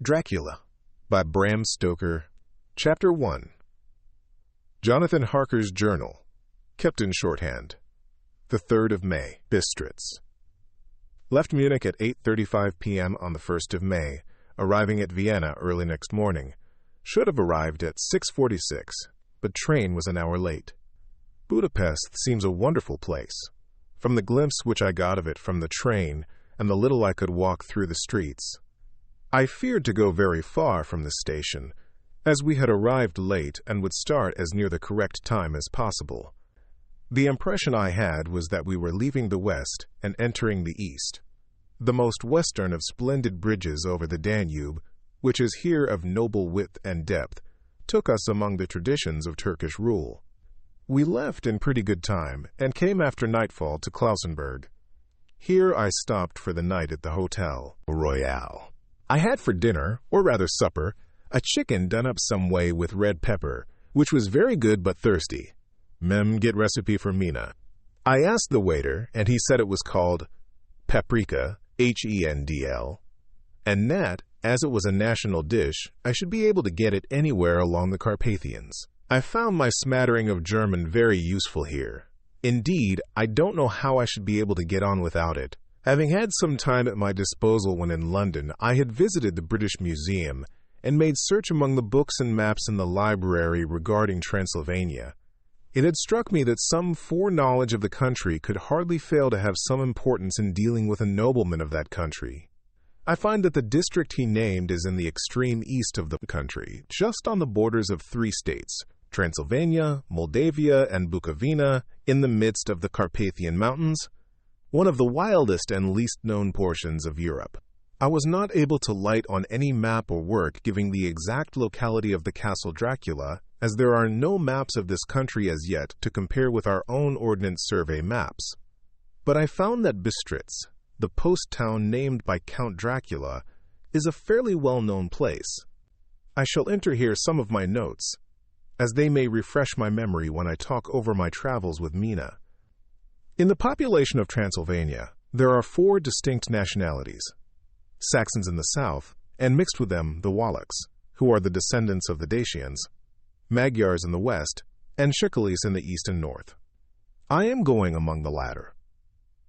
Dracula by Bram Stoker. Chapter 1. Jonathan Harker's Journal, kept in shorthand. The 3rd of May, Bistritz. Left Munich at 8:35 p.m. on the 1st of May, arriving at Vienna early next morning. Should have arrived at 6:46, but train was an hour late. Budapest seems a wonderful place. From the glimpse which I got of it from the train and the little I could walk through the streets, I feared to go very far from the station, as we had arrived late and would start as near the correct time as possible. The impression I had was that we were leaving the west and entering the east. The most western of splendid bridges over the Danube, which is here of noble width and depth, took us among the traditions of Turkish rule. We left in pretty good time and came after nightfall to Klausenburg. Here I stopped for the night at the Hotel Royal. I had for dinner, or rather supper, a chicken done up some way with red pepper, which was very good but thirsty. Get recipe for Mina. I asked the waiter, and he said it was called paprika, Hendl, and that, as it was a national dish, I should be able to get it anywhere along the Carpathians. I found my smattering of German very useful here. Indeed, I don't know how I should be able to get on without it. Having had some time at my disposal when in London, I had visited the British Museum and made search among the books and maps in the library regarding Transylvania. It had struck me that some foreknowledge of the country could hardly fail to have some importance in dealing with a nobleman of that country. I find that the district he named is in the extreme east of the country, just on the borders of 3 states, Transylvania, Moldavia, and Bukovina, in the midst of the Carpathian Mountains, one of the wildest and least known portions of Europe. I was not able to light on any map or work giving the exact locality of the Castle Dracula, as there are no maps of this country as yet to compare with our own Ordnance Survey maps. But I found that Bistritz, the post town named by Count Dracula, is a fairly well-known place. I shall enter here some of my notes, as they may refresh my memory when I talk over my travels with Mina. In the population of Transylvania, there are 4 distinct nationalities: Saxons in the south, and mixed with them the Wallachs, who are the descendants of the Dacians, Magyars in the west, and Shikalis in the east and north. I am going among the latter,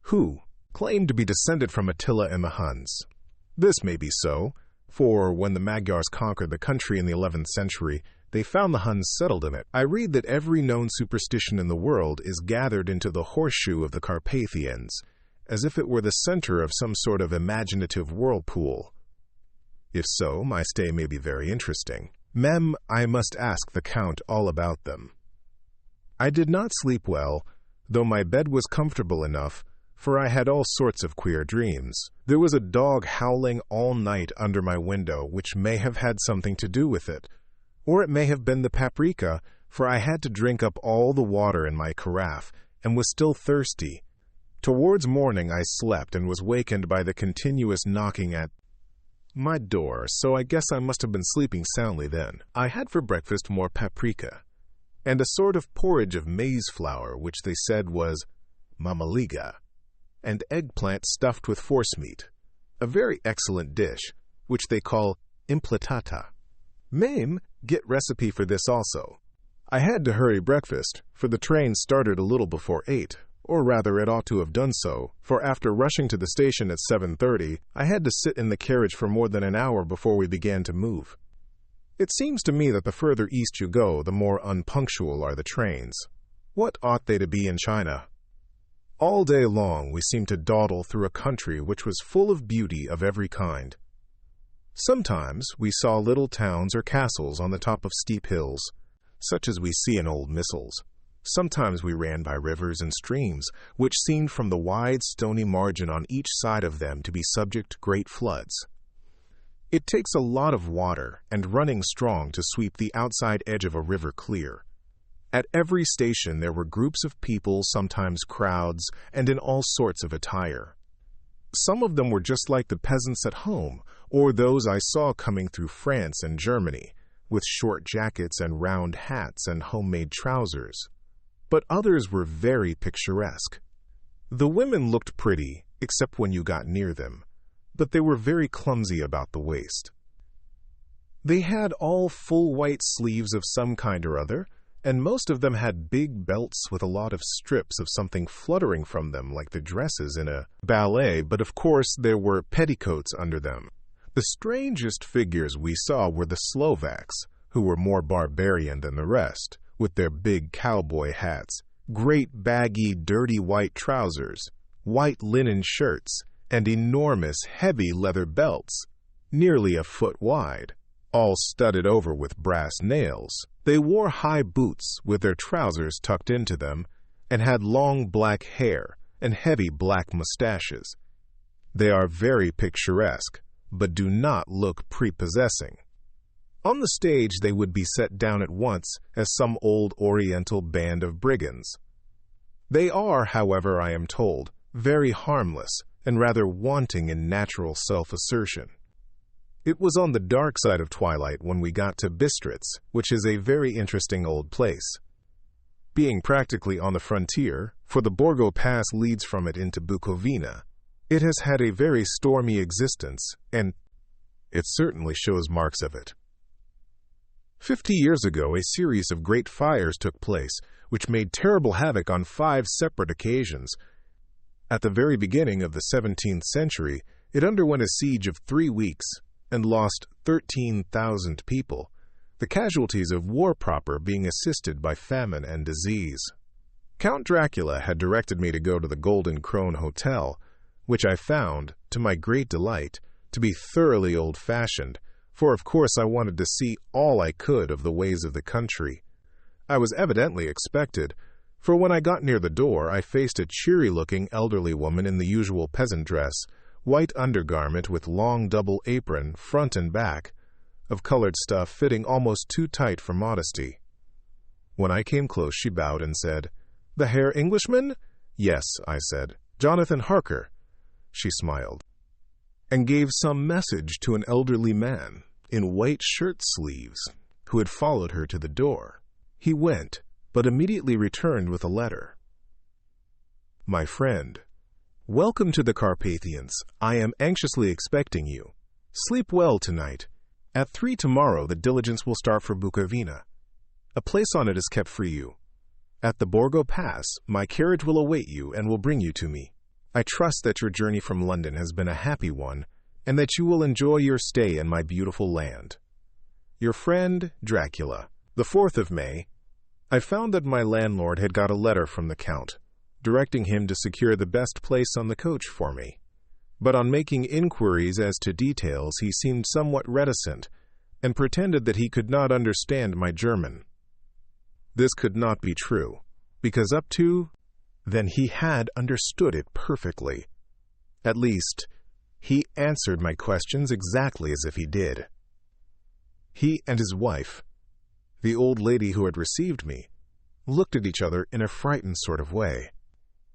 who claim to be descended from Attila and the Huns. This may be so, for when the Magyars conquered the country in the 11th century, they found the Huns settled in it. I read that every known superstition in the world is gathered into the horseshoe of the Carpathians, as if it were the center of some sort of imaginative whirlpool. If so, my stay may be very interesting. I must ask the Count all about them. I did not sleep well, though my bed was comfortable enough, for I had all sorts of queer dreams. There was a dog howling all night under my window, which may have had something to do with it. Or it may have been the paprika, for I had to drink up all the water in my carafe, and was still thirsty. Towards morning I slept and was wakened by the continuous knocking at my door, so I guess I must have been sleeping soundly then. I had for breakfast more paprika, and a sort of porridge of maize flour, which they said was mamaliga, and eggplant stuffed with forcemeat, a very excellent dish, which they call implatata. Get recipe for this also. I had to hurry breakfast, for the train started a little before 8, or rather it ought to have done so, for after rushing to the station at 7:30, I had to sit in the carriage for more than an hour before we began to move. It seems to me that the further east you go, the more unpunctual are the trains. What ought they to be in China? All day long we seemed to dawdle through a country which was full of beauty of every kind. Sometimes we saw little towns or castles on the top of steep hills, such as we see in old missals. Sometimes we ran by rivers and streams, which seemed from the wide stony margin on each side of them to be subject to great floods. It takes a lot of water and running strong to sweep the outside edge of a river clear. At every station there were groups of people, sometimes crowds, and in all sorts of attire. Some of them were just like the peasants at home, or those I saw coming through France and Germany, with short jackets and round hats and homemade trousers. But others were very picturesque. The women looked pretty, except when you got near them, but they were very clumsy about the waist. They had all full white sleeves of some kind or other, and most of them had big belts with a lot of strips of something fluttering from them like the dresses in a ballet, but of course there were petticoats under them. The strangest figures we saw were the Slovaks, who were more barbarian than the rest, with their big cowboy hats, great baggy dirty white trousers, white linen shirts, and enormous heavy leather belts, nearly a foot wide, all studded over with brass nails. They wore high boots with their trousers tucked into them, and had long black hair and heavy black mustaches. They are very picturesque, but do not look prepossessing. On the stage they would be set down at once as some old Oriental band of brigands. They are, however, I am told, very harmless and rather wanting in natural self-assertion. It was on the dark side of twilight when we got to Bistritz, which is a very interesting old place. Being practically on the frontier, for the Borgo Pass leads from it into Bukovina, it has had a very stormy existence, and it certainly shows marks of it. 50 years ago, a series of great fires took place, which made terrible havoc on 5 separate occasions. At the very beginning of the 17th century, it underwent a siege of 3 weeks, and lost 13,000 people, the casualties of war proper being assisted by famine and disease. Count Dracula had directed me to go to the Golden Krone Hotel, which I found, to my great delight, to be thoroughly old-fashioned, for of course I wanted to see all I could of the ways of the country. I was evidently expected, for when I got near the door I faced a cheery-looking elderly woman in the usual peasant dress, white undergarment with long double apron, front and back, of colored stuff fitting almost too tight for modesty. When I came close, she bowed and said, "The Herr Englishman?" "Yes," I said. "Jonathan Harker." She smiled, and gave some message to an elderly man in white shirt sleeves, who had followed her to the door. He went, but immediately returned with a letter. "My friend, welcome to the Carpathians. I am anxiously expecting you. Sleep well tonight. At 3 tomorrow the diligence will start for Bukovina. A place on it is kept for you. At the Borgo Pass, my carriage will await you and will bring you to me. I trust that your journey from London has been a happy one, and that you will enjoy your stay in my beautiful land. Your friend, Dracula." The 4th of May, I found that my landlord had got a letter from the Count, directing him to secure the best place on the coach for me. But on making inquiries as to details, he seemed somewhat reticent, and pretended that he could not understand my German. This could not be true, because up to then he had understood it perfectly. At least, he answered my questions exactly as if he did. He and his wife, the old lady who had received me, looked at each other in a frightened sort of way.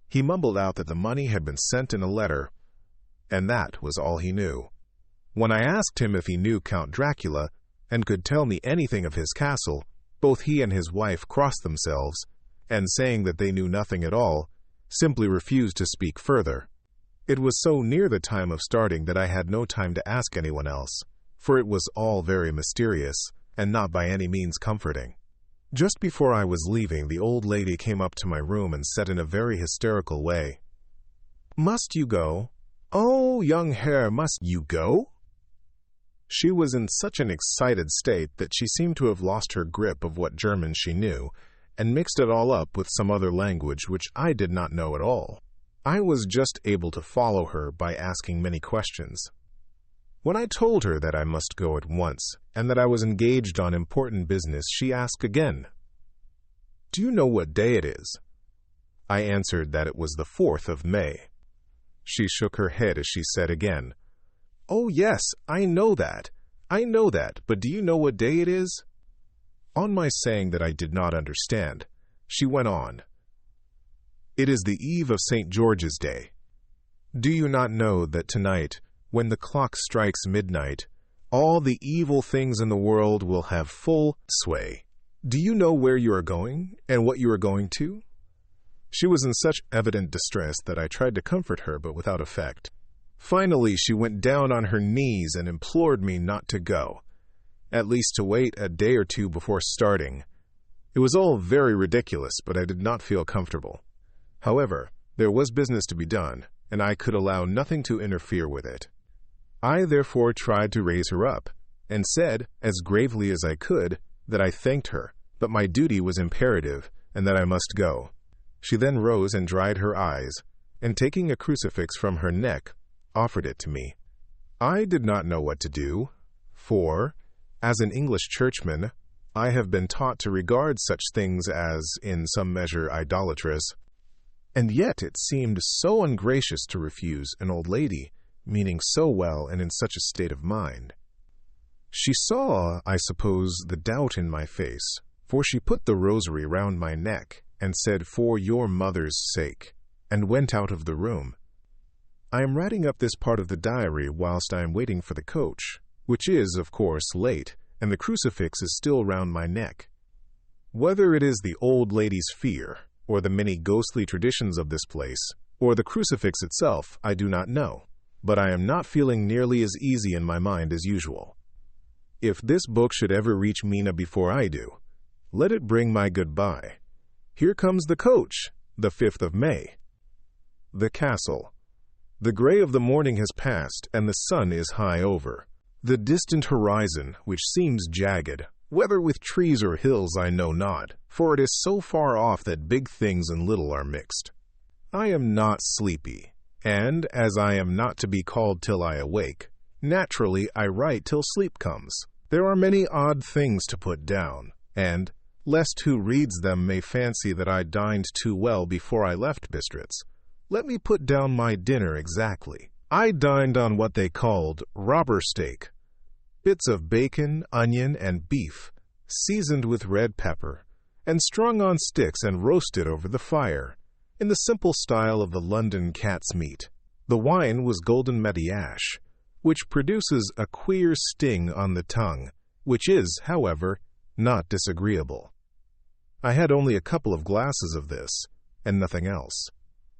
He mumbled out that the money had been sent in a letter, and that was all he knew. When I asked him if he knew Count Dracula and could tell me anything of his castle, both he and his wife crossed themselves, and saying that they knew nothing at all, simply refused to speak further. It was so near the time of starting that I had no time to ask anyone else, for it was all very mysterious, and not by any means comforting. Just before I was leaving, the old lady came up to my room and said in a very hysterical way, "Must you go? Oh, young Herr, must you go?" She was in such an excited state that she seemed to have lost her grip of what German she knew, and mixed it all up with some other language which I did not know at all. I was just able to follow her by asking many questions. When I told her that I must go at once, and that I was engaged on important business, she asked again, "Do you know what day it is?" I answered that it was the 4th of May. She shook her head as she said again, "Oh yes, I know that, but do you know what day it is?" On my saying that I did not understand, she went on, "It is the eve of St. George's Day. Do you not know that tonight, when the clock strikes midnight, all the evil things in the world will have full sway? Do you know where you are going, and what you are going to?" She was in such evident distress that I tried to comfort her, but without effect. Finally, she went down on her knees and implored me not to go. at least to wait a day or two before starting. It was all very ridiculous, but I did not feel comfortable. However, there was business to be done, and I could allow nothing to interfere with it. I therefore tried to raise her up, and said, as gravely as I could, that I thanked her, but my duty was imperative, and that I must go. She then rose and dried her eyes, and taking a crucifix from her neck, offered it to me. I did not know what to do, for, as an English churchman, I have been taught to regard such things as, in some measure, idolatrous. And yet it seemed so ungracious to refuse an old lady, meaning so well and in such a state of mind. She saw, I suppose, the doubt in my face, for she put the rosary round my neck and said, "For your mother's sake," and went out of the room. I am writing up this part of the diary whilst I am waiting for the coach, which is, of course, late, and the crucifix is still round my neck. Whether it is the old lady's fear, or the many ghostly traditions of this place, or the crucifix itself, I do not know, but I am not feeling nearly as easy in my mind as usual. If this book should ever reach Mina before I do, let it bring my goodbye. Here comes the coach, the 5th of May. The castle. The gray of the morning has passed, and the sun is high over. The distant horizon, which seems jagged, whether with trees or hills I know not, for it is so far off that big things and little are mixed. I am not sleepy, and, as I am not to be called till I awake, naturally I write till sleep comes. There are many odd things to put down, and, lest who reads them may fancy that I dined too well before I left Bistritz, let me put down my dinner exactly. I dined on what they called robber steak, bits of bacon, onion, and beef, seasoned with red pepper, and strung on sticks and roasted over the fire, in the simple style of the London cat's meat. The wine was golden Mediash, which produces a queer sting on the tongue, which is, however, not disagreeable. I had only a couple of glasses of this, and nothing else.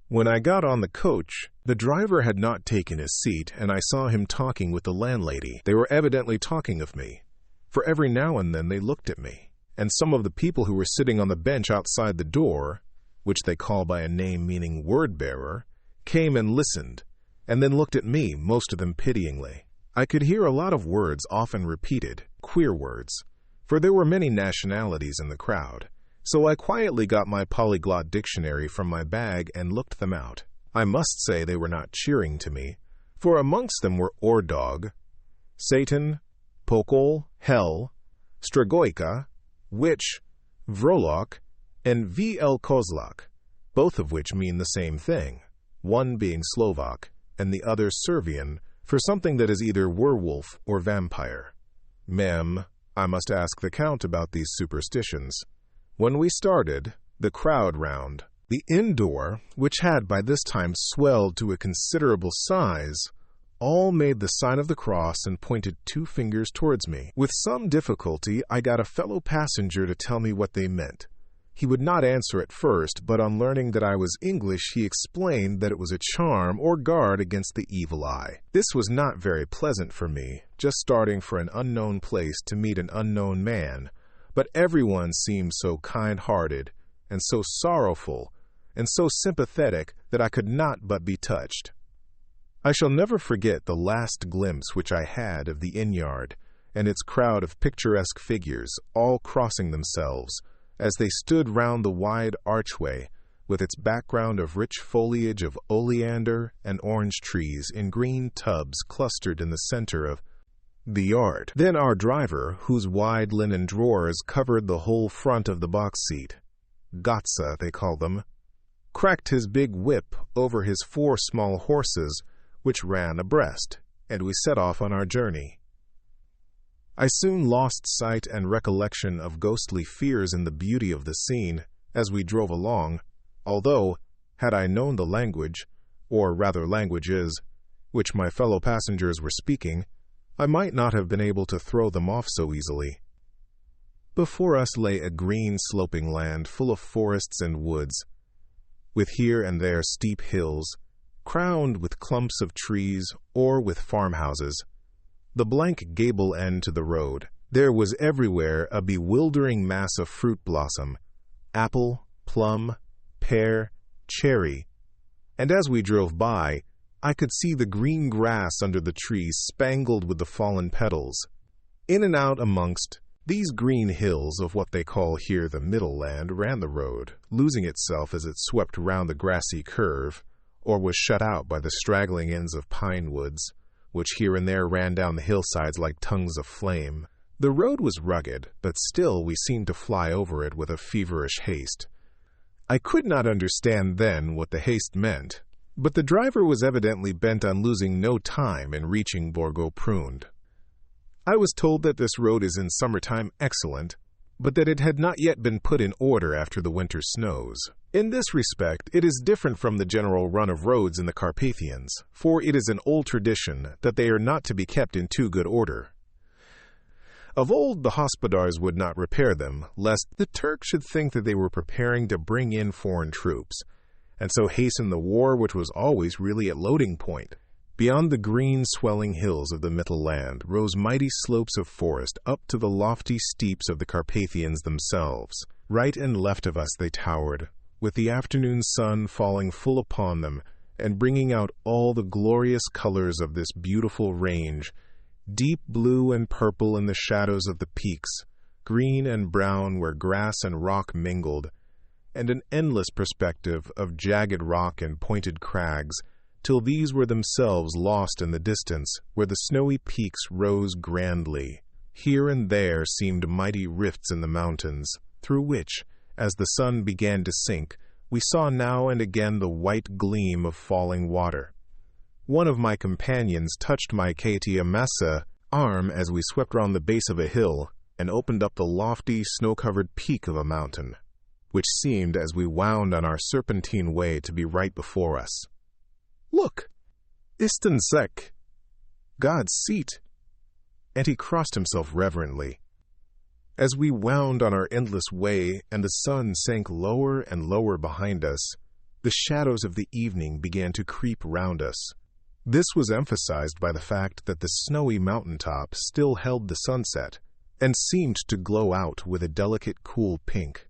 When I got on the coach, the driver had not taken his seat, and I saw him talking with the landlady. They were evidently talking of me, for every now and then they looked at me, and some of the people who were sitting on the bench outside the door, which they call by a name meaning word-bearer, came and listened, and then looked at me, most of them pityingly. I could hear a lot of words often repeated, queer words, for there were many nationalities in the crowd. So I quietly got my polyglot dictionary from my bag and looked them out. I must say they were not cheering to me, for amongst them were Ordog, Satan, Pokol, Hell, Stragoika, Witch, Vrolok, and VL Kozlak, both of which mean the same thing, one being Slovak and the other Servian, for something that is either werewolf or vampire. Mem, I must ask the Count about these superstitions. When we started, the crowd round the inn door, which had by this time swelled to a considerable size, all made the sign of the cross and pointed 2 fingers towards me. With some difficulty, I got a fellow passenger to tell me what they meant. He would not answer at first, but on learning that I was English, he explained that it was a charm or guard against the evil eye. This was not very pleasant for me, just starting for an unknown place to meet an unknown man, but everyone seemed so kind-hearted, and so sorrowful, and so sympathetic that I could not but be touched. I shall never forget the last glimpse which I had of the inn-yard, and its crowd of picturesque figures, all crossing themselves, as they stood round the wide archway, with its background of rich foliage of oleander and orange trees in green tubs clustered in the center of the yard. Then our driver, whose wide linen drawers covered the whole front of the box seat, Gotza they call them, cracked his big whip over his 4 small horses, which ran abreast, and we set off on our journey. I soon lost sight and recollection of ghostly fears in the beauty of the scene as we drove along, although, had I known the language, or rather languages, which my fellow passengers were speaking, I might not have been able to throw them off so easily. Before us lay a green sloping land full of forests and woods, with here and there steep hills, crowned with clumps of trees or with farmhouses. The blank gable end to the road, There was everywhere a bewildering mass of fruit blossom, apple, plum, pear, cherry, and as we drove by, I could see the green grass under the trees spangled with the fallen petals. In and out amongst these green hills of what they call here the Middle Land ran the road, losing itself as it swept round the grassy curve, or was shut out by the straggling ends of pine woods, which here and there ran down the hillsides like tongues of flame. The road was rugged, but still we seemed to fly over it with a feverish haste. I could not understand then what the haste meant, but the driver was evidently bent on losing no time in reaching Borgo-Pruned. I was told that this road is in summertime excellent, but that it had not yet been put in order after the winter snows. In this respect, it is different from the general run of roads in the Carpathians, for it is an old tradition that they are not to be kept in too good order. Of old, the hospodars would not repair them, lest the Turk should think that they were preparing to bring in foreign troops, and so hasten the war which was always really at loading point. Beyond the green, swelling hills of the Middle Land rose mighty slopes of forest up to the lofty steeps of the Carpathians themselves. Right and left of us they towered, with the afternoon sun falling full upon them and bringing out all the glorious colors of this beautiful range, deep blue and purple in the shadows of the peaks, green and brown where grass and rock mingled, and an endless perspective of jagged rock and pointed crags, till these were themselves lost in the distance, where the snowy peaks rose grandly. Here and there seemed mighty rifts in the mountains, through which, as the sun began to sink, we saw now and again the white gleam of falling water. One of my companions touched my Massa arm as we swept round the base of a hill and opened up the lofty, snow-covered peak of a mountain, which seemed, as we wound on our serpentine way, to be right before us. "Look! Istensek! God's seat!" And he crossed himself reverently. As we wound on our endless way and the sun sank lower and lower behind us, the shadows of the evening began to creep round us. This was emphasized by the fact that the snowy mountaintop still held the sunset and seemed to glow out with a delicate cool pink.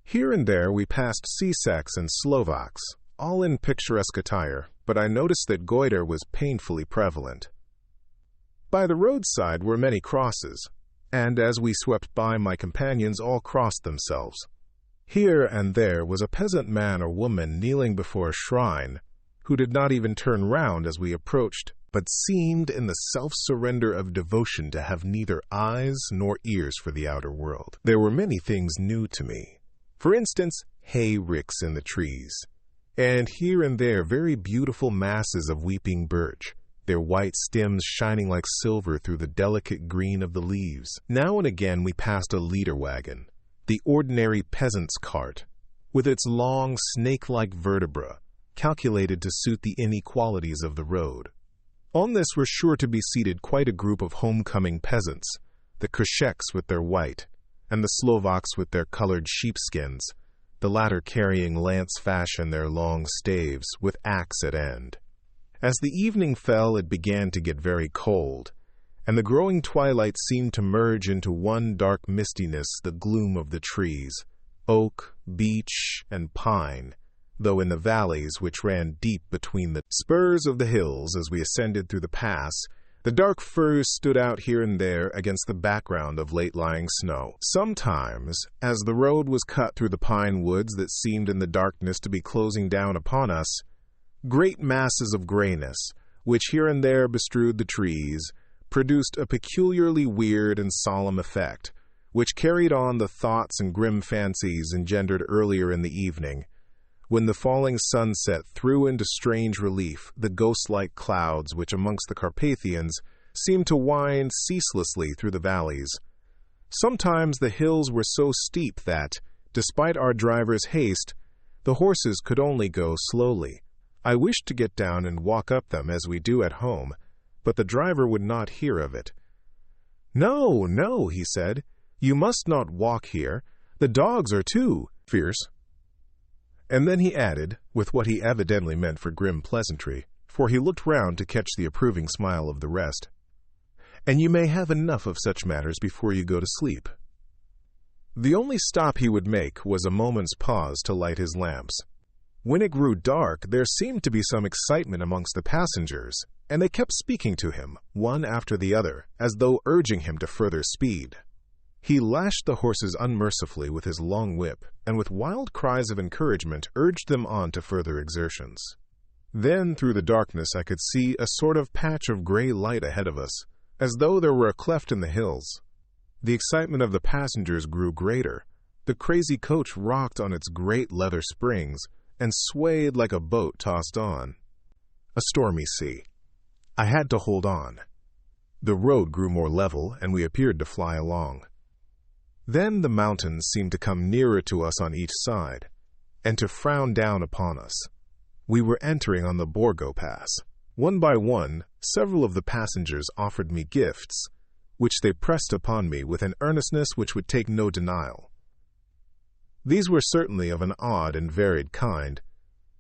Here and there we passed Cesaks and Slovaks, all in picturesque attire, but I noticed that goiter was painfully prevalent. By the roadside were many crosses, and as we swept by, my companions all crossed themselves. Here and there was a peasant man or woman kneeling before a shrine, who did not even turn round as we approached, but seemed in the self-surrender of devotion to have neither eyes nor ears for the outer world. There were many things new to me. For instance, hay ricks in the trees, and here and there very beautiful masses of weeping birch, their white stems shining like silver through the delicate green of the leaves. Now and again we passed a leader wagon, the ordinary peasant's cart, with its long snake-like vertebra, calculated to suit the inequalities of the road. On this were sure to be seated quite a group of homecoming peasants, the Kosheks with their white, and the Slovaks with their colored sheepskins, the latter carrying lance-fashion their long staves, with axe at end. As the evening fell, it began to get very cold, and the growing twilight seemed to merge into one dark mistiness the gloom of the trees, oak, beech, and pine, though in the valleys which ran deep between the spurs of the hills as we ascended through the pass, the dark firs stood out here and there against the background of late-lying snow. Sometimes, as the road was cut through the pine woods that seemed in the darkness to be closing down upon us, great masses of grayness, which here and there bestrewed the trees, produced a peculiarly weird and solemn effect, which carried on the thoughts and grim fancies engendered earlier in the evening, when the falling sunset threw into strange relief the ghost-like clouds which amongst the Carpathians seemed to wind ceaselessly through the valleys. Sometimes the hills were so steep that, despite our driver's haste, the horses could only go slowly. I wished to get down and walk up them as we do at home, but the driver would not hear of it. "No, no," he said, "you must not walk here. The dogs are too fierce." And then he added, with what he evidently meant for grim pleasantry, for he looked round to catch the approving smile of the rest, and you may have enough of such matters before you go to sleep." The only stop he would make was a moment's pause to light his lamps. When it grew dark, there seemed to be some excitement amongst the passengers, and they kept speaking to him, one after the other, as though urging him to further speed. He lashed the horses unmercifully with his long whip, and with wild cries of encouragement urged them on to further exertions. Then, through the darkness, I could see a sort of patch of gray light ahead of us, as though there were a cleft in the hills. The excitement of the passengers grew greater. The crazy coach rocked on its great leather springs and swayed like a boat tossed on a stormy sea. I had to hold on. The road grew more level, and we appeared to fly along. Then the mountains seemed to come nearer to us on each side, and to frown down upon us. We were entering on the Borgo Pass. One by one, several of the passengers offered me gifts, which they pressed upon me with an earnestness which would take no denial. These were certainly of an odd and varied kind,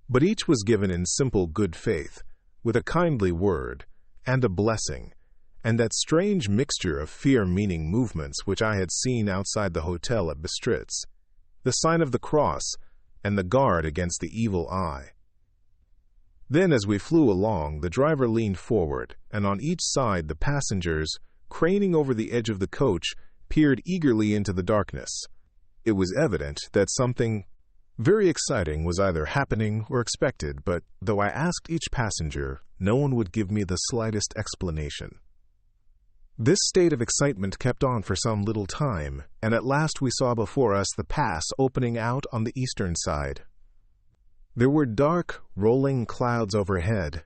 but each was given in simple good faith, with a kindly word, and a blessing, and that strange mixture of fear-meaning movements which I had seen outside the hotel at Bistritz, the sign of the cross, and the guard against the evil eye. Then, as we flew along, the driver leaned forward, and on each side the passengers, craning over the edge of the coach, peered eagerly into the darkness. It was evident that something very exciting was either happening or expected, but though I asked each passenger, no one would give me the slightest explanation. This state of excitement kept on for some little time, and at last we saw before us the pass opening out on the eastern side. There were dark, rolling clouds overhead,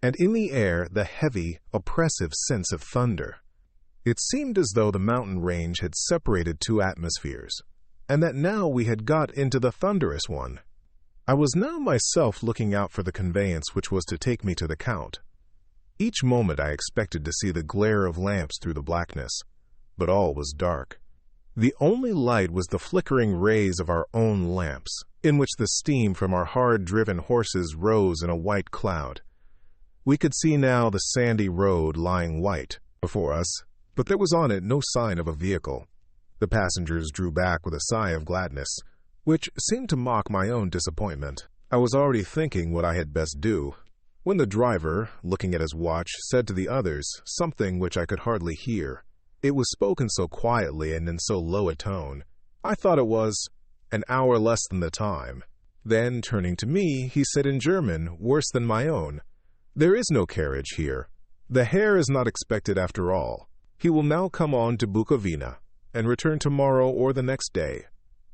and in the air the heavy, oppressive sense of thunder. It seemed as though the mountain range had separated two atmospheres, and that now we had got into the thunderous one. I was now myself looking out for the conveyance which was to take me to the Count. Each moment I expected to see the glare of lamps through the blackness, but all was dark. The only light was the flickering rays of our own lamps, in which the steam from our hard-driven horses rose in a white cloud. We could see now the sandy road lying white before us, but there was on it no sign of a vehicle. The passengers drew back with a sigh of gladness, which seemed to mock my own disappointment. I was already thinking what I had best do, when the driver, looking at his watch, said to the others something which I could hardly hear. It was spoken so quietly and in so low a tone. I thought it was an hour less than the time. Then, turning to me, he said in German, worse than my own, "There is no carriage here. The Herr is not expected after all. He will now come on to Bukovina, and return tomorrow or the next day.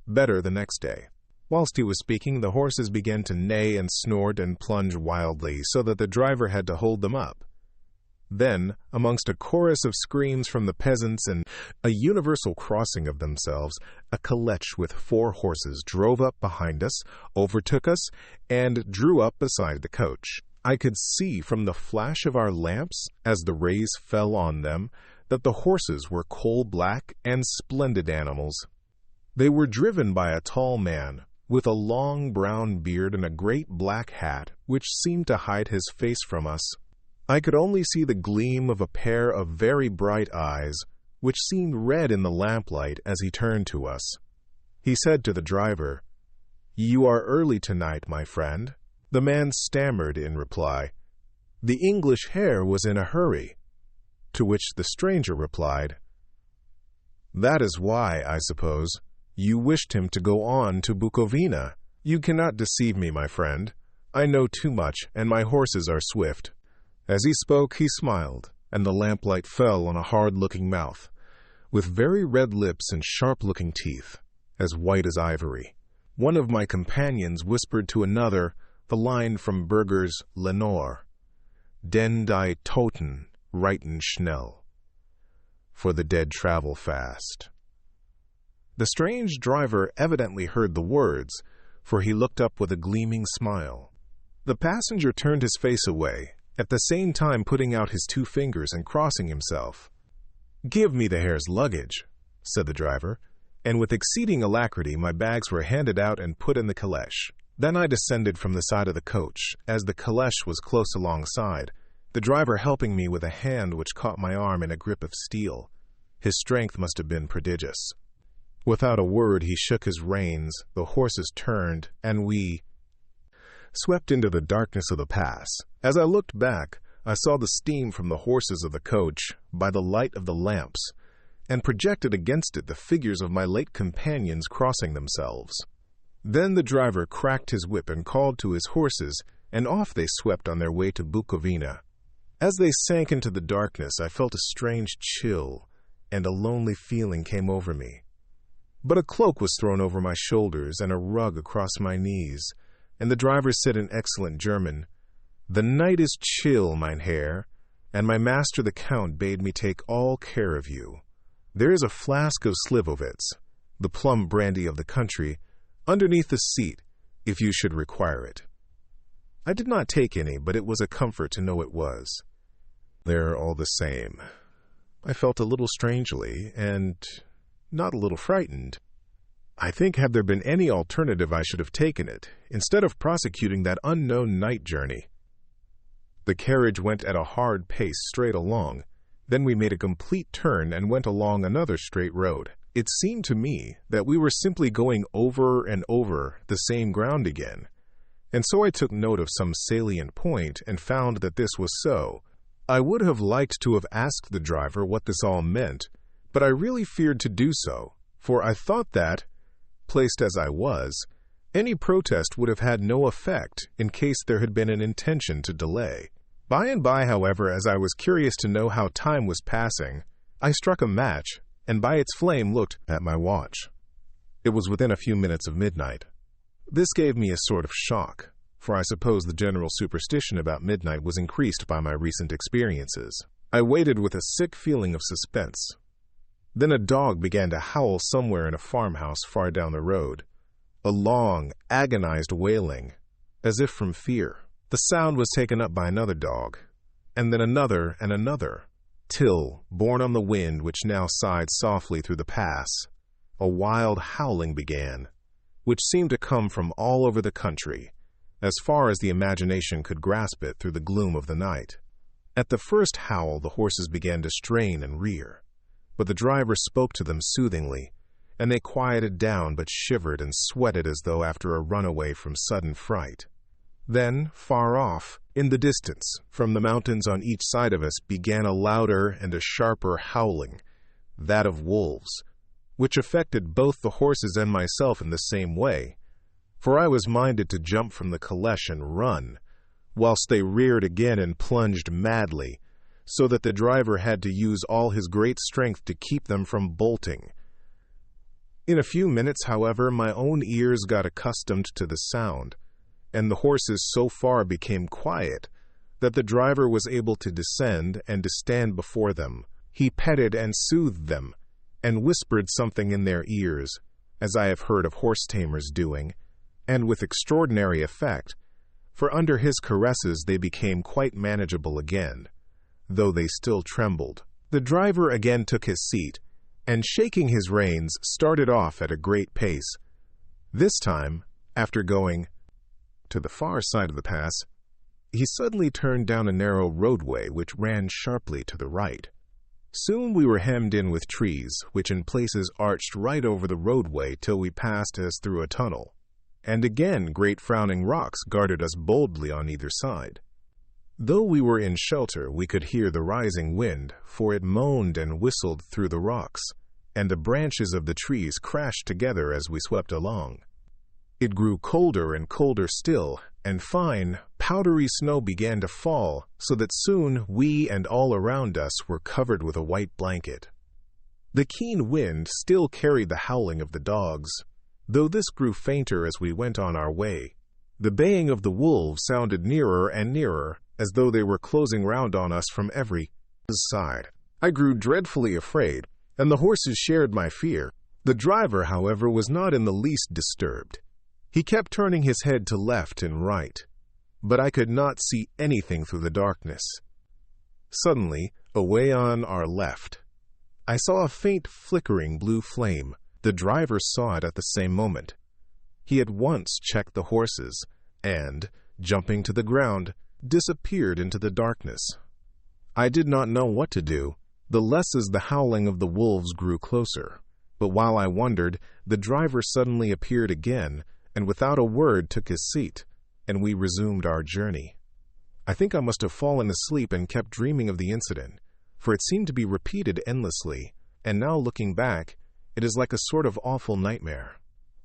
Better the next day." Whilst he was speaking, the horses began to neigh and snort and plunge wildly, so that the driver had to hold them up. Then, amongst a chorus of screams from the peasants and a universal crossing of themselves, a calèche with 4 horses drove up behind us, overtook us, and drew up beside the coach. I could see from the flash of our lamps, as the rays fell on them, that the horses were coal-black and splendid animals. They were driven by a tall man, with a long brown beard and a great black hat, which seemed to hide his face from us. I could only see the gleam of a pair of very bright eyes, which seemed red in the lamplight as he turned to us. He said to the driver, "You are early tonight, my friend." The man stammered in reply, "The English Herr was in a hurry." To which the stranger replied, "That is why, I suppose, you wished him to go on to Bukovina. You cannot deceive me, my friend. I know too much, and my horses are swift." As he spoke, he smiled, and the lamplight fell on a hard-looking mouth, with very red lips and sharp-looking teeth, as white as ivory. One of my companions whispered to another the line from Berger's Lenore, "Den die Toten reiten schnell," for the dead travel fast. The strange driver evidently heard the words, for he looked up with a gleaming smile. The passenger turned his face away, at the same time putting out his 2 fingers and crossing himself. "Give me the Herr's luggage," said the driver, and with exceeding alacrity my bags were handed out and put in the calèche. Then I descended from the side of the coach. As the calèche was close alongside, the driver helping me with a hand which caught my arm in a grip of steel. His strength must have been prodigious. Without a word, he shook his reins, the horses turned, and we swept into the darkness of the pass. As I looked back, I saw the steam from the horses of the coach by the light of the lamps, and projected against it the figures of my late companions crossing themselves. Then the driver cracked his whip and called to his horses, and off they swept on their way to Bukovina. As they sank into the darkness, I felt a strange chill, and a lonely feeling came over me. But a cloak was thrown over my shoulders and a rug across my knees, and the driver said in excellent German, "The night is chill, mein Herr, and my master the Count bade me take all care of you. There is a flask of Slivovitz, the plum brandy of the country, underneath the seat, if you should require it." I did not take any, but it was a comfort to know it was. There all the same. I felt a little strangely, and not a little frightened. I think had there been any alternative I should have taken it, instead of prosecuting that unknown night journey. The carriage went at a hard pace straight along. Then we made a complete turn and went along another straight road. It seemed to me that we were simply going over and over the same ground again, and so I took note of some salient point and found that this was so. I would have liked to have asked the driver what this all meant, but I really feared to do so, for I thought that, placed as I was, any protest would have had no effect in case there had been an intention to delay. By and by, however, as I was curious to know how time was passing, I struck a match, and by its flame looked at my watch. It was within a few minutes of midnight. This gave me a sort of shock, for I suppose the general superstition about midnight was increased by my recent experiences. I waited with a sick feeling of suspense. Then a dog began to howl somewhere in a farmhouse far down the road, a long, agonized wailing, as if from fear. The sound was taken up by another dog, and then another and another, till, borne on the wind which now sighed softly through the pass, a wild howling began, which seemed to come from all over the country, as far as the imagination could grasp it through the gloom of the night. At the first howl the horses began to strain and rear, but the driver spoke to them soothingly, and they quieted down but shivered and sweated as though after a runaway from sudden fright. Then, far off, in the distance, from the mountains on each side of us, began a louder and a sharper howling, that of wolves, which affected both the horses and myself in the same way, for I was minded to jump from the caleche and run, whilst they reared again and plunged madly, so that the driver had to use all his great strength to keep them from bolting. In a few minutes, however, my own ears got accustomed to the sound, and the horses so far became quiet that the driver was able to descend and to stand before them. He petted and soothed them, and whispered something in their ears, as I have heard of horse-tamers doing, and with extraordinary effect, for under his caresses they became quite manageable again, though they still trembled. The driver again took his seat, and shaking his reins, started off at a great pace. This time, after going to the far side of the pass, he suddenly turned down a narrow roadway which ran sharply to the right. Soon we were hemmed in with trees, which in places arched right over the roadway till we passed as through a tunnel, and again great frowning rocks guarded us boldly on either side. Though we were in shelter, we could hear the rising wind, for it moaned and whistled through the rocks, and the branches of the trees crashed together as we swept along. It grew colder and colder still, and fine, powdery snow began to fall, so that soon we and all around us were covered with a white blanket. The keen wind still carried the howling of the dogs, though this grew fainter as we went on our way. The baying of the wolves sounded nearer and nearer, as though they were closing round on us from every side. I grew dreadfully afraid, and the horses shared my fear. The driver, however, was not in the least disturbed. He kept turning his head to left and right, but I could not see anything through the darkness. Suddenly, away on our left, I saw a faint flickering blue flame. The driver saw it at the same moment. He at once checked the horses, and, jumping to the ground, disappeared into the darkness. I did not know what to do, the less as the howling of the wolves grew closer. But while I wondered, the driver suddenly appeared again, and without a word took his seat, and we resumed our journey. I think I must have fallen asleep and kept dreaming of the incident, for it seemed to be repeated endlessly, and now looking back, it is like a sort of awful nightmare.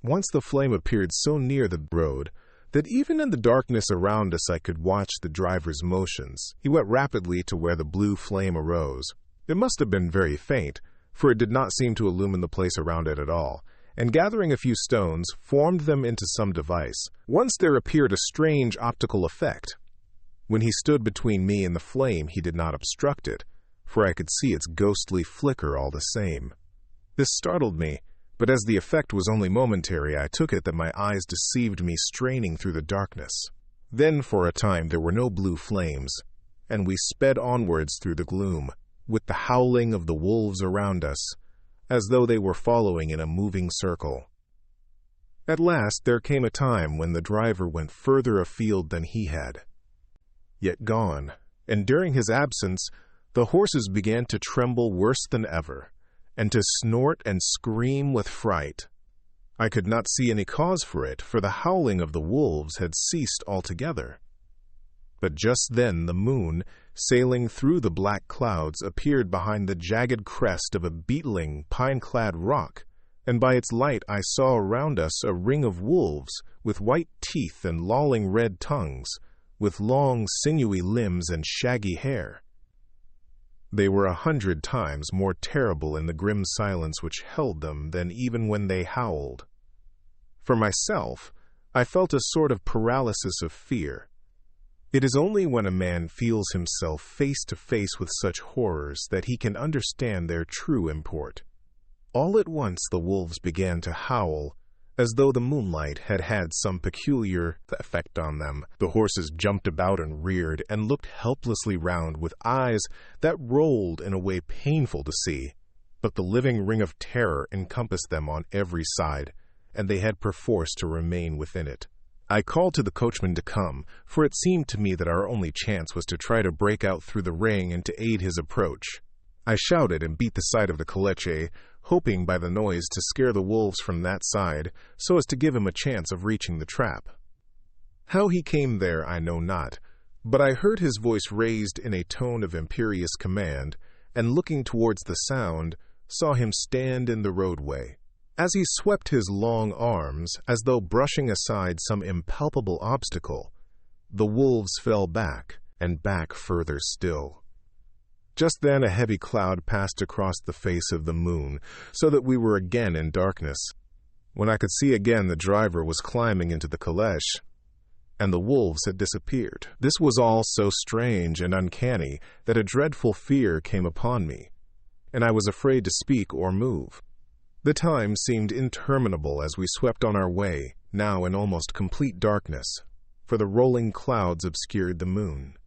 Once the flame appeared so near the road that even in the darkness around us I could watch the driver's motions. He went rapidly to where the blue flame arose. It must have been very faint, for it did not seem to illumine the place around it at all, and gathering a few stones, formed them into some device. Once there appeared a strange optical effect. When he stood between me and the flame, he did not obstruct it, for I could see its ghostly flicker all the same. This startled me, but as the effect was only momentary, I took it that my eyes deceived me straining through the darkness. Then for a time there were no blue flames, and we sped onwards through the gloom, with the howling of the wolves around us, as though they were following in a moving circle. At last there came a time when the driver went further afield than he had, yet gone, and during his absence the horses began to tremble worse than ever, and to snort and scream with fright. I could not see any cause for it, for the howling of the wolves had ceased altogether. But just then the moon, sailing through the black clouds, appeared behind the jagged crest of a beetling, pine-clad rock, and by its light I saw around us a ring of wolves, with white teeth and lolling red tongues, with long, sinewy limbs and shaggy hair. They were 100 times more terrible in the grim silence which held them than even when they howled. For myself, I felt a sort of paralysis of fear. It is only when a man feels himself face to face with such horrors that he can understand their true import. All at once the wolves began to howl, as though the moonlight had had some peculiar effect on them. The horses jumped about and reared, and looked helplessly round with eyes that rolled in a way painful to see. But the living ring of terror encompassed them on every side, and they had perforce to remain within it. I called to the coachman to come, for it seemed to me that our only chance was to try to break out through the ring and to aid his approach. I shouted and beat the side of the caleche, hoping by the noise to scare the wolves from that side, so as to give him a chance of reaching the trap. How he came there I know not, but I heard his voice raised in a tone of imperious command, and looking towards the sound, saw him stand in the roadway. As he swept his long arms, as though brushing aside some impalpable obstacle, the wolves fell back, and back further still. Just then a heavy cloud passed across the face of the moon, so that we were again in darkness. When I could see again, the driver was climbing into the caleche, and the wolves had disappeared. This was all so strange and uncanny that a dreadful fear came upon me, and I was afraid to speak or move. The time seemed interminable as we swept on our way, now in almost complete darkness, for the rolling clouds obscured the moon.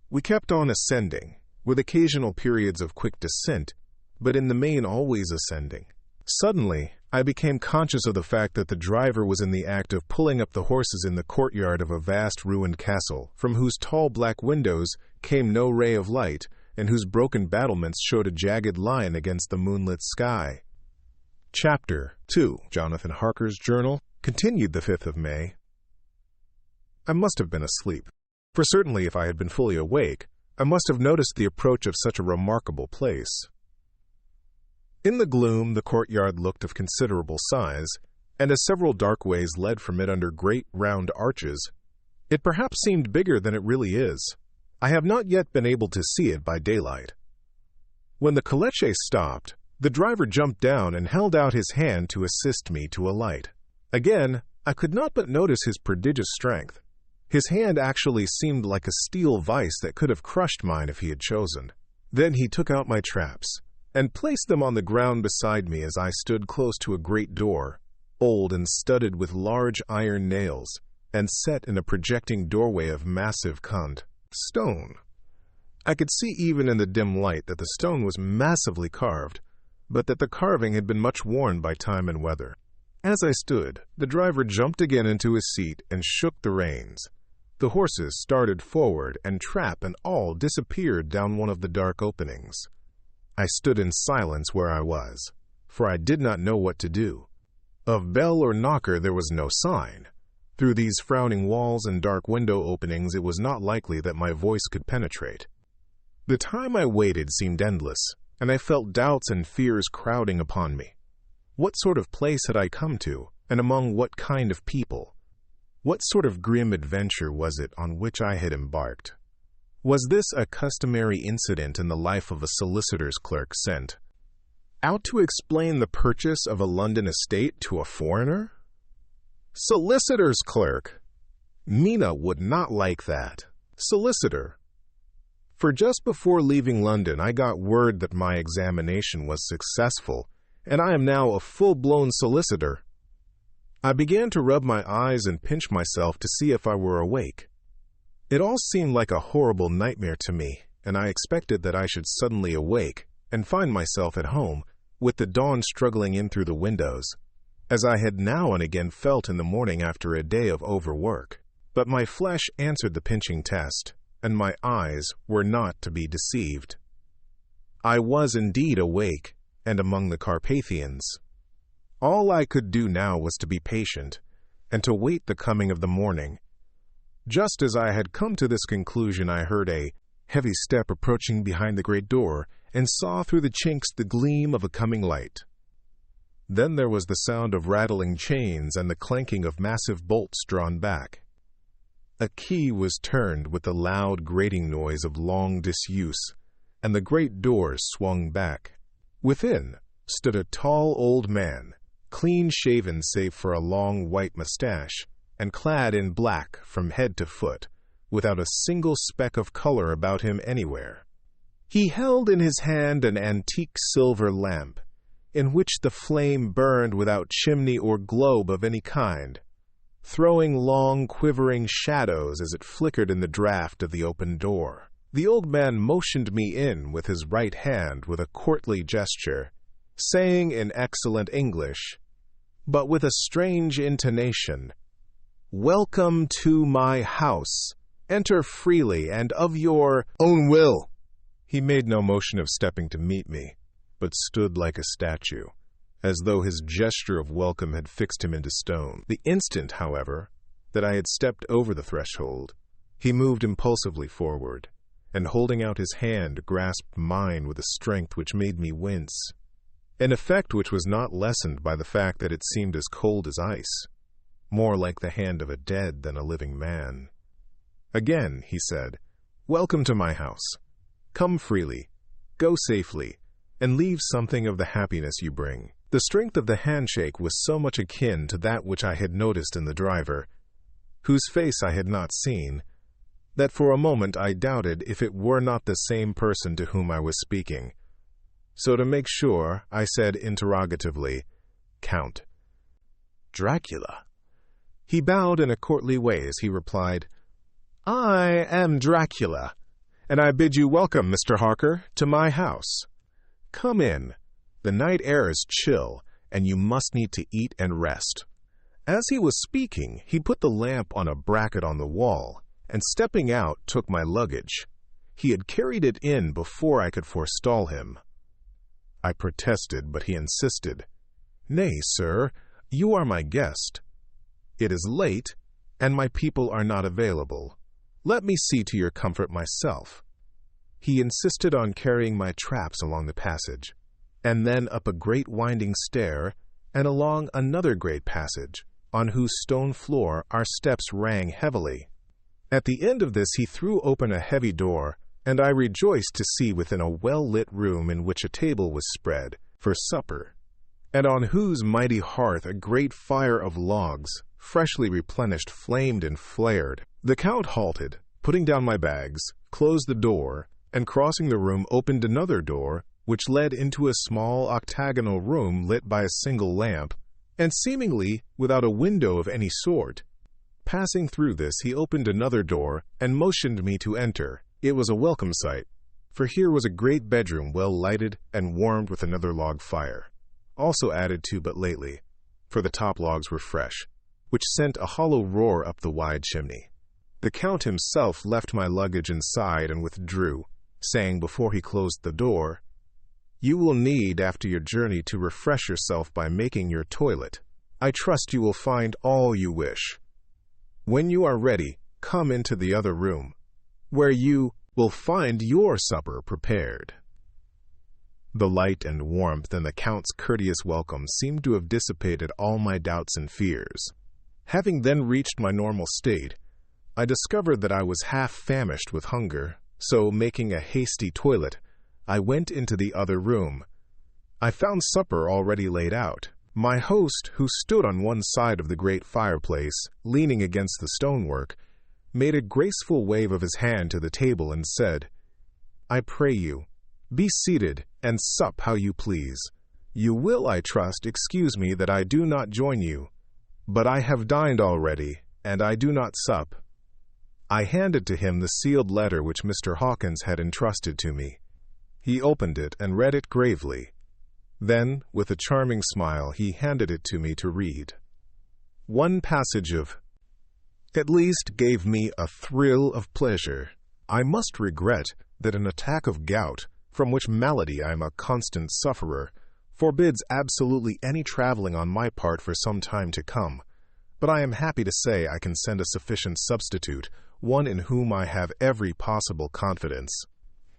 We kept on ascending, with occasional periods of quick descent, but in the main always ascending. Suddenly, I became conscious of the fact that the driver was in the act of pulling up the horses in the courtyard of a vast ruined castle, from whose tall black windows came no ray of light, and whose broken battlements showed a jagged line against the moonlit sky. Chapter 2. Jonathan Harker's Journal, continued the 5th of May. I must have been asleep, for certainly if I had been fully awake, I must have noticed the approach of such a remarkable place. In the gloom, the courtyard looked of considerable size, and as several dark ways led from it under great round arches, it perhaps seemed bigger than it really is. I have not yet been able to see it by daylight. When the caleche stopped, the driver jumped down and held out his hand to assist me to alight. Again, I could not but notice his prodigious strength. His hand actually seemed like a steel vice that could have crushed mine if he had chosen. Then he took out my traps, and placed them on the ground beside me as I stood close to a great door, old and studded with large iron nails, and set in a projecting doorway of massive stone. I could see even in the dim light that the stone was massively carved, but that the carving had been much worn by time and weather. As I stood, the driver jumped again into his seat and shook the reins. The horses started forward, and trap and all disappeared down one of the dark openings. I stood in silence where I was, for I did not know what to do. Of bell or knocker there was no sign. Through these frowning walls and dark window openings it was not likely that my voice could penetrate. The time I waited seemed endless, and I felt doubts and fears crowding upon me. What sort of place had I come to, and among what kind of people? What sort of grim adventure was it on which I had embarked? Was this a customary incident in the life of a solicitor's clerk sent out to explain the purchase of a London estate to a foreigner? Solicitor's clerk! Mina would not like that. Solicitor. For just before leaving London, I got word that my examination was successful, and I am now a full-blown solicitor. I began to rub my eyes and pinch myself to see if I were awake. It all seemed like a horrible nightmare to me, and I expected that I should suddenly awake and find myself at home, with the dawn struggling in through the windows, as I had now and again felt in the morning after a day of overwork. But my flesh answered the pinching test, and my eyes were not to be deceived. I was indeed awake, and among the Carpathians. All I could do now was to be patient, and to wait the coming of the morning. Just as I had come to this conclusion, I heard a heavy step approaching behind the great door, and saw through the chinks the gleam of a coming light. Then there was the sound of rattling chains and the clanking of massive bolts drawn back. A key was turned with the loud grating noise of long disuse, and the great doors swung back. Within stood a tall old man, clean-shaven save for a long white mustache, and clad in black from head to foot, without a single speck of color about him anywhere. He held in his hand an antique silver lamp, in which the flame burned without chimney or globe of any kind, throwing long, quivering shadows as it flickered in the draught of the open door. The old man motioned me in with his right hand with a courtly gesture, saying in excellent English, but with a strange intonation, "Welcome to my house. Enter freely and of your own will." He made no motion of stepping to meet me, but stood like a statue, as though his gesture of welcome had fixed him into stone. The instant, however, that I had stepped over the threshold, he moved impulsively forward, and holding out his hand, grasped mine with a strength which made me wince, an effect which was not lessened by the fact that it seemed as cold as ice, more like the hand of a dead than a living man. Again, he said, "Welcome to my house. Come freely, go safely, and leave something of the happiness you bring." The strength of the handshake was so much akin to that which I had noticed in the driver, whose face I had not seen, that for a moment I doubted if it were not the same person to whom I was speaking. So to make sure, I said interrogatively, "Count Dracula?" He bowed in a courtly way as he replied, "I am Dracula, and I bid you welcome, Mr. Harker, to my house. Come in. The night air is chill, and you must need to eat and rest." As he was speaking, he put the lamp on a bracket on the wall, and stepping out, took my luggage. He had carried it in before I could forestall him. I protested, but he insisted. "Nay, sir, you are my guest. It is late, and my people are not available. Let me see to your comfort myself." He insisted on carrying my traps along the passage, and then up a great winding stair, and along another great passage, on whose stone floor our steps rang heavily. At the end of this he threw open a heavy door, and I rejoiced to see within a well-lit room in which a table was spread for supper, and on whose mighty hearth a great fire of logs, freshly replenished, flamed and flared. The Count halted, putting down my bags, closed the door, and crossing the room opened another door, which led into a small octagonal room lit by a single lamp, and seemingly without a window of any sort. Passing through this, he opened another door and motioned me to enter. It was a welcome sight, for here was a great bedroom well lighted and warmed with another log fire, also added to but lately, for the top logs were fresh, which sent a hollow roar up the wide chimney. The Count himself left my luggage inside and withdrew, saying before he closed the door, "You will need, after your journey, to refresh yourself by making your toilet. I trust you will find all you wish. When you are ready, come into the other room, where you will find your supper prepared." The light and warmth in the Count's courteous welcome seemed to have dissipated all my doubts and fears. Having then reached my normal state, I discovered that I was half famished with hunger, so making a hasty toilet, I went into the other room. I found supper already laid out. My host, who stood on one side of the great fireplace, leaning against the stonework, made a graceful wave of his hand to the table and said, "I pray you, be seated and sup how you please. You will, I trust, excuse me that I do not join you, but I have dined already, and I do not sup." I handed to him the sealed letter which Mr. Hawkins had entrusted to me. He opened it and read it gravely. Then, with a charming smile, he handed it to me to read. One passage of at least gave me a thrill of pleasure. "I must regret that an attack of gout, from which malady I am a constant sufferer, forbids absolutely any traveling on my part for some time to come. But I am happy to say I can send a sufficient substitute, one in whom I have every possible confidence.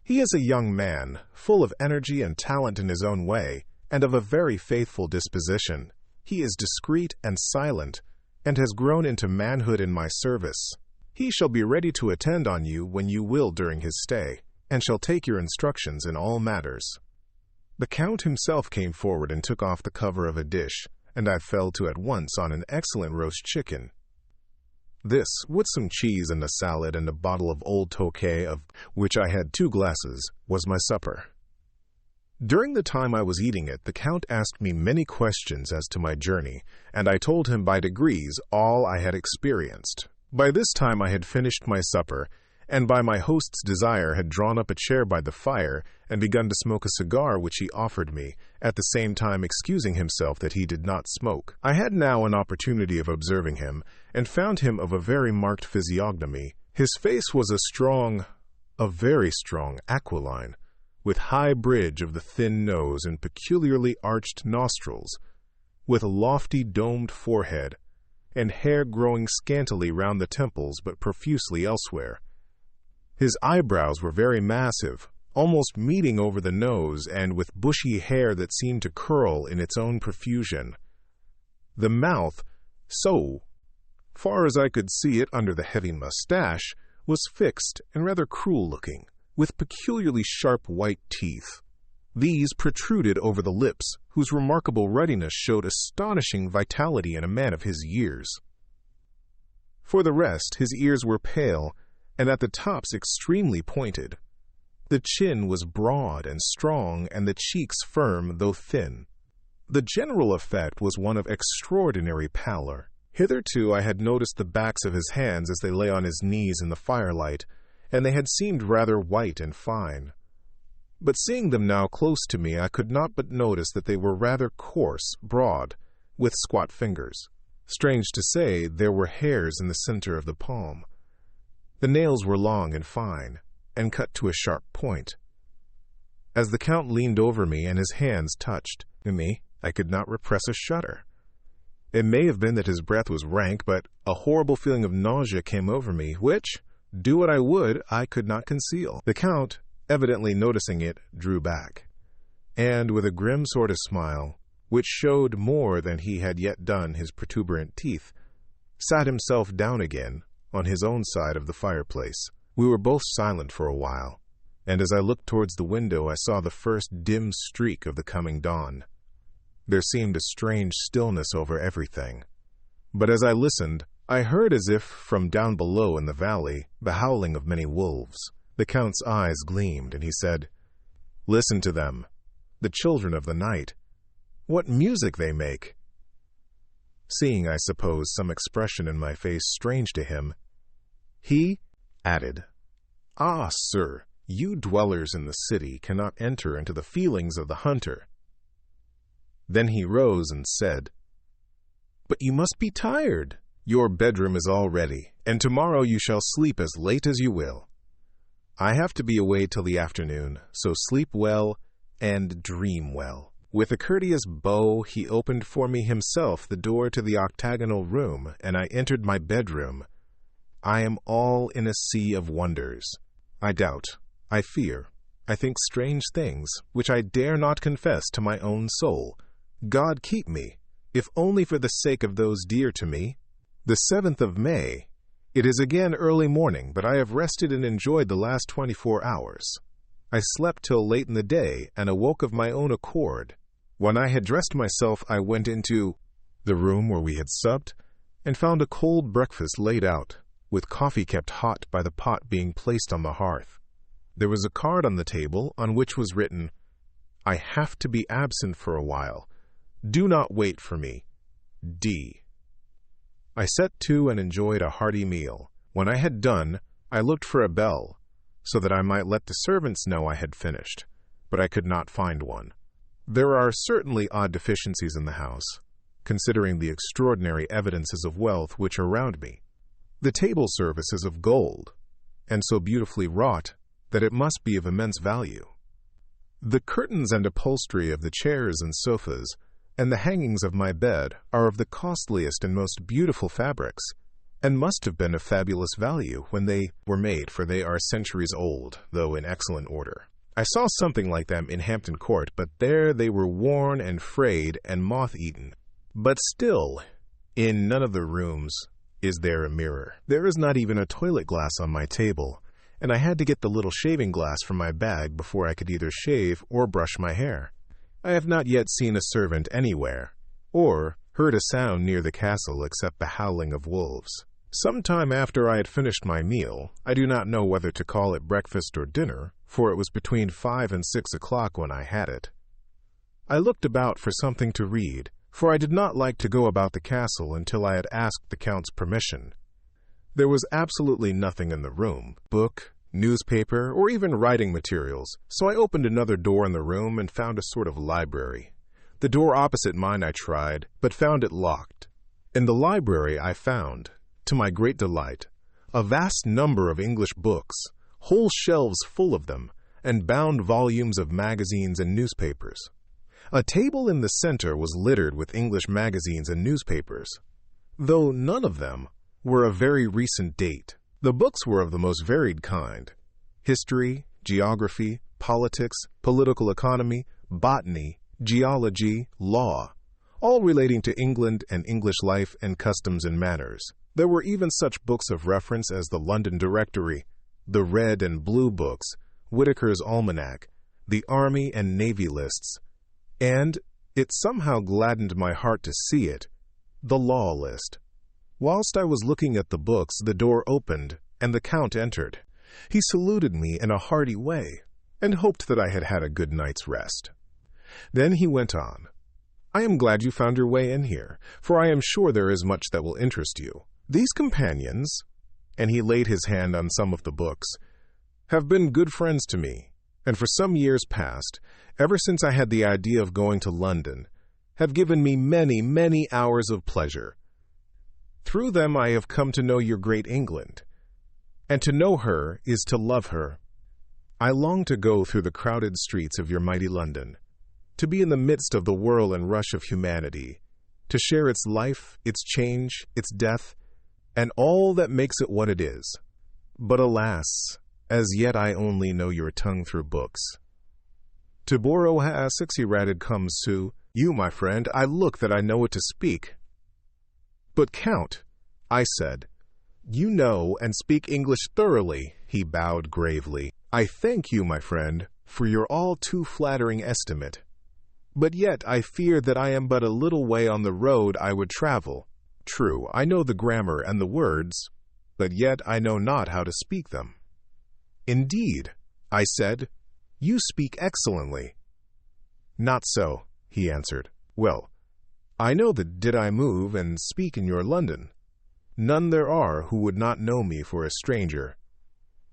He is a young man, full of energy and talent in his own way, and of a very faithful disposition. He is discreet and silent, and has grown into manhood in my service. He shall be ready to attend on you when you will during his stay, and shall take your instructions in all matters." The Count himself came forward and took off the cover of a dish, and I fell to at once on an excellent roast chicken. This, with some cheese and a salad and a bottle of old Tokay, of which I had 2 glasses, was my supper. During the time I was eating it, the Count asked me many questions as to my journey, and I told him by degrees all I had experienced. By this time I had finished my supper, and by my host's desire had drawn up a chair by the fire and begun to smoke a cigar which he offered me, at the same time excusing himself that he did not smoke. I had now an opportunity of observing him, and found him of a very marked physiognomy. His face was a very strong aquiline, with high bridge of the thin nose and peculiarly arched nostrils, with a lofty domed forehead, and hair growing scantily round the temples but profusely elsewhere. His eyebrows were very massive, almost meeting over the nose, and with bushy hair that seemed to curl in its own profusion. The mouth, so far as I could see it under the heavy mustache, was fixed and rather cruel-looking, with peculiarly sharp white teeth. These protruded over the lips, whose remarkable ruddiness showed astonishing vitality in a man of his years. For the rest, his ears were pale, and at the tops extremely pointed. The chin was broad and strong, and the cheeks firm, though thin. The general effect was one of extraordinary pallor. Hitherto I had noticed the backs of his hands as they lay on his knees in the firelight, and they had seemed rather white and fine. But seeing them now close to me, I could not but notice that they were rather coarse, broad, with squat fingers. Strange to say, there were hairs in the center of the palm. The nails were long and fine, and cut to a sharp point. As the Count leaned over me and his hands touched me, I could not repress a shudder. It may have been that his breath was rank, but a horrible feeling of nausea came over me, which, do what I would, I could not conceal. The Count, evidently noticing it, drew back, and with a grim sort of smile, which showed more than he had yet done his protuberant teeth, sat himself down again on his own side of the fireplace. We were both silent for a while, and as I looked towards the window I saw the first dim streak of the coming dawn. There seemed a strange stillness over everything, but as I listened, I heard as if from down below in the valley the howling of many wolves. The Count's eyes gleamed, and he said, "Listen to them, the children of the night. What music they make!" Seeing, I suppose, some expression in my face strange to him, he added, "Ah, sir, you dwellers in the city cannot enter into the feelings of the hunter." Then he rose and said, "But you must be tired. Your bedroom is all ready, and tomorrow you shall sleep as late as you will. I have to be away till the afternoon, so sleep well and dream well." With a courteous bow, he opened for me himself the door to the octagonal room, and I entered my bedroom. I am all in a sea of wonders. I doubt, I fear, I think strange things, which I dare not confess to my own soul. God keep me, if only for the sake of those dear to me. The 7th of May. It is again early morning, but I have rested and enjoyed the last 24 hours. I slept till late in the day, and awoke of my own accord. When I had dressed myself, I went into the room where we had supped, and found a cold breakfast laid out, with coffee kept hot by the pot being placed on the hearth. There was a card on the table, on which was written, "I have to be absent for a while. Do not wait for me. D." I set to and enjoyed a hearty meal. When I had done, I looked for a bell, so that I might let the servants know I had finished, but I could not find one. There are certainly odd deficiencies in the house, considering the extraordinary evidences of wealth which are round me. The table service is of gold, and so beautifully wrought that it must be of immense value. The curtains and upholstery of the chairs and sofas, and the hangings of my bed are of the costliest and most beautiful fabrics, and must have been of fabulous value when they were made, for they are centuries old, though in excellent order. I saw something like them in Hampton Court, but there they were worn and frayed and moth-eaten. But still, in none of the rooms is there a mirror. There is not even a toilet glass on my table, and I had to get the little shaving glass from my bag before I could either shave or brush my hair. I have not yet seen a servant anywhere, or heard a sound near the castle except the howling of wolves. Some time after I had finished my meal, I do not know whether to call it breakfast or dinner, for it was between 5 and 6 o'clock when I had it. I looked about for something to read, for I did not like to go about the castle until I had asked the Count's permission. There was absolutely nothing in the room, book, newspaper, or even writing materials, so I opened another door in the room and found a sort of library. The door opposite mine I tried, but found it locked. In the library I found, to my great delight, a vast number of English books, whole shelves full of them, and bound volumes of magazines and newspapers. A table in the center was littered with English magazines and newspapers, though none of them were of very recent date. The books were of the most varied kind: history, geography, politics, political economy, botany, geology, law, all relating to England and English life and customs and manners. There were even such books of reference as the London Directory, the Red and Blue Books, Whitaker's Almanac, the Army and Navy lists, and, it somehow gladdened my heart to see it, the Law List. Whilst I was looking at the books, the door opened, and the Count entered. He saluted me in a hearty way, and hoped that I had had a good night's rest. Then he went on, "I am glad you found your way in here, for I am sure there is much that will interest you. These companions," and he laid his hand on some of the books, "have been good friends to me, and for some years past, ever since I had the idea of going to London, have given me many, many hours of pleasure. Through them I have come to know your great England, and to know her is to love her. I long to go through the crowded streets of your mighty London, to be in the midst of the whirl and rush of humanity, to share its life, its change, its death, and all that makes it what it is. But alas, as yet I only know your tongue through books. To borrow ha sixty-ratted comes to you, my friend, I look that I know it to speak." "But, Count," I said, "you know and speak English thoroughly." He bowed gravely. "I thank you, my friend, for your all too flattering estimate. But yet I fear that I am but a little way on the road I would travel. True, I know the grammar and the words, but yet I know not how to speak them." "Indeed," I said, "you speak excellently." "Not so," he answered. "Well, I know that did I move and speak in your London, none there are who would not know me for a stranger.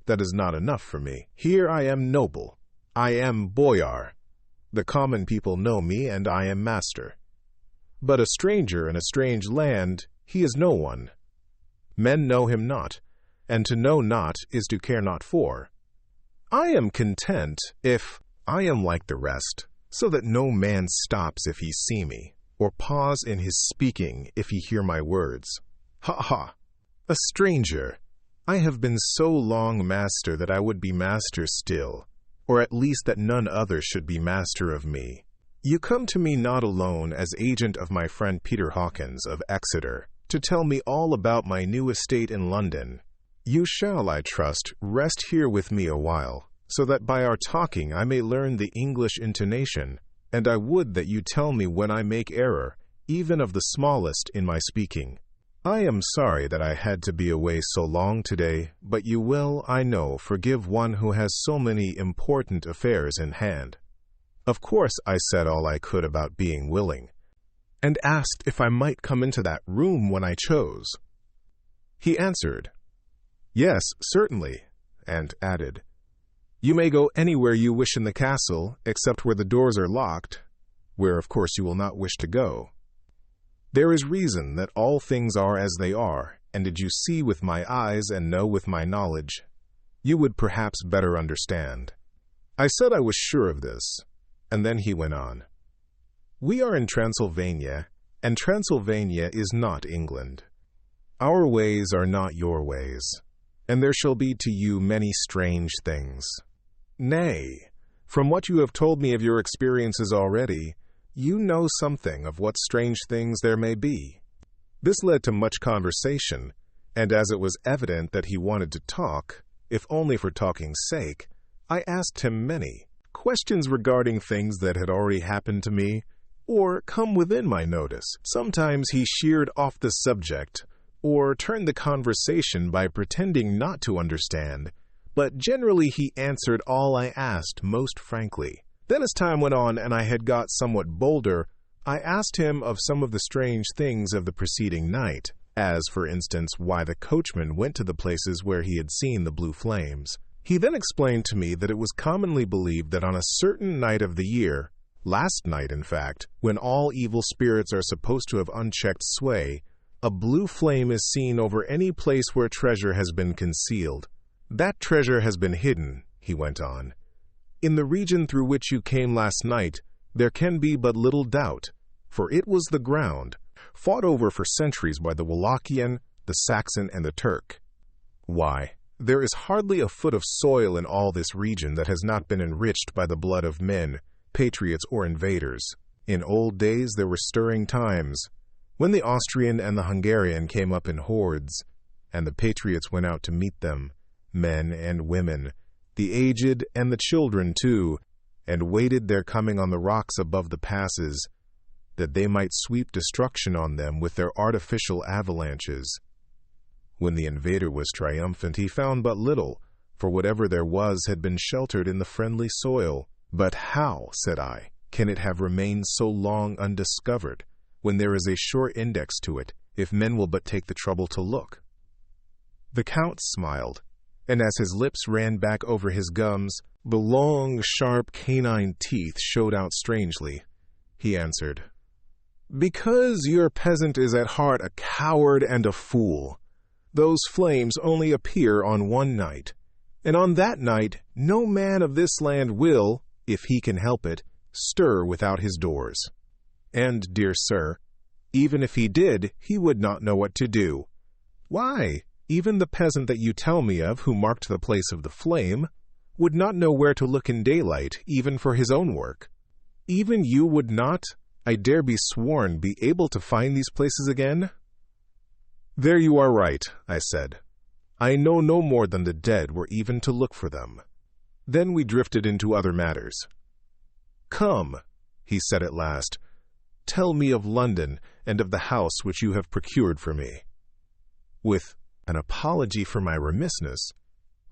That is not enough for me. Here I am noble. I am boyar. The common people know me, and I am master. But a stranger in a strange land, he is no one, Men know him not, and to know not is to care not for. I am content if I am like the rest, so that no man stops if he see me, or pause in his speaking if he hear my words. Ha ha! A stranger! I have been so long master that I would be master still, or at least that none other should be master of me. You come to me not alone as agent of my friend Peter Hawkins of Exeter, to tell me all about my new estate in London. You shall, I trust, rest here with me a while, so that by our talking I may learn the English intonation, and I would that you tell me when I make error, even of the smallest in my speaking. I am sorry that I had to be away so long today, but you will, I know, forgive one who has so many important affairs in hand. Of course I said all I could about being willing, and asked if I might come into that room when I chose. He answered, "Yes, certainly," and added, "You may go anywhere you wish in the castle, except where the doors are locked, where of course you will not wish to go. There is reason that all things are as they are, and did you see with my eyes and know with my knowledge, you would perhaps better understand." I said I was sure of this, and then he went on, "We are in Transylvania, and Transylvania is not England. Our ways are not your ways, and there shall be to you many strange things. Nay, from what you have told me of your experiences already, you know something of what strange things there may be." This led to much conversation, and as it was evident that he wanted to talk, if only for talking's sake, I asked him many questions regarding things that had already happened to me, or come within my notice. Sometimes he sheered off the subject, or turned the conversation by pretending not to understand, but generally he answered all I asked most frankly. Then as time went on and I had got somewhat bolder, I asked him of some of the strange things of the preceding night, as, for instance, why the coachman went to the places where he had seen the blue flames. He then explained to me that it was commonly believed that on a certain night of the year, last night in fact, when all evil spirits are supposed to have unchecked sway, a blue flame is seen over any place where treasure has been concealed. That treasure has been hidden, he went on. In the region through which you came last night, there can be but little doubt, for it was the ground, fought over for centuries by the Wallachian, the Saxon, and the Turk. Why, there is hardly a foot of soil in all this region that has not been enriched by the blood of men, patriots or invaders. In old days there were stirring times, when the Austrian and the Hungarian came up in hordes, and the patriots went out to meet them, men and women, the aged and the children too, and waited their coming on the rocks above the passes, that they might sweep destruction on them with their artificial avalanches. When the invader was triumphant, he found but little, for whatever there was had been sheltered in the friendly soil. But how, said I, can it have remained so long undiscovered, when there is a sure index to it, if men will but take the trouble to look? The Count smiled, and as his lips ran back over his gums, the long, sharp canine teeth showed out strangely. He answered, "Because your peasant is at heart a coward and a fool. Those flames only appear on one night, and on that night no man of this land will, if he can help it, stir without his doors. And, dear sir, even if he did, he would not know what to do. Why, even the peasant that you tell me of, who marked the place of the flame, would not know where to look in daylight, even for his own work. Even you would not, I dare be sworn, be able to find these places again?" "There you are right," I said. "I know no more than the dead were even to look for them." Then we drifted into other matters. "Come," he said at last, "tell me of London and of the house which you have procured for me." With an apology for my remissness,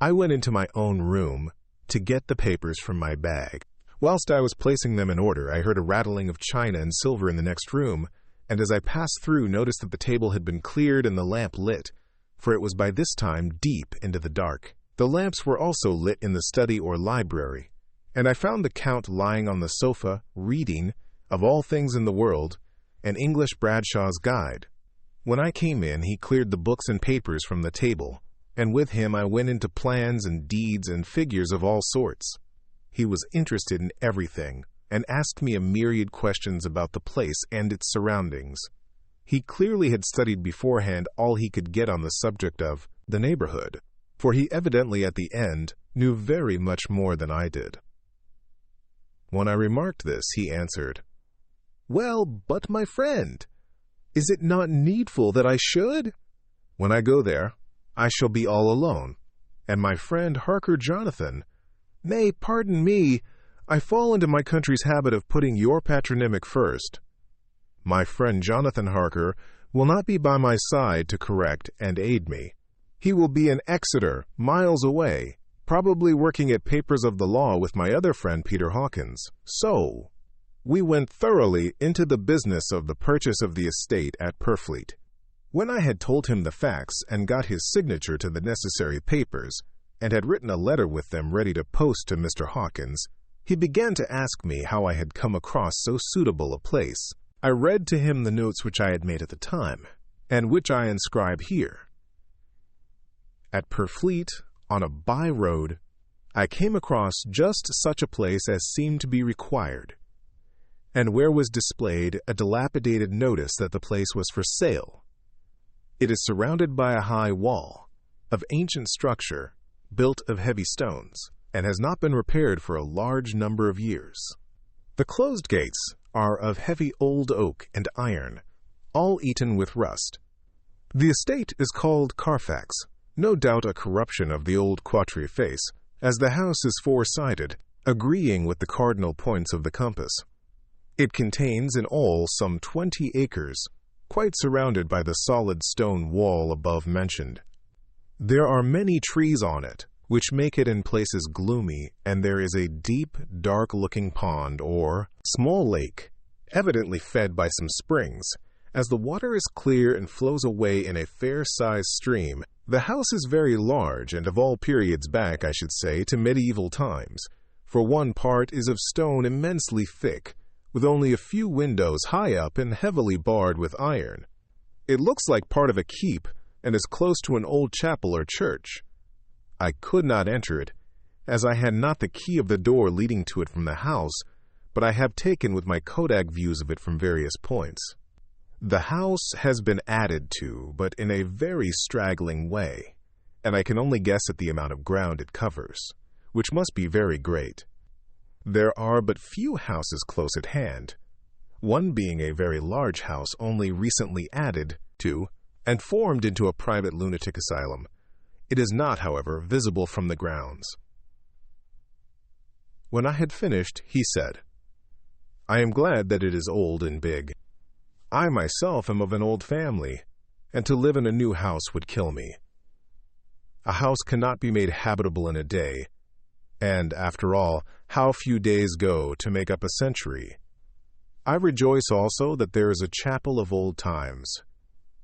I went into my own room to get the papers from my bag. Whilst I was placing them in order, I heard a rattling of china and silver in the next room, and as I passed through noticed that the table had been cleared and the lamp lit, for it was by this time deep into the dark. The lamps were also lit in the study or library, and I found the Count lying on the sofa, reading, of all things in the world, an English Bradshaw's Guide. When I came in, he cleared the books and papers from the table, and with him I went into plans and deeds and figures of all sorts. He was interested in everything, and asked me a myriad questions about the place and its surroundings. He clearly had studied beforehand all he could get on the subject of the neighborhood, for he evidently at the end knew very much more than I did. When I remarked this, he answered, "Well, but my friend, is it not needful that I should? When I go there, I shall be all alone, and my friend Harker Jonathan, nay, pardon me, I fall into my country's habit of putting your patronymic first. My friend Jonathan Harker will not be by my side to correct and aid me. He will be in Exeter, miles away, probably working at papers of the law with my other friend Peter Hawkins. So, we went thoroughly into the business of the purchase of the estate at Purfleet. When I had told him the facts and got his signature to the necessary papers, and had written a letter with them ready to post to Mr. Hawkins, he began to ask me how I had come across so suitable a place. I read to him the notes which I had made at the time, and which I inscribe here. At Purfleet, on a by-road, I came across just such a place as seemed to be required, and where was displayed a dilapidated notice that the place was for sale. It is surrounded by a high wall, of ancient structure, built of heavy stones, and has not been repaired for a large number of years. The closed gates are of heavy old oak and iron, all eaten with rust. The estate is called Carfax, no doubt a corruption of the old Quatre face, as the house is four-sided, agreeing with the cardinal points of the compass. It contains in all some 20 acres, quite surrounded by the solid stone wall above mentioned. There are many trees on it, which make it in places gloomy, and there is a deep, dark-looking pond or small lake, evidently fed by some springs. As the water is clear and flows away in a fair-sized stream, the house is very large, and of all periods back, I should say, to medieval times, for one part is of stone immensely thick, with only a few windows high up and heavily barred with iron. It looks like part of a keep, and is close to an old chapel or church. I could not enter it, as I had not the key of the door leading to it from the house, but I have taken with my Kodak views of it from various points. The house has been added to, but in a very straggling way, and I can only guess at the amount of ground it covers, which must be very great. There are but few houses close at hand, one being a very large house only recently added to and formed into a private lunatic asylum. It is not, however, visible from the grounds. When I had finished, he said, "I am glad that it is old and big. I myself am of an old family, and to live in a new house would kill me. A house cannot be made habitable in a day, and, after all, how few days go to make up a century. I rejoice also that there is a chapel of old times.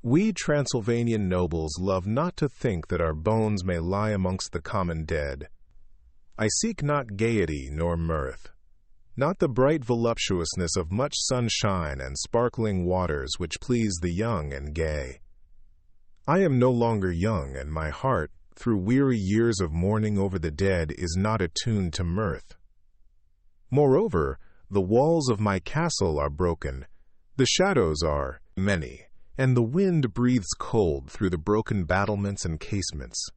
We Transylvanian nobles love not to think that our bones may lie amongst the common dead. I seek not gaiety nor mirth, not the bright voluptuousness of much sunshine and sparkling waters which please the young and gay. I am no longer young, and my heart, through weary years of mourning over the dead, is not attuned to mirth. Moreover, the walls of my castle are broken, the shadows are many, and the wind breathes cold through the broken battlements and casements.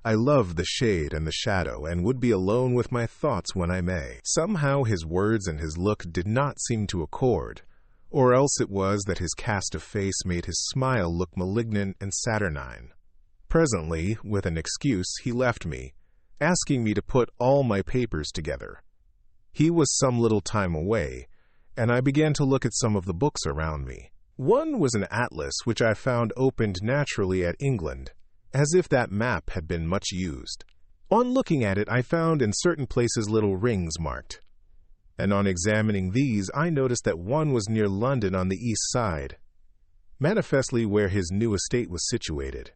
I love the shade and the shadow, and would be alone with my thoughts when I may." Somehow his words and his look did not seem to accord, or else it was that his cast of face made his smile look malignant and saturnine. Presently, with an excuse, he left me, asking me to put all my papers together. He was some little time away, and I began to look at some of the books around me. One was an atlas which I found opened naturally at England, as if that map had been much used. On looking at it, I found in certain places little rings marked, and on examining these, I noticed that one was near London on the east side, manifestly where his new estate was situated.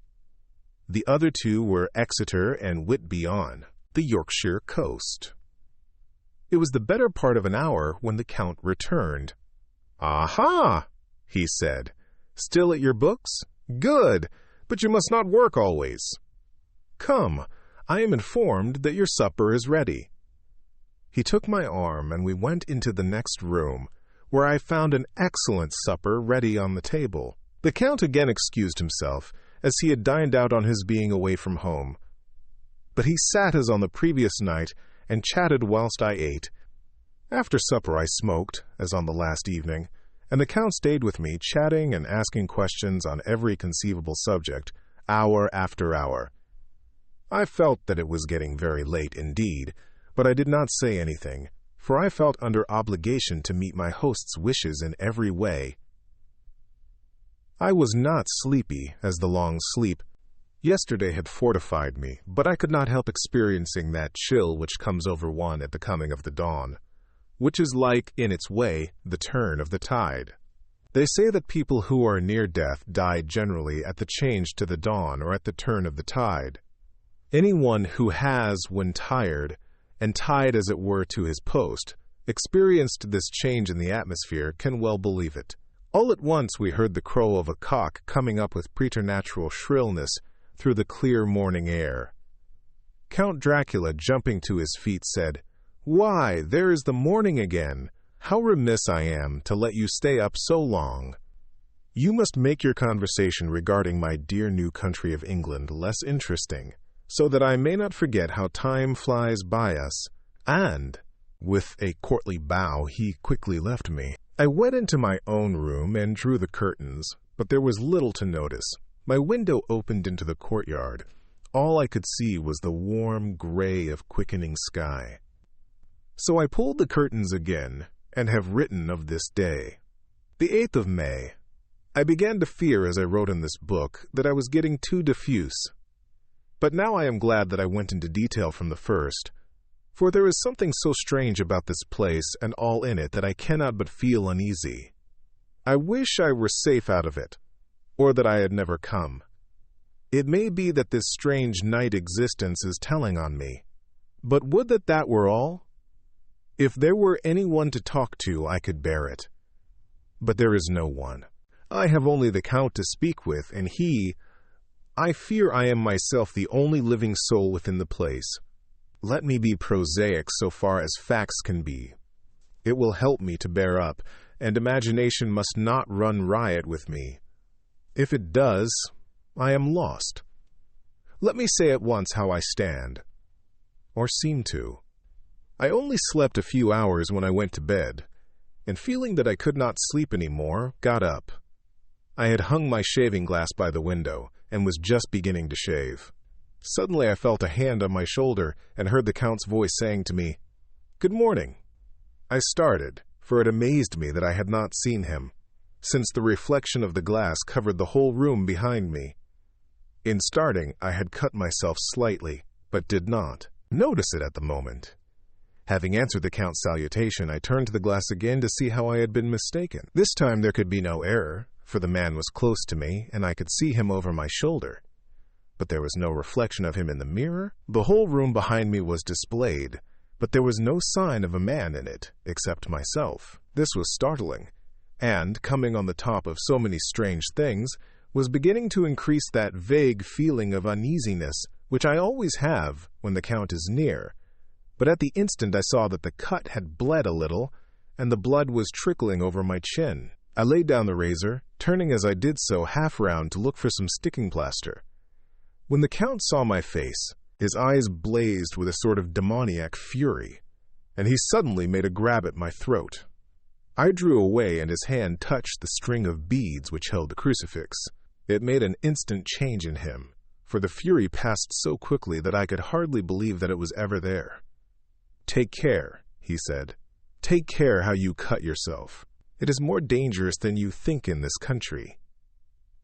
The other two were Exeter and Whitby on the Yorkshire coast. It was the better part of an hour when the Count returned. "Aha!" he said, Still at your books? Good, but you must not work always. Come, I am informed that your supper is ready. He took my arm, and we went into the next room, where I found an excellent supper ready on the table. The Count again excused himself, as he had dined out on his being away from home. But he sat as on the previous night, and chatted whilst I ate. After supper I smoked, as on the last evening, and the Count stayed with me, chatting and asking questions on every conceivable subject, hour after hour. I felt that it was getting very late indeed, but I did not say anything, for I felt under obligation to meet my host's wishes in every way. I was not sleepy, as the long sleep yesterday had fortified me, but I could not help experiencing that chill which comes over one at the coming of the dawn, which is like, in its way, the turn of the tide. They say that people who are near death die generally at the change to the dawn or at the turn of the tide. Anyone who has, when tired, and tied as it were to his post, experienced this change in the atmosphere can well believe it. All at once we heard the crow of a cock coming up with preternatural shrillness through the clear morning air. Count Dracula, jumping to his feet, said, "Why, there is the morning again! How remiss I am to let you stay up so long! You must make your conversation regarding my dear new country of England less interesting, so that I may not forget how time flies by us." And, with a courtly bow, he quickly left me. I went into my own room and drew the curtains, but there was little to notice. My window opened into the courtyard. All I could see was the warm gray of quickening sky. So I pulled the curtains again, and have written of this day. The 8th of May. I began to fear as I wrote in this book that I was getting too diffuse. But now I am glad that I went into detail from the first, for there is something so strange about this place and all in it that I cannot but feel uneasy. I wish I were safe out of it, or that I had never come. It may be that this strange night existence is telling on me, but would that that were all? If there were anyone to talk to, I could bear it. But there is no one. I have only the Count to speak with, and I fear I am myself the only living soul within the place. Let me be prosaic so far as facts can be. It will help me to bear up, and imagination must not run riot with me. If it does, I am lost. Let me say at once how I stand, or seem to. I only slept a few hours when I went to bed, and feeling that I could not sleep any more, got up. I had hung my shaving glass by the window, and was just beginning to shave. Suddenly I felt a hand on my shoulder, and heard the Count's voice saying to me, "Good morning." I started, for it amazed me that I had not seen him, since the reflection of the glass covered the whole room behind me. In starting, I had cut myself slightly, but did not notice it at the moment. Having answered the Count's salutation, I turned to the glass again to see how I had been mistaken. This time there could be no error, for the man was close to me, and I could see him over my shoulder. But there was no reflection of him in the mirror. The whole room behind me was displayed, but there was no sign of a man in it, except myself. This was startling, and, coming on the top of so many strange things, was beginning to increase that vague feeling of uneasiness which I always have when the Count is near. But at the instant I saw that the cut had bled a little, and the blood was trickling over my chin. I laid down the razor, turning as I did so half round to look for some sticking plaster. When the Count saw my face, his eyes blazed with a sort of demoniac fury, and he suddenly made a grab at my throat. I drew away, and his hand touched the string of beads which held the crucifix. It made an instant change in him, for the fury passed so quickly that I could hardly believe that it was ever there. "Take care," he said. "Take care how you cut yourself. It is more dangerous than you think in this country."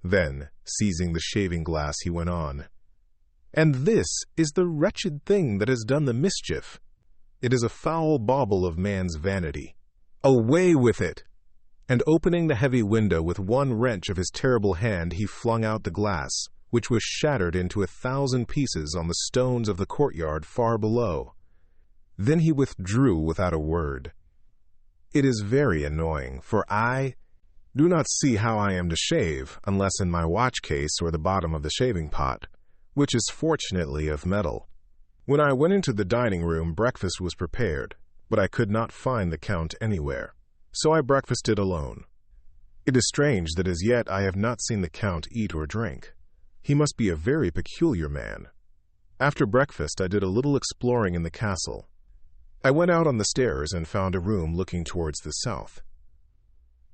Then, seizing the shaving glass, he went on, "And this is the wretched thing that has done the mischief. It is a foul bauble of man's vanity. Away with it!" And opening the heavy window with one wrench of his terrible hand, he flung out the glass, which was shattered into 1,000 pieces on the stones of the courtyard far below. Then he withdrew without a word. It is very annoying, for Do not see how I am to shave, unless in my watch case or the bottom of the shaving pot, which is fortunately of metal. When I went into the dining room, breakfast was prepared, but I could not find the Count anywhere, so I breakfasted alone. It is strange that as yet I have not seen the Count eat or drink. He must be a very peculiar man. After breakfast, I did a little exploring in the castle. I went out on the stairs and found a room looking towards the south.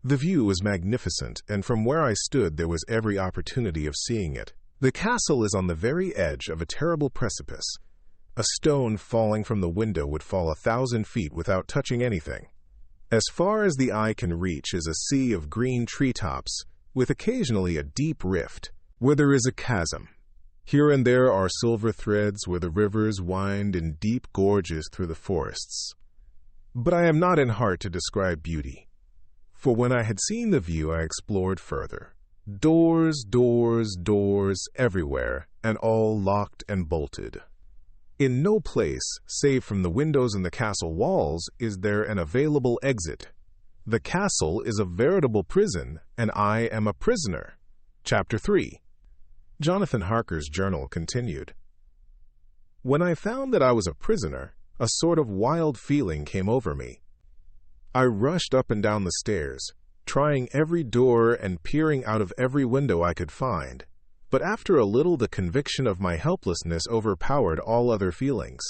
The view was magnificent, and from where I stood there was every opportunity of seeing it. The castle is on the very edge of a terrible precipice. A stone falling from the window would fall 1,000 feet without touching anything. As far as the eye can reach is a sea of green treetops, with occasionally a deep rift, where there is a chasm. Here and there are silver threads where the rivers wind in deep gorges through the forests. But I am not in heart to describe beauty. For when I had seen the view, I explored further. Doors, doors, doors everywhere, and all locked and bolted. In no place, save from the windows in the castle walls, is there an available exit. The castle is a veritable prison, and I am a prisoner. Chapter 3. Jonathan Harker's journal continued. When I found that I was a prisoner, a sort of wild feeling came over me. I rushed up and down the stairs, trying every door and peering out of every window I could find. But after a little, the conviction of my helplessness overpowered all other feelings.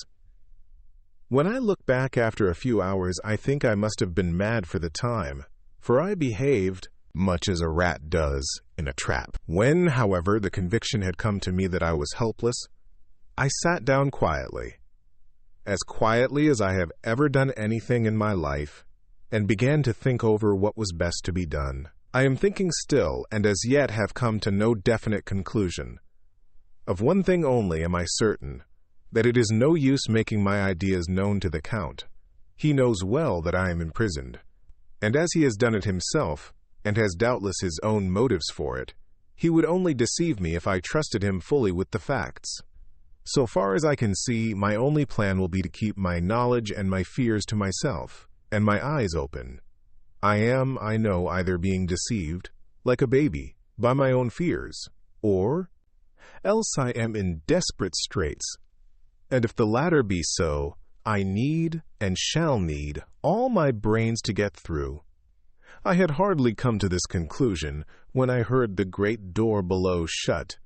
When I look back after a few hours, I think I must have been mad for the time, for I behaved much as a rat does in a trap. When, however, the conviction had come to me that I was helpless, I sat down quietly as I have ever done anything in my life, and began to think over what was best to be done. I am thinking still, and as yet have come to no definite conclusion. Of one thing only am I certain, that it is no use making my ideas known to the Count. He knows well that I am imprisoned, and as he has done it himself, and has doubtless his own motives for it, he would only deceive me if I trusted him fully with the facts. So far as I can see, my only plan will be to keep my knowledge and my fears to myself, and my eyes open. I am, I know, either being deceived, like a baby, by my own fears, or else I am in desperate straits. And if the latter be so, I need and shall need all my brains to get through. I had hardly come to this conclusion when I heard the great door below shut,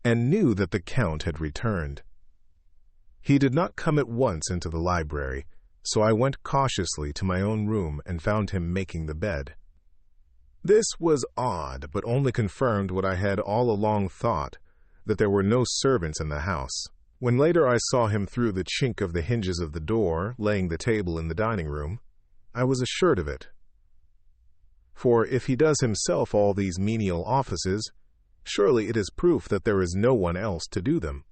and knew that the Count had returned. He did not come at once into the library, so I went cautiously to my own room and found him making the bed. This was odd, but only confirmed what I had all along thought, that there were no servants in the house. When later I saw him through the chink of the hinges of the door, laying the table in the dining room, I was assured of it. For if he does himself all these menial offices, surely it is proof that there is no one else to do them.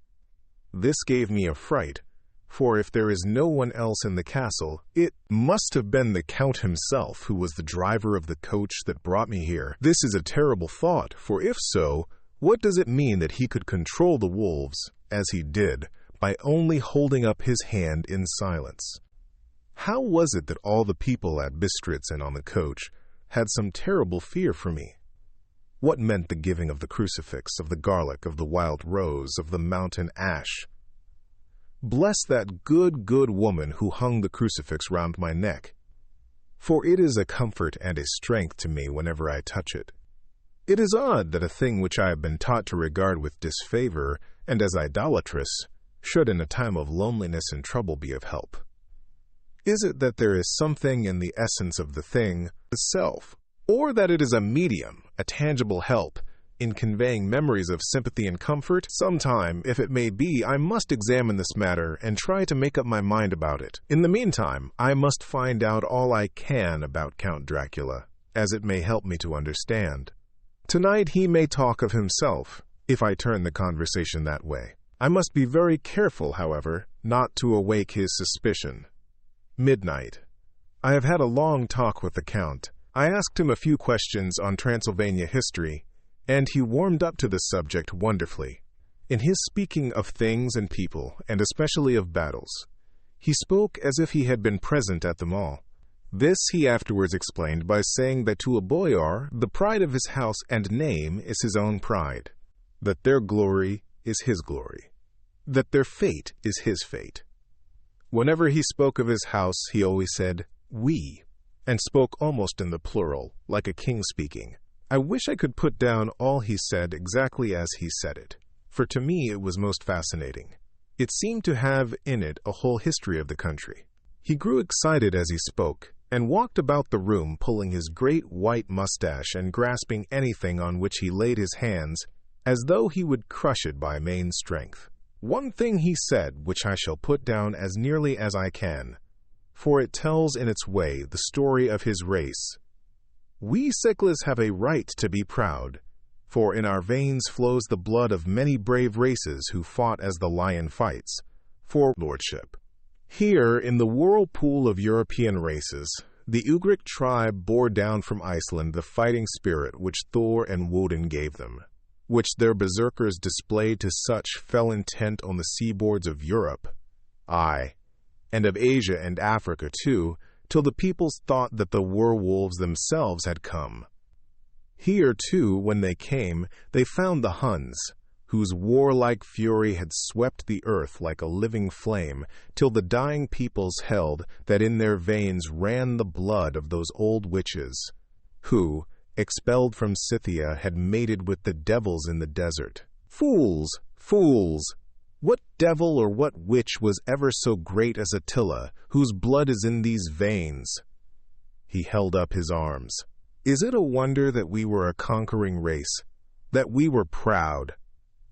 This gave me a fright, for if there is no one else in the castle, it must have been the Count himself who was the driver of the coach that brought me here. This is a terrible thought, for if so, what does it mean that he could control the wolves, as he did, by only holding up his hand in silence? How was it that all the people at Bistritz and on the coach had some terrible fear for me? What meant the giving of the crucifix, of the garlic, of the wild rose, of the mountain ash? Bless that good woman who hung the crucifix round my neck, for it is a comfort and a strength to me whenever I touch it. It is odd that a thing which I have been taught to regard with disfavor and as idolatrous should in a time of loneliness and trouble be of help. Is it that there is something in the essence of the thing itself, or that it is a medium, a tangible help, in conveying memories of sympathy and comfort? Sometime, if it may be, I must examine this matter and try to make up my mind about it. In the meantime, I must find out all I can about Count Dracula, as it may help me to understand. Tonight he may talk of himself, if I turn the conversation that way. I must be very careful, however, not to awake his suspicion. Midnight. I have had a long talk with the Count. I asked him a few questions on Transylvania history, and he warmed up to the subject wonderfully. In his speaking of things and people, and especially of battles, he spoke as if he had been present at them all. This he afterwards explained by saying that to a boyar, the pride of his house and name is his own pride, that their glory is his glory, that their fate is his fate. Whenever he spoke of his house, he always said, "we," and spoke almost in the plural, like a king speaking. I wish I could put down all he said exactly as he said it, for to me it was most fascinating. It seemed to have in it a whole history of the country. He grew excited as he spoke, and walked about the room pulling his great white mustache and grasping anything on which he laid his hands, as though he would crush it by main strength. One thing he said, which I shall put down as nearly as I can, for it tells in its way the story of his race. We Secklers have a right to be proud, for in our veins flows the blood of many brave races who fought as the lion fights, for lordship. Here, in the whirlpool of European races, the Ugric tribe bore down from Iceland the fighting spirit which Thor and Woden gave them, which their berserkers displayed to such fell intent on the seaboards of Europe, aye, and of Asia and Africa too, till the peoples thought that the werewolves themselves had come. Here, too, when they came, they found the Huns, whose warlike fury had swept the earth like a living flame, till the dying peoples held that in their veins ran the blood of those old witches, who, expelled from Scythia, had mated with the devils in the desert. Fools! Fools! What devil or what witch was ever so great as Attila, whose blood is in these veins? He held up his arms. Is it a wonder that we were a conquering race, that we were proud,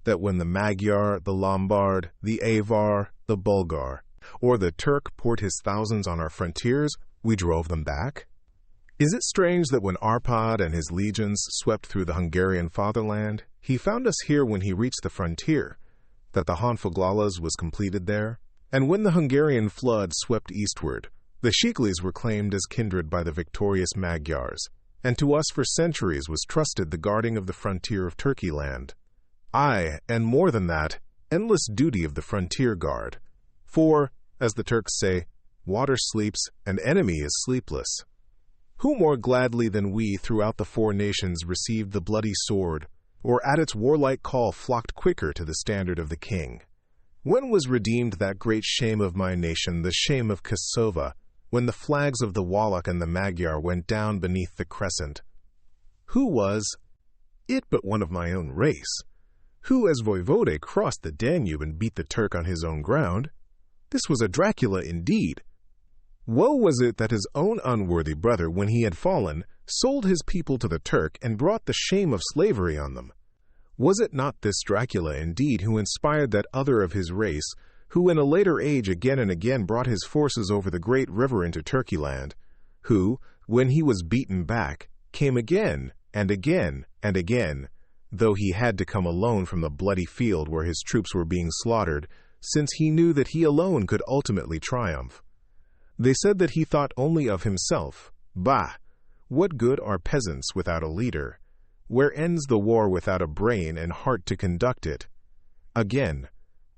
that when the Magyar, the Lombard, the Avar, the Bulgar, or the Turk poured his thousands on our frontiers, we drove them back? Is it strange that when Arpad and his legions swept through the Hungarian fatherland, he found us here when he reached the frontier, that the Honfoglalas was completed there? And when the Hungarian flood swept eastward, the Shiklis were claimed as kindred by the victorious Magyars, and to us for centuries was trusted the guarding of the frontier of Turkeyland. Aye, and more than that, endless duty of the frontier guard. For, as the Turks say, water sleeps, and enemy is sleepless. Who more gladly than we throughout the four nations received the bloody sword, or at its warlike call flocked quicker to the standard of the king? When was redeemed that great shame of my nation, the shame of Kosova, when the flags of the Wallach and the Magyar went down beneath the crescent? Who was it but one of my own race? Who as voivode crossed the Danube and beat the Turk on his own ground? This was a Dracula indeed. Woe was it that his own unworthy brother, when he had fallen, sold his people to the Turk and brought the shame of slavery on them. Was it not this Dracula indeed who inspired that other of his race, who in a later age again and again brought his forces over the great river into Turkeyland, who, when he was beaten back, came again and again and again, though he had to come alone from the bloody field where his troops were being slaughtered, since he knew that he alone could ultimately triumph? They said that he thought only of himself. Bah! What good are peasants without a leader? Where ends the war without a brain and heart to conduct it? Again,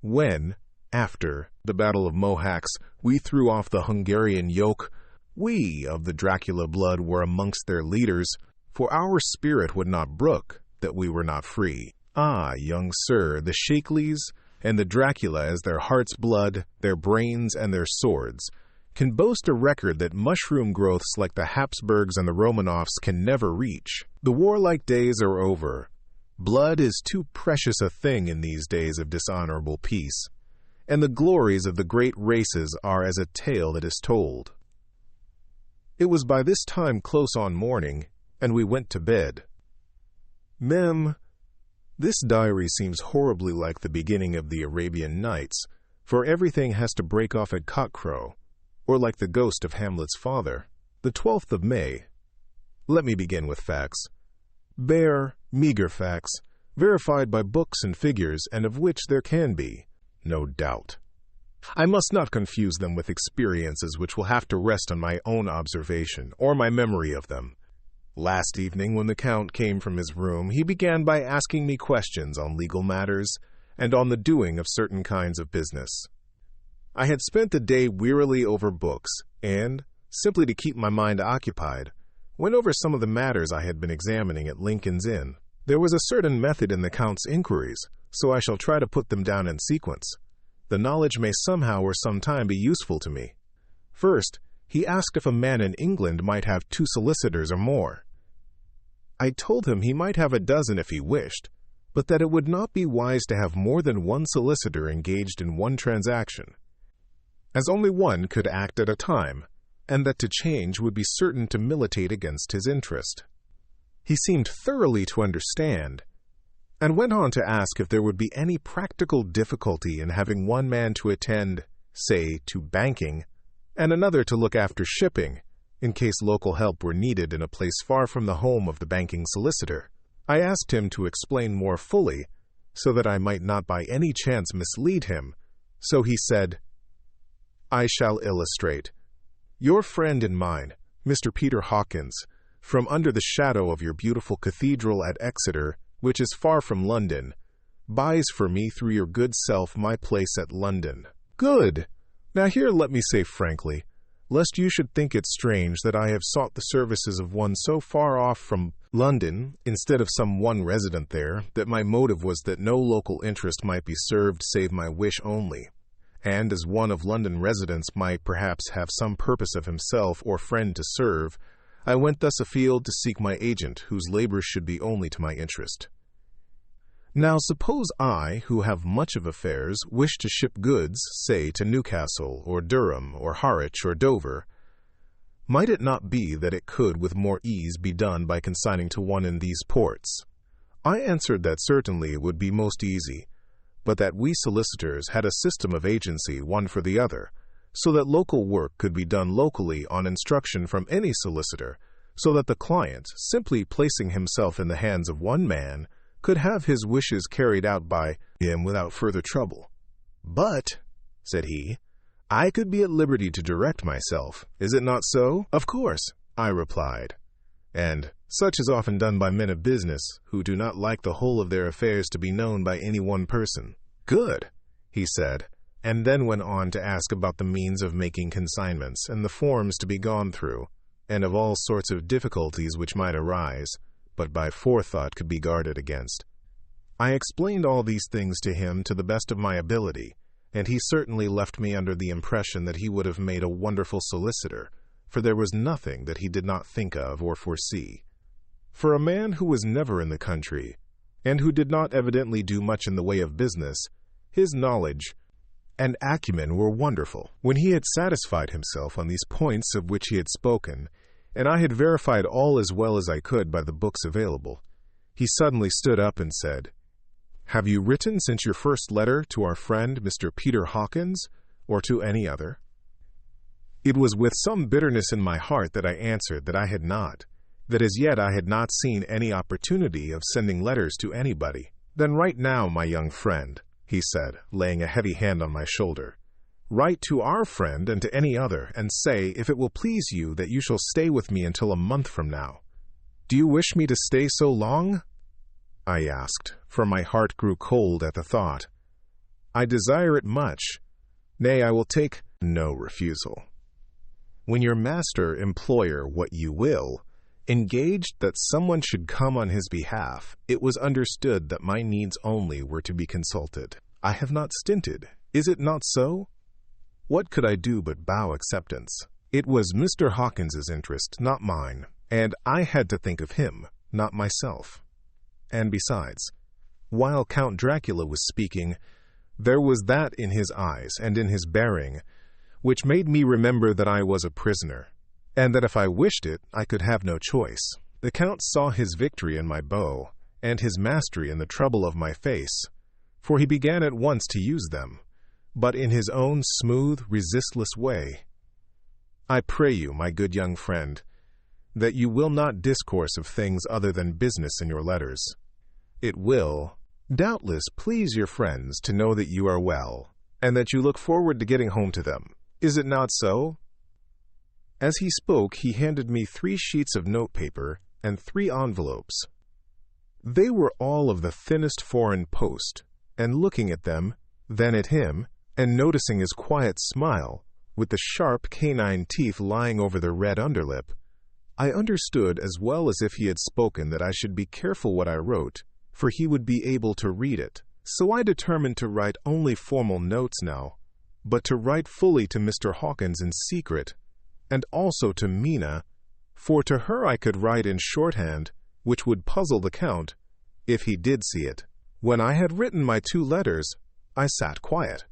when, after the Battle of Mohacs, we threw off the Hungarian yoke, we of the Dracula blood were amongst their leaders, for our spirit would not brook that we were not free. Ah, young sir, the Shakleys and the Dracula as their heart's blood, their brains, and their swords, can boast a record that mushroom growths like the Habsburgs and the Romanovs can never reach. The warlike days are over. Blood is too precious a thing in these days of dishonorable peace, and the glories of the great races are as a tale that is told. It was by this time close on morning, and we went to bed. Mem, this diary seems horribly like the beginning of the Arabian Nights, for everything has to break off at cockcrow, or like the ghost of Hamlet's father. The 12th of May. Let me begin with facts. Bare, meager facts, verified by books and figures, and of which there can be no doubt. I must not confuse them with experiences which will have to rest on my own observation or my memory of them. Last evening, when the Count came from his room, he began by asking me questions on legal matters and on the doing of certain kinds of business. I had spent the day wearily over books, and, simply to keep my mind occupied, went over some of the matters I had been examining at Lincoln's Inn. There was a certain method in the Count's inquiries, so I shall try to put them down in sequence. The knowledge may somehow or sometime be useful to me. First, he asked if a man in England might have 2 solicitors or more. I told him he might have a dozen if he wished, but that it would not be wise to have more than 1 solicitor engaged in one transaction, as only one could act at a time, and that to change would be certain to militate against his interest. He seemed thoroughly to understand, and went on to ask if there would be any practical difficulty in having one man to attend, say, to banking, and another to look after shipping, in case local help were needed in a place far from the home of the banking solicitor. I asked him to explain more fully, so that I might not by any chance mislead him, so he said, "I shall illustrate. Your friend and mine, Mr. Peter Hawkins, from under the shadow of your beautiful cathedral at Exeter, which is far from London, buys for me through your good self my place at London." Good! Now here let me say frankly, lest you should think it strange that I have sought the services of one so far off from London, instead of some one resident there, that my motive was that no local interest might be served save my wish only, and as one of London residents might perhaps have some purpose of himself or friend to serve, I went thus afield to seek my agent, whose labors should be only to my interest. Now suppose I, who have much of affairs, wish to ship goods, say, to Newcastle, or Durham, or Harwich, or Dover. Might it not be that it could with more ease be done by consigning to one in these ports? I answered that certainly it would be most easy, but that we solicitors had a system of agency one for the other, so that local work could be done locally on instruction from any solicitor, so that the client, simply placing himself in the hands of one man, could have his wishes carried out by him without further trouble. "But," said he, "I could be at liberty to direct myself, is it not so?" "Of course," I replied, "and such is often done by men of business, who do not like the whole of their affairs to be known by any one person." "Good," he said, and then went on to ask about the means of making consignments, and the forms to be gone through, and of all sorts of difficulties which might arise, but by forethought could be guarded against. I explained all these things to him to the best of my ability, and he certainly left me under the impression that he would have made a wonderful solicitor, for there was nothing that he did not think of or foresee. For a man who was never in the country, and who did not evidently do much in the way of business, his knowledge and acumen were wonderful. When he had satisfied himself on these points of which he had spoken, and I had verified all as well as I could by the books available, he suddenly stood up and said, "Have you written since your first letter to our friend Mr. Peter Hawkins, or to any other?" It was with some bitterness in my heart that I answered that I had not, that as yet I had not seen any opportunity of sending letters to anybody. "Then write now, my young friend," he said, laying a heavy hand on my shoulder. "Write to our friend and to any other, and say, if it will please you, that you shall stay with me until a month from now." "Do you wish me to stay so long?" I asked, for my heart grew cold at the thought. "I desire it much. Nay, I will take no refusal." When your master, employer, what you will, engaged that someone should come on his behalf, it was understood that my needs only were to be consulted. I have not stinted, is it not so? What could I do but bow acceptance? It was Mr. Hawkins's interest, not mine, and I had to think of him, not myself. And besides, while Count Dracula was speaking, there was that in his eyes and in his bearing which made me remember that I was a prisoner, and that if I wished it, I could have no choice. The Count saw his victory in my bow, and his mastery in the trouble of my face, for he began at once to use them, but in his own smooth, resistless way. "I pray you, my good young friend, that you will not discourse of things other than business in your letters. It will, doubtless, please your friends to know that you are well, and that you look forward to getting home to them. Is it not so?" As he spoke, he handed me 3 sheets of notepaper and 3 envelopes. They were all of the thinnest foreign post, and looking at them, then at him, and noticing his quiet smile, with the sharp canine teeth lying over the red underlip. I understood as well as if he had spoken that I should be careful what I wrote, for he would be able to read it. So I determined to write only formal notes now, but to write fully to Mr. Hawkins in secret, and also to Mina, for to her I could write in shorthand, which would puzzle the Count, if he did see it. When I had written my 2 letters, I sat quiet,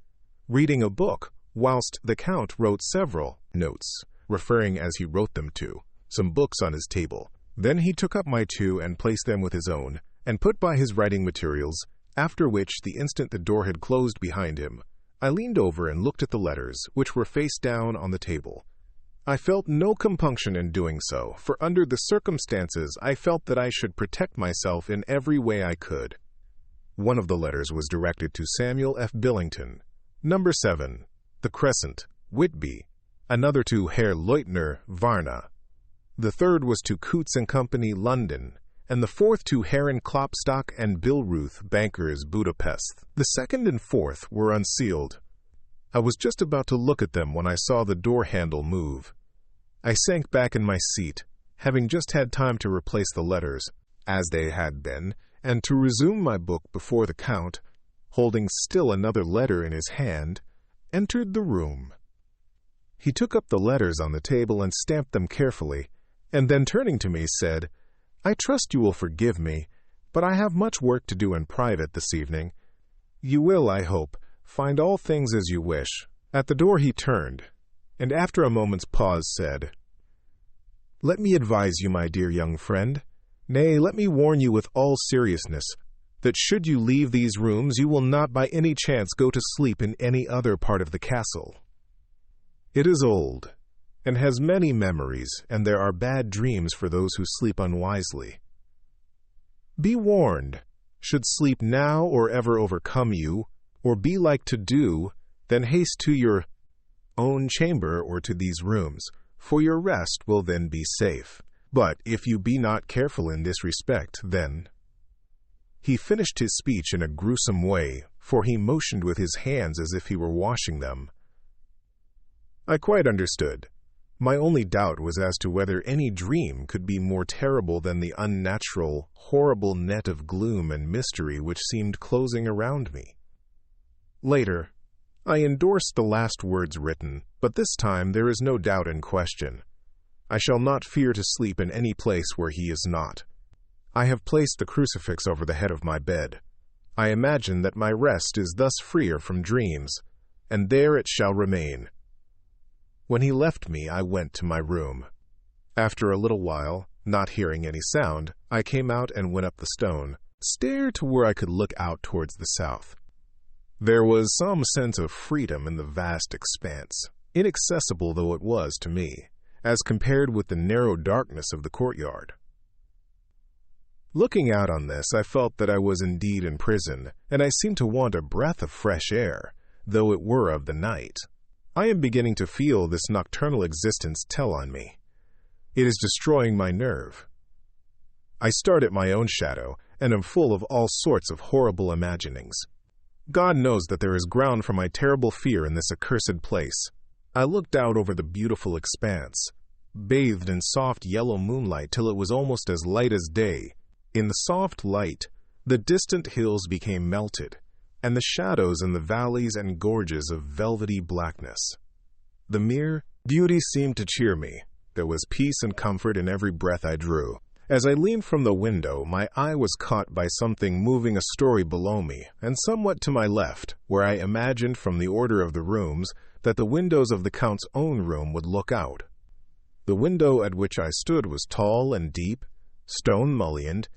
reading a book, whilst the Count wrote several notes, referring as he wrote them to some books on his table. Then he took up my 2 and placed them with his own, and put by his writing materials, after which, the instant the door had closed behind him, I leaned over and looked at the letters, which were face down on the table. I felt no compunction in doing so, for under the circumstances I felt that I should protect myself in every way I could. One of the letters was directed to Samuel F. Billington, number 7, The Crescent, Whitby, another to Herr Leutner, Varna. The third was to Coutts and Company, London, and the fourth to Heron Klopstock and Billruth, bankers, Budapest. The second and fourth were unsealed. I was just about to look at them when I saw the door handle move. I sank back in my seat, having just had time to replace the letters, as they had been, and to resume my book before the Count, holding still another letter in his hand, entered the room. He took up the letters on the table and stamped them carefully, and then turning to me said, "I trust you will forgive me, but I have much work to do in private this evening. You will, I hope, find all things as you wish." At the door he turned, and after a moment's pause said, "Let me advise you, my dear young friend, nay, let me warn you with all seriousness, that should you leave these rooms you will not by any chance go to sleep in any other part of the castle. It is old, and has many memories, and there are bad dreams for those who sleep unwisely. Be warned, should sleep now or ever overcome you, or be like to do, then haste to your own chamber or to these rooms, for your rest will then be safe. But if you be not careful in this respect, then—" He finished his speech in a gruesome way, for he motioned with his hands as if he were washing them. I quite understood. My only doubt was as to whether any dream could be more terrible than the unnatural, horrible net of gloom and mystery which seemed closing around me. Later, I endorsed the last words written, but this time there is no doubt in question. I shall not fear to sleep in any place where he is not. I have placed the crucifix over the head of my bed. I imagine that my rest is thus freer from dreams, and there it shall remain. When he left me, I went to my room. After a little while, not hearing any sound, I came out and went up the stone, stair to where I could look out towards the south. There was some sense of freedom in the vast expanse, inaccessible though it was to me, as compared with the narrow darkness of the courtyard. Looking out on this, I felt that I was indeed in prison, and I seemed to want a breath of fresh air, though it were of the night. I am beginning to feel this nocturnal existence tell on me. It is destroying my nerve. I start at my own shadow, and am full of all sorts of horrible imaginings. God knows that there is ground for my terrible fear in this accursed place. I looked out over the beautiful expanse, bathed in soft yellow moonlight till it was almost as light as day. In the soft light, the distant hills became melted, and the shadows in the valleys and gorges of velvety blackness. The mere beauty seemed to cheer me. There was peace and comfort in every breath I drew. As I leaned from the window, my eye was caught by something moving a story below me, and somewhat to my left, where I imagined from the order of the rooms that the windows of the Count's own room would look out. The window at which I stood was tall and deep, stone-mullioned,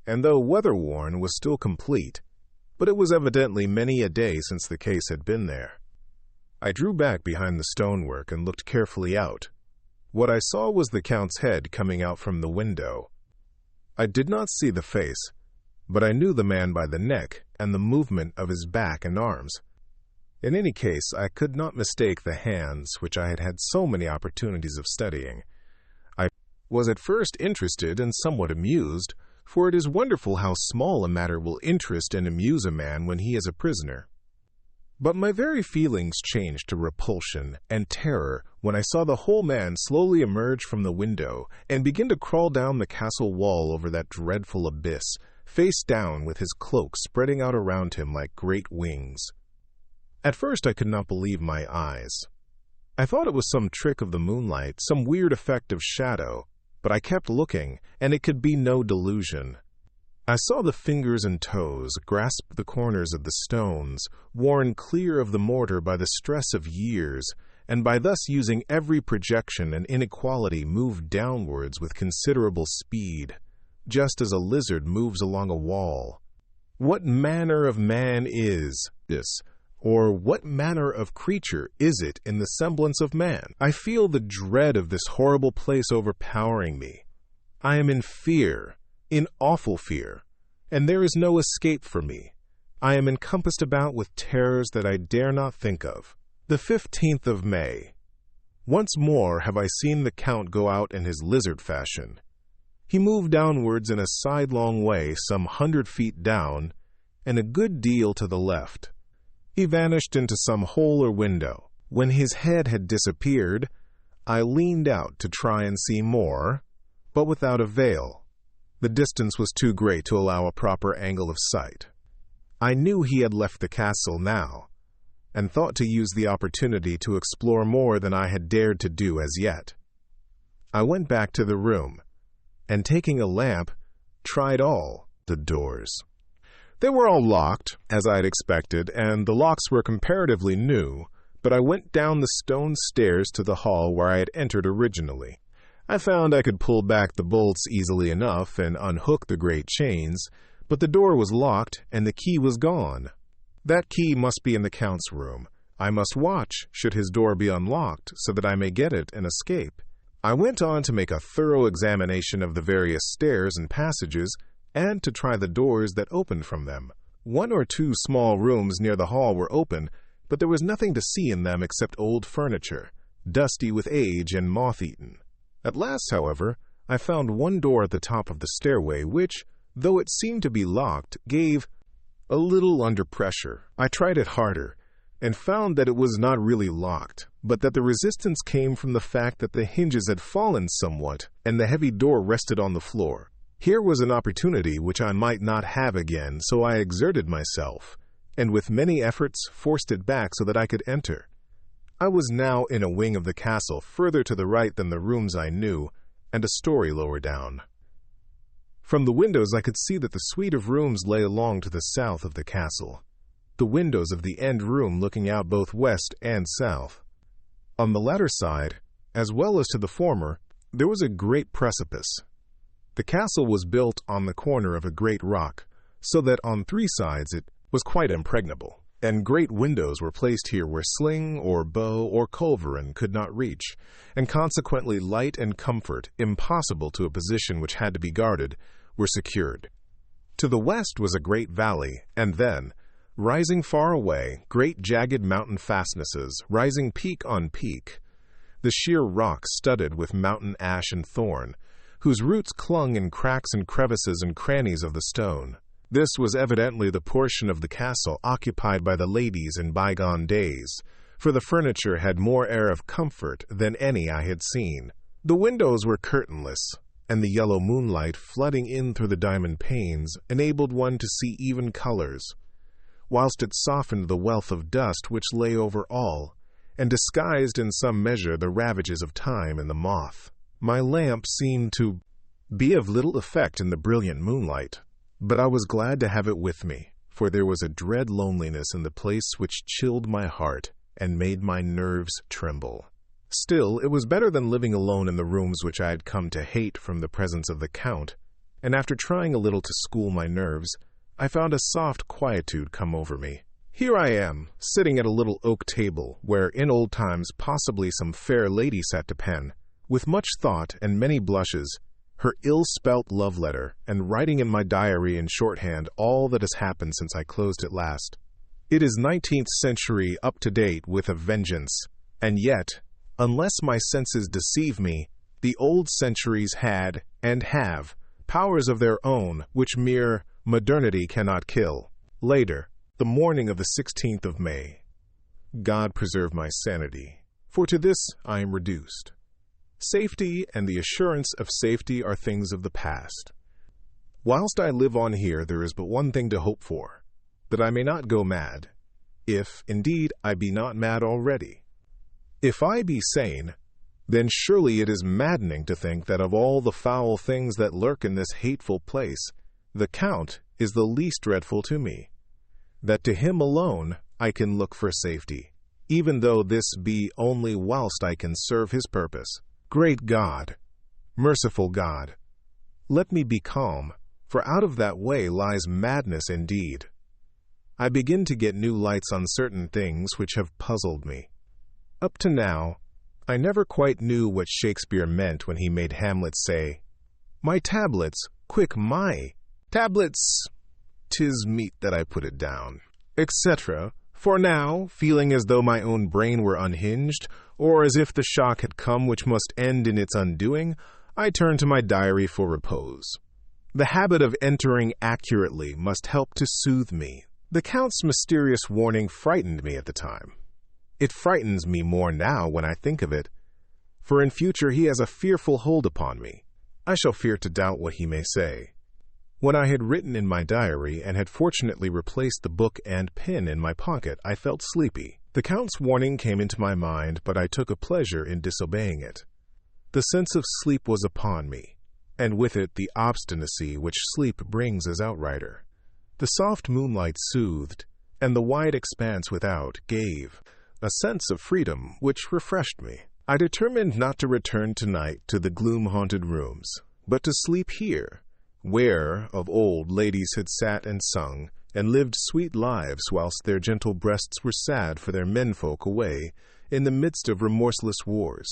and though weather-worn, was still complete, but it was evidently many a day since the case had been there. I drew back behind the stonework and looked carefully out. What I saw was the Count's head coming out from the window. I did not see the face, but I knew the man by the neck and the movement of his back and arms. In any case, I could not mistake the hands which I had had so many opportunities of studying. I was at first interested and somewhat amused, for it is wonderful how small a matter will interest and amuse a man when he is a prisoner. But my very feelings changed to repulsion and terror when I saw the whole man slowly emerge from the window and begin to crawl down the castle wall over that dreadful abyss, face down with his cloak spreading out around him like great wings. At first I could not believe my eyes. I thought it was some trick of the moonlight, some weird effect of shadow, but I kept looking, and it could be no delusion. I saw the fingers and toes grasp the corners of the stones, worn clear of the mortar by the stress of years, and by thus using every projection and inequality move downwards with considerable speed, just as a lizard moves along a wall. What manner of man is this? Or what manner of creature is it in the semblance of man? I feel the dread of this horrible place overpowering me. I am in fear, in awful fear, and there is no escape for me. I am encompassed about with terrors that I dare not think of. The 15th of May. Once more have I seen the Count go out in his lizard fashion. He moved downwards in a sidelong way some 100 feet down, and a good deal to the left. He vanished into some hole or window. When his head had disappeared, I leaned out to try and see more, but without avail. The distance was too great to allow a proper angle of sight. I knew he had left the castle now, and thought to use the opportunity to explore more than I had dared to do as yet. I went back to the room, and taking a lamp, tried all the doors. They were all locked, as I had expected, and the locks were comparatively new, but I went down the stone stairs to the hall where I had entered originally. I found I could pull back the bolts easily enough and unhook the great chains, but the door was locked and the key was gone. That key must be in the Count's room. I must watch, should his door be unlocked, so that I may get it and escape. I went on to make a thorough examination of the various stairs and passages, and to try the doors that opened from them. 1 or 2 small rooms near the hall were open, but there was nothing to see in them except old furniture, dusty with age and moth-eaten. At last, however, I found one door at the top of the stairway which, though it seemed to be locked, gave a little under pressure. I tried it harder, and found that it was not really locked, but that the resistance came from the fact that the hinges had fallen somewhat, and the heavy door rested on the floor. Here was an opportunity which I might not have again, so I exerted myself, and with many efforts forced it back so that I could enter. I was now in a wing of the castle further to the right than the rooms I knew, and a story lower down. From the windows I could see that the suite of rooms lay along to the south of the castle, the windows of the end room looking out both west and south. On the latter side, as well as to the former, there was a great precipice. The castle was built on the corner of a great rock, so that on 3 sides it was quite impregnable, and great windows were placed here where sling or bow or culverin could not reach, and consequently light and comfort, impossible to a position which had to be guarded, were secured. To the west was a great valley, and then, rising far away, great jagged mountain fastnesses, rising peak on peak, the sheer rock studded with mountain ash and thorn, whose roots clung in cracks and crevices and crannies of the stone. This was evidently the portion of the castle occupied by the ladies in bygone days, for the furniture had more air of comfort than any I had seen. The windows were curtainless, and the yellow moonlight flooding in through the diamond panes enabled one to see even colors, whilst it softened the wealth of dust which lay over all, and disguised in some measure the ravages of time and the moth. My lamp seemed to be of little effect in the brilliant moonlight, but I was glad to have it with me, for there was a dread loneliness in the place which chilled my heart and made my nerves tremble. Still, it was better than living alone in the rooms which I had come to hate from the presence of the Count, and after trying a little to school my nerves, I found a soft quietude come over me. Here I am, sitting at a little oak table, where in old times possibly some fair lady sat to pen, with much thought and many blushes, her ill-spelt love letter, and writing in my diary in shorthand all that has happened since I closed it last. It is 19th century up to date with a vengeance, and yet, unless my senses deceive me, the old centuries had, and have, powers of their own which mere modernity cannot kill. Later, the morning of the 16th of May, God preserve my sanity, for to this I am reduced. Safety and the assurance of safety are things of the past. Whilst I live on here, there is but one thing to hope for, that I may not go mad, if, indeed, I be not mad already. If I be sane, then surely it is maddening to think that of all the foul things that lurk in this hateful place, the Count is the least dreadful to me, that to him alone I can look for safety, even though this be only whilst I can serve his purpose. Great God, merciful God, let me be calm, for out of that way lies madness indeed. I begin to get new lights on certain things which have puzzled me. Up to now, I never quite knew what Shakespeare meant when he made Hamlet say, "My tablets, quick, my tablets, 'tis meet that I put it down," etc. For now, feeling as though my own brain were unhinged, or as if the shock had come which must end in its undoing, I turn to my diary for repose. The habit of entering accurately must help to soothe me. The Count's mysterious warning frightened me at the time. It frightens me more now when I think of it, for in future he has a fearful hold upon me. I shall fear to doubt what he may say. When I had written in my diary and had fortunately replaced the book and pen in my pocket, I felt sleepy. The Count's warning came into my mind, but I took a pleasure in disobeying it. The sense of sleep was upon me, and with it the obstinacy which sleep brings as outrider. The soft moonlight soothed, and the wide expanse without gave a sense of freedom which refreshed me. I determined not to return tonight to the gloom-haunted rooms, but to sleep here, where of old ladies had sat and sung, and lived sweet lives whilst their gentle breasts were sad for their menfolk away in the midst of remorseless wars.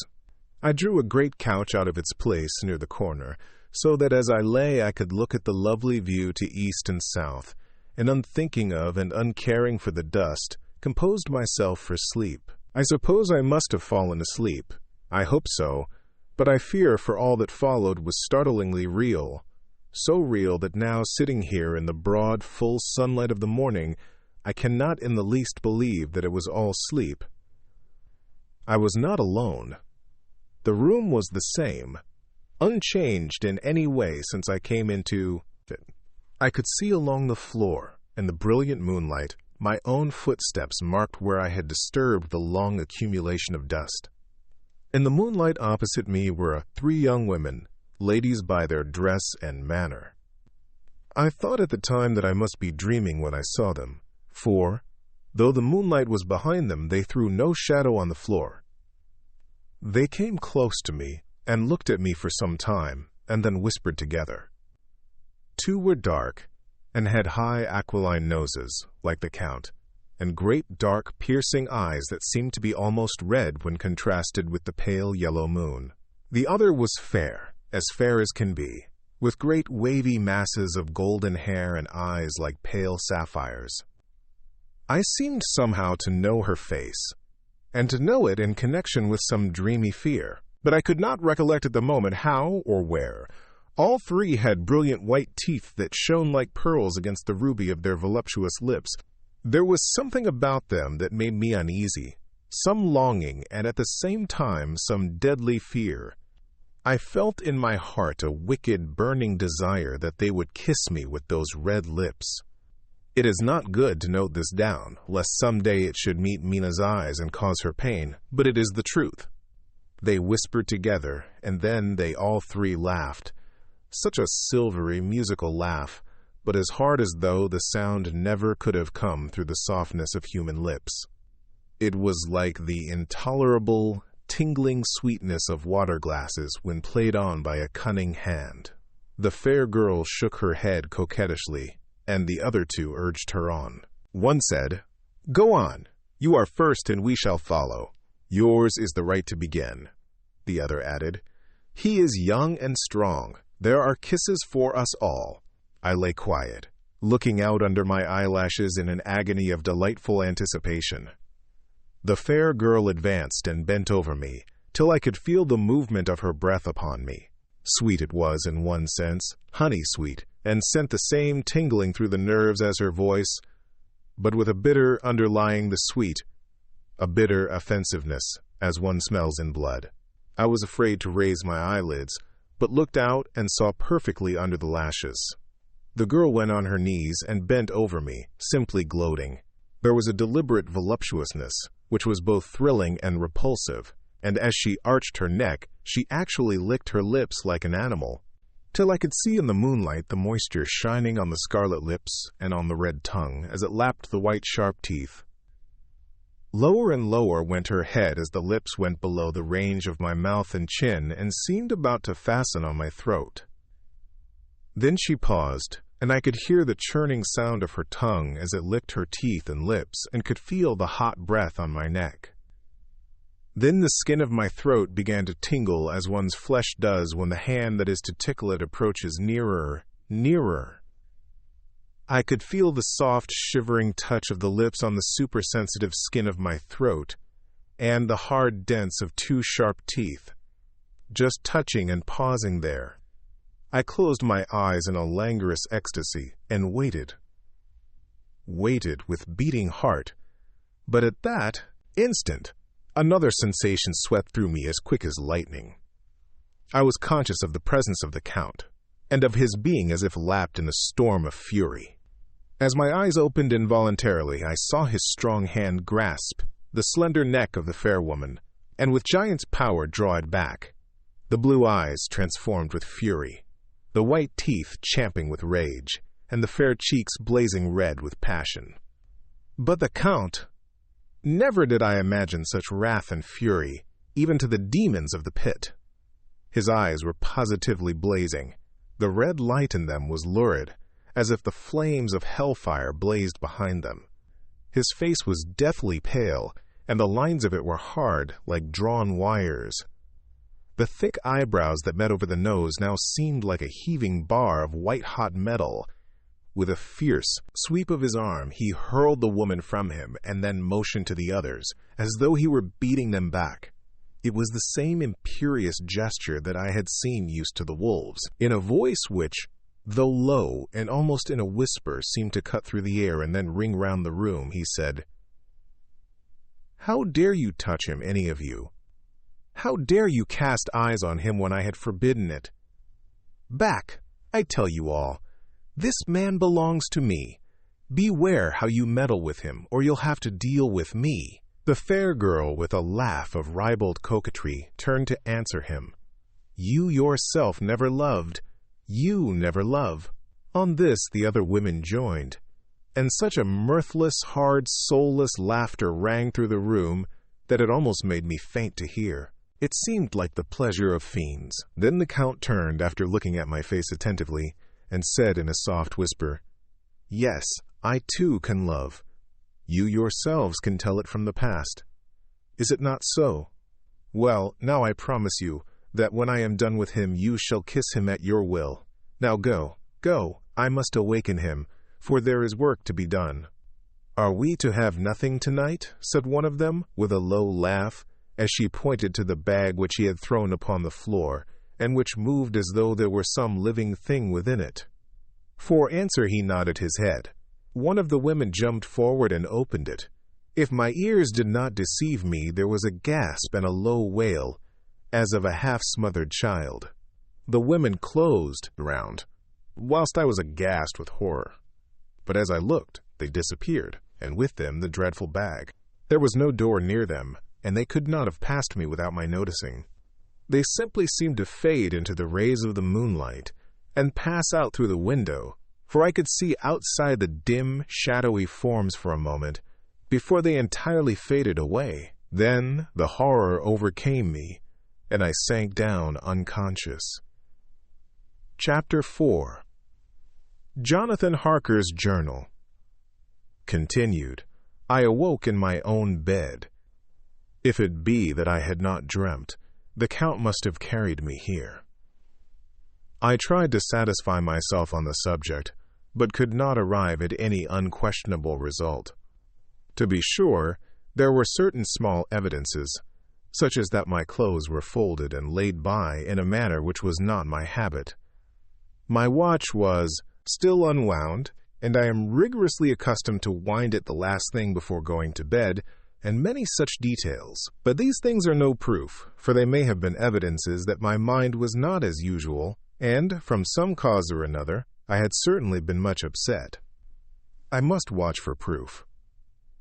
I drew a great couch out of its place near the corner, so that as I lay I could look at the lovely view to east and south, and unthinking of and uncaring for the dust, composed myself for sleep. I suppose I must have fallen asleep. I hope so, but I fear for all that followed was startlingly real, so real that now, sitting here in the broad, full sunlight of the morning, I cannot in the least believe that it was all sleep. I was not alone. The room was the same, unchanged in any way since I came into it. I could see along the floor, in the brilliant moonlight, my own footsteps marked where I had disturbed the long accumulation of dust. In the moonlight opposite me were 3 young women, ladies by their dress and manner. I thought at the time that I must be dreaming when I saw them, for, though the moonlight was behind them, they threw no shadow on the floor. They came close to me and looked at me for some time, and then whispered together. 2 were dark, and had high aquiline noses, like the Count, and great dark piercing eyes that seemed to be almost red when contrasted with the pale yellow moon. The other was fair as can be, with great wavy masses of golden hair and eyes like pale sapphires. I seemed somehow to know her face, and to know it in connection with some dreamy fear, but I could not recollect at the moment how or where. All 3 had brilliant white teeth that shone like pearls against the ruby of their voluptuous lips. There was something about them that made me uneasy, some longing, and at the same time some deadly fear. I felt in my heart a wicked, burning desire that they would kiss me with those red lips. It is not good to note this down, lest some day it should meet Mina's eyes and cause her pain, but it is the truth. They whispered together, and then they all 3 laughed. Such a silvery, musical laugh, but as hard as though the sound never could have come through the softness of human lips. It was like the intolerable, tingling sweetness of water glasses when played on by a cunning hand. The fair girl shook her head coquettishly, and the other 2 urged her on. One said, "Go on. You are first and we shall follow. Yours is the right to begin." The other added, "He is young and strong. There are kisses for us all." I lay quiet, looking out under my eyelashes in an agony of delightful anticipation. The fair girl advanced and bent over me, till I could feel the movement of her breath upon me. Sweet it was in one sense, honey-sweet, and sent the same tingling through the nerves as her voice, but with a bitter underlying the sweet, a bitter offensiveness, as one smells in blood. I was afraid to raise my eyelids, but looked out and saw perfectly under the lashes. The girl went on her knees and bent over me, simply gloating. There was a deliberate voluptuousness, which was both thrilling and repulsive, and as she arched her neck, she actually licked her lips like an animal, till I could see in the moonlight the moisture shining on the scarlet lips and on the red tongue as it lapped the white sharp teeth. Lower and lower went her head as the lips went below the range of my mouth and chin and seemed about to fasten on my throat. Then she paused, and I could hear the churning sound of her tongue as it licked her teeth and lips and could feel the hot breath on my neck. Then the skin of my throat began to tingle as one's flesh does when the hand that is to tickle it approaches nearer, nearer. I could feel the soft, shivering touch of the lips on the supersensitive skin of my throat, and the hard dents of two sharp teeth, just touching and pausing there. I closed my eyes in a languorous ecstasy and waited. Waited with beating heart, but at that instant, another sensation swept through me as quick as lightning. I was conscious of the presence of the Count, and of his being as if lapped in a storm of fury. As my eyes opened involuntarily, I saw his strong hand grasp the slender neck of the fair woman, and with giant's power draw it back. The blue eyes transformed with fury, the white teeth champing with rage, and the fair cheeks blazing red with passion. But the Count... Never did I imagine such wrath and fury, even to the demons of the pit. His eyes were positively blazing. The red light in them was lurid, as if the flames of hellfire blazed behind them. His face was deathly pale, and the lines of it were hard, like drawn wires. The thick eyebrows that met over the nose now seemed like a heaving bar of white-hot metal. With a fierce sweep of his arm, he hurled the woman from him and then motioned to the others, as though he were beating them back. It was the same imperious gesture that I had seen used to the wolves, in a voice which, though low and almost in a whisper, seemed to cut through the air and then ring round the room. He said, "How dare you touch him, any of you? How dare you cast eyes on him when I had forbidden it? Back, I tell you all. This man belongs to me. Beware how you meddle with him, or you'll have to deal with me." The fair girl, with a laugh of ribald coquetry, turned to answer him. "You yourself never loved. You never love." On this the other women joined, and such a mirthless, hard, soulless laughter rang through the room that it almost made me faint to hear. It seemed like the pleasure of fiends. Then the Count turned, after looking at my face attentively, and said in a soft whisper, "Yes, I too can love. You yourselves can tell it from the past. Is it not so? Well, now I promise you that when I am done with him you shall kiss him at your will. Now go, go, I must awaken him, for there is work to be done." "Are we to have nothing tonight?" said one of them, with a low laugh, as she pointed to the bag which he had thrown upon the floor, and which moved as though there were some living thing within it. For answer he nodded his head. One of the women jumped forward and opened it. If my ears did not deceive me, there was a gasp and a low wail, as of a half-smothered child. The women closed round, whilst I was aghast with horror. But as I looked, they disappeared, and with them the dreadful bag. There was no door near them, and they could not have passed me without my noticing. They simply seemed to fade into the rays of the moonlight, and pass out through the window, for I could see outside the dim, shadowy forms for a moment, before they entirely faded away. Then the horror overcame me, and I sank down unconscious. Chapter 4. Jonathan Harker's Journal. Continued. I awoke in my own bed. If it be that I had not dreamt, the Count must have carried me here. I tried to satisfy myself on the subject, but could not arrive at any unquestionable result. To be sure, there were certain small evidences, such as that my clothes were folded and laid by in a manner which was not my habit. My watch was still unwound, and I am rigorously accustomed to wind it the last thing before going to bed, and many such details. But these things are no proof, for they may have been evidences that my mind was not as usual, and, from some cause or another, I had certainly been much upset. I must watch for proof.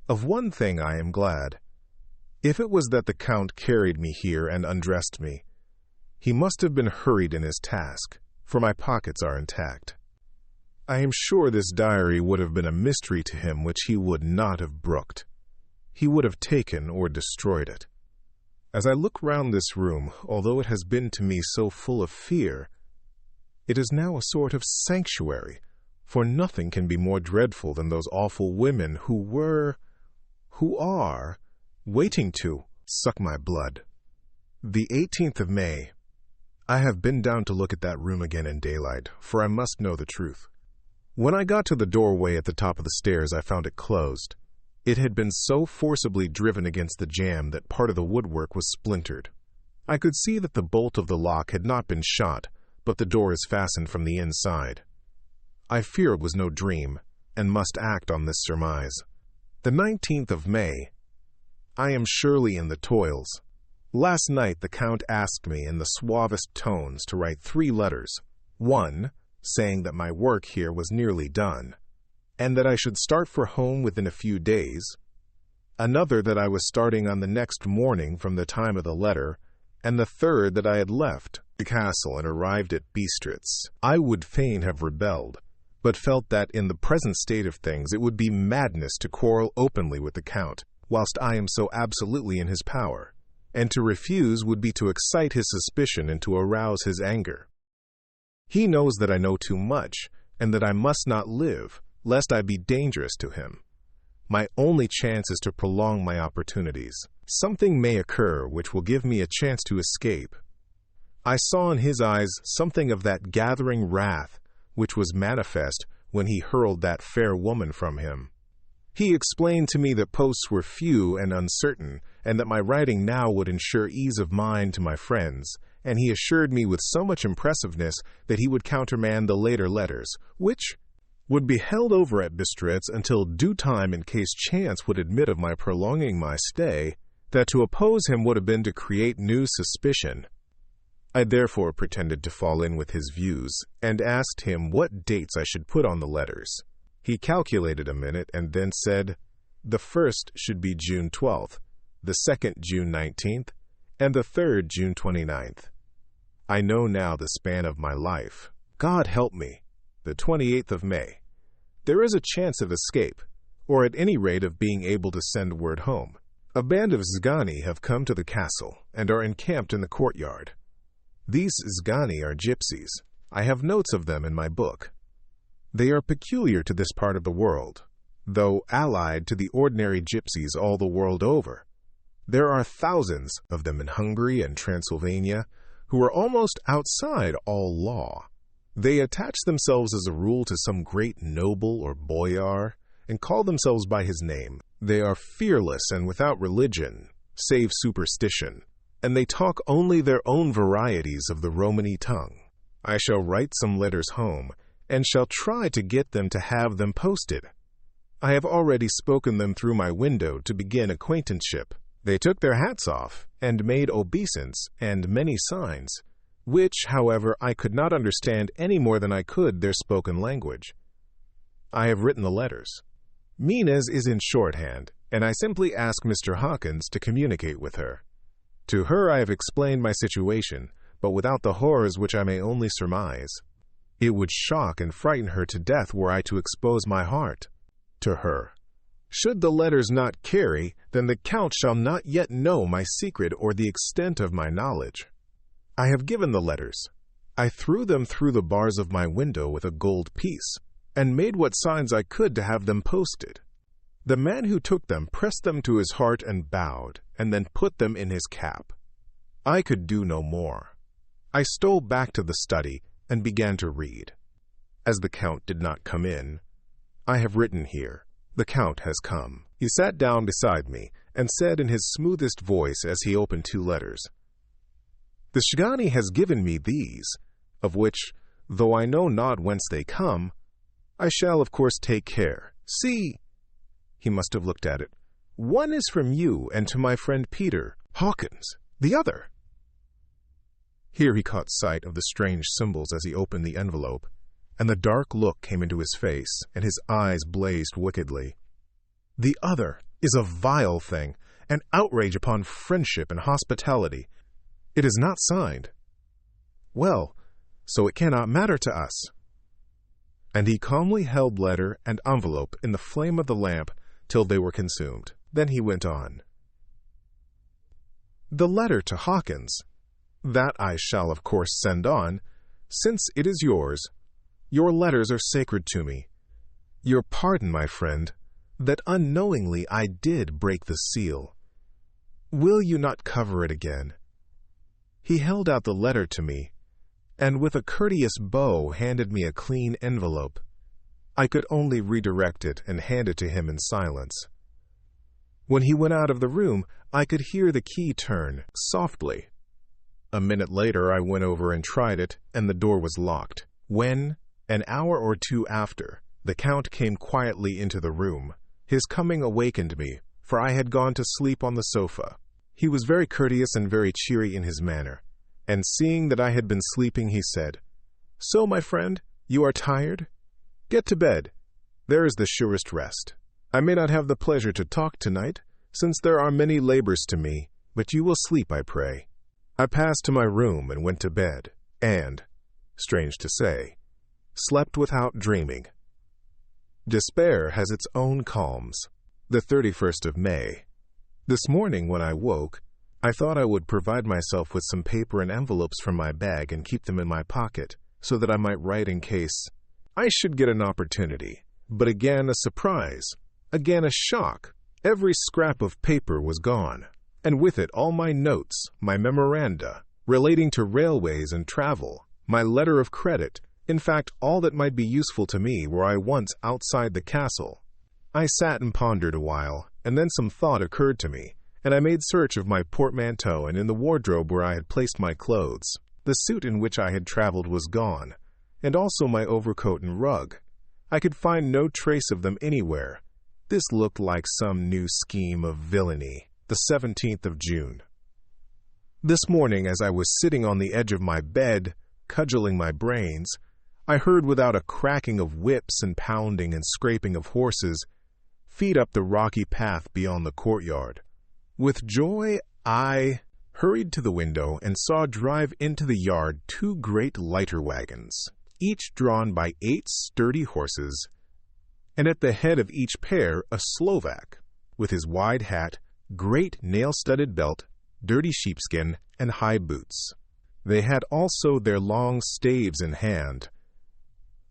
Of one thing I am glad. If it was that the Count carried me here and undressed me, he must have been hurried in his task, for my pockets are intact. I am sure this diary would have been a mystery to him which he would not have brooked. He would have taken or destroyed it. As I look round this room, although it has been to me so full of fear, it is now a sort of sanctuary, for nothing can be more dreadful than those awful women who are, waiting to suck my blood. The 18th of May. I have been down to look at that room again in daylight, for I must know the truth. When I got to the doorway at the top of the stairs, I found it closed. It had been so forcibly driven against the jamb that part of the woodwork was splintered. I could see that the bolt of the lock had not been shot, but the door is fastened from the inside. I fear it was no dream, and must act on this surmise. The 19th of May. I am surely in the toils. Last night the Count asked me in the suavest tones to write 3 letters. 1, saying that my work here was nearly done, and that I should start for home within a few days. Another that I was starting on the next morning from the time of the letter, and the third that I had left the castle and arrived at Bistritz. I would fain have rebelled, but felt that in the present state of things it would be madness to quarrel openly with the Count, whilst I am so absolutely in his power, and to refuse would be to excite his suspicion and to arouse his anger. He knows that I know too much, and that I must not live, lest I be dangerous to him. My only chance is to prolong my opportunities. Something may occur which will give me a chance to escape. I saw in his eyes something of that gathering wrath which was manifest when he hurled that fair woman from him. He explained to me that posts were few and uncertain, and that my writing now would ensure ease of mind to my friends, and he assured me with so much impressiveness that he would countermand the later letters, which would be held over at Bistritz until due time in case chance would admit of my prolonging my stay, that to oppose him would have been to create new suspicion. I therefore pretended to fall in with his views, and asked him what dates I should put on the letters. He calculated a minute and then said, the first should be June 12th, the second June 19th, and the third June 29th. I know now the span of my life. God help me. The 28th of May. There is a chance of escape, or at any rate of being able to send word home. A band of Zgani have come to the castle, and are encamped in the courtyard. These Zgani are gypsies. I have notes of them in my book. They are peculiar to this part of the world, though allied to the ordinary gypsies all the world over. There are thousands of them in Hungary and Transylvania, who are almost outside all law. They attach themselves as a rule to some great noble or boyar, and call themselves by his name. They are fearless and without religion, save superstition, and they talk only their own varieties of the Romany tongue. I shall write some letters home, and shall try to get them to have them posted. I have already spoken them through my window to begin acquaintanceship. They took their hats off, and made obeisance and many signs, which, however, I could not understand any more than I could their spoken language. I have written the letters. Mina's is in shorthand, and I simply ask Mr. Hawkins to communicate with her. To her I have explained my situation, but without the horrors which I may only surmise. It would shock and frighten her to death were I to expose my heart to her. Should the letters not carry, then the Count shall not yet know my secret or the extent of my knowledge. I have given the letters. I threw them through the bars of my window with a gold piece, and made what signs I could to have them posted. The man who took them pressed them to his heart and bowed, and then put them in his cap. I could do no more. I stole back to the study and began to read. As the Count did not come in, I have written here, the Count has come. He sat down beside me and said in his smoothest voice as he opened 2 letters, the Zgani has given me these, of which, though I know not whence they come, I shall of course take care. See! He must have looked at it. One is from you and to my friend Peter Hawkins. The other—" Here he caught sight of the strange symbols as he opened the envelope, and the dark look came into his face, and his eyes blazed wickedly. "The other is a vile thing, an outrage upon friendship and hospitality. It is not signed. Well, so it cannot matter to us." And he calmly held letter and envelope in the flame of the lamp till they were consumed. Then he went on. "The letter to Hawkins, that I shall of course send on, since it is yours. Your letters are sacred to me. Your pardon, my friend, that unknowingly I did break the seal. Will you not cover it again?" He held out the letter to me, and with a courteous bow handed me a clean envelope. I could only redirect it and hand it to him in silence. When he went out of the room, I could hear the key turn softly. A minute later, I went over and tried it, and the door was locked. When, an hour or two after, the Count came quietly into the room, his coming awakened me, for I had gone to sleep on the sofa. He was very courteous and very cheery in his manner, and seeing that I had been sleeping, he said, "So, my friend, you are tired? Get to bed. There is the surest rest. I may not have the pleasure to talk tonight, since there are many labors to me, but you will sleep, I pray." I passed to my room and went to bed, and, strange to say, slept without dreaming. Despair has its own calms. The 31st of May. This morning when I woke, I thought I would provide myself with some paper and envelopes from my bag and keep them in my pocket, so that I might write in case I should get an opportunity. But again a surprise, again a shock. Every scrap of paper was gone, and with it all my notes, my memoranda, relating to railways and travel, my letter of credit, in fact all that might be useful to me were I once outside the castle. I sat and pondered a while, and then some thought occurred to me, and I made search of my portmanteau and in the wardrobe where I had placed my clothes. The suit in which I had traveled was gone, and also my overcoat and rug. I could find no trace of them anywhere. This looked like some new scheme of villainy. The 17th of June. This morning, as I was sitting on the edge of my bed, cudgeling my brains, I heard without a cracking of whips and pounding and scraping of horses feet up the rocky path beyond the courtyard. With joy, I hurried to the window and saw drive into the yard 2 great lighter wagons, each drawn by 8 sturdy horses, and at the head of each pair a Slovak, with his wide hat, great nail-studded belt, dirty sheepskin, and high boots. They had also their long staves in hand.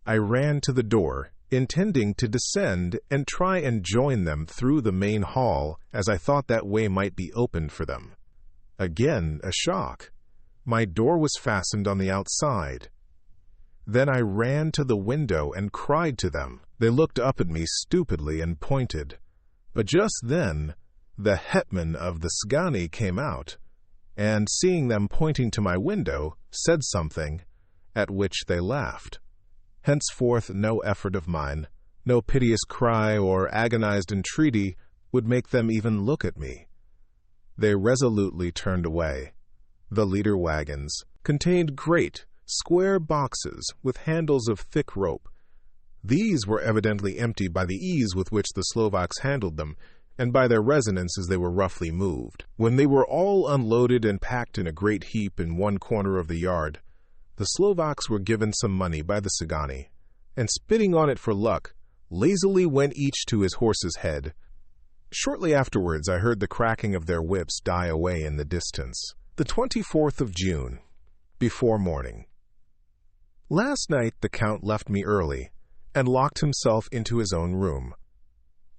I ran to the door, intending to descend and try and join them through the main hall, as I thought that way might be opened for them. Again a shock. My door was fastened on the outside. Then I ran to the window and cried to them. They looked up at me stupidly and pointed. But just then the hetman of the Sgani came out, and, seeing them pointing to my window, said something, at which they laughed. Henceforth no effort of mine, no piteous cry or agonized entreaty would make them even look at me. They resolutely turned away. The leader wagons contained great, square boxes with handles of thick rope. These were evidently empty by the ease with which the Slovaks handled them, and by their resonance as they were roughly moved. When they were all unloaded and packed in a great heap in one corner of the yard, the Slovaks were given some money by the Sgani, and spitting on it for luck, lazily went each to his horse's head. Shortly afterwards I heard the cracking of their whips die away in the distance. The 24th of June, before morning. Last night the Count left me early, and locked himself into his own room.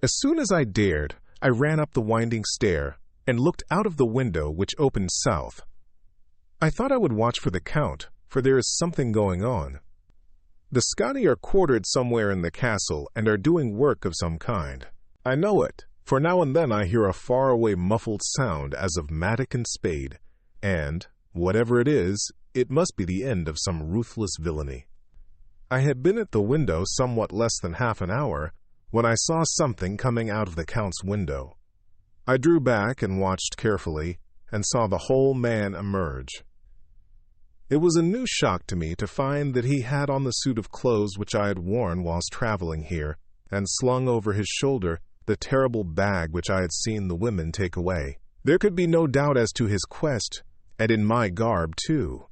As soon as I dared, I ran up the winding stair, and looked out of the window which opened south. I thought I would watch for the Count, for there is something going on. The Sgani are quartered somewhere in the castle, and are doing work of some kind. I know it, for now and then I hear a far-away muffled sound as of mattock and spade, and, whatever it is, it must be the end of some ruthless villainy. I had been at the window somewhat less than half an hour, when I saw something coming out of the Count's window. I drew back and watched carefully, and saw the whole man emerge. It was a new shock to me to find that he had on the suit of clothes which I had worn whilst traveling here, and slung over his shoulder the terrible bag which I had seen the women take away. There could be no doubt as to his quest, and in my garb too.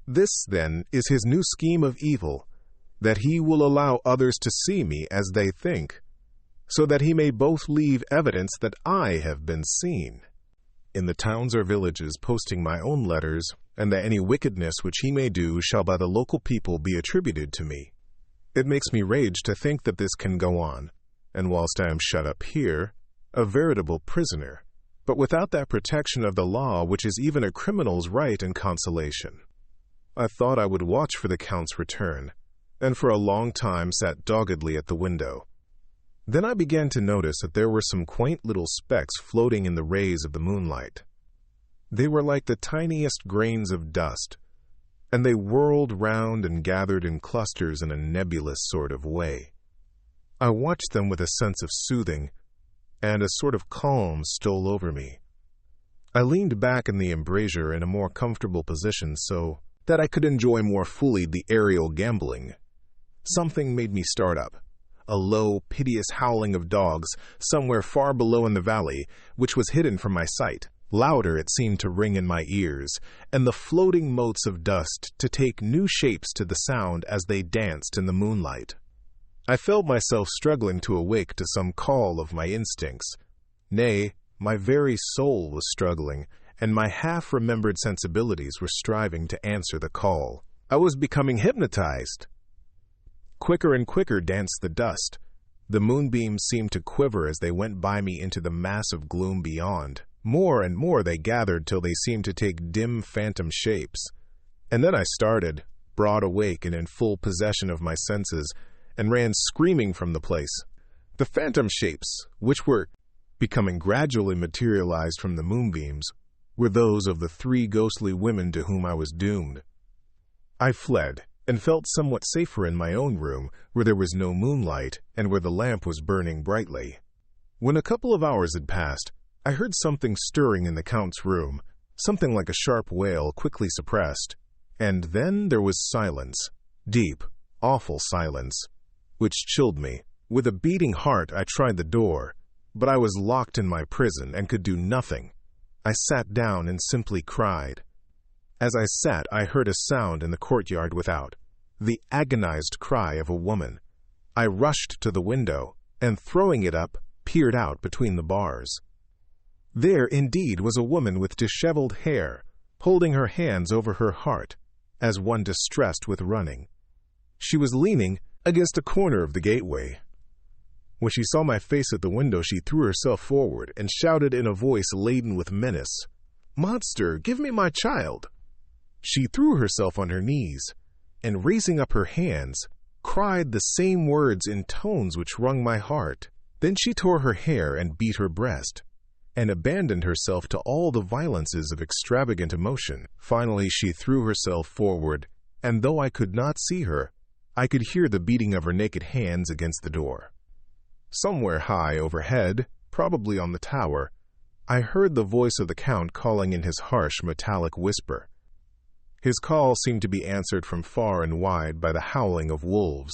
This, then, is his new scheme of evil, that he will allow others to see me as they think, so that he may both leave evidence that I have been seen in the towns or villages, posting my own letters, and that any wickedness which he may do shall by the local people be attributed to me. It makes me rage to think that this can go on, and whilst I am shut up here, a veritable prisoner, but without that protection of the law which is even a criminal's right and consolation. I thought I would watch for the Count's return, and for a long time sat doggedly at the window. Then I began to notice that there were some quaint little specks floating in the rays of the moonlight. They were like the tiniest grains of dust, and they whirled round and gathered in clusters in a nebulous sort of way. I watched them with a sense of soothing, and a sort of calm stole over me. I leaned back in the embrasure in a more comfortable position so that I could enjoy more fully the aerial gambling. Something made me start up. A low, piteous howling of dogs, somewhere far below in the valley, which was hidden from my sight. Louder it seemed to ring in my ears, and the floating motes of dust to take new shapes to the sound as they danced in the moonlight. I felt myself struggling to awake to some call of my instincts. Nay, my very soul was struggling, and my half-remembered sensibilities were striving to answer the call. I was becoming hypnotized. Quicker and quicker danced the dust. The moonbeams seemed to quiver as they went by me into the mass of gloom beyond. More and more they gathered till they seemed to take dim phantom shapes. And then I started, broad awake and in full possession of my senses, and ran screaming from the place. The phantom shapes, which were becoming gradually materialized from the moonbeams, were those of the 3 ghostly women to whom I was doomed. I fled, and felt somewhat safer in my own room, where there was no moonlight, and where the lamp was burning brightly. When a couple of hours had passed, I heard something stirring in the Count's room, something like a sharp wail quickly suppressed, and then there was silence, deep, awful silence, which chilled me. With a beating heart I tried the door, but I was locked in my prison and could do nothing. I sat down and simply cried. As I sat, I heard a sound in the courtyard without, the agonized cry of a woman. I rushed to the window, and throwing it up, peered out between the bars. There, indeed, was a woman with disheveled hair, holding her hands over her heart, as one distressed with running. She was leaning against a corner of the gateway. When she saw my face at the window, she threw herself forward and shouted in a voice laden with menace, "Monster, give me my child!" She threw herself on her knees, and raising up her hands, cried the same words in tones which wrung my heart. Then she tore her hair and beat her breast, and abandoned herself to all the violences of extravagant emotion. Finally she threw herself forward, and though I could not see her, I could hear the beating of her naked hands against the door. Somewhere high overhead, probably on the tower, I heard the voice of the Count calling in his harsh metallic whisper. His call seemed to be answered from far and wide by the howling of wolves.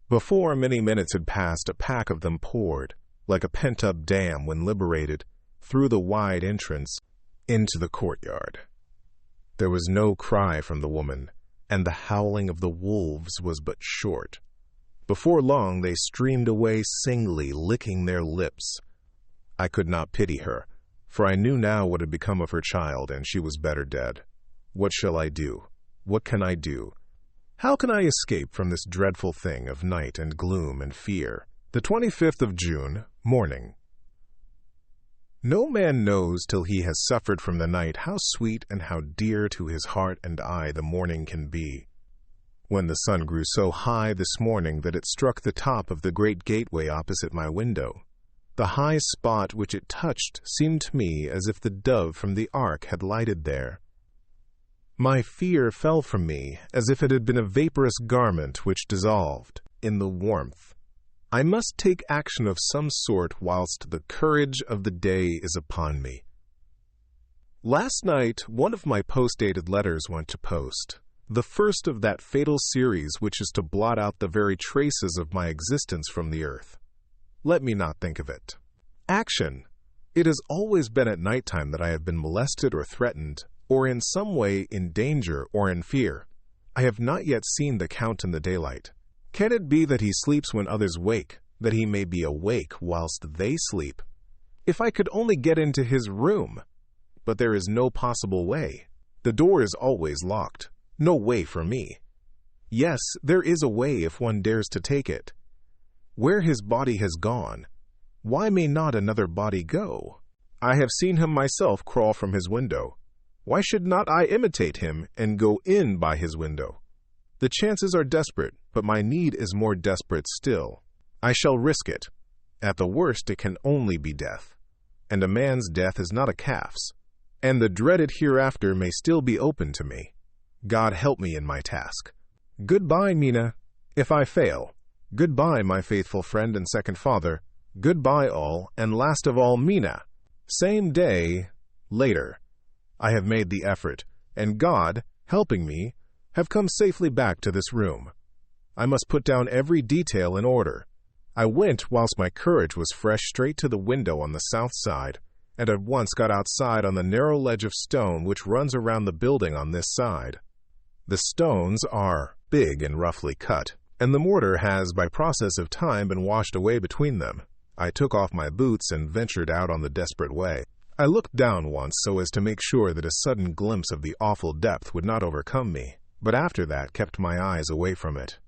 Before many minutes had passed, a pack of them poured, like a pent-up dam when liberated, through the wide entrance into the courtyard. There was no cry from the woman, and the howling of the wolves was but short. Before long they streamed away singly, licking their lips. I could not pity her, for I knew now what had become of her child, and she was better dead. What shall I do? What can I do? How can I escape from this dreadful thing of night and gloom and fear? The 25th of June, morning. No man knows till he has suffered from the night how sweet and how dear to his heart and eye the morning can be. When the sun grew so high this morning that it struck the top of the great gateway opposite my window, the high spot which it touched seemed to me as if the dove from the ark had lighted there. My fear fell from me as if it had been a vaporous garment which dissolved in the warmth. I must take action of some sort whilst the courage of the day is upon me. Last night, one of my post-dated letters went to post, the first of that fatal series which is to blot out the very traces of my existence from the earth. Let me not think of it. Action. It has always been at nighttime that I have been molested or threatened, or in some way in danger or in fear. I have not yet seen the Count in the daylight. Can it be that he sleeps when others wake, that he may be awake whilst they sleep? If I could only get into his room! But there is no possible way. The door is always locked. No way for me. Yes, there is a way if one dares to take it. Where his body has gone, why may not another body go? I have seen him myself crawl from his window. Why should not I imitate him and go in by his window? The chances are desperate, but my need is more desperate still. I shall risk it. At the worst, it can only be death. And a man's death is not a calf's. And the dreaded hereafter may still be open to me. God help me in my task. Goodbye, Mina, if I fail. Goodbye, my faithful friend and second father. Goodbye all, and last of all, Mina. Same day, later. I have made the effort, and God, helping me, have come safely back to this room. I must put down every detail in order. I went, whilst my courage was fresh, straight to the window on the south side, and at once got outside on the narrow ledge of stone which runs around the building on this side. The stones are big and roughly cut, and the mortar has, by process of time, been washed away between them. I took off my boots and ventured out on the desperate way. I looked down once so as to make sure that a sudden glimpse of the awful depth would not overcome me, but after that kept my eyes away from it.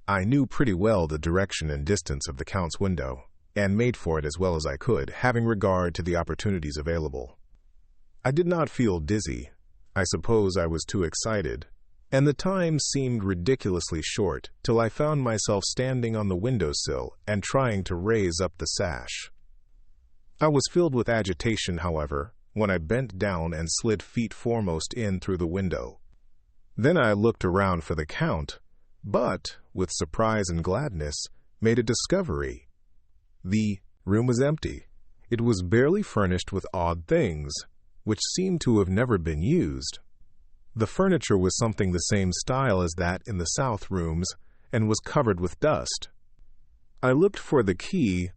I knew pretty well the direction and distance of the Count's window, and made for it as well as I could, having regard to the opportunities available. I did not feel dizzy. I suppose I was too excited, and the time seemed ridiculously short till I found myself standing on the windowsill and trying to raise up the sash. I was filled with agitation, however, when I bent down and slid feet foremost in through the window. Then I looked around for the Count, but, with surprise and gladness, made a discovery. The room was empty. It was barely furnished with odd things, which seemed to have never been used. The furniture was something the same style as that in the south rooms, and was covered with dust. I looked for the key,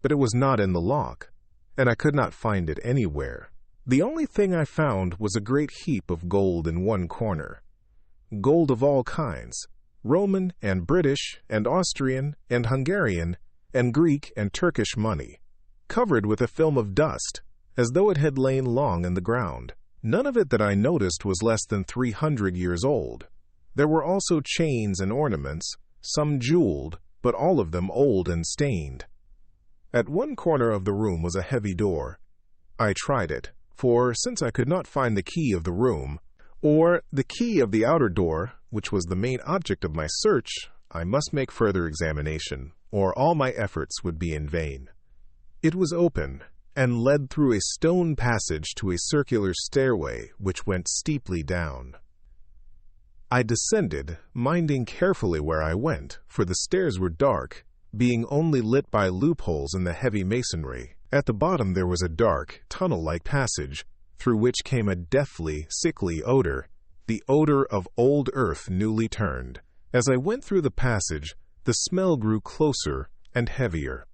but it was not in the lock, and I could not find it anywhere. The only thing I found was a great heap of gold in one corner. Gold of all kinds, Roman and British and Austrian and Hungarian and Greek and Turkish money, covered with a film of dust, as though it had lain long in the ground. None of it that I noticed was less than 300 years old. There were also chains and ornaments, some jeweled, but all of them old and stained. At one corner of the room was a heavy door. I tried it, for since I could not find the key of the room, or the key of the outer door, which was the main object of my search, I must make further examination, or all my efforts would be in vain. It was open, and led through a stone passage to a circular stairway which went steeply down. I descended, minding carefully where I went, for the stairs were dark, being only lit by loopholes in the heavy masonry. At the bottom there was a dark, tunnel-like passage, through which came a deathly, sickly odor, the odor of old earth newly turned. As I went through the passage, the smell grew closer and heavier.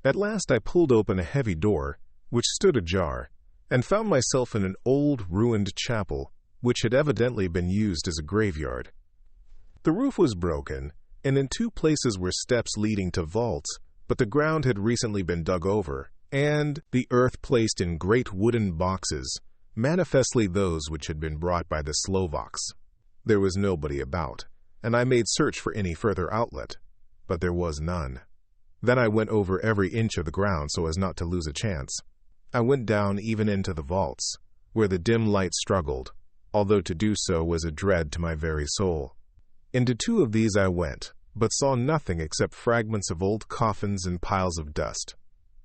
At last I pulled open a heavy door, which stood ajar, and found myself in an old, ruined chapel, which had evidently been used as a graveyard. The roof was broken, and in two places were steps leading to vaults, but the ground had recently been dug over, and the earth placed in great wooden boxes, manifestly those which had been brought by the Slovaks. There was nobody about, and I made search for any further outlet, but there was none. Then I went over every inch of the ground so as not to lose a chance. I went down even into the vaults, where the dim light struggled, although to do so was a dread to my very soul. Into two of these I went, but saw nothing except fragments of old coffins and piles of dust.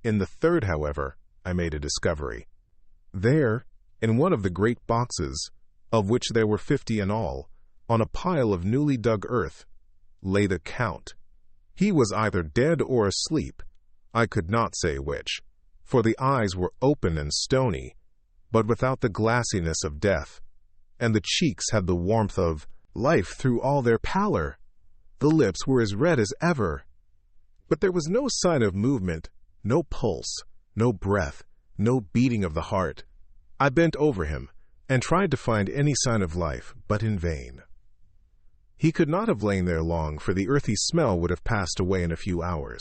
In the third, however, I made a discovery. There, in one of the great boxes, of which there were 50 in all, on a pile of newly dug earth, lay the Count. He was either dead or asleep. I could not say which, for the eyes were open and stony, but without the glassiness of death, and the cheeks had the warmth of life through all their pallor. The lips were as red as ever, but there was no sign of movement, no pulse, no breath, no beating of the heart. I bent over him and tried to find any sign of life, but in vain. He could not have lain there long, for the earthy smell would have passed away in a few hours.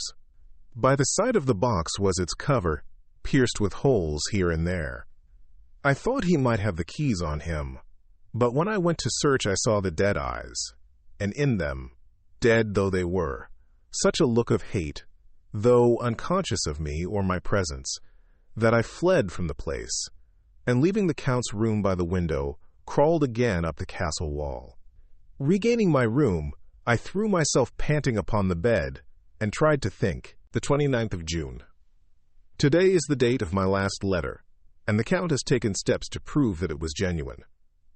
By the side of the box was its cover, pierced with holes here and there. I thought he might have the keys on him, but when I went to search I saw the dead eyes, and in them, dead though they were, such a look of hate, though unconscious of me or my presence, that I fled from the place, and leaving the Count's room by the window, crawled again up the castle wall. Regaining my room, I threw myself panting upon the bed, and tried to think. The 29th of June. Today is the date of my last letter, and the Count has taken steps to prove that it was genuine.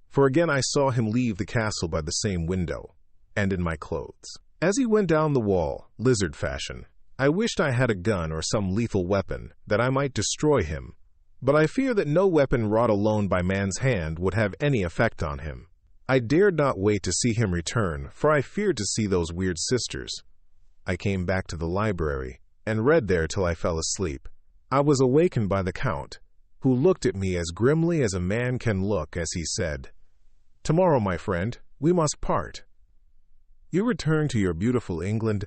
For again I saw him leave the castle by the same window, and in my clothes. As he went down the wall, lizard fashion, I wished I had a gun or some lethal weapon, that I might destroy him, but I fear that no weapon wrought alone by man's hand would have any effect on him. I dared not wait to see him return, for I feared to see those weird sisters. I came back to the library, and read there till I fell asleep. I was awakened by the Count, who looked at me as grimly as a man can look as he said, "Tomorrow, my friend, we must part. You return to your beautiful England,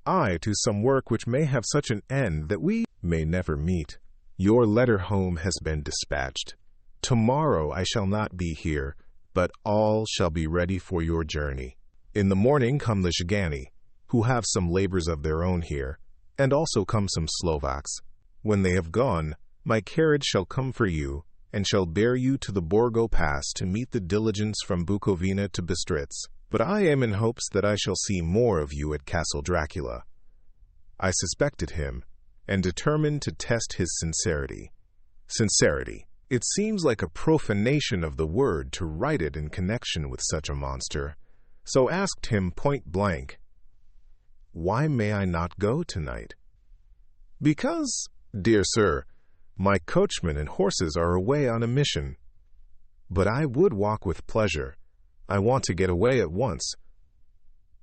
I to some work which may have such an end that we may never meet. Your letter home has been dispatched. Tomorrow I shall not be here, but all shall be ready for your journey. In the morning come the Zhigani, who have some labors of their own here, and also come some Slovaks. When they have gone, my carriage shall come for you, and shall bear you to the Borgo Pass to meet the diligence from Bukovina to Bistritz. But I am in hopes that I shall see more of you at Castle Dracula." I suspected him, and determined to test his sincerity. Sincerity. It seems like a profanation of the word to write it in connection with such a monster, so asked him point blank, "Why may I not go tonight?" "Because, dear sir, my coachman and horses are away on a mission." "But I would walk with pleasure. I want to get away at once."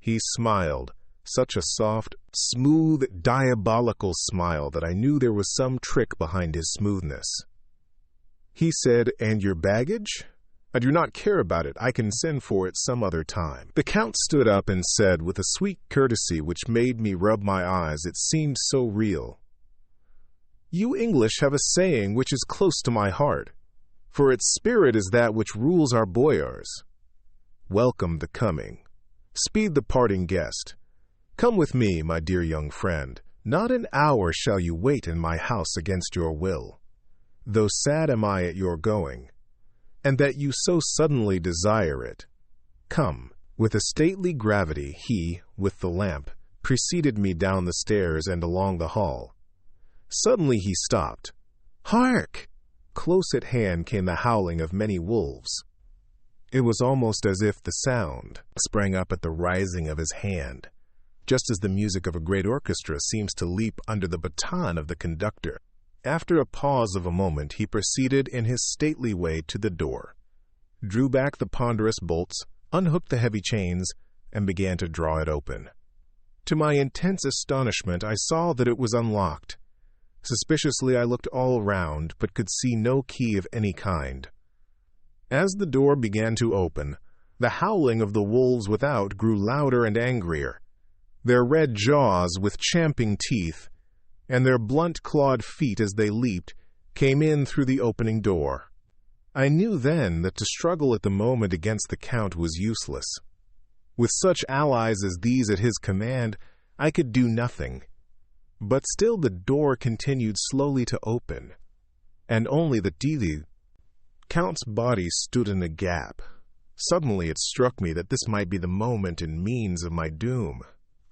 He smiled, such a soft, smooth, diabolical smile that I knew there was some trick behind his smoothness. He said, "And your baggage?" "I do not care about it. I can send for it some other time." The Count stood up and said, with a sweet courtesy which made me rub my eyes, it seemed so real, "You English have a saying which is close to my heart, for its spirit is that which rules our boyars. Welcome the coming. Speed the parting guest. Come with me, my dear young friend. Not an hour shall you wait in my house against your will, though sad am I at your going, and that you so suddenly desire it. Come." With a stately gravity, he, with the lamp, preceded me down the stairs and along the hall. Suddenly he stopped. "Hark!" Close at hand came the howling of many wolves. It was almost as if the sound sprang up at the rising of his hand, just as the music of a great orchestra seems to leap under the baton of the conductor. After a pause of a moment, he proceeded in his stately way to the door, drew back the ponderous bolts, unhooked the heavy chains, and began to draw it open. To my intense astonishment, I saw that it was unlocked. Suspiciously, I looked all round, but could see no key of any kind. As the door began to open, the howling of the wolves without grew louder and angrier. Their red jaws with champing teeth, and their blunt-clawed feet as they leaped, came in through the opening door. I knew then that to struggle at the moment against the Count was useless. With such allies as these at his command, I could do nothing. But still the door continued slowly to open, and only the Count's body stood in a gap. Suddenly it struck me that this might be the moment and means of my doom.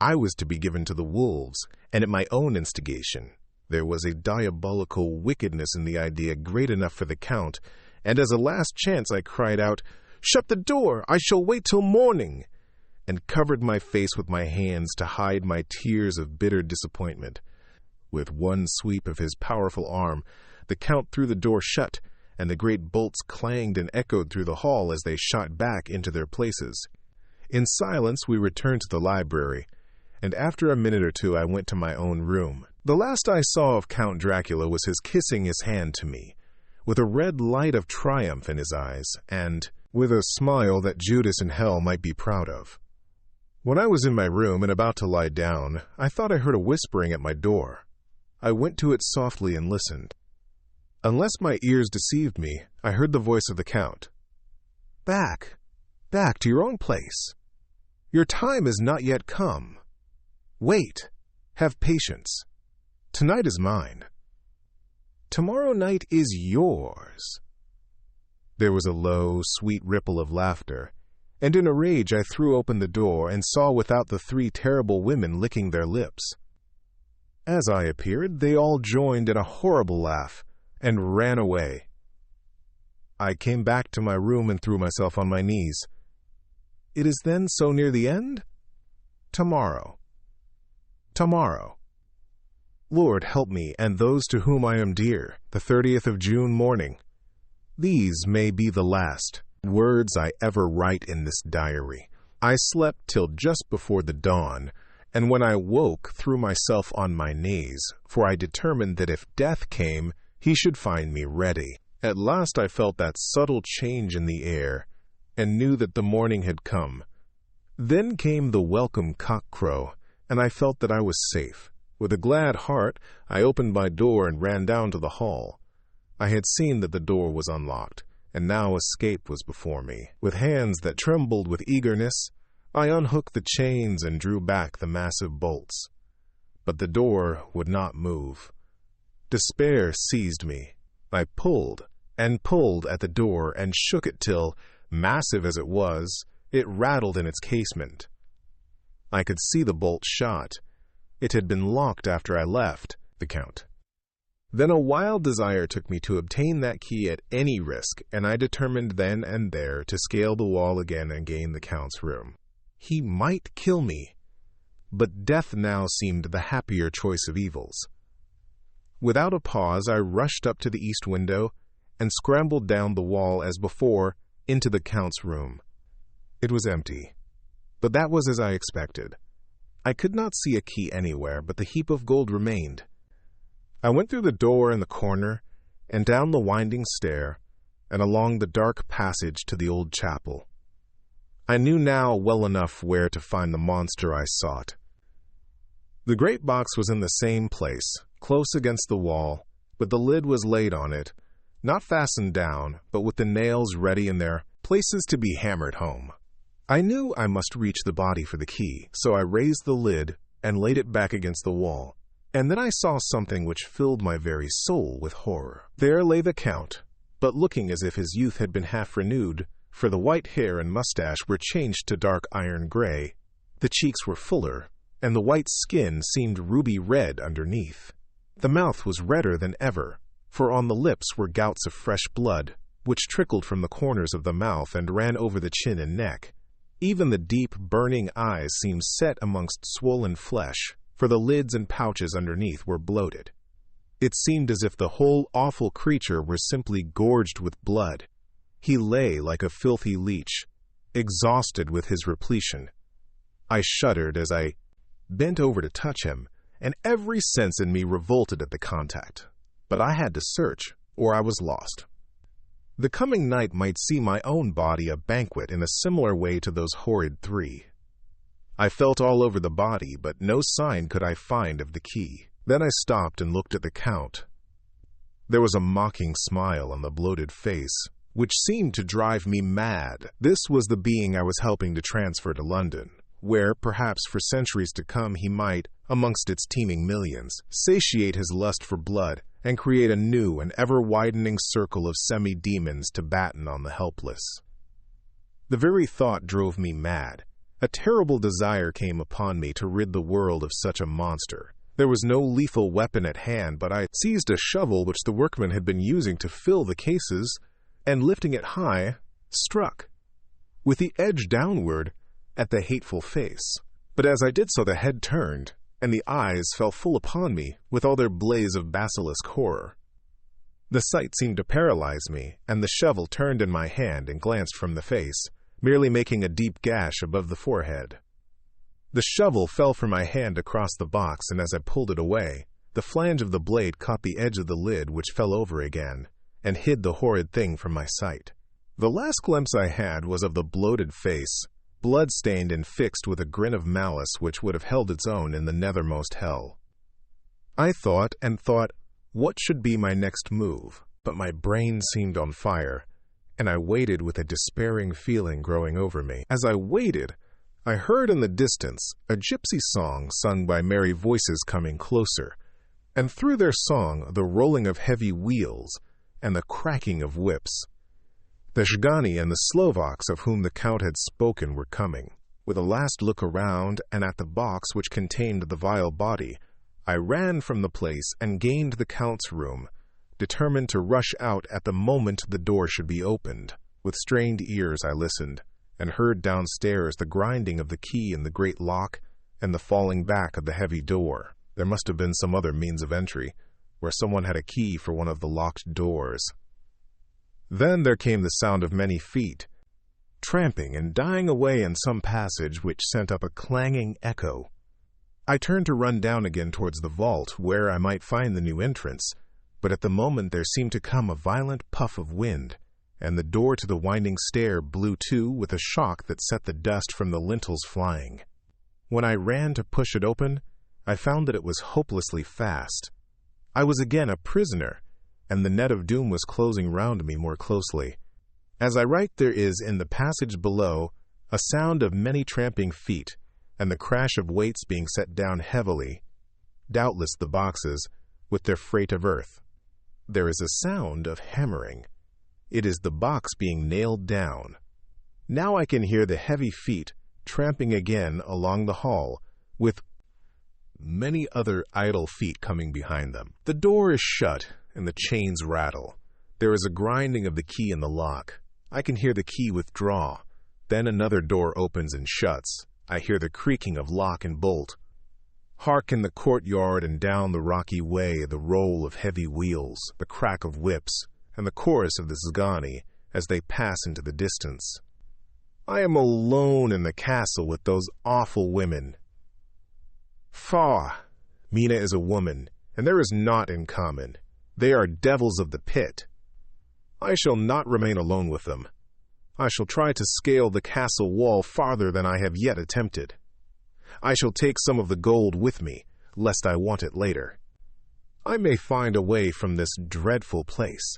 I was to be given to the wolves, and at my own instigation. There was a diabolical wickedness in the idea great enough for the Count, and as a last chance I cried out, "Shut the door! I shall wait till morning!" and covered my face with my hands to hide my tears of bitter disappointment. With one sweep of his powerful arm, the Count threw the door shut, and the great bolts clanged and echoed through the hall as they shot back into their places. In silence, we returned to the library, and after a minute or two I went to my own room. The last I saw of Count Dracula was his kissing his hand to me, with a red light of triumph in his eyes, and with a smile that Judas in hell might be proud of. When I was in my room and about to lie down, I thought I heard a whispering at my door. I went to it softly and listened. Unless my ears deceived me, I heard the voice of the Count. Back to your own place. Your time is not yet come. Wait, have patience. Tonight is mine. Tomorrow night is yours. There was a low, sweet ripple of laughter, and in a rage I threw open the door and saw without the three terrible women licking their lips. As I appeared, they all joined in a horrible laugh and ran away. I came back to my room and threw myself on my knees. It is then so near the end? Tomorrow. Lord, help me and those to whom I am dear, the 30th of June morning. These may be the last words I ever write in this diary. I slept till just before the dawn, and when I woke, threw myself on my knees, for I determined that if death came, he should find me ready. At last I felt that subtle change in the air, and knew that the morning had come. Then came the welcome cock-crow, and I felt that I was safe. With a glad heart, I opened my door and ran down to the hall. I had seen that the door was unlocked, and now escape was before me. With hands that trembled with eagerness, I unhooked the chains and drew back the massive bolts. But the door would not move. Despair seized me. I pulled and pulled at the door and shook it till, massive as it was, it rattled in its casement. I could see the bolt shot. It had been locked after I left the Count. Then a wild desire took me to obtain that key at any risk, and I determined then and there to scale the wall again and gain the Count's room. He might kill me, but death now seemed the happier choice of evils. Without a pause, I rushed up to the east window and scrambled down the wall as before into the Count's room. It was empty, but that was as I expected. I could not see a key anywhere, but the heap of gold remained. I went through the door in the corner, and down the winding stair, and along the dark passage to the old chapel. I knew now well enough where to find the monster I sought. The great box was in the same place, close against the wall, but the lid was laid on it, not fastened down, but with the nails ready in their places to be hammered home. I knew I must reach the body for the key, so I raised the lid and laid it back against the wall. And then I saw something which filled my very soul with horror. There lay the Count, but looking as if his youth had been half renewed, for the white hair and mustache were changed to dark iron gray, the cheeks were fuller, and the white skin seemed ruby red underneath. The mouth was redder than ever, for on the lips were gouts of fresh blood, which trickled from the corners of the mouth and ran over the chin and neck. Even the deep, burning eyes seemed set amongst swollen flesh, for the lids and pouches underneath were bloated. It seemed as if the whole awful creature were simply gorged with blood. He lay like a filthy leech, exhausted with his repletion. I shuddered as I bent over to touch him, and every sense in me revolted at the contact. But I had to search, or I was lost. The coming night might see my own body a banquet in a similar way to those horrid three. I felt all over the body, but no sign could I find of the key. Then I stopped and looked at the Count. There was a mocking smile on the bloated face, which seemed to drive me mad. This was the being I was helping to transfer to London, where, perhaps for centuries to come, he might, amongst its teeming millions, satiate his lust for blood and create a new and ever-widening circle of semi-demons to batten on the helpless. The very thought drove me mad. A terrible desire came upon me to rid the world of such a monster. There was no lethal weapon at hand, but I seized a shovel which the workmen had been using to fill the cases, and lifting it high, struck. With the edge downward, at the hateful face. But as I did so, the head turned, and the eyes fell full upon me with all their blaze of basilisk horror. The sight seemed to paralyze me, and the shovel turned in my hand and glanced from the face, merely making a deep gash above the forehead. The shovel fell from my hand across the box, and as I pulled it away, the flange of the blade caught the edge of the lid, which fell over again, and hid the horrid thing from my sight. The last glimpse I had was of the bloated face, blood-stained and fixed with a grin of malice which would have held its own in the nethermost hell. I thought and thought, what should be my next move? But my brain seemed on fire, and I waited with a despairing feeling growing over me. As I waited, I heard in the distance a gypsy song sung by merry voices coming closer, and through their song the rolling of heavy wheels and the cracking of whips. The Zhgani and the Slovaks of whom the Count had spoken were coming. With a last look around and at the box which contained the vile body, I ran from the place and gained the Count's room, determined to rush out at the moment the door should be opened. With strained ears I listened, and heard downstairs the grinding of the key in the great lock and the falling back of the heavy door. There must have been some other means of entry, where someone had a key for one of the locked doors. Then there came the sound of many feet, tramping and dying away in some passage which sent up a clanging echo. I turned to run down again towards the vault, where I might find the new entrance, but at the moment there seemed to come a violent puff of wind, and the door to the winding stair blew to with a shock that set the dust from the lintels flying. When I ran to push it open, I found that it was hopelessly fast. I was again a prisoner, and the net of doom was closing round me more closely. As I write, there is in the passage below a sound of many tramping feet, and the crash of weights being set down heavily, doubtless the boxes, with their freight of earth. There is a sound of hammering. It is the box being nailed down. Now I can hear the heavy feet tramping again along the hall, with many other idle feet coming behind them. The door is shut, and the chains rattle. There is a grinding of the key in the lock. I can hear the key withdraw. Then another door opens and shuts. I hear the creaking of lock and bolt. Hark in the courtyard and down the rocky way the roll of heavy wheels, the crack of whips, and the chorus of the Zhgani as they pass into the distance. I am alone in the castle with those awful women. Faugh! Mina is a woman, and there is naught in common. They are devils of the pit. I shall not remain alone with them. I shall try to scale the castle wall farther than I have yet attempted. I shall take some of the gold with me, lest I want it later. I may find a way from this dreadful place.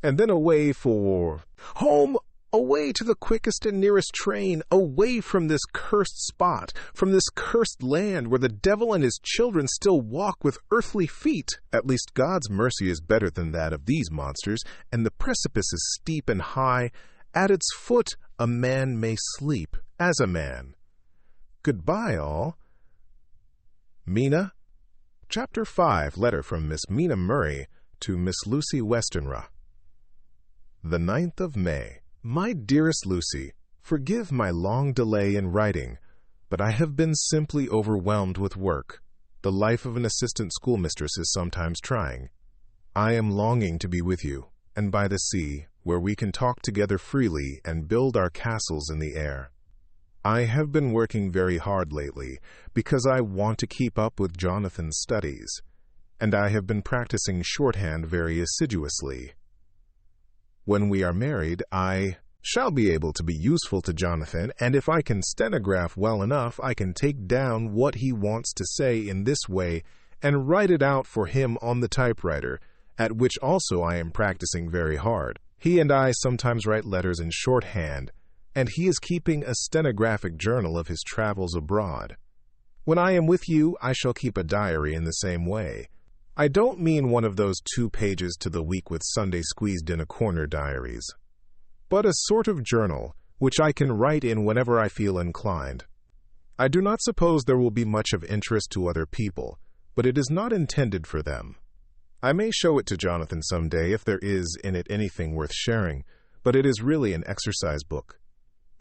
And then away for home, away to the quickest and nearest train, away from this cursed spot, from this cursed land where the devil and his children still walk with earthly feet. At least God's mercy is better than that of these monsters, and the precipice is steep and high. At its foot a man may sleep as a man. Goodbye, all. Mina. Chapter 5, letter from Miss Mina Murray to Miss Lucy Westenra. The 9th of May. My dearest Lucy, forgive my long delay in writing, but I have been simply overwhelmed with work. The life of an assistant schoolmistress is sometimes trying. I am longing to be with you, and by the sea, where we can talk together freely and build our castles in the air. I have been working very hard lately, because I want to keep up with Jonathan's studies, and I have been practicing shorthand very assiduously. When we are married, I shall be able to be useful to Jonathan, and if I can stenograph well enough, I can take down what he wants to say in this way and write it out for him on the typewriter, at which also I am practicing very hard. He and I sometimes write letters in shorthand, and he is keeping a stenographic journal of his travels abroad. When I am with you, I shall keep a diary in the same way. I don't mean one of those 2 pages to the week with Sunday squeezed in a corner diaries, but a sort of journal which I can write in whenever I feel inclined. I do not suppose there will be much of interest to other people, but it is not intended for them. I may show it to Jonathan some day if there is in it anything worth sharing, but it is really an exercise book.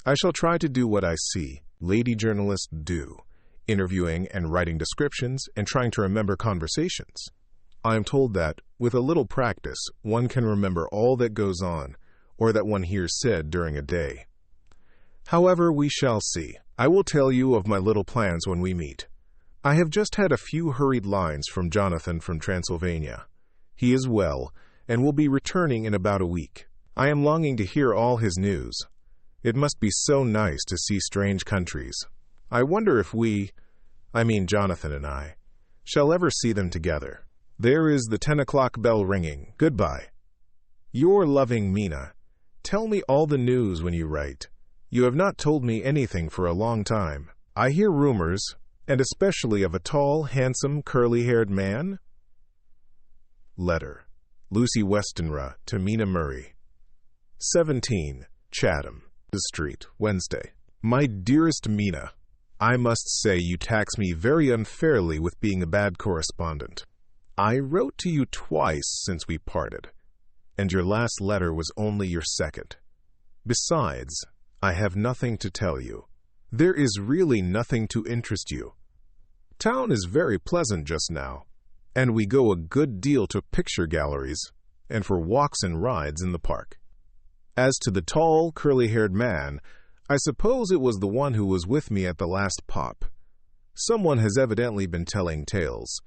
I shall try to do what I see lady journalists do, interviewing and writing descriptions and trying to remember conversations. I am told that, with a little practice, one can remember all that goes on, or that one hears said during a day. However, we shall see. I will tell you of my little plans when we meet. I have just had a few hurried lines from Jonathan from Transylvania. He is well, and will be returning in about a week. I am longing to hear all his news. It must be so nice to see strange countries. I wonder if Jonathan and I, shall ever see them together. There is the 10 o'clock bell ringing. Goodbye. Your loving Mina. Tell me all the news when you write. You have not told me anything for a long time. I hear rumors, and especially of a tall, handsome, curly-haired man. Letter. Lucy Westenra to Mina Murray. 17, Chatham Street, Wednesday. My dearest Mina, I must say you tax me very unfairly with being a bad correspondent. I wrote to you twice since we parted, and your last letter was only your second. Besides, I have nothing to tell you. There is really nothing to interest you. Town is very pleasant just now, and we go a good deal to picture galleries and for walks and rides in the park. As to the tall, curly-haired man, I suppose it was the one who was with me at the last pop. Someone has evidently been telling tales.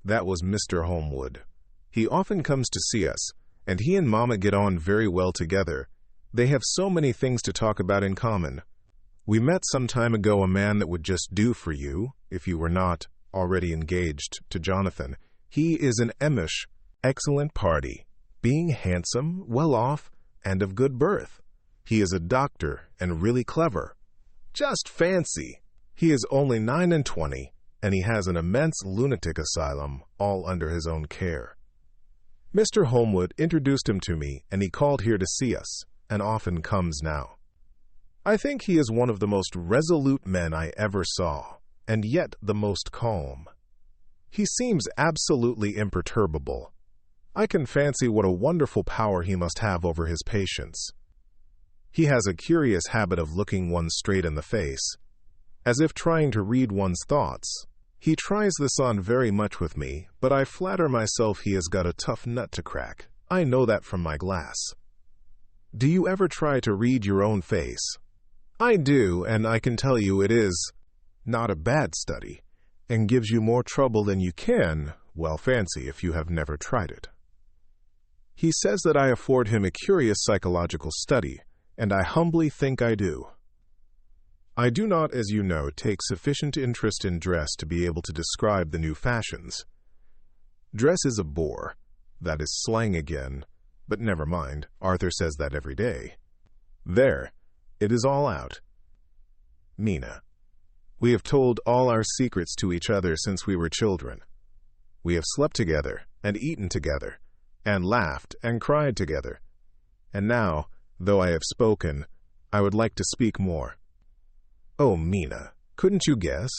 That was Mr. Holmwood. He often comes to see us, and he and Mama get on very well together. They have so many things to talk about in common. We met some time ago a man that would just do for you, if you were not already engaged to Jonathan. He is an Emish, excellent party, being handsome, well off, and of good birth. He is a doctor and really clever. Just fancy! He is only 29, and he has an immense lunatic asylum all under his own care. Mr. Holmwood introduced him to me, and he called here to see us, and often comes now. I think he is one of the most resolute men I ever saw, and yet the most calm. He seems absolutely imperturbable. I can fancy what a wonderful power he must have over his patients. He has a curious habit of looking one straight in the face, as if trying to read one's thoughts. He tries this on very much with me, but I flatter myself he has got a tough nut to crack. I know that from my glass. Do you ever try to read your own face? I do, and I can tell you it is not a bad study, and gives you more trouble than you can, well, fancy if you have never tried it. He says that I afford him a curious psychological study, and I humbly think I do. I do not, as you know, take sufficient interest in dress to be able to describe the new fashions. Dress is a bore. That is slang again, but never mind, Arthur says that every day. There, it is all out. Mina, we have told all our secrets to each other since we were children. We have slept together, and eaten together, and laughed and cried together. And now, though I have spoken, I would like to speak more. Oh, Mina, couldn't you guess?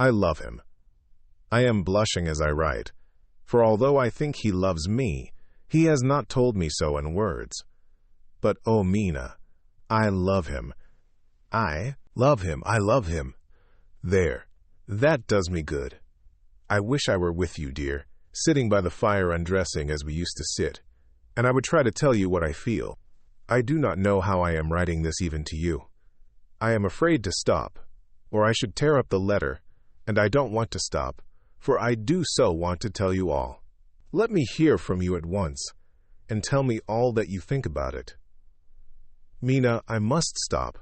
I love him. I am blushing as I write, for although I think he loves me, he has not told me so in words. But, oh, Mina, I love him. I love him. There, that does me good. I wish I were with you, dear, sitting by the fire undressing as we used to sit, and I would try to tell you what I feel. I do not know how I am writing this even to you. I am afraid to stop, or I should tear up the letter, and I don't want to stop, for I do so want to tell you all. Let me hear from you at once, and tell me all that you think about it. Mina, I must stop.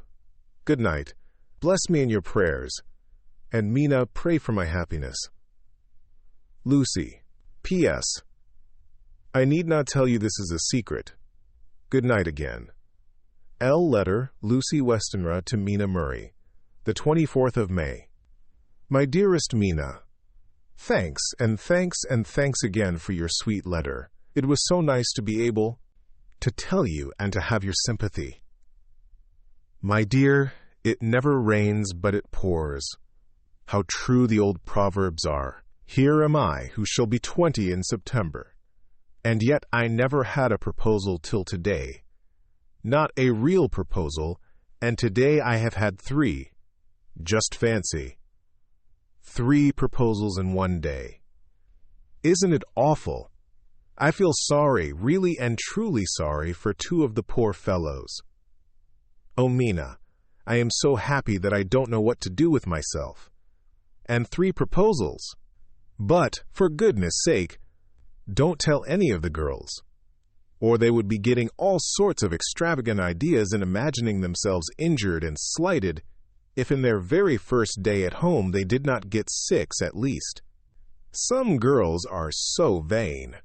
Good night. Bless me in your prayers. And Mina, pray for my happiness. Lucy. P.S. I need not tell you this is a secret. Good night again. L. Letter, Lucy Westenra to Mina Murray, the 24th of May. My dearest Mina, thanks and thanks and thanks again for your sweet letter. It was so nice to be able to tell you and to have your sympathy. My dear, it never rains but it pours. How true the old proverbs are. Here am I, who shall be 20 in September, and yet I never had a proposal till today. Not a real proposal, and today I have had 3. Just fancy. 3 proposals in one day. Isn't it awful? I feel sorry, really and truly sorry, for 2 of the poor fellows. Oh, Mina, I am so happy that I don't know what to do with myself. And 3 proposals. But, for goodness sake, don't tell any of the girls, or they would be getting all sorts of extravagant ideas and imagining themselves injured and slighted if in their very first day at home they did not get 6 at least. Some girls are so vain.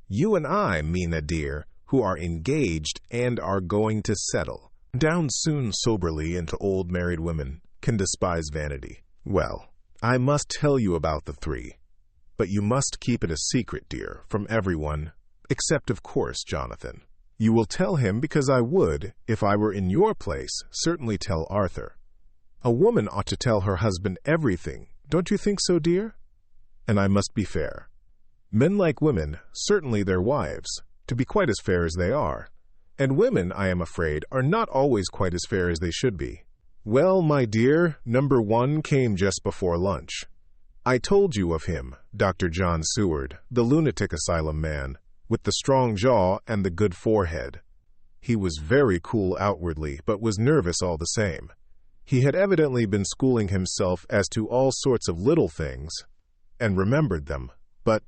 You and I, Mina dear, who are engaged and are going to settle down soon soberly into old married women, can despise vanity. Well, I must tell you about the 3, but you must keep it a secret, dear, from everyone, except, of course, Jonathan. You will tell him because I would, if I were in your place, certainly tell Arthur. A woman ought to tell her husband everything, don't you think so, dear? And I must be fair. Men like women, certainly their wives, to be quite as fair as they are. And women, I am afraid, are not always quite as fair as they should be. Well, my dear, number 1 came just before lunch. I told you of him, Dr. John Seward, the lunatic asylum man, with the strong jaw and the good forehead. He was very cool outwardly, but was nervous all the same. He had evidently been schooling himself as to all sorts of little things, and remembered them, but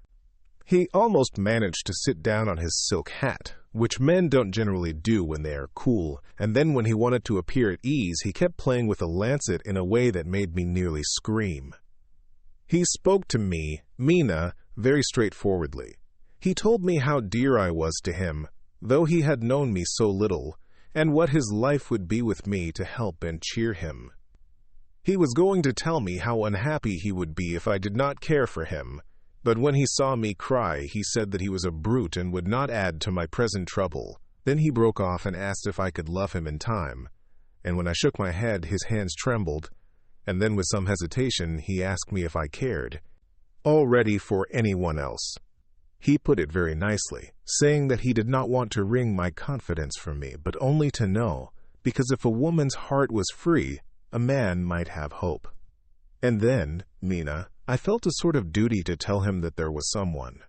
he almost managed to sit down on his silk hat, which men don't generally do when they are cool, and then when he wanted to appear at ease, he kept playing with a lancet in a way that made me nearly scream. He spoke to me, Mina, very straightforwardly. He told me how dear I was to him, though he had known me so little, and what his life would be with me to help and cheer him. He was going to tell me how unhappy he would be if I did not care for him, but when he saw me cry, he said that he was a brute and would not add to my present trouble. Then he broke off and asked if I could love him in time, and when I shook my head, his hands trembled, and then with some hesitation, he asked me if I cared, all ready for anyone else. He put it very nicely, saying that he did not want to wring my confidence from me, but only to know, because if a woman's heart was free, a man might have hope. And then, Mina, I felt a sort of duty to tell him that there was someone.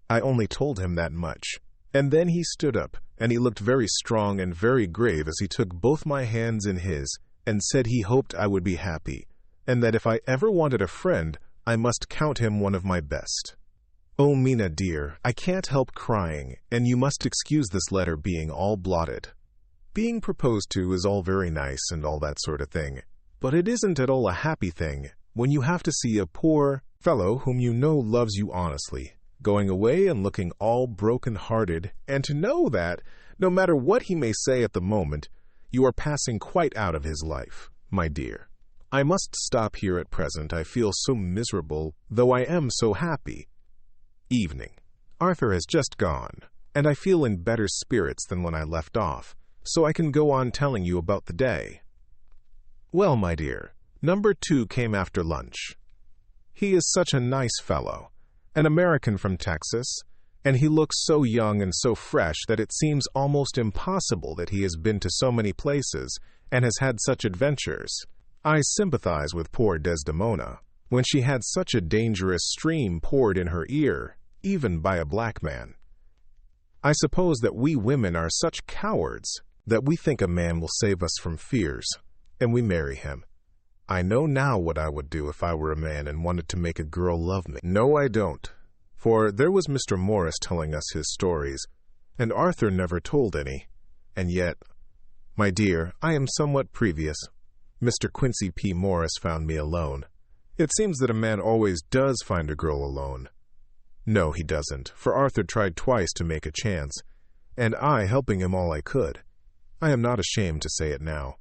I only told him that much, and then he stood up, and he looked very strong and very grave as he took both my hands in his, and said he hoped I would be happy, and that if I ever wanted a friend, I must count him one of my best. Oh, Mina dear, I can't help crying, and you must excuse this letter being all blotted. Being proposed to is all very nice and all that sort of thing, but it isn't at all a happy thing when you have to see a poor fellow whom you know loves you honestly, going away and looking all broken-hearted, and to know that, no matter what he may say at the moment, you are passing quite out of his life, my dear. I must stop here at present. I feel so miserable, though I am so happy. Evening. Arthur has just gone, and I feel in better spirits than when I left off, so I can go on telling you about the day. Well, my dear, number 2 came after lunch. He is such a nice fellow, an American from Texas, and he looks so young and so fresh that it seems almost impossible that he has been to so many places and has had such adventures. I sympathize with poor Desdemona, when she had such a dangerous stream poured in her ear, even by a black man. I suppose that we women are such cowards that we think a man will save us from fears, and we marry him. I know now what I would do if I were a man and wanted to make a girl love me. No, I don't, for there was Mr. Morris telling us his stories, and Arthur never told any. And yet, my dear, I am somewhat previous. Mr. Quincy P. Morris found me alone. It seems that a man always does find a girl alone. No, he doesn't, for Arthur tried twice to make a chance, and I helping him all I could. I am not ashamed to say it now.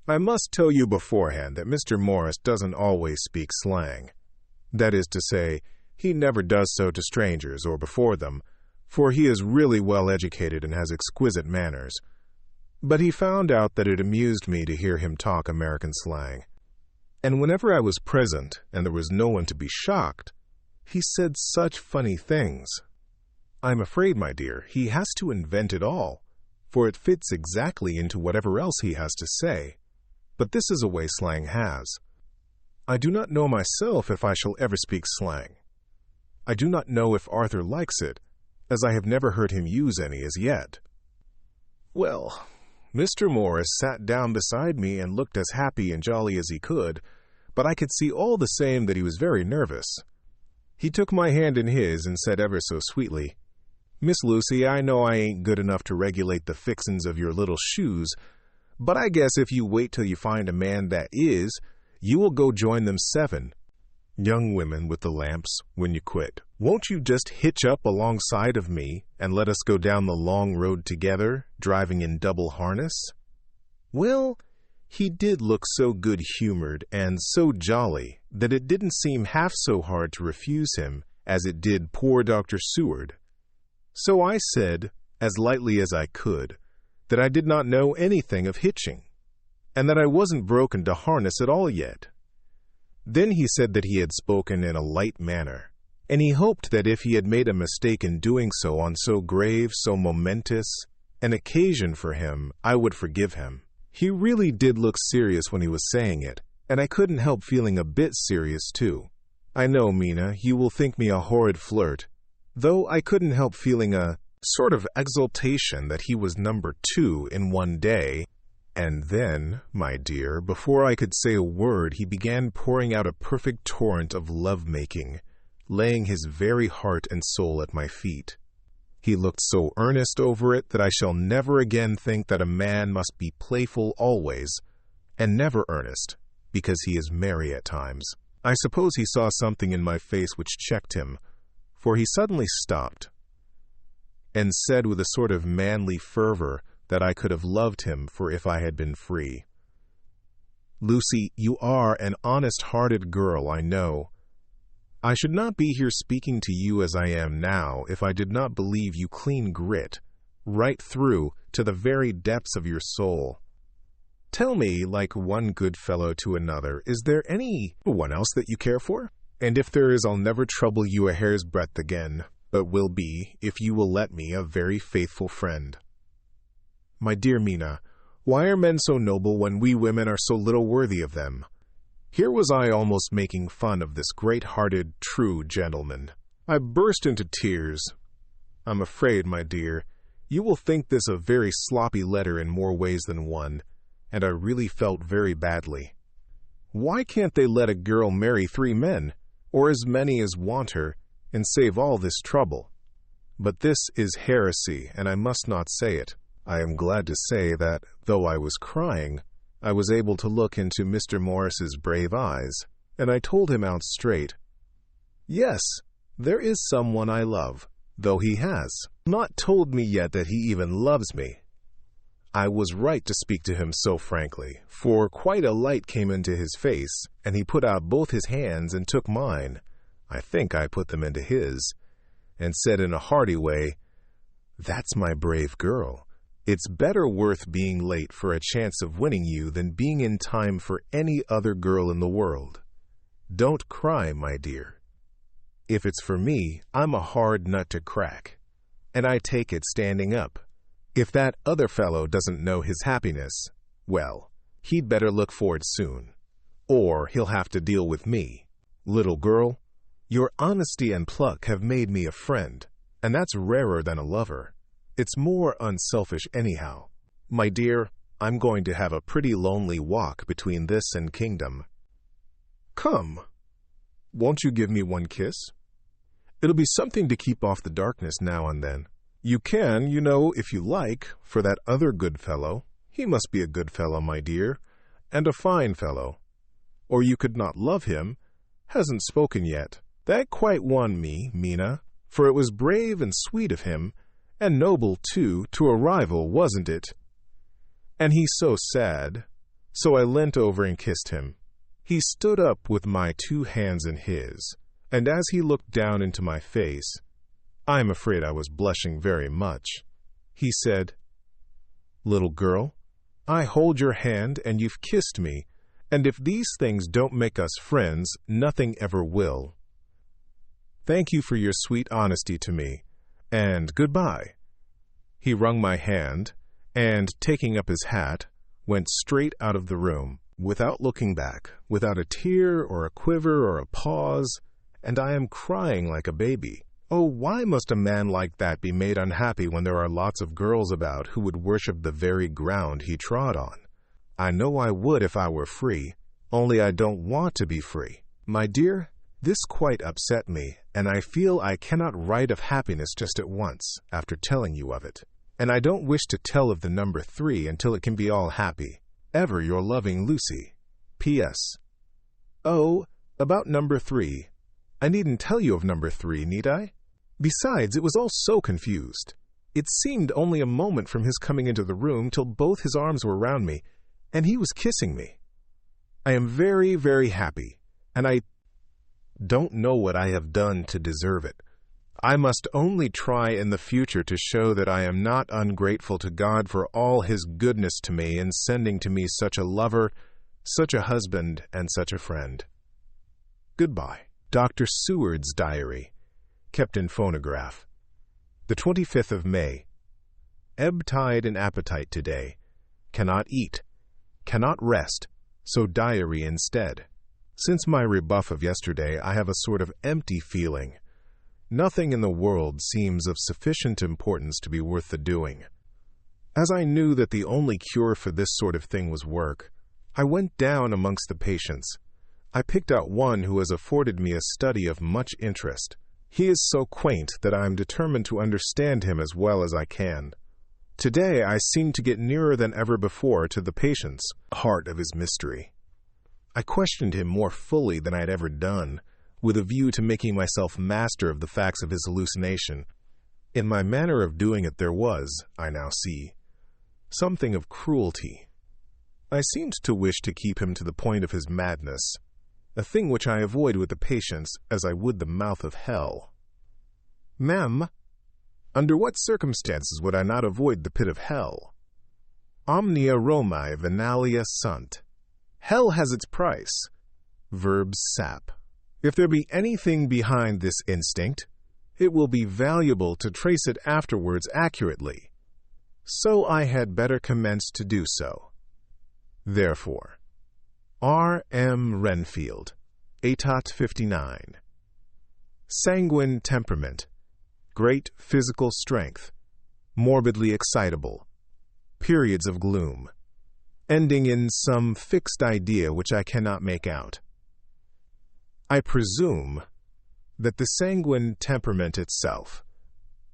I must tell you beforehand that Mr. Morris doesn't always speak slang. That is to say, he never does so to strangers or before them, for he is really well educated and has exquisite manners. But he found out that it amused me to hear him talk American slang. And whenever I was present and there was no one to be shocked, he said such funny things. I'm afraid, my dear, he has to invent it all, for it fits exactly into whatever else he has to say. But this is a way slang has. I do not know myself if I shall ever speak slang. I do not know if Arthur likes it, as I have never heard him use any as yet. Well, Mr. Morris sat down beside me and looked as happy and jolly as he could, but I could see all the same that he was very nervous. He took my hand in his and said ever so sweetly, "Miss Lucy, I know I ain't good enough to regulate the fixins of your little shoes, but I guess if you wait till you find a man that is, you will go join them 7 young women with the lamps when you quit. Won't you just hitch up alongside of me and let us go down the long road together, driving in double harness?" Well, he did look so good-humored and so jolly that it didn't seem half so hard to refuse him as it did poor Dr. Seward. So I said, as lightly as I could, that I did not know anything of hitching, and that I wasn't broken to harness at all yet. Then he said that he had spoken in a light manner, and he hoped that if he had made a mistake in doing so on so grave, so momentous an occasion for him, I would forgive him. He really did look serious when he was saying it, and I couldn't help feeling a bit serious too. I know, Mina, you will think me a horrid flirt, though I couldn't help feeling a sort of exultation that he was number 2 in one day. And then, my dear, before I could say a word, he began pouring out a perfect torrent of love-making, laying his very heart and soul at my feet. He looked so earnest over it that I shall never again think that a man must be playful always, and never earnest, because he is merry at times. I suppose he saw something in my face which checked him, for he suddenly stopped, and said with a sort of manly fervor that I could have loved him for if I had been free. "Lucy, you are an honest-hearted girl, I know. I should not be here speaking to you as I am now if I did not believe you clean grit, right through to the very depths of your soul. Tell me, like one good fellow to another, is there any one else that you care for? And if there is, I'll never trouble you a hair's breadth again, but will be, if you will let me, a very faithful friend." My dear Mina, why are men so noble when we women are so little worthy of them? Here was I almost making fun of this great-hearted, true gentleman. I burst into tears. I'm afraid, my dear, you will think this a very sloppy letter in more ways than one, and I really felt very badly. Why can't they let a girl marry 3 men, or as many as want her, and save all this trouble? But this is heresy, and I must not say it. I am glad to say that, though I was crying, I was able to look into Mr. Morris's brave eyes, and I told him out straight, "Yes, there is someone I love, though he has not told me yet that he even loves me." I was right to speak to him so frankly, for quite a light came into his face, and he put out both his hands and took mine, I think I put them into his, and said in a hearty way, "That's my brave girl. It's better worth being late for a chance of winning you than being in time for any other girl in the world. Don't cry, my dear. If it's for me, I'm a hard nut to crack, and I take it standing up. If that other fellow doesn't know his happiness, well, he'd better look for it soon, or he'll have to deal with me. Little girl, your honesty and pluck have made me a friend, and that's rarer than a lover. It's more unselfish anyhow. My dear, I'm going to have a pretty lonely walk between this and kingdom. Come, won't you give me one kiss? It'll be something to keep off the darkness now and then. You can, you know, if you like, for that other good fellow. He must be a good fellow, my dear, and a fine fellow. Or you could not love him. Hasn't spoken yet. That quite won me, Mina, for it was brave and sweet of him, and noble, too, to a rival, wasn't it? And he's so sad. So I leant over and kissed him. He stood up with my 2 hands in his, and as he looked down into my face, I'm afraid I was blushing very much, he said, "Little girl, I hold your hand and you've kissed me, and if these things don't make us friends, nothing ever will. Thank you for your sweet honesty to me, and goodbye." He wrung my hand, and, taking up his hat, went straight out of the room, without looking back, without a tear or a quiver or a pause, and I am crying like a baby. Oh, why must a man like that be made unhappy when there are lots of girls about who would worship the very ground he trod on? I know I would if I were free, only I don't want to be free. My dear, this quite upset me, and I feel I cannot write of happiness just at once, after telling you of it. And I don't wish to tell of the number 3 until it can be all happy. Ever your loving Lucy. P.S. Oh, about number 3. I needn't tell you of number 3, need I? Besides, it was all so confused. It seemed only a moment from his coming into the room till both his arms were round me, and he was kissing me. I am very, very happy, and I don't know what I have done to deserve it. I must only try in the future to show that I am not ungrateful to God for all his goodness to me in sending to me such a lover, such a husband, and such a friend. Goodbye. Dr. Seward's diary, kept in phonograph. The 25th of May. Ebb tide and appetite today. Cannot eat. Cannot rest, so diary instead. Since my rebuff of yesterday, I have a sort of empty feeling. Nothing in the world seems of sufficient importance to be worth the doing. As I knew that the only cure for this sort of thing was work, I went down amongst the patients. I picked out one who has afforded me a study of much interest. He is so quaint that I am determined to understand him as well as I can. Today I seem to get nearer than ever before to the patient's heart of his mystery. I questioned him more fully than I had ever done, with a view to making myself master of the facts of his hallucination. In my manner of doing it there was, I now see, something of cruelty. I seemed to wish to keep him to the point of his madness, a thing which I avoid with the patients as I would the mouth of hell. Ma'am, under what circumstances would I not avoid the pit of hell? Omnia Romae venalia sunt. Hell has its price. Verbs sap. If there be anything behind this instinct, it will be valuable to trace it afterwards accurately. So I had better commence to do so. Therefore, R. M. Renfield, Aetat 59. Sanguine temperament, great physical strength, morbidly excitable, periods of gloom, ending in some fixed idea which I cannot make out. I presume that the sanguine temperament itself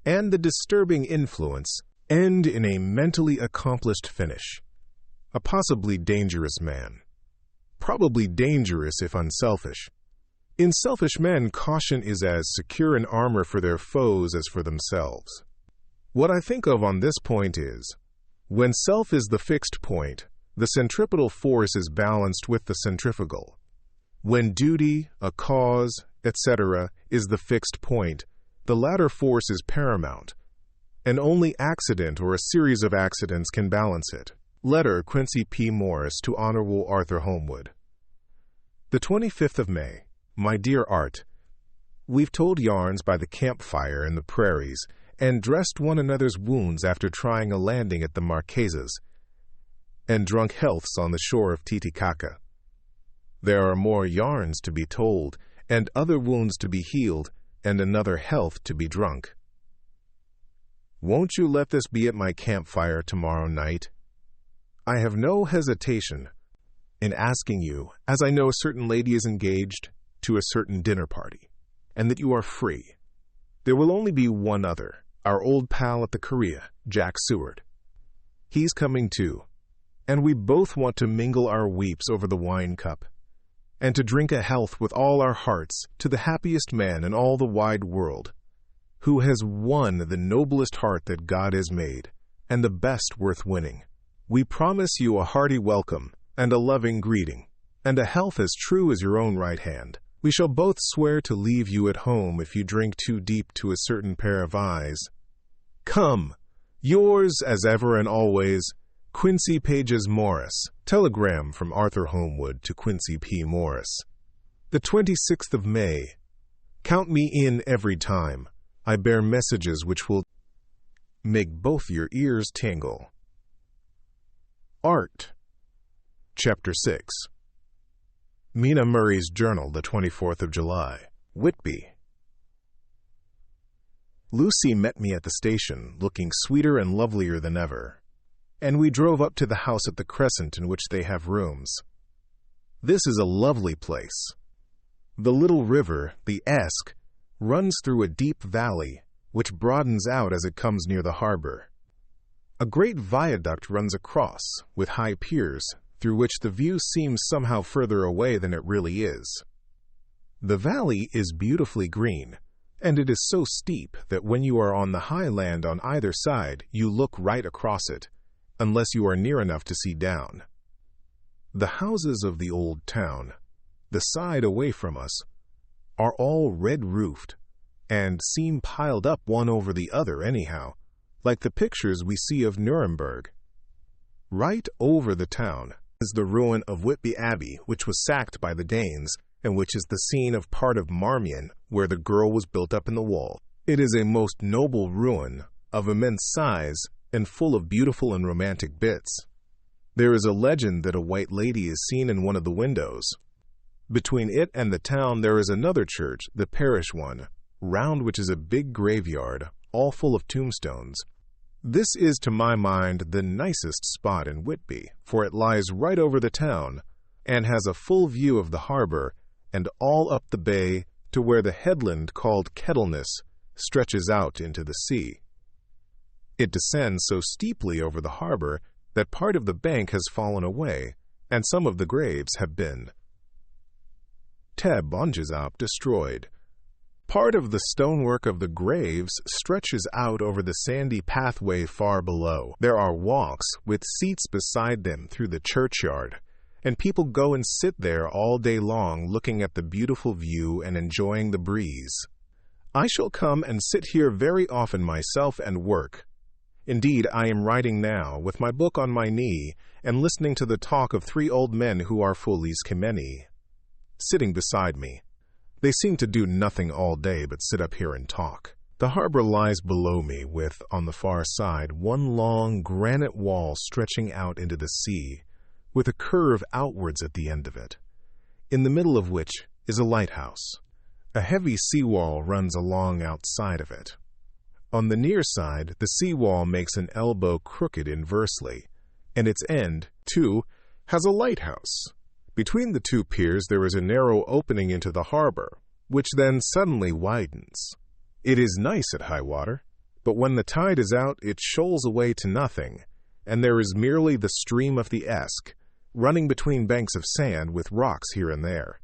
and the disturbing influence end in a mentally accomplished finish. A possibly dangerous man. Probably dangerous if unselfish. In selfish men, caution is as secure an armor for their foes as for themselves. What I think of on this point is, when self is the fixed point, the centripetal force is balanced with the centrifugal. When duty, a cause, etc., is the fixed point, the latter force is paramount, and only accident or a series of accidents can balance it. Letter Quincy P. Morris to Honorable Arthur Holmwood. The 25th of May. My dear Art, we've told yarns by the campfire in the prairies and dressed one another's wounds after trying a landing at the Marquesas, and drunk healths on the shore of Titicaca. There are more yarns to be told, and other wounds to be healed, and another health to be drunk. Won't you let this be at my campfire tomorrow night? I have no hesitation in asking you, as I know a certain lady is engaged to a certain dinner party, and that you are free. There will only be one other, our old pal at the Korea, Jack Seward. He's coming too, and we both want to mingle our weeps over the wine cup, and to drink a health with all our hearts to the happiest man in all the wide world, who has won the noblest heart that God has made, and the best worth winning. We promise you a hearty welcome, and a loving greeting, and a health as true as your own right hand. We shall both swear to leave you at home if you drink too deep to a certain pair of eyes. Come, yours as ever and always, Quincy Pages Morris. Telegram from Arthur Holmwood to Quincy P. Morris. The 26th of May. Count me in every time. I bear messages which will make both your ears tingle. Art. Chapter 6. Mina Murray's Journal, the 24th of July. Whitby. Lucy met me at the station, looking sweeter and lovelier than ever, and we drove up to the house at the Crescent in which they have rooms. This is a lovely place. The little river, the Esk, runs through a deep valley, which broadens out as it comes near the harbor. A great viaduct runs across, with high piers, through which the view seems somehow further away than it really is. The valley is beautifully green, and it is so steep that when you are on the high land on either side, you look right across it, unless you are near enough to see down. The houses of the old town, the side away from us, are all red-roofed, and seem piled up one over the other anyhow, like the pictures we see of Nuremberg. Right over the town is the ruin of Whitby Abbey, which was sacked by the Danes, and which is the scene of part of Marmion, where the girl was built up in the wall. It is a most noble ruin, of immense size, and full of beautiful and romantic bits. There is a legend that a white lady is seen in one of the windows. Between it and the town there is another church, the parish one, round which is a big graveyard, all full of tombstones. This is, to my mind, the nicest spot in Whitby, for it lies right over the town, and has a full view of the harbor, and all up the bay to where the headland called Kettleness stretches out into the sea. It descends so steeply over the harbor that part of the bank has fallen away, and some of the graves have been destroyed. Part of the stonework of the graves stretches out over the sandy pathway far below. There are walks with seats beside them through the churchyard, and people go and sit there all day long looking at the beautiful view and enjoying the breeze. I shall come and sit here very often myself and work. Indeed, I am writing now, with my book on my knee, and listening to the talk of 3 old men who are Foulis Kemeni, sitting beside me. They seem to do nothing all day but sit up here and talk. The harbor lies below me with, on the far side, one long granite wall stretching out into the sea, with a curve outwards at the end of it, in the middle of which is a lighthouse. A heavy seawall runs along outside of it. On the near side, the seawall makes an elbow crooked inversely, and its end, too, has a lighthouse. Between the 2 piers there is a narrow opening into the harbor, which then suddenly widens. It is nice at high water, but when the tide is out it shoals away to nothing, and there is merely the stream of the Esk, running between banks of sand with rocks here and there.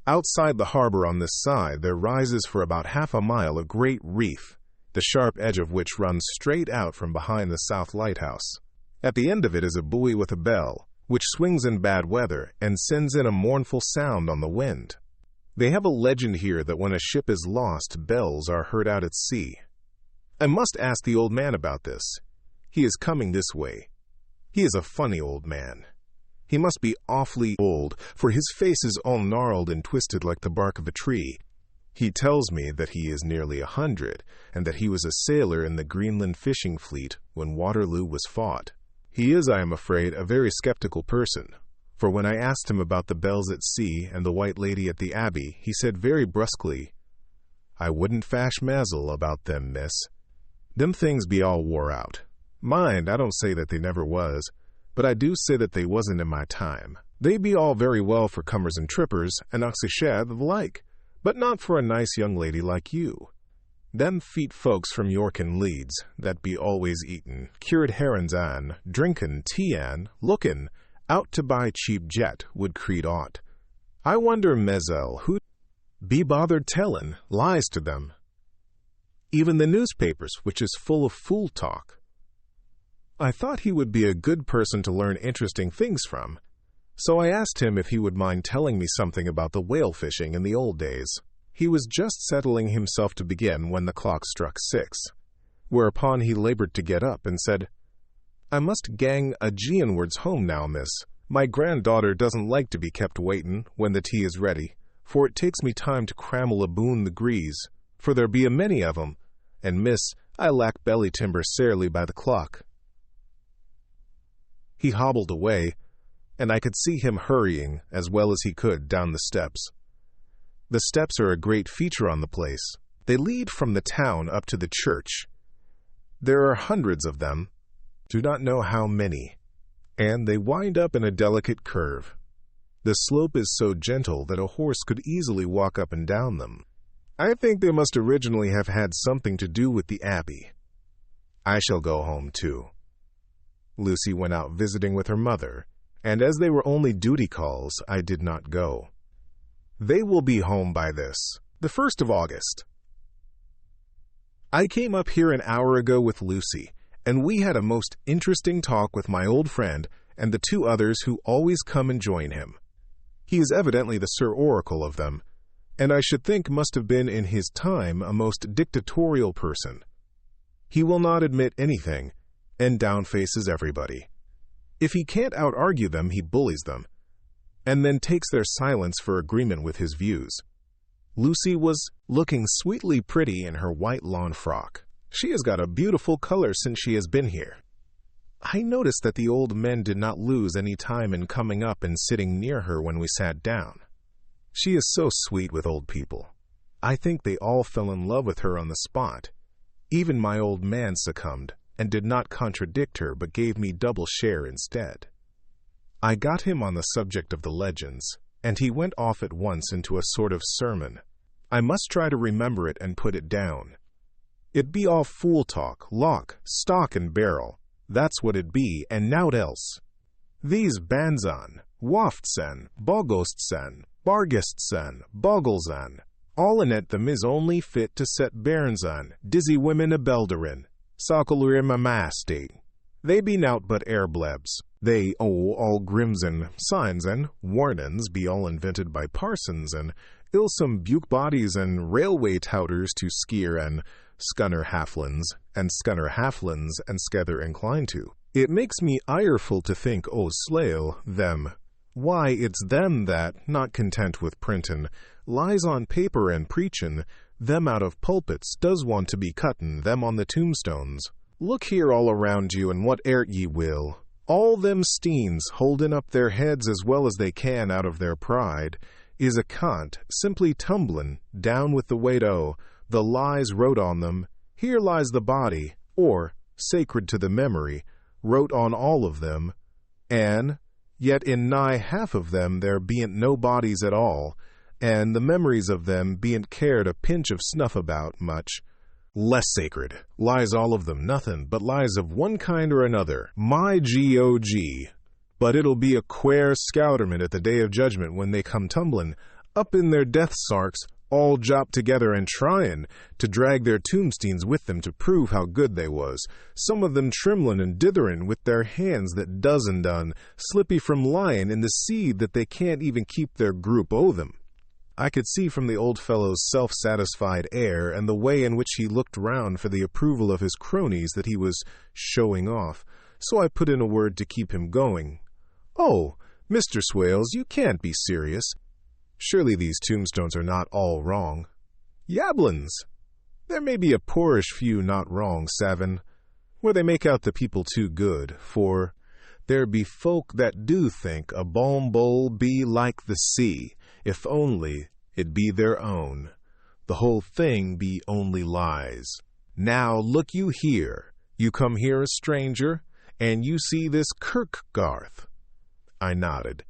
Outside the harbor on this side there rises for about half a mile a great reef, the sharp edge of which runs straight out from behind the south lighthouse. At the end of it is a buoy with a bell, which swings in bad weather and sends in a mournful sound on the wind. They have a legend here that when a ship is lost, bells are heard out at sea. I must ask the old man about this. He is coming this way. He is a funny old man. He must be awfully old, for his face is all gnarled and twisted like the bark of a tree. He tells me that he is nearly 100, and that he was a sailor in the Greenland fishing fleet when Waterloo was fought. He is, I am afraid, a very skeptical person, for when I asked him about the bells at sea and the white lady at the Abbey, he said very brusquely, "I wouldn't fash mazel about them, miss. Them things be all wore out. Mind, I don't say that they never was, but I do say that they wasn't in my time. They be all very well for cummers and trippers, and oxyshad the like, but not for a nice young lady like you. Them feet folks from York and Leeds, that be always eatin', cured herons an, drinkin' tea an, lookin' out to buy cheap jet, would creed aught. I wonder, Mezel, who'd be bothered tellin' lies to them. Even the newspapers, which is full of fool talk." I thought he would be a good person to learn interesting things from, so I asked him if he would mind telling me something about the whale fishing in the old days. He was just settling himself to begin when the clock struck 6, whereupon he labored to get up and said, "I must gang a Gianwards home now, miss. My granddaughter doesn't like to be kept waitin' when the tea is ready, for it takes me time to crammel aboon the grease, for there be a many of 'em, and miss, I lack belly timber sairly by the clock." He hobbled away, and I could see him hurrying as well as he could down the steps. The steps are a great feature on the place. They lead from the town up to the church. There are hundreds of them, do not know how many, and they wind up in a delicate curve. The slope is so gentle that a horse could easily walk up and down them. I think they must originally have had something to do with the abbey. I shall go home too. Lucy went out visiting with her mother, and as they were only duty calls, I did not go. They will be home by the 1st of August. I came up here an hour ago with Lucy, and we had a most interesting talk with my old friend and the 2 others who always come and join him. He is evidently the Sir Oracle of them, and I should think must have been in his time a most dictatorial person. He will not admit anything, and downfaces everybody. If he can't out-argue them, he bullies them, and then takes their silence for agreement with his views. Lucy was looking sweetly pretty in her white lawn frock. She has got a beautiful color since she has been here. I noticed that the old men did not lose any time in coming up and sitting near her when we sat down. She is so sweet with old people. I think they all fell in love with her on the spot. Even my old man succumbed, and did not contradict her, but gave me double share instead. I got him on the subject of the legends, and he went off at once into a sort of sermon. I must try to remember it and put it down. It be all fool talk, lock, stock, and barrel. That's what it be, and nowt else. These banzan, waftsen, bogostsen, bargestsen, bogglesan, all in it them is only fit to set bairnsan, dizzy women a belderin, socklerim a masty. They be nowt but airblebs. They, all grimsen, signs and warnins be all invented by parsons and ilsome buke bodies and railway touters to skeer and scunner halflins and skether inclined to. It makes me ireful to think, slail, them. Why, it's them that, not content with printin', lies on paper and preachin', them out of pulpits does want to be cuttin', them on the tombstones. Look here all around you, and what ye will. All them steens, holdin' up their heads as well as they can out of their pride, is a cant, simply tumblin' down with the weight o' the lies wrote on them. Here lies the body, or, sacred to the memory, wrote on all of them, and yet in nigh half of them there bean't no bodies at all, and the memories of them bean't cared a pinch of snuff about much. Less sacred, lies all of them nothin' but lies of one kind or another. My gog. But it'll be a quare scouterment at the day of judgment when they come tumblin' up in their death sarks, all jopped together and tryin' to drag their tombsteins with them to prove how good they was, some of them trimlin' and ditherin' with their hands that doesn't done, slippy from lyin' in the seed that they can't even keep their group o' them. I could see from the old fellow's self-satisfied air and the way in which he looked round for the approval of his cronies that he was showing off, so I put in a word to keep him going. "Oh, Mr. Swales, you can't be serious. Surely these tombstones are not all wrong." "Yablins! There may be a poorish few not wrong, Savin, where they make out the people too good, for there be folk that do think a balm bowl be like the sea, if only it be their own. The whole thing be only lies. Now look you here. You come here a stranger, and you see this Kirkgarth." I nodded,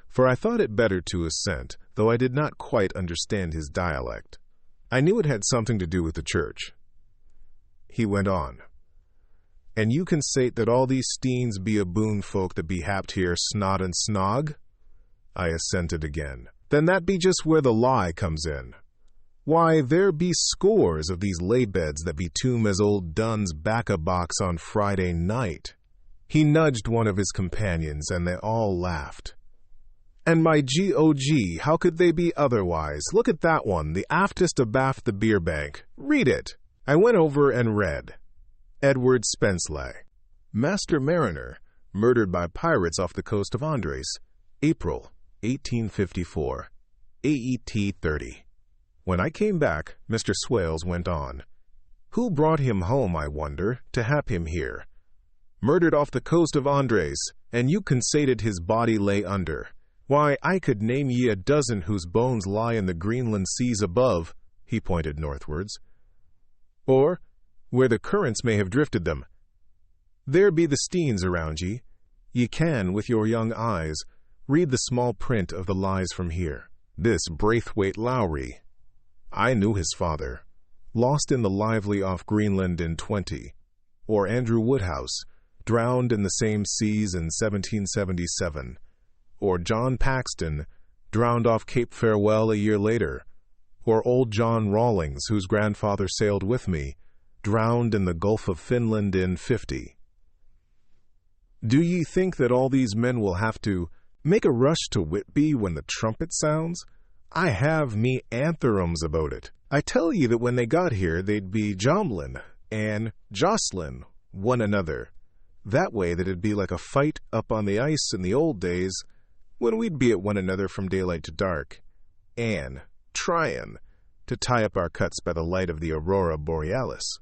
for I thought it better to assent, though I did not quite understand his dialect. I knew it had something to do with the church. He went on. "And you can say that all these steens be a boon folk that be happed here snod and snog?" I assented again. "Then that be just where the lie comes in. Why, there be scores of these lay-beds that be tomb as old Dunn's bacca-box on Friday night." He nudged one of his companions, and they all laughed. "And my gog, how could they be otherwise? Look at that one, the aftest abaft the beer bank. Read it." I went over and read. Edward Spensley, Master Mariner, murdered by pirates off the coast of Andres, April 1854, AET 30. When I came back, Mr. Swales went on. "Who brought him home, I wonder, to hap him here? Murdered off the coast of Andres. and you conceded his body lay under. Why, I could name ye a dozen whose bones lie in the Greenland seas above, he pointed northwards, or where the currents may have drifted them. There be the steens around ye. Ye can, with your young eyes, read the small print of the lies from here. This Braithwaite Lowry, I knew his father, lost in the lively off Greenland in 20, or Andrew Woodhouse, drowned in the same seas in 1777, or John Paxton, drowned off Cape Farewell a year later, or old John Rawlings, whose grandfather sailed with me, drowned in the Gulf of Finland in 50. Do ye think that all these men will have to make a rush to Whitby when the trumpet sounds? I have me antherems about it. I tell ye that when they got here, they'd be jomlin and jostlin one another. That way that it'd be like a fight up on the ice in the old days, when we'd be at one another from daylight to dark, and tryin' to tie up our cuts by the light of the aurora borealis.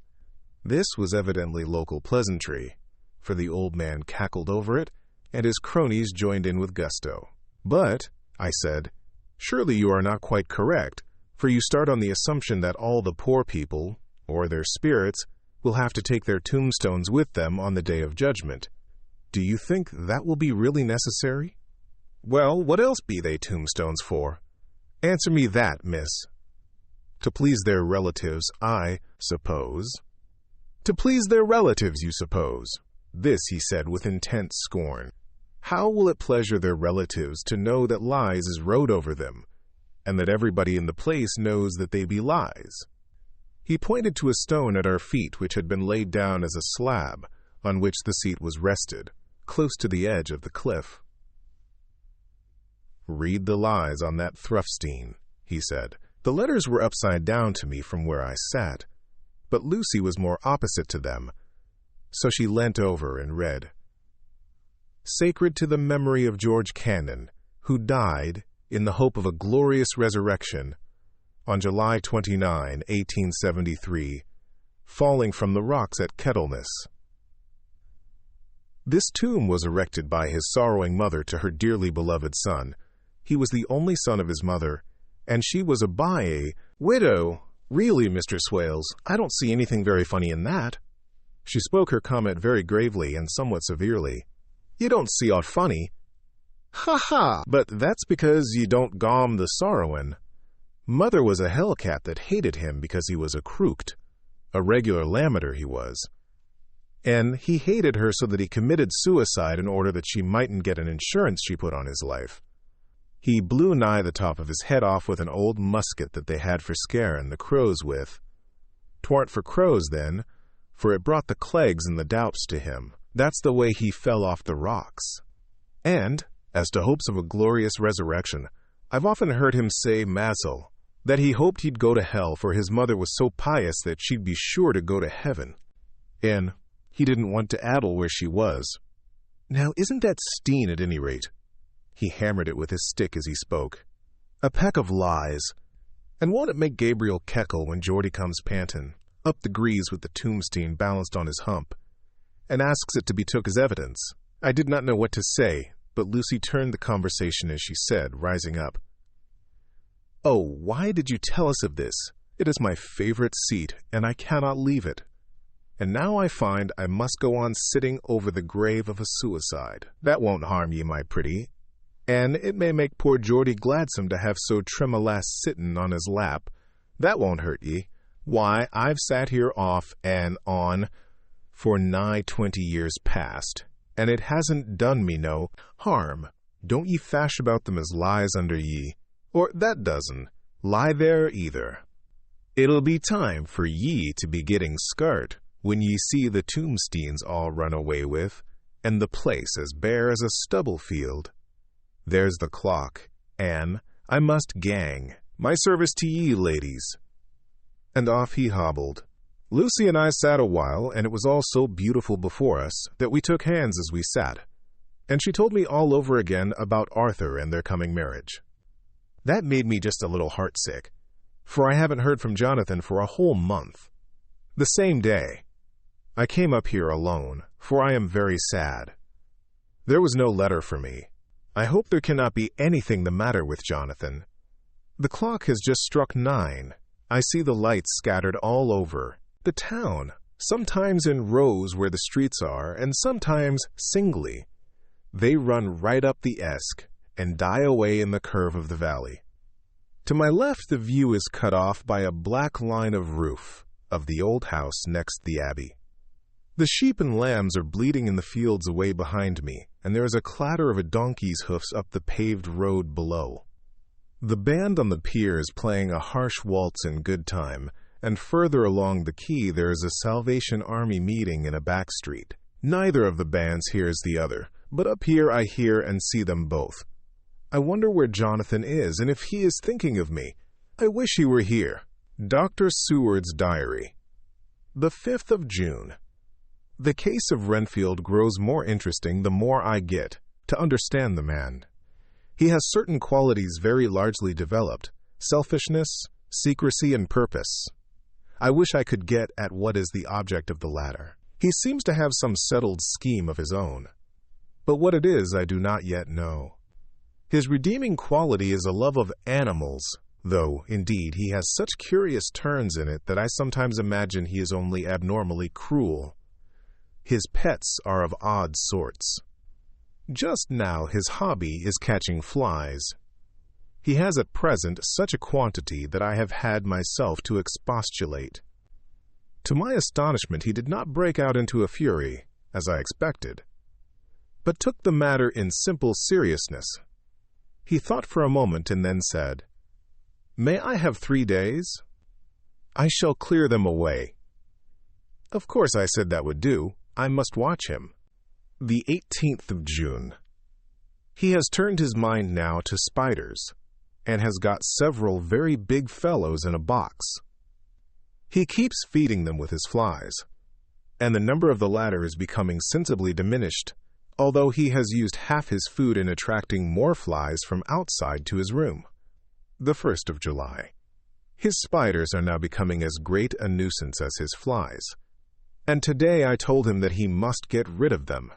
This was evidently local pleasantry, for the old man cackled over it, and his cronies joined in with gusto. But, I said, surely you are not quite correct, for you start on the assumption that all the poor people, or their spirits, will have to take their tombstones with them on the day of judgment. Do you think that will be really necessary? Well, what else be they tombstones for? Answer me that, miss. To please their relatives, I suppose. To please their relatives, you suppose. This he said with intense scorn. How will it pleasure their relatives to know that lies is wrote over them, and that everybody in the place knows that they be lies? He pointed to a stone at our feet which had been laid down as a slab, on which the seat was rested, close to the edge of the cliff. Read the lies on that Thruffstein, he said. The letters were upside down to me from where I sat, but Lucy was more opposite to them, so she leant over and read. Sacred to the memory of George Cannon, who died in the hope of a glorious resurrection on July 29, 1873, falling from the rocks at Kettleness. This tomb was erected by his sorrowing mother to her dearly beloved son. He was the only son of his mother, and she was a widow. Really, Mr. Swales, I don't see anything very funny in that. She spoke her comment very gravely and somewhat severely. You don't see aught funny. Ha ha! But that's because you don't gom the sorrowin'. Mother was a hellcat that hated him because he was a crookt, a regular lammeter he was. And he hated her so that he committed suicide in order that she mightn't get an insurance she put on his life. He blew nigh the top of his head off with an old musket that they had for scarin' the crows with. 'Twarn't for crows then, for it brought the clegs and the doups to him. That's the way he fell off the rocks. And, as to hopes of a glorious resurrection, I've often heard him say mazel, that he hoped he'd go to hell, for his mother was so pious that she'd be sure to go to heaven. And he didn't want to addle where she was. Now, isn't that Steen at any rate? He hammered it with his stick as he spoke. A peck of lies. And won't it make Gabriel keckle when Geordie comes pantin' up the grease with the tombstone balanced on his hump, and asks it to be took as evidence? I did not know what to say, but Lucy turned the conversation as she said, rising up. Oh, why did you tell us of this? It is my favorite seat, and I cannot leave it. And now I find I must go on sitting over the grave of a suicide. That won't harm ye, my pretty, and it may make poor Geordie gladsome to have so trim a lass sittin' on his lap. That won't hurt ye. Why, I've sat here off and on for nigh 20 years past, and it hasn't done me no harm. Don't ye fash about them as lies under ye, or that doesn't lie there either. It'll be time for ye to be getting scart when ye see the tombsteins all run away with, and the place as bare as a stubble field. There's the clock, and I must gang. My service to ye, ladies. And off he hobbled. Lucy and I sat a while, and it was all so beautiful before us that we took hands as we sat, and she told me all over again about Arthur and their coming marriage. That made me just a little heartsick, for I haven't heard from Jonathan for a whole month. The same day, I came up here alone, for I am very sad. There was no letter for me. I hope there cannot be anything the matter with Jonathan. The clock has just struck 9. I see the lights scattered all over the town, sometimes in rows where the streets are, and sometimes singly. They run right up the Esk and die away in the curve of the valley. To my left, the view is cut off by a black line of roof of the old house next the abbey. The sheep and lambs are bleating in the fields away behind me, and there is a clatter of a donkey's hoofs up the paved road below. The band on the pier is playing a harsh waltz in good time, and further along the quay there is a Salvation Army meeting in a back street. Neither of the bands hears the other, but up here I hear and see them both. I wonder where Jonathan is, and if he is thinking of me. I wish he were here. Dr. Seward's Diary. The 5th of June. The case of Renfield grows more interesting the more I get to understand the man. He has certain qualities very largely developed: selfishness, secrecy, and purpose. I wish I could get at what is the object of the latter. He seems to have some settled scheme of his own, but what it is I do not yet know. His redeeming quality is a love of animals, though, indeed, he has such curious turns in it that I sometimes imagine he is only abnormally cruel. His pets are of odd sorts. Just now his hobby is catching flies. He has at present such a quantity that I have had myself to expostulate. To my astonishment, he did not break out into a fury, as I expected, but took the matter in simple seriousness. He thought for a moment and then said, "May I have 3 days? I shall clear them away." Of course I said that would do. I must watch him. The 18th of June. He has turned his mind now to spiders, and has got several very big fellows in a box. He keeps feeding them with his flies, and the number of the latter is becoming sensibly diminished, although he has used half his food in attracting more flies from outside to his room. The 1st of July. His spiders are now becoming as great a nuisance as his flies, and today I told him that he must get rid of them.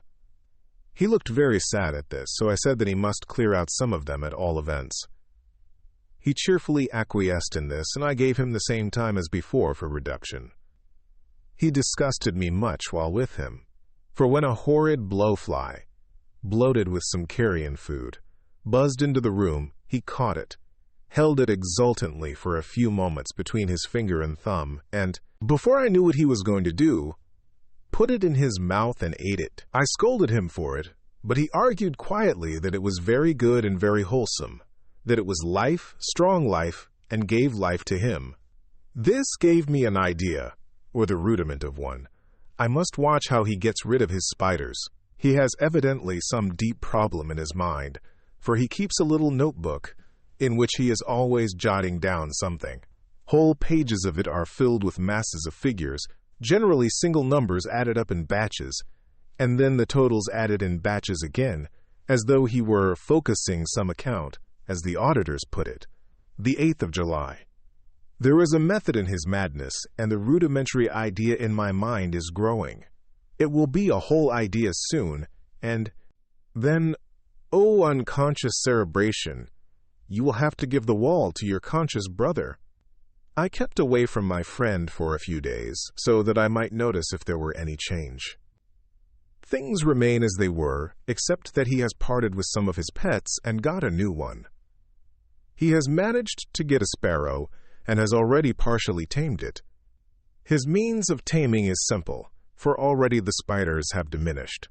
He looked very sad at this, so I said that he must clear out some of them at all events. He cheerfully acquiesced in this, and I gave him the same time as before for reduction. He disgusted me much while with him, for when a horrid blowfly, bloated with some carrion food, buzzed into the room, he caught it, held it exultantly for a few moments between his finger and thumb, and, before I knew what he was going to do, put it in his mouth and ate it. I scolded him for it, but he argued quietly that it was very good and very wholesome, that it was life, strong life, and gave life to him. This gave me an idea, or the rudiment of one. I must watch how he gets rid of his spiders. He has evidently some deep problem in his mind, for he keeps a little notebook in which he is always jotting down something. Whole pages of it are filled with masses of figures, generally single numbers added up in batches, and then the totals added in batches again, as though he were focusing some account, as the auditors put it. The 8th of July. There is a method in his madness, and the rudimentary idea in my mind is growing. It will be a whole idea soon, and then, oh unconscious cerebration, you will have to give the wall to your conscious brother. I kept away from my friend for a few days, so that I might notice if there were any change. Things remain as they were, except that he has parted with some of his pets and got a new one. He has managed to get a sparrow, and has already partially tamed it. His means of taming is simple, for already the spiders have diminished.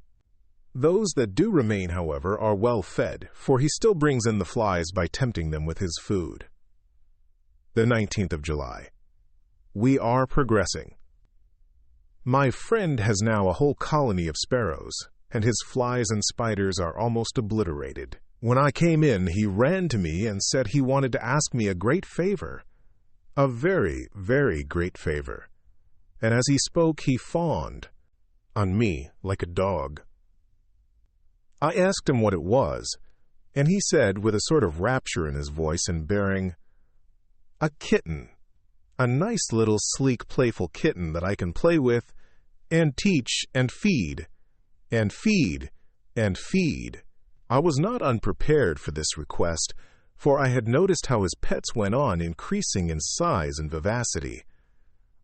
Those that do remain, however, are well fed, for he still brings in the flies by tempting them with his food. The 19th of July. We are progressing. My friend has now a whole colony of sparrows, and his flies and spiders are almost obliterated. When I came in, he ran to me and said he wanted to ask me a great favor. A very, very great favor. And as he spoke, he fawned on me like a dog. I asked him what it was, and he said, with a sort of rapture in his voice and bearing, "A kitten, a nice little sleek, playful kitten that I can play with, and teach, and feed, and feed. I was not unprepared for this request, for I had noticed how his pets went on increasing in size and vivacity.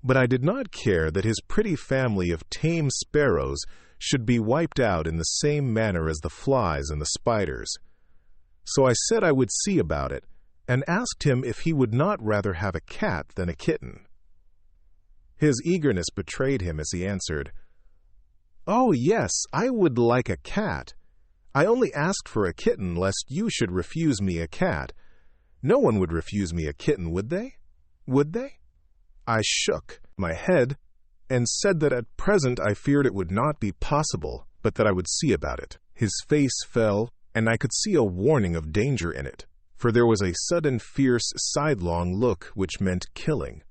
But I did not care that his pretty family of tame sparrows should be wiped out in the same manner as the flies and the spiders. So I said I would see about it, and asked him if he would not rather have a cat than a kitten. His eagerness betrayed him as he answered, "Oh, yes, I would like a cat. I only asked for a kitten lest you should refuse me a cat. No one would refuse me a kitten, would they? Would they?" I shook my head and said that at present I feared it would not be possible, but that I would see about it. His face fell, and I could see a warning of danger in it, for there was a sudden fierce sidelong look which meant killing.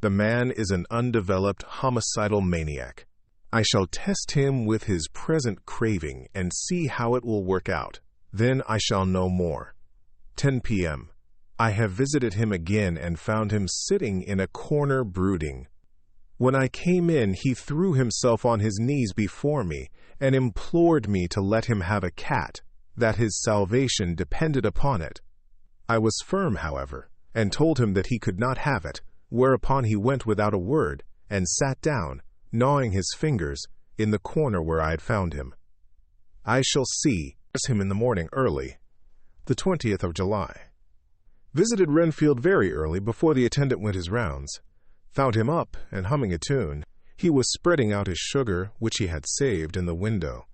The man is an undeveloped homicidal maniac. I shall test him with his present craving and see how it will work out. Then I shall know more. 10 p.m. I have visited him again and found him sitting in a corner brooding. When I came in, he threw himself on his knees before me and implored me to let him have a cat, that his salvation depended upon it. I was firm, however, and told him that he could not have it, whereupon he went without a word and sat down, gnawing his fingers, in the corner where I had found him. I shall see him in the morning early. The 20th of July. Visited Renfield very early before the attendant went his rounds. Found him up and humming a tune. He was spreading out his sugar, which he had saved, in the window,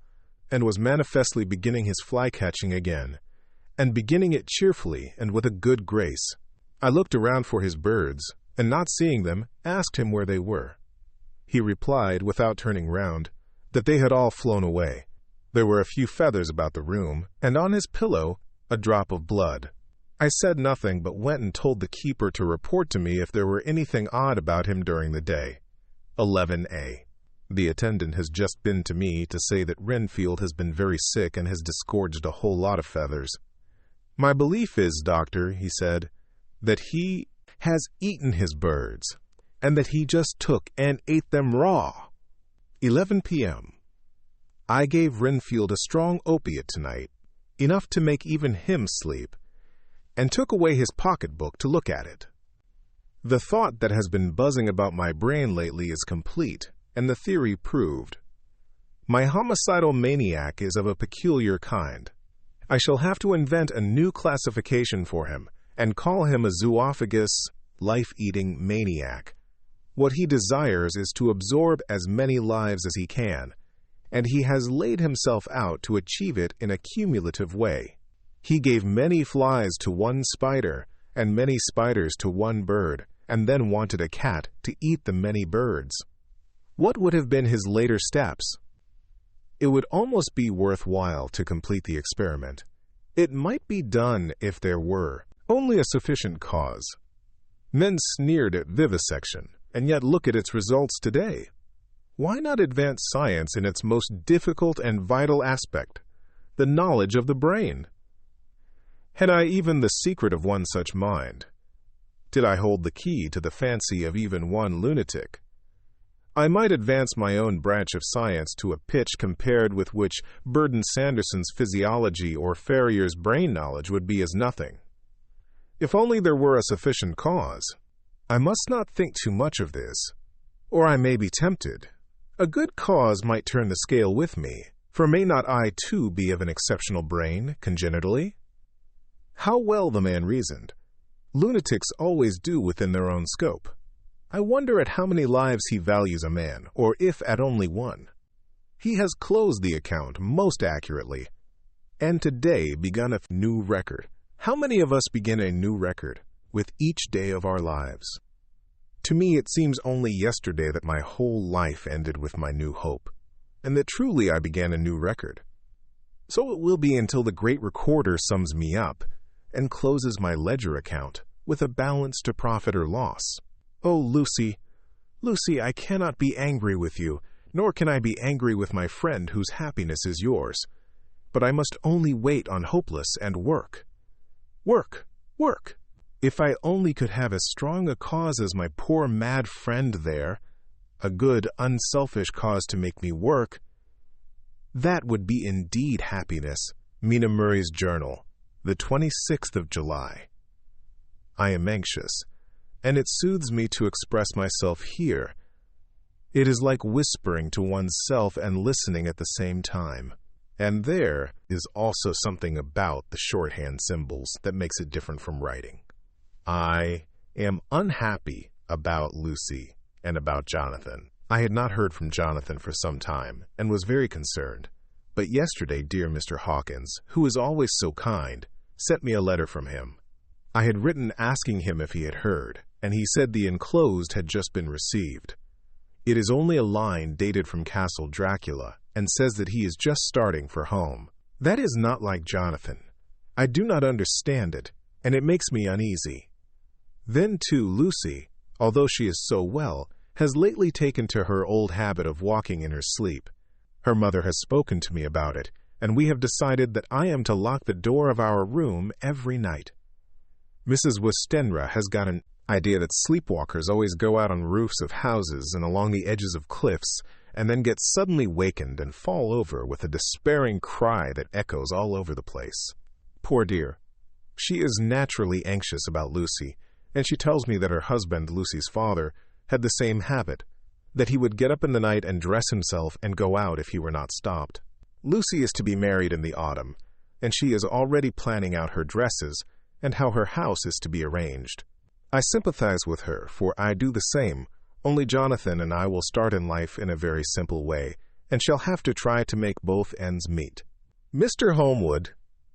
and was manifestly beginning his fly-catching again, and beginning it cheerfully and with a good grace. I looked around for his birds, and not seeing them, asked him where they were. He replied, without turning round, that they had all flown away. There were a few feathers about the room, and on his pillow a drop of blood. I said nothing, but went and told the keeper to report to me if there were anything odd about him during the day. 11a. The attendant has just been to me to say that Renfield has been very sick and has disgorged a whole lot of feathers. "My belief is, doctor," he said, "that he has eaten his birds, and that he just took and ate them raw." 11 p.m. I gave Renfield a strong opiate tonight, enough to make even him sleep, and took away his pocketbook to look at it. The thought that has been buzzing about my brain lately is complete, and the theory proved. My homicidal maniac is of a peculiar kind. I shall have to invent a new classification for him, and call him a zoophagous, life-eating maniac. What he desires is to absorb as many lives as he can, and he has laid himself out to achieve it in a cumulative way. He gave many flies to one spider, and many spiders to one bird, and then wanted a cat to eat the many birds. What would have been his later steps? It would almost be worthwhile to complete the experiment. It might be done if there were only a sufficient cause. Men sneered at vivisection, and yet look at its results today. Why not advance science in its most difficult and vital aspect, the knowledge of the brain? Had I even the secret of one such mind? Did I hold the key to the fancy of even one lunatic? I might advance my own branch of science to a pitch compared with which Burden Sanderson's physiology or Ferrier's brain knowledge would be as nothing. If only there were a sufficient cause. I must not think too much of this, or I may be tempted. A good cause might turn the scale with me, for may not I too be of an exceptional brain, congenitally? How well the man reasoned. Lunatics always do within their own scope. I wonder at how many lives he values a man, or if at only one. He has closed the account most accurately, and today begun a new record. How many of us begin a new record with each day of our lives? To me it seems only yesterday that my whole life ended with my new hope, and that truly I began a new record. So it will be until the great recorder sums me up, and closes my ledger account with a balance to profit or loss. Oh, Lucy, Lucy, I cannot be angry with you, nor can I be angry with my friend whose happiness is yours. But I must only wait on hopeless and work. Work, work. If I only could have as strong a cause as my poor mad friend there, a good, unselfish cause to make me work, That would be indeed happiness. Mina Murray's journal, the 26th of July. I am anxious, and it soothes me to express myself here. It is like whispering to oneself and listening at the same time. And there is also something about the shorthand symbols that makes it different from writing. I am unhappy about Lucy and about Jonathan. I had not heard from Jonathan for some time and was very concerned. But yesterday, dear Mr. Hawkins, who is always so kind, sent me a letter from him. I had written asking him if he had heard, and he said the enclosed had just been received. It is only a line dated from Count Dracula, and says that he is just starting for home. That is not like Jonathan. I do not understand it, and it makes me uneasy. Then, too, Lucy, although she is so well, has lately taken to her old habit of walking in her sleep. Her mother has spoken to me about it, and we have decided that I am to lock the door of our room every night. Mrs. Westenra has got an idea that sleepwalkers always go out on roofs of houses and along the edges of cliffs, and then get suddenly wakened and fall over with a despairing cry that echoes all over the place. Poor dear. She is naturally anxious about Lucy, and she tells me that her husband, Lucy's father, had the same habit, that he would get up in the night and dress himself and go out if he were not stopped. Lucy is to be married in the autumn, and she is already planning out her dresses and how her house is to be arranged. I sympathize with her, for I do the same, only Jonathan and I will start in life in a very simple way, and shall have to try to make both ends meet. Mr. Holmwood,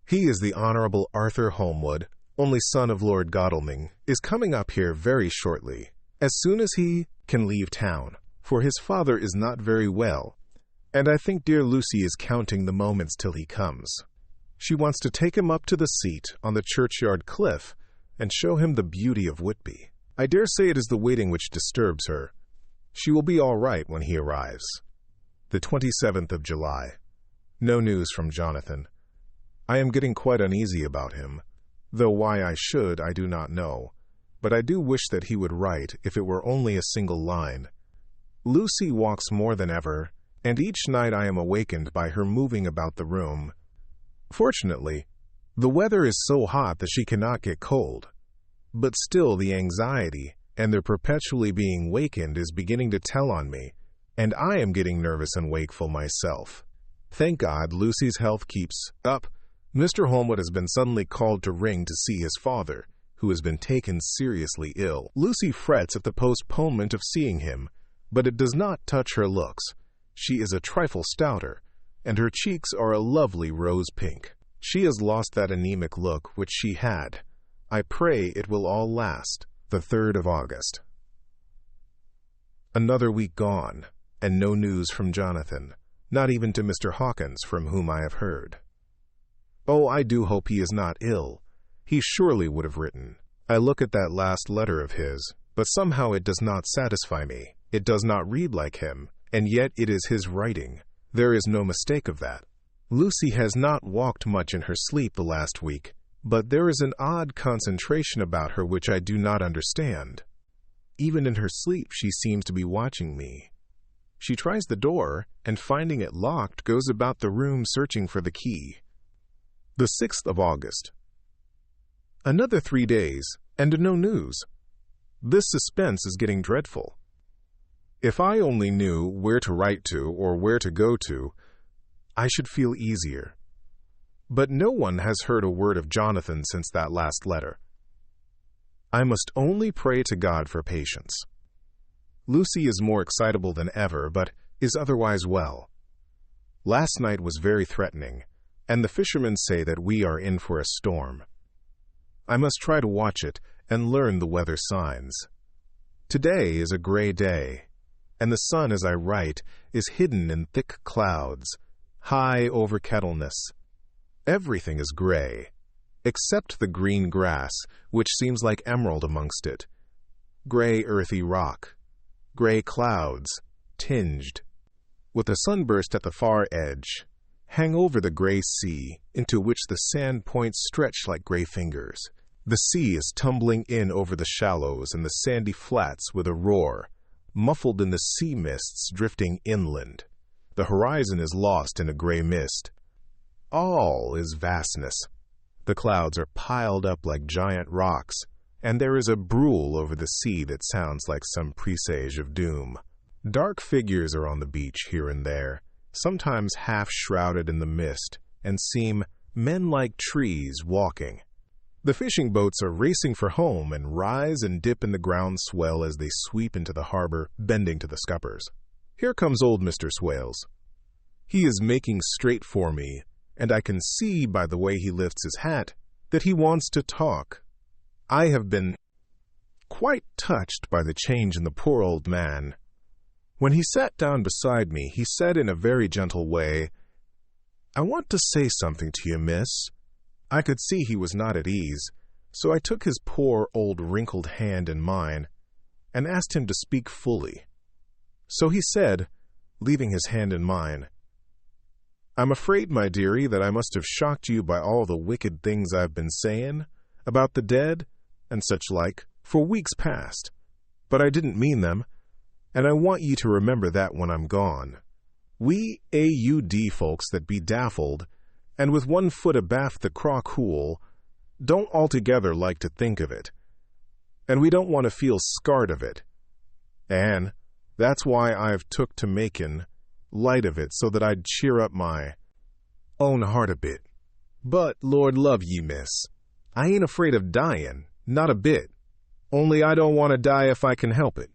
he is the Honorable Arthur Holmwood, only son of Lord Godalming, is coming up here very shortly, as soon as he can leave town, for his father is not very well, and I think dear Lucy is counting the moments till he comes. She wants to take him up to the seat on the churchyard cliff and show him the beauty of Whitby. I dare say it is the waiting which disturbs her. She will be all right when he arrives. The 27th of July. No news from Jonathan. I am getting quite uneasy about him, though why I should I do not know, but I do wish that he would write if it were only a single line. Lucy walks more than ever, and each night I am awakened by her moving about the room. Fortunately, the weather is so hot that she cannot get cold, but still the anxiety and their perpetually being wakened is beginning to tell on me, and I am getting nervous and wakeful myself. Thank God Lucy's health keeps up. Mr. Holmwood has been suddenly called to Ring to see his father, who has been taken seriously ill. Lucy frets at the postponement of seeing him, but it does not touch her looks. She is a trifle stouter, and her cheeks are a lovely rose pink. She has lost that anemic look which she had. I pray it will all last. The 3rd of August. Another week gone, and no news from Jonathan, not even to Mr. Hawkins, from whom I have heard. Oh, I do hope he is not ill. He surely would have written. I look at that last letter of his, but somehow it does not satisfy me. It does not read like him, and yet it is his writing. There is no mistake of that. Lucy has not walked much in her sleep the last week, but there is an odd concentration about her which I do not understand. Even in her sleep she seems to be watching me. She tries the door, and finding it locked, goes about the room searching for the key. The 6th of August. Another 3 days, and no news. This suspense is getting dreadful. If I only knew where to write to or where to go to, I should feel easier. But no one has heard a word of Jonathan since that last letter. I must only pray to God for patience. Lucy is more excitable than ever, but is otherwise well. Last night was very threatening, and the fishermen say that we are in for a storm. I must try to watch it and learn the weather signs. Today is a gray day, and the sun, as I write, is hidden in thick clouds, high over Kettleness. Everything is gray, except the green grass, which seems like emerald amongst it, gray earthy rock, gray clouds, tinged, with a sunburst at the far edge, hang over the gray sea, into which the sand points stretch like gray fingers. The sea is tumbling in over the shallows and the sandy flats with a roar, muffled in the sea mists drifting inland. The horizon is lost in a gray mist. All is vastness. The clouds are piled up like giant rocks, and there is a brool over the sea that sounds like some presage of doom. Dark figures are on the beach here and there, sometimes half shrouded in the mist, and seem men-like trees walking. The fishing boats are racing for home and rise and dip in the ground swell as they sweep into the harbor, bending to the scuppers. Here comes old Mr. Swales. He is making straight for me, and I can see by the way he lifts his hat that he wants to talk. I have been quite touched by the change in the poor old man. When he sat down beside me, he said in a very gentle way, "I want to say something to you, miss." I could see he was not at ease, so I took his poor old wrinkled hand in mine and asked him to speak fully. So he said, leaving his hand in mine, "I'm afraid, my dearie, that I must have shocked you by all the wicked things I've been saying about the dead and such like for weeks past, but I didn't mean them, and I want ye to remember that when I'm gone. We AUD folks that be daffled, and with one foot abaft the craw-cool, don't altogether like to think of it, and we don't want to feel scarred of it, and that's why I've took to makin' light of it so that I'd cheer up my own heart a bit. But, Lord love ye, miss, I ain't afraid of dyin', not a bit, only I don't want to die if I can help it.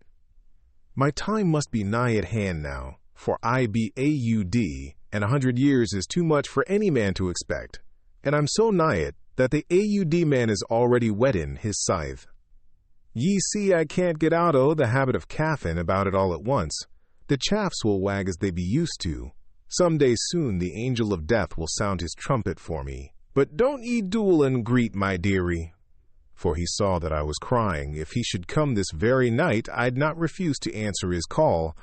My time must be nigh at hand now, for I be AUD, and 100 years is too much for any man to expect, and I'm so nigh it that the AUD man is already whettin' his scythe. Ye see I can't get out o' the habit of caffin about it all at once. The chaffs will wag as they be used to. Some day soon the angel of death will sound his trumpet for me. But don't ye duel and greet, my dearie." For he saw that I was crying. If he should come this very night, I'd not refuse to answer his call.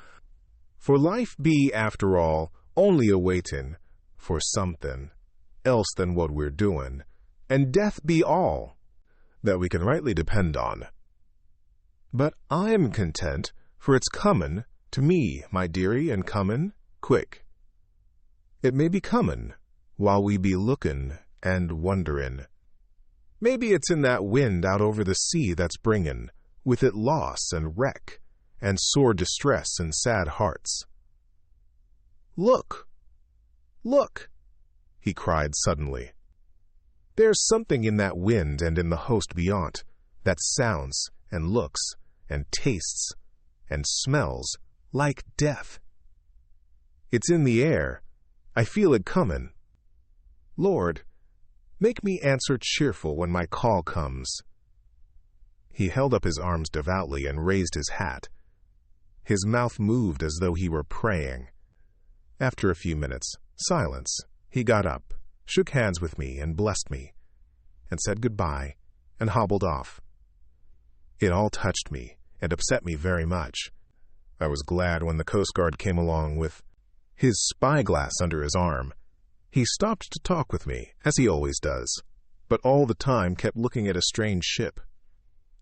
For life be, after all, only a waitin' for somethin' else than what we're doin', and death be all that we can rightly depend on. But I'm content, for it's comin' to me, my dearie, and comin' quick. It may be comin' while we be lookin' and wonderin'. Maybe it's in that wind out over the sea that's bringin' with it loss and wreck and sore distress and sad hearts. Look! Look! He cried suddenly. There's something in that wind and in the host beyond that sounds and looks and tastes and smells like death. It's in the air. I feel it comin'. Lord, make me answer cheerful when my call comes. He held up his arms devoutly and raised his hat. His mouth moved as though he were praying. After a few minutes, silence, he got up, shook hands with me and blessed me, and said goodbye, and hobbled off. It all touched me and upset me very much. I was glad when the Coast Guard came along with his spyglass under his arm. He stopped to talk with me, as he always does, but all the time kept looking at a strange ship.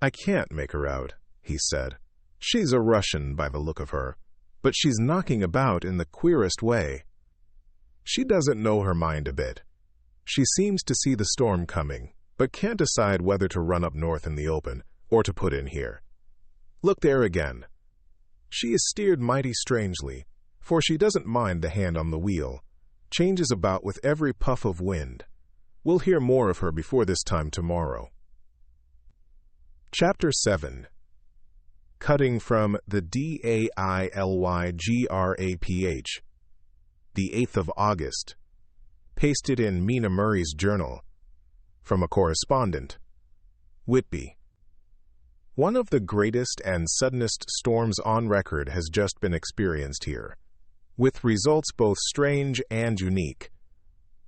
"I can't make her out," he said. "She's a Russian by the look of her, but she's knocking about in the queerest way. She doesn't know her mind a bit. She seems to see the storm coming, but can't decide whether to run up north in the open or to put in here. Look there again. She is steered mighty strangely, for she doesn't mind the hand on the wheel, changes about with every puff of wind. We'll hear more of her before this time tomorrow." Chapter 7. Cutting from the DAILYGRAPH, the 8th of August, pasted in Mina Murray's journal, from a correspondent, Whitby. One of the greatest and suddenest storms on record has just been experienced here, with results both strange and unique.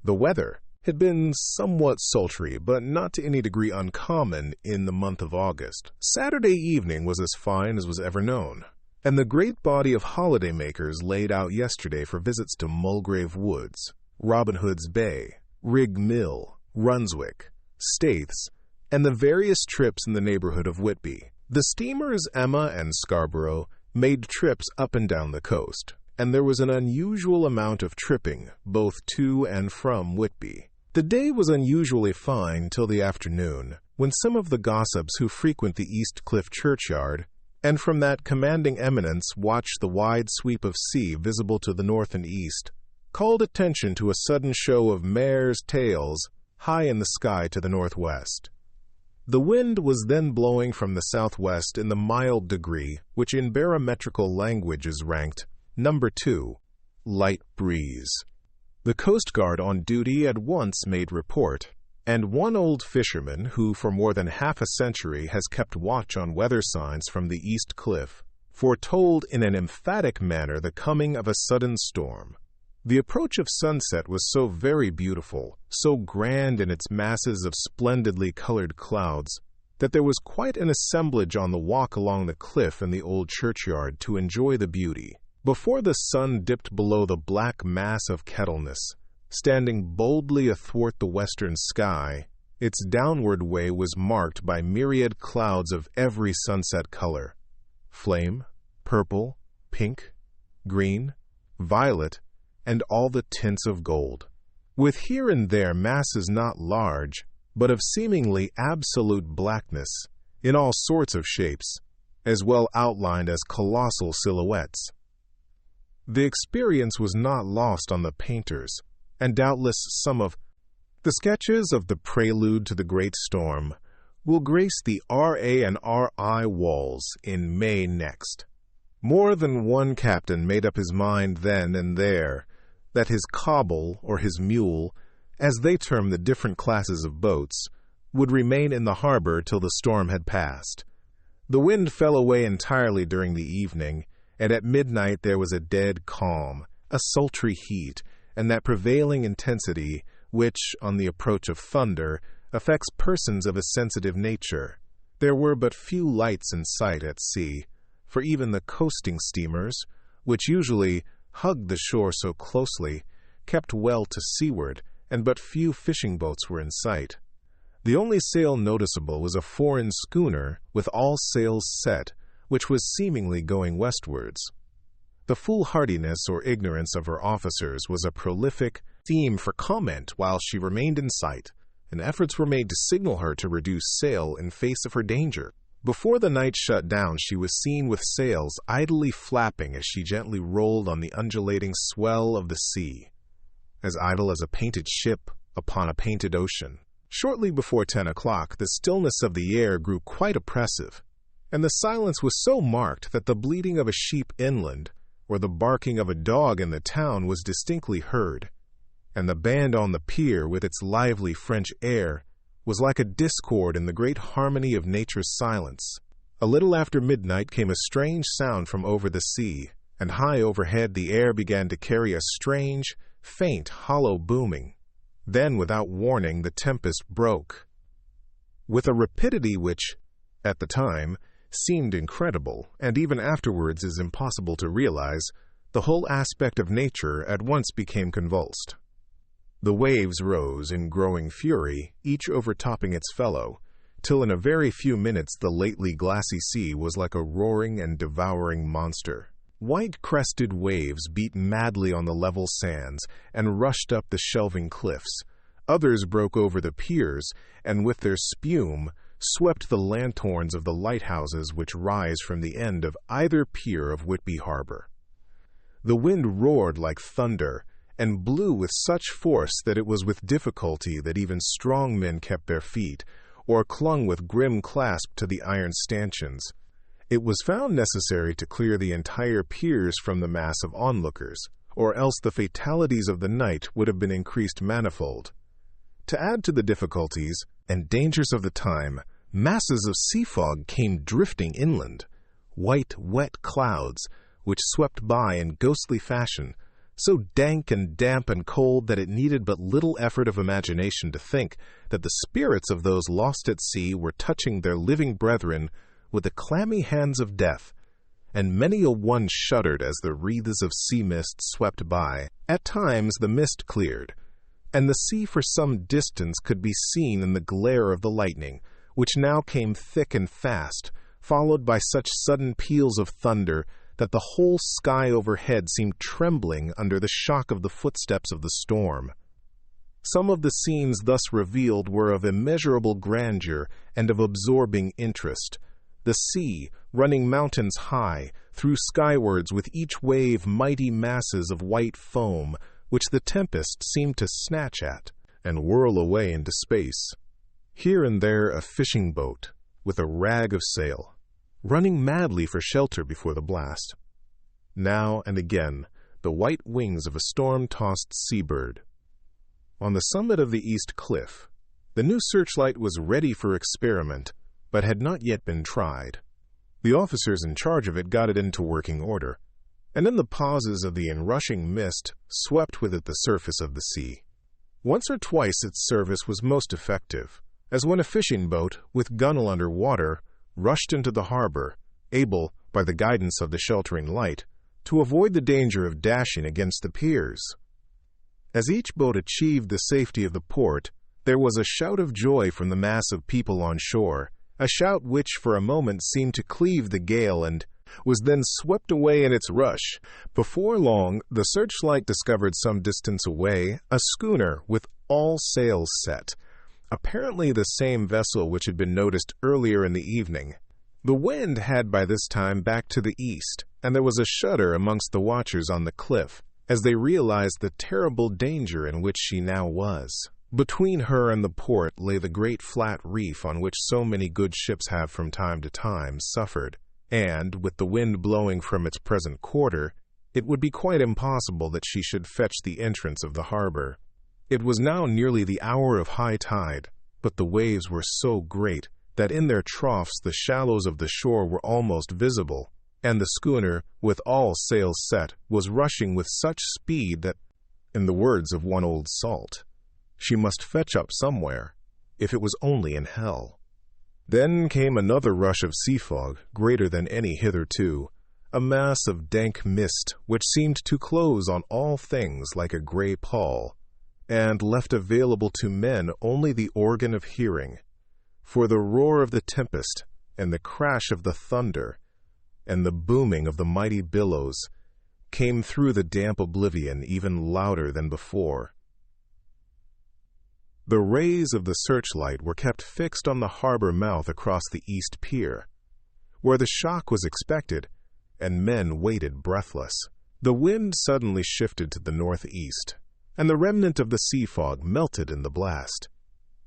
The weather had been somewhat sultry, but not to any degree uncommon in the month of August. Saturday evening was as fine as was ever known, and the great body of holiday-makers laid out yesterday for visits to Mulgrave Woods, Robin Hood's Bay, Rig Mill, Runswick, Staithes, and the various trips in the neighborhood of Whitby. The steamers Emma and Scarborough made trips up and down the coast, and there was an unusual amount of tripping, both to and from Whitby. The day was unusually fine till the afternoon, when some of the gossips who frequent the East Cliff churchyard, and from that commanding eminence watch the wide sweep of sea visible to the north and east, called attention to a sudden show of mares' tails high in the sky to the northwest. The wind was then blowing from the southwest in the mild degree which in barometrical language is ranked number 2, light breeze. The Coast Guard on duty at once made report, and one old fisherman who for more than half a century has kept watch on weather signs from the East Cliff foretold in an emphatic manner the coming of a sudden storm. The approach of sunset was so very beautiful, so grand in its masses of splendidly colored clouds, that there was quite an assemblage on the walk along the cliff in the old churchyard to enjoy the beauty. Before the sun dipped below the black mass of Kettleness, standing boldly athwart the western sky, its downward way was marked by myriad clouds of every sunset color: flame, purple, pink, green, violet, and all the tints of gold, with here and there masses not large, but of seemingly absolute blackness, in all sorts of shapes, as well outlined as colossal silhouettes. The experience was not lost on the painters, and doubtless some of the sketches of the prelude to the great storm will grace the R.A. and R.I. walls in May next. More than one captain made up his mind then and there that his cobble or his mule, as they term the different classes of boats, would remain in the harbor till the storm had passed. The wind fell away entirely during the evening, and at midnight there was a dead calm, a sultry heat, and that prevailing intensity which, on the approach of thunder, affects persons of a sensitive nature. There were but few lights in sight at sea, for even the coasting steamers, which usually hugged the shore so closely, kept well to seaward, and but few fishing boats were in sight. The only sail noticeable was a foreign schooner with all sails set, which was seemingly going westwards. The foolhardiness or ignorance of her officers was a prolific theme for comment while she remained in sight, and efforts were made to signal her to reduce sail in face of her danger. Before the night shut down, she was seen with sails idly flapping as she gently rolled on the undulating swell of the sea, as idle as a painted ship upon a painted ocean. Shortly before 10 o'clock, the stillness of the air grew quite oppressive, and the silence was so marked that the bleating of a sheep inland, or the barking of a dog in the town was distinctly heard, and the band on the pier, with its lively French air, was like a discord in the great harmony of nature's silence. A little after midnight came a strange sound from over the sea, and high overhead the air began to carry a strange, faint, hollow booming. Then, without warning, the tempest broke. With a rapidity which, at the time, seemed incredible, and even afterwards is impossible to realize, the whole aspect of nature at once became convulsed. The waves rose in growing fury, each overtopping its fellow, till in a very few minutes the lately glassy sea was like a roaring and devouring monster. White-crested waves beat madly on the level sands and rushed up the shelving cliffs. Others broke over the piers, and with their spume swept the lanthorns of the lighthouses which rise from the end of either pier of Whitby harbor. The wind roared like thunder, and blew with such force that it was with difficulty that even strong men kept their feet, or clung with grim clasp to the iron stanchions. It was found necessary to clear the entire piers from the mass of onlookers, or else the fatalities of the night would have been increased manifold. To add to the difficulties and dangers of the time, masses of sea fog came drifting inland, white, wet clouds, which swept by in ghostly fashion, so dank and damp and cold that it needed but little effort of imagination to think that the spirits of those lost at sea were touching their living brethren with the clammy hands of death, and many a one shuddered as the wreaths of sea mist swept by. At times the mist cleared, and the sea for some distance could be seen in the glare of the lightning, which now came thick and fast, followed by such sudden peals of thunder that the whole sky overhead seemed trembling under the shock of the footsteps of the storm. Some of the scenes thus revealed were of immeasurable grandeur and of absorbing interest. The sea, running mountains high, threw skywards with each wave mighty masses of white foam, which the tempest seemed to snatch at and whirl away into space. Here and there a fishing boat, with a rag of sail, running madly for shelter before the blast. Now and again, the white wings of a storm-tossed seabird. On the summit of the east cliff, the new searchlight was ready for experiment, but had not yet been tried. The officers in charge of it got it into working order, and in the pauses of the inrushing mist swept with it the surface of the sea. Once or twice its service was most effective, as when a fishing boat, with gunwale under water, rushed into the harbor, able, by the guidance of the sheltering light, to avoid the danger of dashing against the piers. As each boat achieved the safety of the port, there was a shout of joy from the mass of people on shore, a shout which for a moment seemed to cleave the gale and was then swept away in its rush. Before long, the searchlight discovered some distance away a schooner with all sails set, apparently the same vessel which had been noticed earlier in the evening. The wind had by this time backed to the east, and there was a shudder amongst the watchers on the cliff, as they realized the terrible danger in which she now was. Between her and the port lay the great flat reef on which so many good ships have from time to time suffered, and, with the wind blowing from its present quarter, it would be quite impossible that she should fetch the entrance of the harbor. It was now nearly the hour of high tide, but the waves were so great that in their troughs the shallows of the shore were almost visible, and the schooner, with all sails set, was rushing with such speed that, in the words of one old salt, she must fetch up somewhere, if it was only in hell. Then came another rush of sea fog, greater than any hitherto, a mass of dank mist which seemed to close on all things like a gray pall, and left available to men only the organ of hearing, for the roar of the tempest, and the crash of the thunder, and the booming of the mighty billows came through the damp oblivion even louder than before. The rays of the searchlight were kept fixed on the harbor mouth across the east pier, where the shock was expected, and men waited breathless. The wind suddenly shifted to the northeast, and the remnant of the sea fog melted in the blast.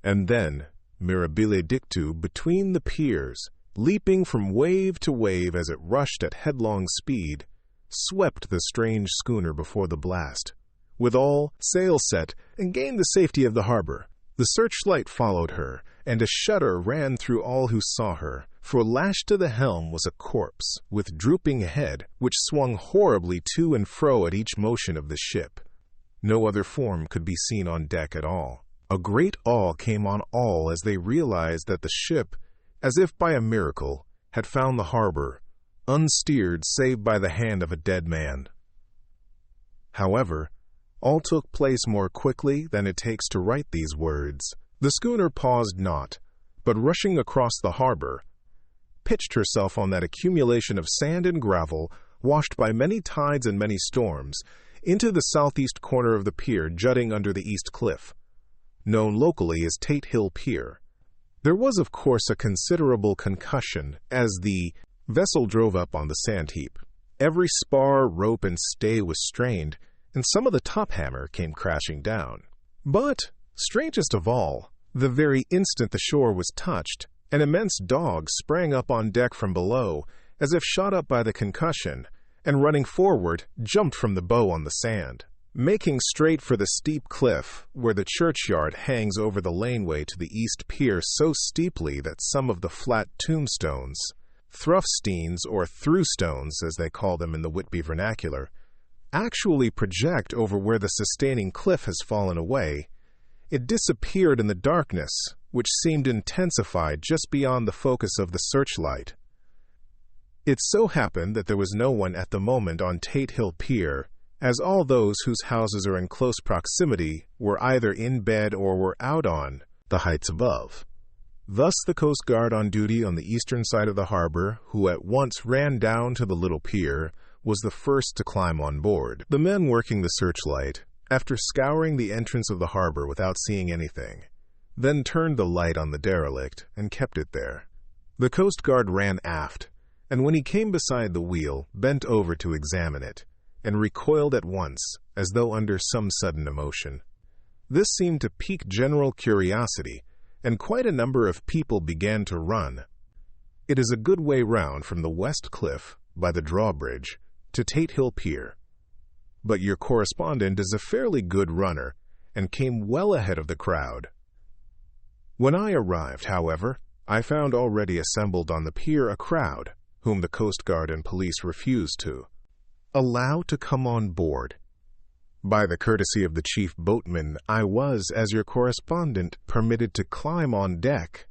And then, mirabile dictu, between the piers, leaping from wave to wave as it rushed at headlong speed, swept the strange schooner before the blast, with all sail set, and gained the safety of the harbor. The searchlight followed her, and a shudder ran through all who saw her, for lashed to the helm was a corpse, with drooping head, which swung horribly to and fro at each motion of the ship. No other form could be seen on deck at all. A great awe came on all as they realized that the ship, as if by a miracle, had found the harbor, unsteered save by the hand of a dead man. However, all took place more quickly than it takes to write these words. The schooner paused not, but rushing across the harbor, pitched herself on that accumulation of sand and gravel, washed by many tides and many storms, into the southeast corner of the pier jutting under the east cliff, known locally as Tate Hill Pier. There was, of course, a considerable concussion as the vessel drove up on the sand heap. Every spar, rope, and stay was strained, and some of the top hammer came crashing down. But, strangest of all, the very instant the shore was touched, an immense dog sprang up on deck from below, as if shot up by the concussion, and running forward, jumped from the bow on the sand. Making straight for the steep cliff, where the churchyard hangs over the laneway to the east pier so steeply that some of the flat tombstones, thruffsteins or throughstones as they call them in the Whitby vernacular, actually project over where the sustaining cliff has fallen away, it disappeared in the darkness, which seemed intensified just beyond the focus of the searchlight. It so happened that there was no one at the moment on Tate Hill Pier, as all those whose houses are in close proximity were either in bed or were out on the heights above. Thus the Coast Guard on duty on the eastern side of the harbor, who at once ran down to the little pier, was the first to climb on board. The men working the searchlight, after scouring the entrance of the harbor without seeing anything, then turned the light on the derelict and kept it there. The Coast Guard ran aft, and when he came beside the wheel, bent over to examine it, and recoiled at once, as though under some sudden emotion. This seemed to pique general curiosity, and quite a number of people began to run. It is a good way round from the West Cliff, by the drawbridge, to Tate Hill Pier. But your correspondent is a fairly good runner, and came well ahead of the crowd. When I arrived, however, I found already assembled on the pier a crowd, whom the Coast Guard and police refused to allow to come on board. By the courtesy of the chief boatman, I was, as your correspondent, permitted to climb on deck,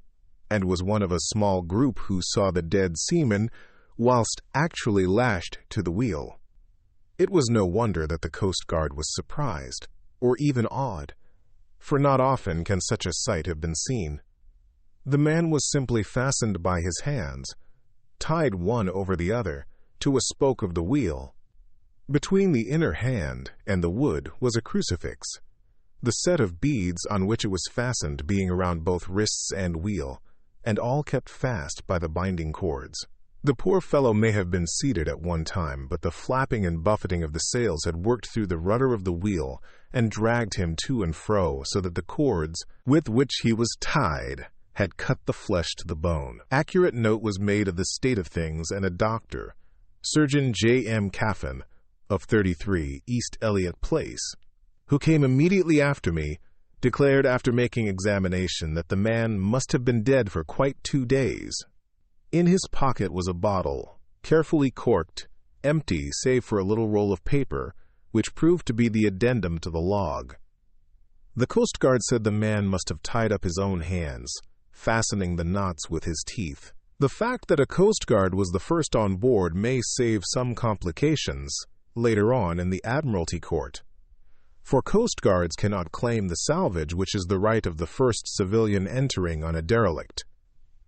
and was one of a small group who saw the dead seaman whilst actually lashed to the wheel. It was no wonder that the Coast Guard was surprised, or even awed, for not often can such a sight have been seen. The man was simply fastened by his hands, tied one over the other, to a spoke of the wheel. Between the inner hand and the wood was a crucifix, the set of beads on which it was fastened being around both wrists and wheel, and all kept fast by the binding cords. The poor fellow may have been seated at one time, but the flapping and buffeting of the sails had worked through the rudder of the wheel and dragged him to and fro, so that the cords with which he was tied had cut the flesh to the bone. Accurate note was made of the state of things, and a doctor, Surgeon J.M. Caffin, of 33 East Elliott Place, who came immediately after me, declared after making examination that the man must have been dead for quite 2 days. In his pocket was a bottle, carefully corked, empty save for a little roll of paper, which proved to be the addendum to the log. The Coast Guard said the man must have tied up his own hands, fastening the knots with his teeth. The fact that a Coast Guard was the first on board may save some complications later on in the Admiralty Court, for Coast Guards cannot claim the salvage which is the right of the first civilian entering on a derelict.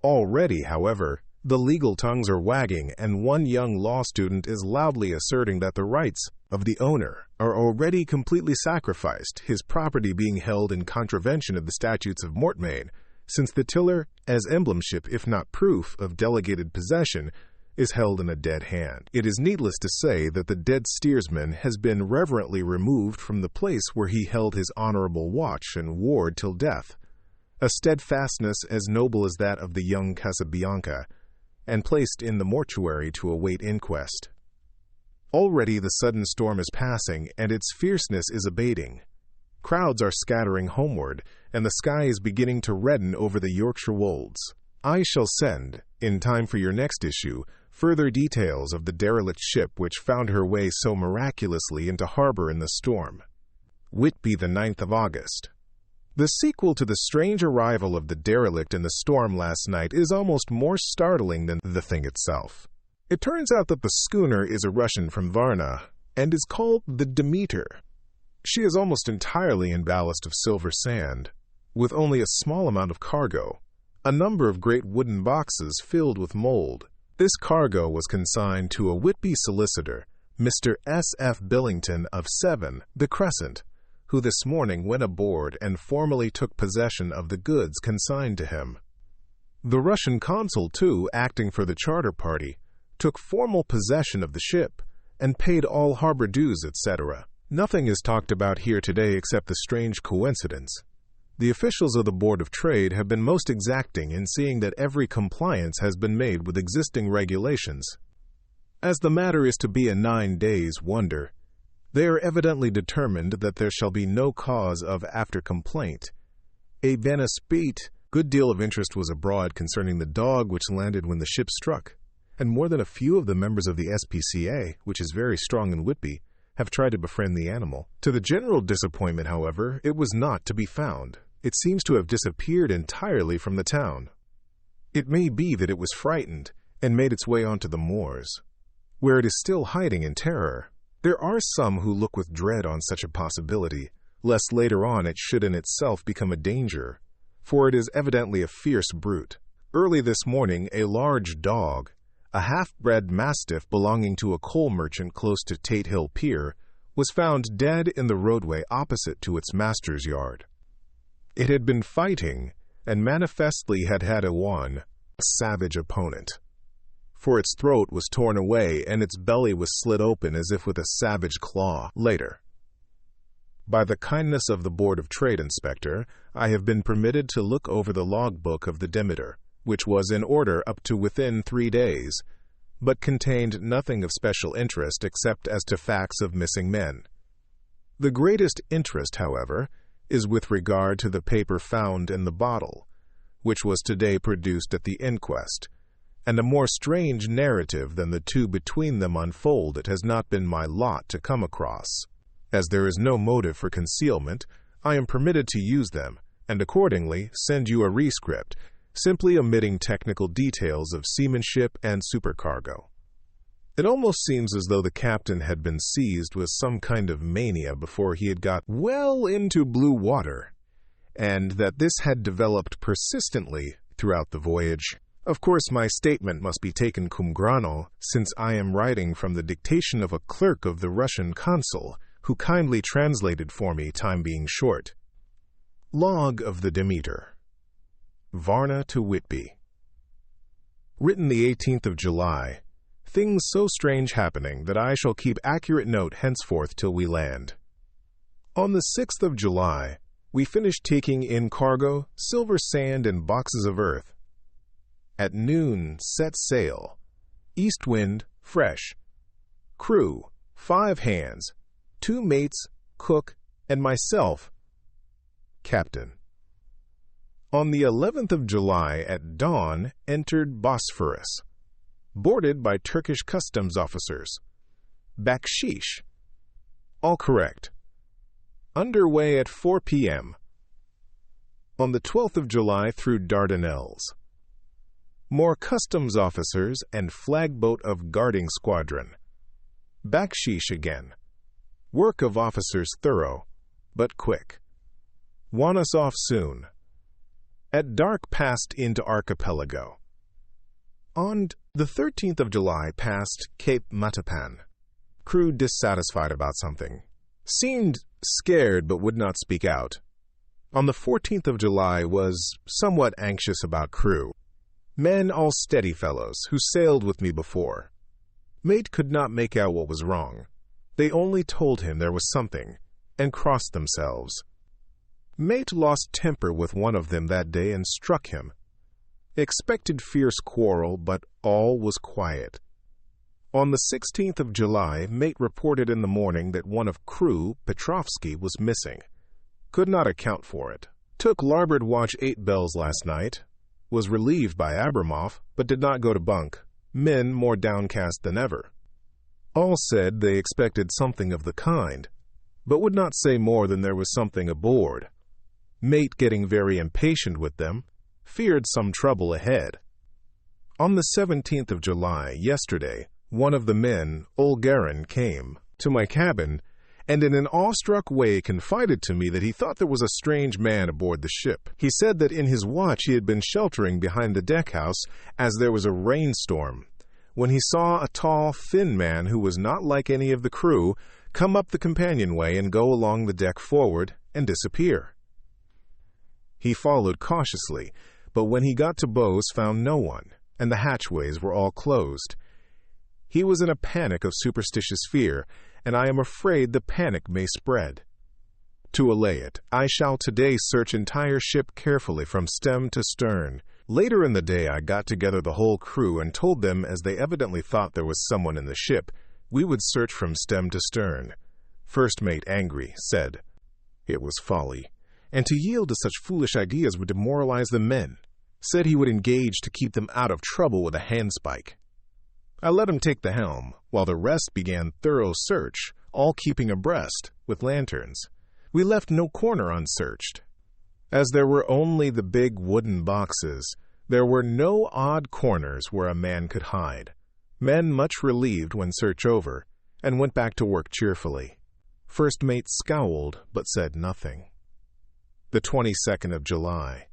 Already, however, the legal tongues are wagging, and one young law student is loudly asserting that the rights of the owner are already completely sacrificed, his property being held in contravention of the statutes of Mortmain, since the tiller, as emblemship if not proof of delegated possession, is held in a dead hand. It is needless to say that the dead steersman has been reverently removed from the place where he held his honorable watch and ward till death, a steadfastness as noble as that of the young Casabianca, and placed in the mortuary to await inquest. Already the sudden storm is passing, and its fierceness is abating. Crowds are scattering homeward, and the sky is beginning to redden over the Yorkshire wolds. I shall send, in time for your next issue, further details of the derelict ship which found her way so miraculously into harbor in the storm. Whitby, the 9th of August. The sequel to the strange arrival of the derelict in the storm last night is almost more startling than the thing itself. It turns out that the schooner is a Russian from Varna, and is called the Demeter. She is almost entirely in ballast of silver sand, with only a small amount of cargo, a number of great wooden boxes filled with mold. This cargo was consigned to a Whitby solicitor, Mr. S. F. Billington of 7, the Crescent, who this morning went aboard and formally took possession of the goods consigned to him. The Russian consul, too, acting for the charter party, took formal possession of the ship and paid all harbor dues, etc. Nothing is talked about here today except the strange coincidence. The officials of the Board of Trade have been most exacting in seeing that every compliance has been made with existing regulations. As the matter is to be a 9 days' wonder, they are evidently determined that there shall be no cause of after complaint. A Benespete, good deal of interest was abroad concerning the dog which landed when the ship struck, and more than a few of the members of the SPCA, which is very strong in Whitby, have tried to befriend the animal. To the general disappointment, however, it was not to be found. It seems to have disappeared entirely from the town. It may be that it was frightened and made its way onto the moors, where it is still hiding in terror. There are some who look with dread on such a possibility, lest later on it should in itself become a danger. for it is evidently a fierce brute. Early this morning, a large dog, a half-bred mastiff belonging to a coal merchant close to Tate Hill Pier, was found dead in the roadway opposite to its master's yard. It had been fighting, and manifestly had had a savage opponent, for its throat was torn away and its belly was slit open as if with a savage claw. Later, by the kindness of the Board of Trade Inspector, I have been permitted to look over the logbook of the Demeter, which was in order up to within 3 days, but contained nothing of special interest except as to facts of missing men. The greatest interest, however, is with regard to the paper found in the bottle, which was today produced at the inquest, and a more strange narrative than the two between them unfold it has not been my lot to come across. As there is no motive for concealment, I am permitted to use them, and accordingly send you a rescript, simply omitting technical details of seamanship and supercargo. It almost seems as though the captain had been seized with some kind of mania before he had got well into blue water, and that this had developed persistently throughout the voyage. Of course, my statement must be taken cum grano, since I am writing from the dictation of a clerk of the Russian consul, who kindly translated for me, time being short. Log of the Demeter. Varna to Whitby. Written the 18th of July. Things so strange happening that I shall keep accurate note henceforth till we land. On the 6th of July, we finished taking in cargo, silver sand, and boxes of earth. At noon, set sail. East wind, fresh. Crew, 5 hands, 2 mates, cook, and myself, captain. On the 11th of July at dawn, entered Bosphorus. Boarded by Turkish customs officers. Bakshish. All correct. Underway at 4 p.m. On the 12th of July through Dardanelles. More customs officers and flagboat of guarding squadron. Bakshish again. Work of officers thorough, but quick. Want us off soon. At dark passed into archipelago. On the 13th of July passed Cape Matapan. Crew dissatisfied about something. Seemed scared but would not speak out. On the 14th of July was somewhat anxious about crew. Men all steady fellows who sailed with me before. Mate could not make out what was wrong. They only told him there was something, and crossed themselves. Mate lost temper with one of them that day and struck him. Expected fierce quarrel, but all was quiet. On the 16th of July, mate reported in the morning that one of crew, Petrovsky, was missing. Could not account for it. Took larboard watch 8 bells last night. Was relieved by Abramov, but did not go to bunk. Men more downcast than ever. All said they expected something of the kind, but would not say more than there was something aboard. Mate getting very impatient with them, feared some trouble ahead. On the 17th of July, yesterday, one of the men, Olgarin, came to my cabin and in an awestruck way confided to me that he thought there was a strange man aboard the ship. He said that in his watch he had been sheltering behind the deckhouse as there was a rainstorm, when he saw a tall, thin man who was not like any of the crew come up the companionway and go along the deck forward and disappear. He followed cautiously, but when he got to bows found no one, and the hatchways were all closed. He was in a panic of superstitious fear, and I am afraid the panic may spread. To allay it, I shall today search entire ship carefully from stem to stern. Later in the day I got together the whole crew and told them, as they evidently thought there was someone in the ship, we would search from stem to stern. First mate, angry, said it was folly, and to yield to such foolish ideas would demoralize the men. Said he would engage to keep them out of trouble with a handspike. I let him take the helm, while the rest began thorough search, all keeping abreast, with lanterns. We left no corner unsearched. As there were only the big wooden boxes, there were no odd corners where a man could hide. Men much relieved when search over, and went back to work cheerfully. First mate scowled, but said nothing. The 22nd of July.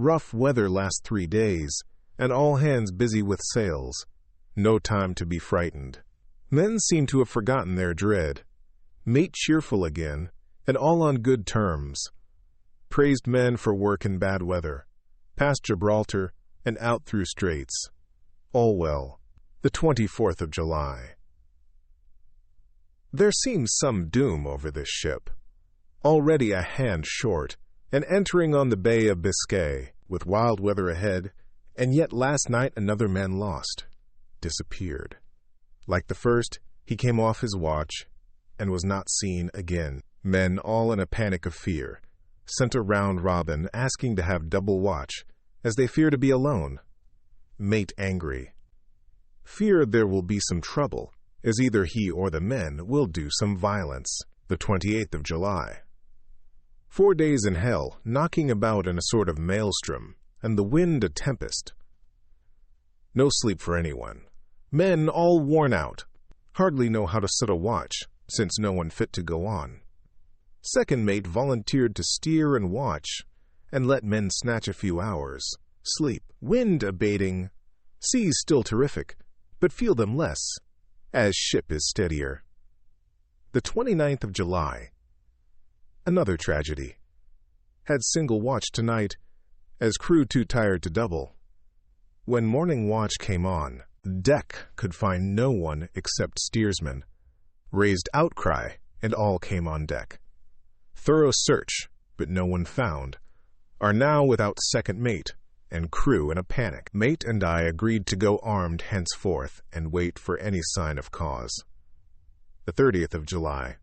Rough weather lasts 3 days, and all hands busy with sails. No time to be frightened. Men seem to have forgotten their dread. Mate cheerful again, and all on good terms. Praised men for work in bad weather. Past Gibraltar and out through straits. All well. The 24th of July. There seems some doom over this ship. Already a hand short, and entering on the Bay of Biscay, with wild weather ahead, and yet last night another man lost, disappeared. Like the first, he came off his watch, and was not seen again. Men, all in a panic of fear, sent a round robin asking to have double watch, as they fear to be alone. Mate angry. Fear there will be some trouble, as either he or the men will do some violence. The 28th of July. 4 days in hell, knocking about in a sort of maelstrom, and the wind a tempest. No sleep for anyone. Men all worn out, hardly know how to set a watch, since no one fit to go on. Second mate volunteered to steer and watch, and let men snatch a few hours. Sleep. Wind abating. Seas still terrific, but feel them less, as ship is steadier. The 29th of July. Another tragedy. Had single watch tonight, as crew too tired to double. When morning watch came on, deck could find no one except steersman. Raised outcry, and all came on deck. Thorough search, but no one found. Are now without second mate, and crew in a panic. Mate and I agreed to go armed henceforth, and wait for any sign of cause. The 30th of July.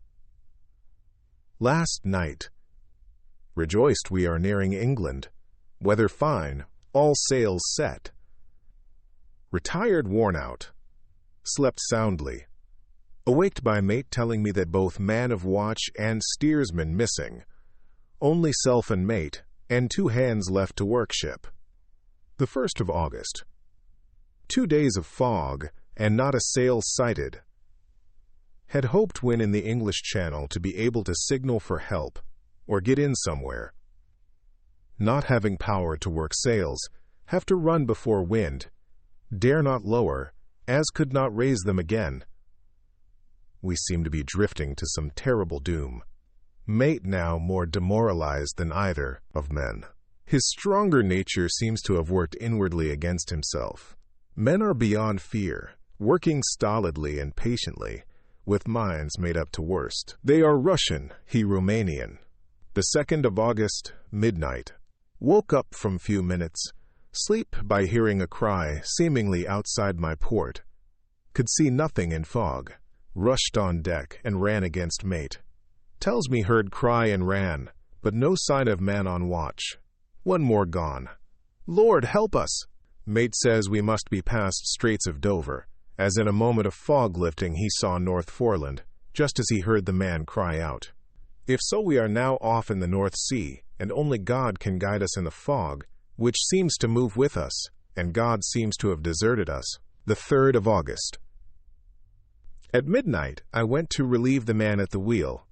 Last night. Rejoiced we are nearing England. Weather fine, all sails set. Retired worn out. Slept soundly. Awaked by mate telling me that both man of watch and steersman missing. Only self and mate, and 2 hands left to work ship. The 1st of August. 2 days of fog, and not a sail sighted. Had hoped when in the English Channel to be able to signal for help, or get in somewhere. Not having power to work sails, have to run before wind, dare not lower, as could not raise them again. We seem to be drifting to some terrible doom. Mate now more demoralized than either of men. His stronger nature seems to have worked inwardly against himself. Men are beyond fear, working stolidly and patiently, with minds made up to worst. They are Russian, he Romanian. The 2nd of August, midnight. Woke up from few minutes. Sleep by hearing a cry, seemingly outside my port. Could see nothing in fog. Rushed on deck and ran against mate. Tells me heard cry and ran, but no sign of man on watch. One more gone. Lord, help us! Mate says we must be past Straits of Dover, as in a moment of fog lifting he saw North Foreland, just as he heard the man cry out. If so, we are now off in the North Sea, and only God can guide us in the fog, which seems to move with us, and God seems to have deserted us. The 3rd of August. At midnight, I went to relieve the man at the wheel,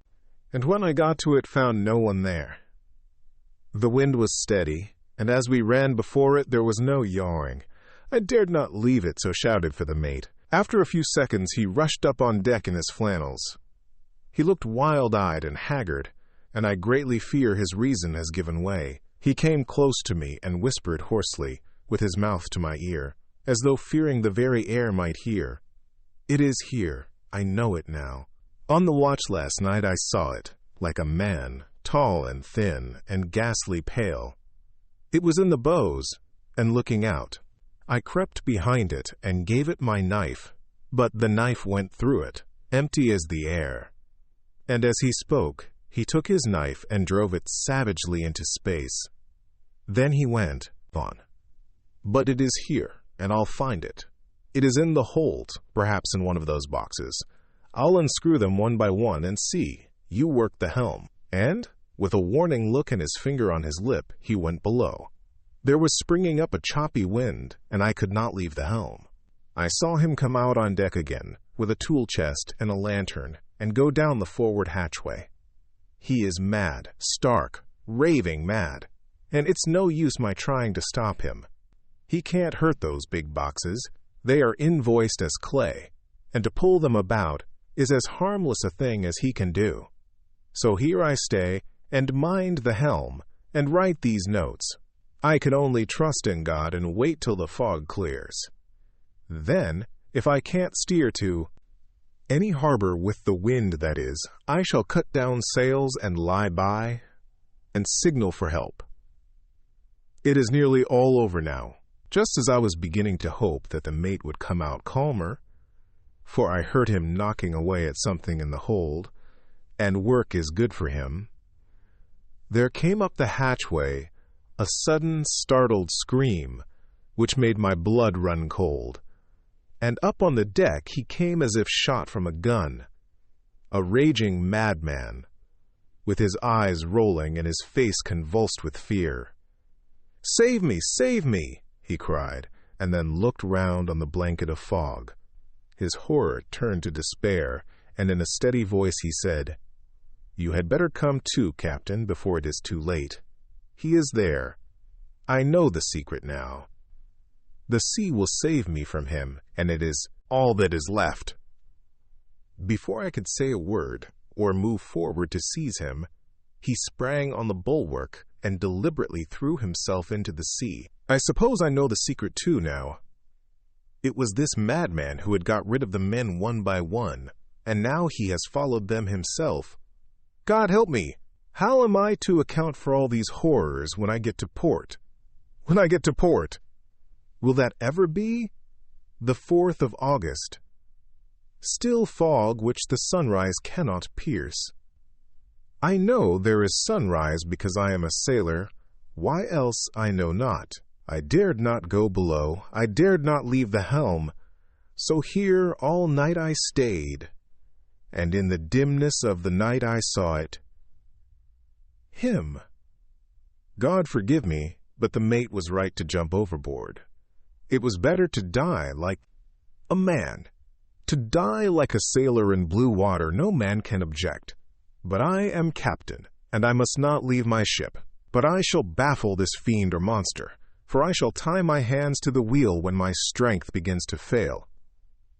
and when I got to it found no one there. The wind was steady, and as we ran before it there was no yawing. I dared not leave it, so shouted for the mate. After a few seconds he rushed up on deck in his flannels. He looked wild-eyed and haggard, and I greatly fear his reason has given way. He came close to me and whispered hoarsely, with his mouth to my ear, as though fearing the very air might hear. It is here, I know it now. On the watch last night I saw it, like a man, tall and thin, and ghastly pale. It was in the bows, and looking out. I crept behind it and gave it my knife, but the knife went through it, empty as the air. And as he spoke, he took his knife and drove it savagely into space. Then he went on. But it is here, and I'll find it. It is in the hold, perhaps in one of those boxes. I'll unscrew them one by one and see. You work the helm. And, with a warning look and his finger on his lip, he went below. There was springing up a choppy wind, and I could not leave the helm. I saw him come out on deck again, with a tool chest and a lantern, and go down the forward hatchway. He is mad, stark, raving mad. and it's no use my trying to stop him. He can't hurt those big boxes. They are invoiced as clay, and to pull them about is as harmless a thing as he can do. So here I stay and mind the helm and write these notes. I can only trust in God and wait till the fog clears. Then, if I can't steer to any harbor with the wind, that is, I shall cut down sails and lie by and signal for help. It is nearly all over now, just as I was beginning to hope that the mate would come out calmer, for I heard him knocking away at something in the hold, and work is good for him. There came up the hatchway a sudden startled scream, which made my blood run cold, and up on the deck he came as if shot from a gun, a raging madman, with his eyes rolling and his face convulsed with fear. "Save me! Save me!" he cried, and then looked round on the blanket of fog. His horror turned to despair, and in a steady voice he said, "You had better come to, Captain, before it is too late. He is there. I know the secret now. The sea will save me from him, and it is all that is left." Before I could say a word or move forward to seize him, he sprang on the bulwark and deliberately threw himself into the sea. I suppose I know the secret too now. It was this madman who had got rid of the men one by one, and now he has followed them himself. God help me! How am I to account for all these horrors when I get to port? When I get to port! Will that ever be? The 4th of August. Still fog which the sunrise cannot pierce. I know there is sunrise because I am a sailor. Why else I know not. I dared not go below. I dared not leave the helm. So here all night I stayed, and in the dimness of the night I saw it. Him. God forgive me, but the mate was right to jump overboard. It was better to die like a man. To die like a sailor in blue water no man can object. But I am captain, and I must not leave my ship. But I shall baffle this fiend or monster, for I shall tie my hands to the wheel when my strength begins to fail.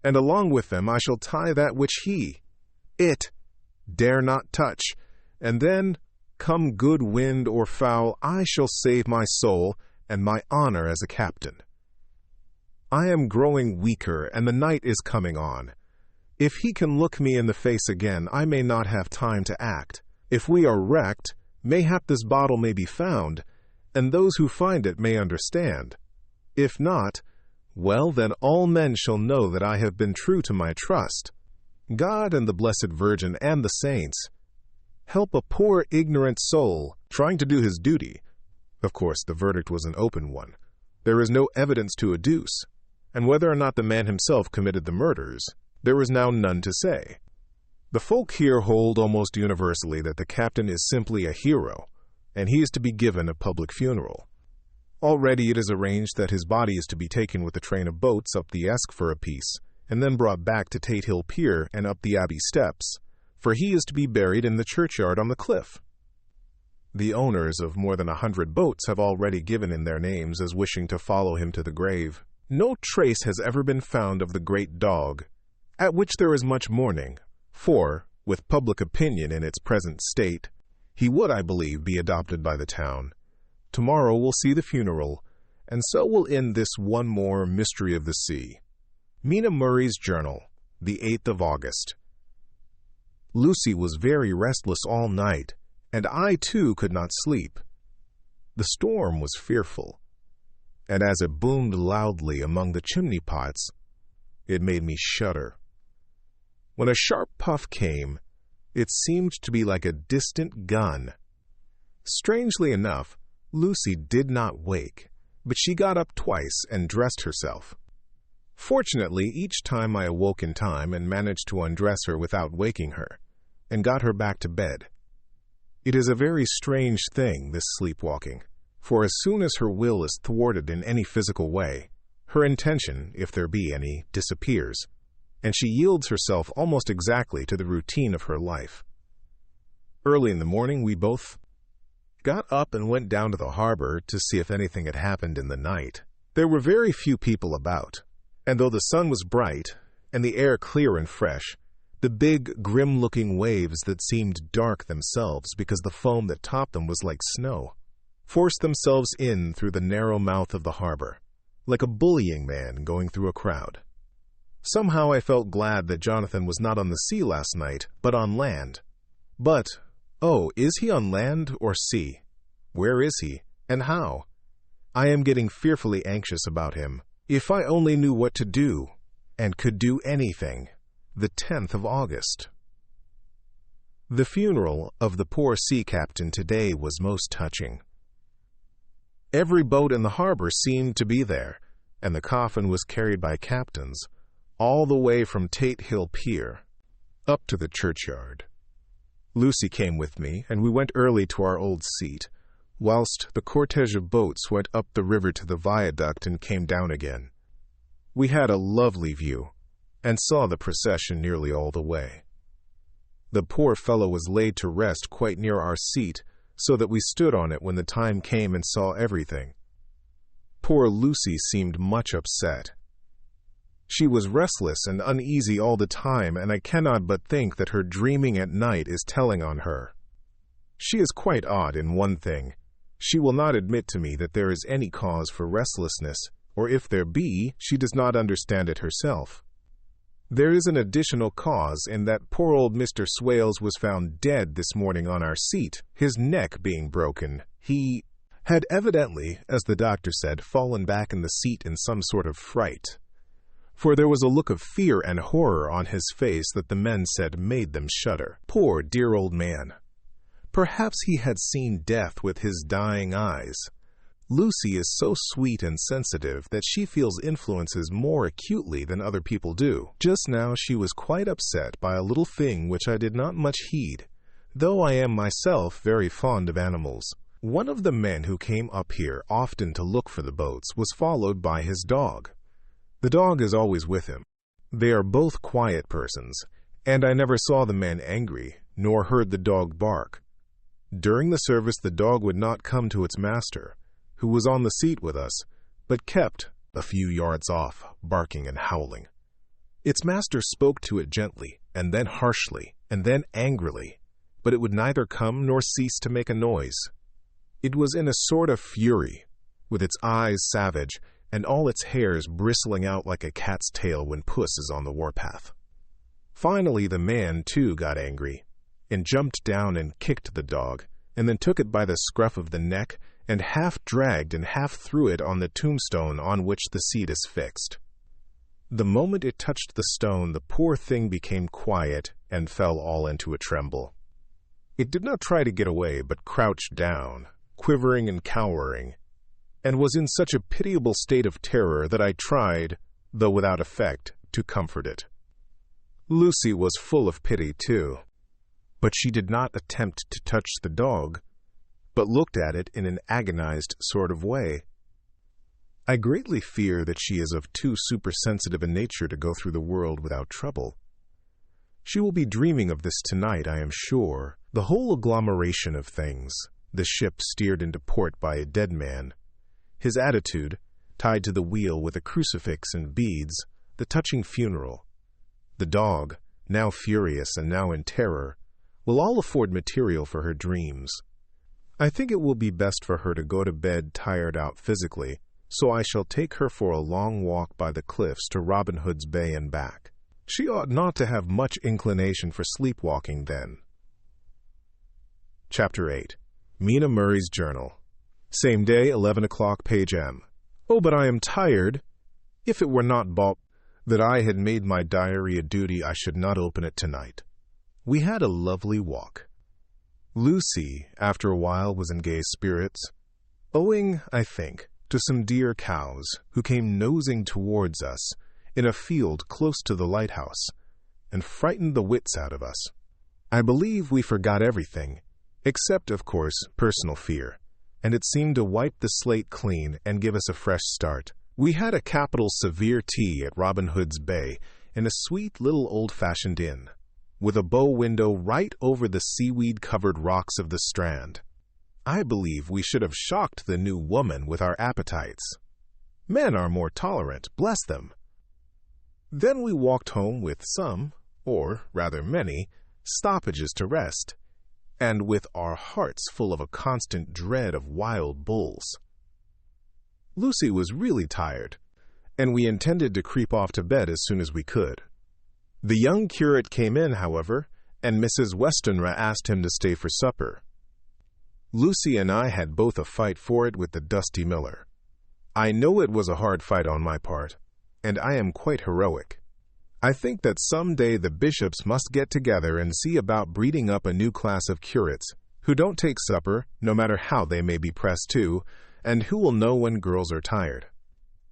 And along with them I shall tie that which it, dare not touch, and then, come good wind or foul, I shall save my soul and my honor as a captain. I am growing weaker, and the night is coming on. If he can look me in the face again, I may not have time to act. If we are wrecked, mayhap this bottle may be found, and those who find it may understand. If not, well, then all men shall know that I have been true to my trust. God and the Blessed Virgin and the saints help a poor ignorant soul trying to do his duty. Of course, the verdict was an open one. There is no evidence to adduce, and whether or not the man himself committed the murders, there is now none to say. The folk here hold almost universally that the captain is simply a hero, and he is to be given a public funeral. Already it is arranged that his body is to be taken with a train of boats up the Esk for a piece, and then brought back to Tate Hill Pier and up the Abbey steps, for he is to be buried in the churchyard on the cliff. The owners of more than 100 boats have already given in their names as wishing to follow him to the grave. No trace has ever been found of the great dog, at which there is much mourning, for, with public opinion in its present state, he would, I believe, be adopted by the town. Tomorrow we'll see the funeral, and so will end this one more mystery of the sea. Mina Murray's Journal, the 8th of August. Lucy was very restless all night, and I too could not sleep. The storm was fearful, and as it boomed loudly among the chimney pots, it made me shudder. When a sharp puff came, it seemed to be like a distant gun. Strangely enough, Lucy did not wake, but she got up twice and dressed herself. Fortunately, each time I awoke in time and managed to undress her without waking her, and got her back to bed. It is a very strange thing, this sleepwalking, for as soon as her will is thwarted in any physical way, her intention, if there be any, disappears, and she yields herself almost exactly to the routine of her life. Early in the morning we both got up and went down to the harbor to see if anything had happened in the night. There were very few people about, and though the sun was bright and the air clear and fresh, the big, grim-looking waves that seemed dark themselves because the foam that topped them was like snow, forced themselves in through the narrow mouth of the harbor, like a bullying man going through a crowd. Somehow I felt glad that Jonathan was not on the sea last night, but on land. But, oh, is he on land or sea? Where is he, and how? I am getting fearfully anxious about him. If I only knew what to do, and could do anything. The 10th of August. The funeral of the poor sea captain today was most touching. Every boat in the harbor seemed to be there, and the coffin was carried by captains, all the way from Tate Hill Pier, up to the churchyard. Lucy came with me, and we went early to our old seat, whilst the cortege of boats went up the river to the viaduct and came down again. We had a lovely view, and saw the procession nearly all the way. The poor fellow was laid to rest quite near our seat, so that we stood on it when the time came and saw everything. Poor Lucy seemed much upset. She was restless and uneasy all the time, and I cannot but think that her dreaming at night is telling on her. She is quite odd in one thing. She will not admit to me that there is any cause for restlessness, or if there be, she does not understand it herself. There is an additional cause in that poor old Mr. Swales was found dead this morning on our seat, his neck being broken. He had evidently, as the doctor said, fallen back in the seat in some sort of fright, for there was a look of fear and horror on his face that the men said made them shudder. Poor dear old man! Perhaps he had seen death with his dying eyes. Lucy is so sweet and sensitive that she feels influences more acutely than other people do. Just now she was quite upset by a little thing which I did not much heed, though I am myself very fond of animals. One of the men who came up here often to look for the boats was followed by his dog. The dog is always with him. They are both quiet persons, and I never saw the man angry, nor heard the dog bark. During the service the dog would not come to its master, who was on the seat with us, but kept a few yards off, barking and howling. Its master spoke to it gently, and then harshly, and then angrily, but it would neither come nor cease to make a noise. It was in a sort of fury, with its eyes savage, and all its hairs bristling out like a cat's tail when puss is on the warpath. Finally the man, too, got angry, and jumped down and kicked the dog, and then took it by the scruff of the neck, and half dragged and half threw it on the tombstone on which the seat is fixed. The moment it touched the stone, the poor thing became quiet and fell all into a tremble. It did not try to get away, but crouched down, quivering and cowering, and was in such a pitiable state of terror that I tried, though without effect, to comfort it. Lucy was full of pity, too, but she did not attempt to touch the dog, but looked at it in an agonized sort of way. I greatly fear that she is of too supersensitive a nature to go through the world without trouble. She will be dreaming of this tonight, I am sure, the whole agglomeration of things, the ship steered into port by a dead man, his attitude, tied to the wheel with a crucifix and beads, the touching funeral, the dog, now furious and now in terror, will all afford material for her dreams. I think it will be best for her to go to bed tired out physically, so I shall take her for a long walk by the cliffs to Robin Hood's Bay and back. She ought not to have much inclination for sleepwalking then. Chapter 8. Mina Murray's Journal. Same day, 11 o'clock, page M. Oh, but I am tired. If it were not that I had made my diary a duty, I should not open it tonight. We had a lovely walk. Lucy, after a while, was in gay spirits, owing, I think, to some dear cows who came nosing towards us in a field close to the lighthouse, and frightened the wits out of us. I believe we forgot everything, except, of course, personal fear, and it seemed to wipe the slate clean and give us a fresh start. We had a capital severe tea at Robin Hood's Bay in a sweet little old-fashioned inn, with a bow window right over the seaweed-covered rocks of the strand. I believe we should have shocked the new woman with our appetites. Men are more tolerant, bless them. Then we walked home with some, or rather many, stoppages to rest, and with our hearts full of a constant dread of wild bulls. Lucy was really tired, and we intended to creep off to bed as soon as we could. The young curate came in, however, and Mrs. Westenra asked him to stay for supper. Lucy and I had both a fight for it with the dusty miller. I know it was a hard fight on my part, and I am quite heroic. I think that some day the bishops must get together and see about breeding up a new class of curates who don't take supper, no matter how they may be pressed to, and who will know when girls are tired.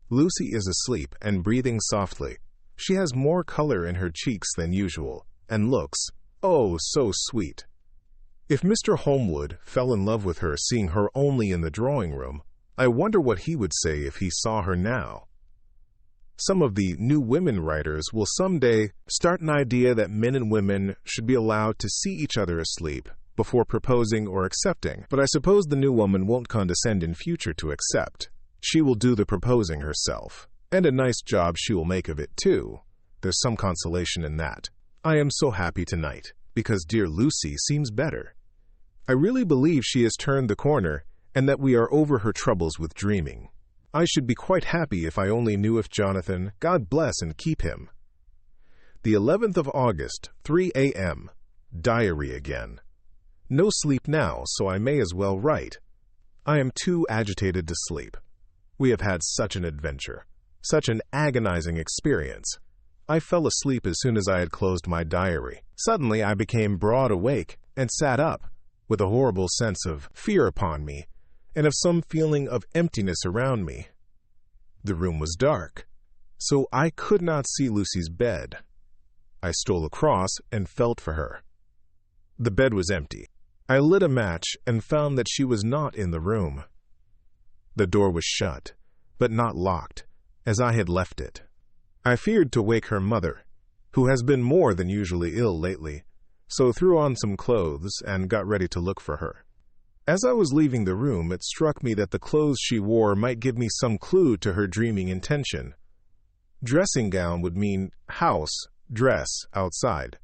Lucy is asleep and breathing softly. She has more color in her cheeks than usual, and looks, oh, so sweet. If Mr. Holmwood fell in love with her seeing her only in the drawing room, I wonder what he would say if he saw her now. Some of the new women writers will someday start an idea that men and women should be allowed to see each other asleep before proposing or accepting, but I suppose the new woman won't condescend in future to accept. She will do the proposing herself, and a nice job she will make of it, too. There's some consolation in that. I am so happy tonight, because dear Lucy seems better. I really believe she has turned the corner, and that we are over her troubles with dreaming. I should be quite happy if I only knew if Jonathan, God bless and keep him. The 11th of August, 3 a.m. Diary again. No sleep now, so I may as well write. I am too agitated to sleep. We have had such an adventure, such an agonizing experience. I fell asleep as soon as I had closed my diary. Suddenly I became broad awake and sat up, with a horrible sense of fear upon me, and of some feeling of emptiness around me. The room was dark, so I could not see Lucy's bed. I stole across and felt for her. The bed was empty. I lit a match and found that she was not in the room. The door was shut, but not locked, as I had left it. I feared to wake her mother, who has been more than usually ill lately, so threw on some clothes and got ready to look for her. As I was leaving the room, it struck me that the clothes she wore might give me some clue to her dreaming intention. Dressing gown would mean house, dress, outside.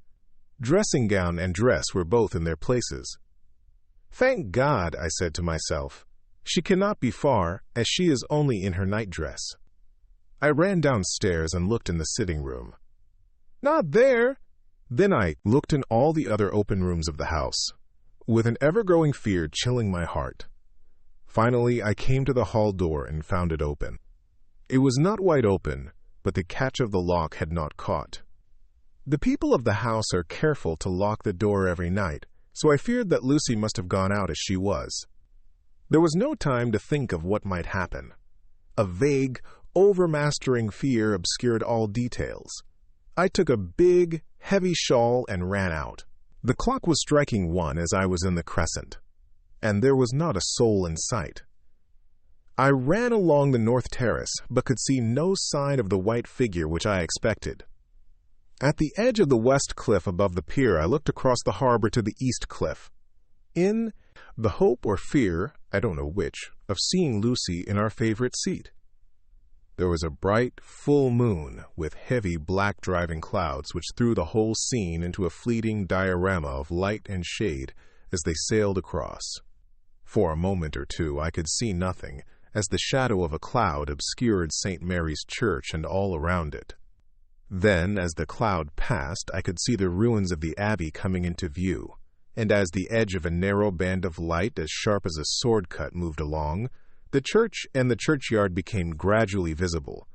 Dressing gown and dress were both in their places. Thank God, I said to myself. She cannot be far, as she is only in her nightdress. I ran downstairs and looked in the sitting room. Not there! Then I looked in all the other open rooms of the house, with an ever-growing fear chilling my heart. Finally, I came to the hall door and found it open. It was not wide open, but the catch of the lock had not caught. The people of the house are careful to lock the door every night, so I feared that Lucy must have gone out as she was. There was no time to think of what might happen. A vague, overmastering fear obscured all details. I took a big, heavy shawl and ran out. The clock was striking 1 as I was in the crescent, and there was not a soul in sight. I ran along the north terrace, but could see no sign of the white figure which I expected. At the edge of the west cliff above the pier, I looked across the harbor to the east cliff, in the hope or fear, I don't know which, of seeing Lucy in our favorite seat. There was a bright, full moon with heavy black driving clouds which threw the whole scene into a fleeting diorama of light and shade as they sailed across. For a moment or two I could see nothing, as the shadow of a cloud obscured St. Mary's Church and all around it. Then, as the cloud passed, I could see the ruins of the abbey coming into view, and as the edge of a narrow band of light as sharp as a sword cut moved along, the church and the churchyard became gradually visible.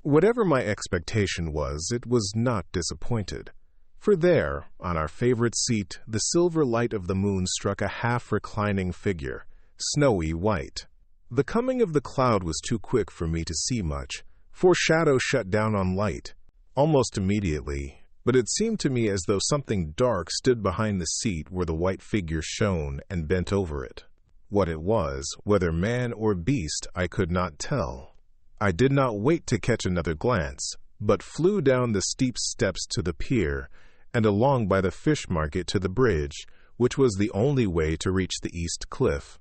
Whatever my expectation was, it was not disappointed. For there, on our favorite seat, the silver light of the moon struck a half-reclining figure, snowy white. The coming of the cloud was too quick for me to see much, for shadow shut down on light, almost immediately, but it seemed to me as though something dark stood behind the seat where the white figure shone and bent over it. What it was, whether man or beast, I could not tell. I did not wait to catch another glance, but flew down the steep steps to the pier and along by the fish market to the bridge, which was the only way to reach the east cliff.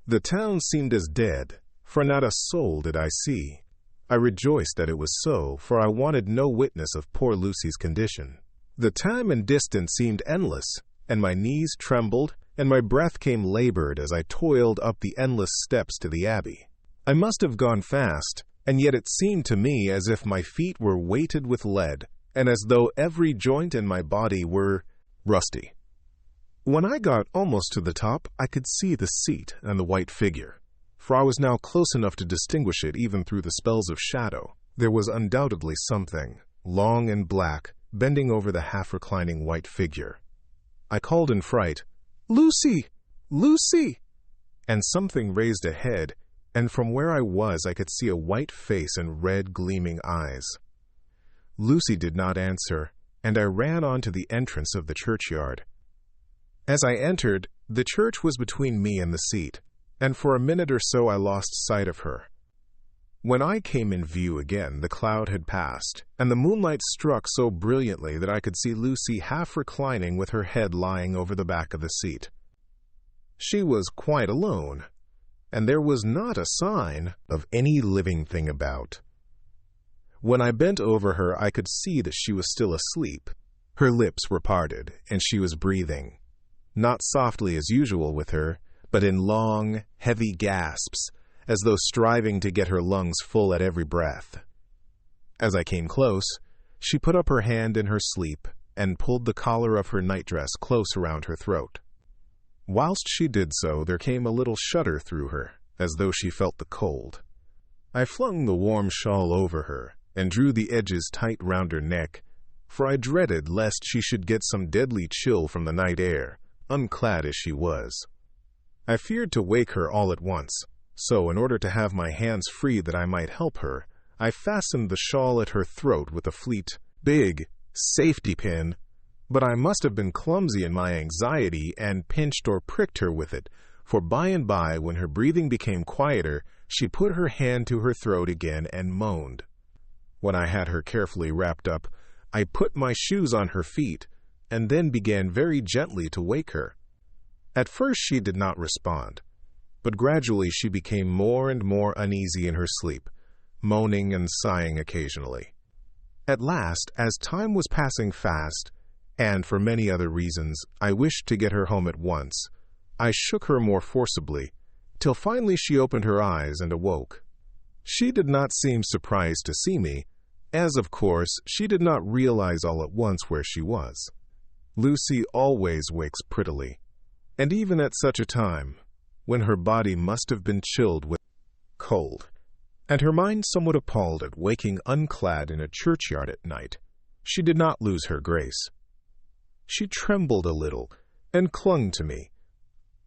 The town seemed as dead, for not a soul did I see. I rejoiced that it was so, for I wanted no witness of poor Lucy's condition. The time and distance seemed endless, and my knees trembled, and my breath came labored as I toiled up the endless steps to the abbey. I must have gone fast, and yet it seemed to me as if my feet were weighted with lead, and as though every joint in my body were rusty. When I got almost to the top, I could see the seat and the white figure, for I was now close enough to distinguish it even through the spells of shadow. There was undoubtedly something, long and black, bending over the half-reclining white figure. I called in fright, "Lucy! Lucy!" And something raised a head, and from where I was I could see a white face and red gleaming eyes. Lucy did not answer, and I ran on to the entrance of the churchyard. As I entered, the church was between me and the seat, and for a minute or so I lost sight of her. When I came in view again, the cloud had passed, and the moonlight struck so brilliantly that I could see Lucy half reclining with her head lying over the back of the seat. She was quite alone, and there was not a sign of any living thing about. When I bent over her, I could see that she was still asleep. Her lips were parted, and she was breathing, not softly as usual with her, but in long, heavy gasps, as though striving to get her lungs full at every breath. As I came close, she put up her hand in her sleep and pulled the collar of her nightdress close around her throat. Whilst she did so, there came a little shudder through her, as though she felt the cold. I flung the warm shawl over her and drew the edges tight round her neck, for I dreaded lest she should get some deadly chill from the night air, unclad as she was. I feared to wake her all at once, so in order to have my hands free that I might help her, I fastened the shawl at her throat with a fleet, big safety pin, but I must have been clumsy in my anxiety and pinched or pricked her with it, for by and by, when her breathing became quieter, she put her hand to her throat again and moaned. When I had her carefully wrapped up, I put my shoes on her feet, and then began very gently to wake her. At first she did not respond, but gradually she became more and more uneasy in her sleep, moaning and sighing occasionally. At last, as time was passing fast, and for many other reasons, I wished to get her home at once, I shook her more forcibly, till finally she opened her eyes and awoke. She did not seem surprised to see me, as of course she did not realize all at once where she was. Lucy always wakes prettily, and even at such a time, when her body must have been chilled with cold, and her mind somewhat appalled at waking unclad in a churchyard at night, she did not lose her grace. She trembled a little, and clung to me.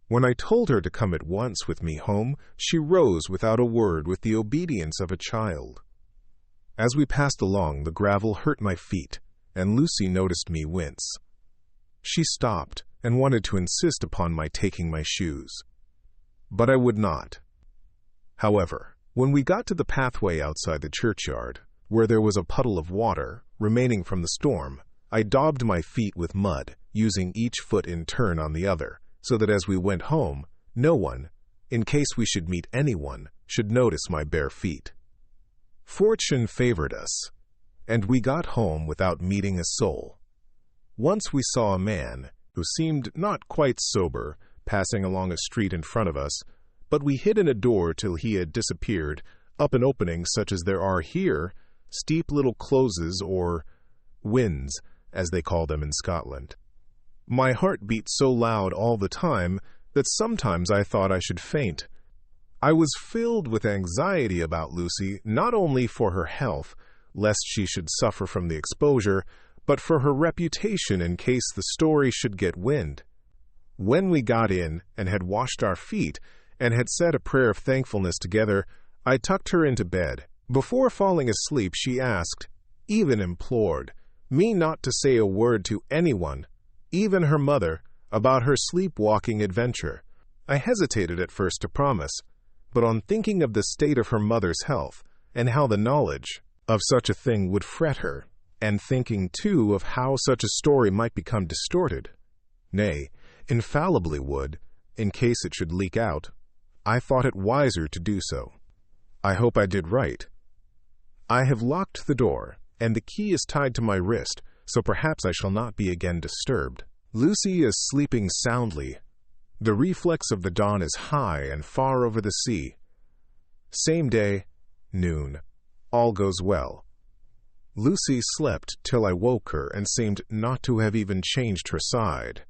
When I told her to come at once with me home, she rose without a word with the obedience of a child. As we passed along, the gravel hurt my feet, and Lucy noticed me wince. She stopped and wanted to insist upon my taking my shoes, but I would not. However, when we got to the pathway outside the churchyard, where there was a puddle of water remaining from the storm, I daubed my feet with mud, using each foot in turn on the other, so that as we went home, no one, in case we should meet anyone, should notice my bare feet. Fortune favored us, and we got home without meeting a soul. Once we saw a man, who seemed not quite sober, passing along a street in front of us, but we hid in a door till he had disappeared, up an opening such as there are here, steep little closes or wynds, as they call them in Scotland. My heart beat so loud all the time that sometimes I thought I should faint. I was filled with anxiety about Lucy, not only for her health, lest she should suffer from the exposure, but for her reputation in case the story should get wind. When we got in and had washed our feet and had said a prayer of thankfulness together, I tucked her into bed. Before falling asleep, she asked, even implored, me not to say a word to anyone, even her mother, about her sleepwalking adventure. I hesitated at first to promise, but on thinking of the state of her mother's health and how the knowledge of such a thing would fret her, and thinking, too, of how such a story might become distorted, nay, infallibly would, in case it should leak out, I thought it wiser to do so. I hope I did right. I have locked the door, and the key is tied to my wrist, so perhaps I shall not be again disturbed. Lucy is sleeping soundly. The reflex of the dawn is high and far over the sea. Same day, noon. All goes well. Lucy slept till I woke her and seemed not to have even changed her side.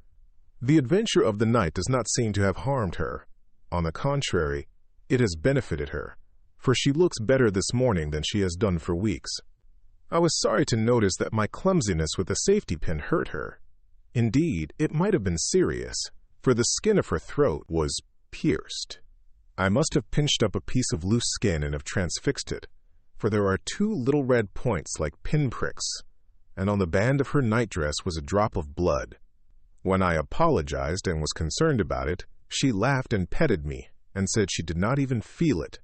The adventure of the night does not seem to have harmed her. On the contrary, it has benefited her, for she looks better this morning than she has done for weeks. I was sorry to notice that my clumsiness with the safety pin hurt her. Indeed, it might have been serious, for the skin of her throat was pierced. I must have pinched up a piece of loose skin and have transfixed it, for there are 2 little red points like pinpricks, and on the band of her nightdress was a drop of blood. When I apologized and was concerned about it, she laughed and petted me, and said she did not even feel it.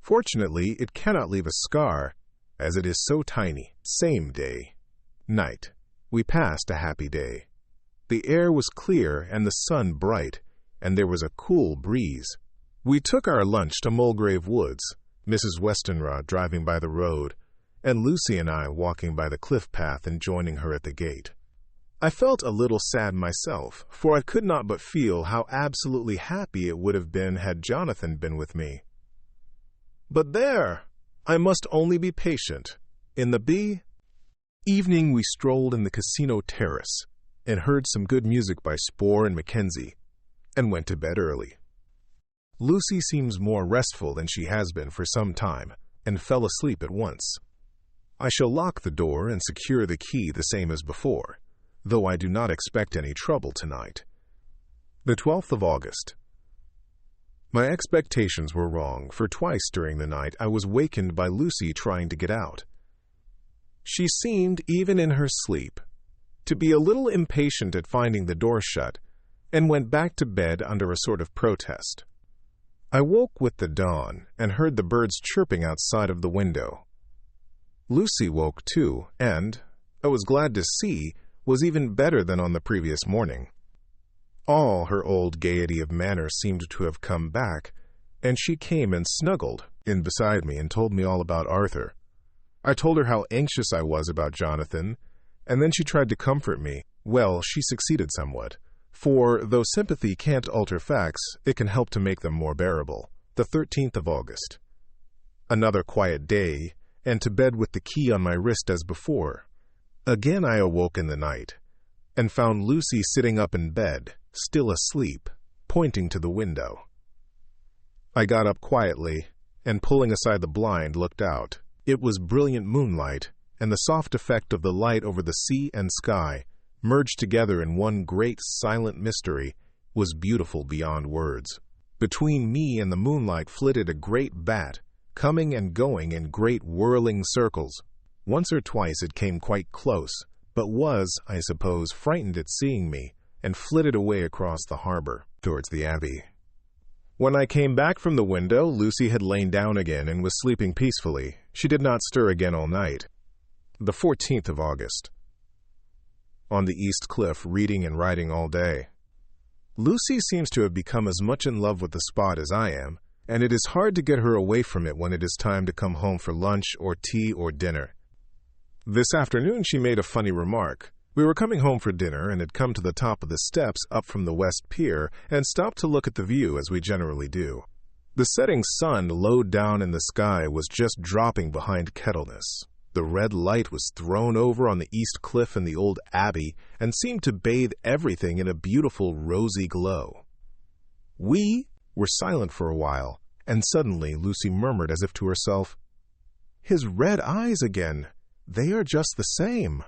Fortunately, it cannot leave a scar, as it is so tiny. Same day. Night. We passed a happy day. The air was clear and the sun bright, and there was a cool breeze. We took our lunch to Mulgrave Woods, Mrs. Westenra driving by the road, and Lucy and I walking by the cliff path and joining her at the gate. I felt a little sad myself, for I could not but feel how absolutely happy it would have been had Jonathan been with me. But there, I must only be patient. In the evening we strolled in the casino terrace, and heard some good music by Spohr and Mackenzie, and went to bed early. Lucy seems more restful than she has been for some time, and fell asleep at once. I shall lock the door and secure the key the same as before, though I do not expect any trouble tonight. The 12th of August. My expectations were wrong, for twice during the night I was wakened by Lucy trying to get out. She seemed, even in her sleep, to be a little impatient at finding the door shut, and went back to bed under a sort of protest. I woke with the dawn and heard the birds chirping outside of the window. Lucy woke too, and, I was glad to see, was even better than on the previous morning. All her old gaiety of manner seemed to have come back, and she came and snuggled in beside me and told me all about Arthur. I told her how anxious I was about Jonathan, and then she tried to comfort me. Well, she succeeded somewhat. For, though sympathy can't alter facts, it can help to make them more bearable. The 13th of August. Another quiet day, and to bed with the key on my wrist as before. Again I awoke in the night, and found Lucy sitting up in bed, still asleep, pointing to the window. I got up quietly, and pulling aside the blind, looked out. It was brilliant moonlight, and the soft effect of the light over the sea and sky, merged together in one great silent mystery, was beautiful beyond words. Between me and the moonlight flitted a great bat, coming and going in great whirling circles. Once or twice it came quite close, but was, I suppose, frightened at seeing me, and flitted away across the harbor, towards the Abbey. When I came back from the window, Lucy had lain down again and was sleeping peacefully. She did not stir again all night. The 14th of August. On the East Cliff, reading and writing all day. Lucy seems to have become as much in love with the spot as I am, and it is hard to get her away from it when it is time to come home for lunch or tea or dinner. This afternoon she made a funny remark. We were coming home for dinner and had come to the top of the steps up from the West Pier and stopped to look at the view as we generally do. The setting sun low down in the sky was just dropping behind Kettleness. The red light was thrown over on the East Cliff and the old Abbey and seemed to bathe everything in a beautiful rosy glow. We were silent for a while, and suddenly Lucy murmured as if to herself, "His red eyes again! They are just the same."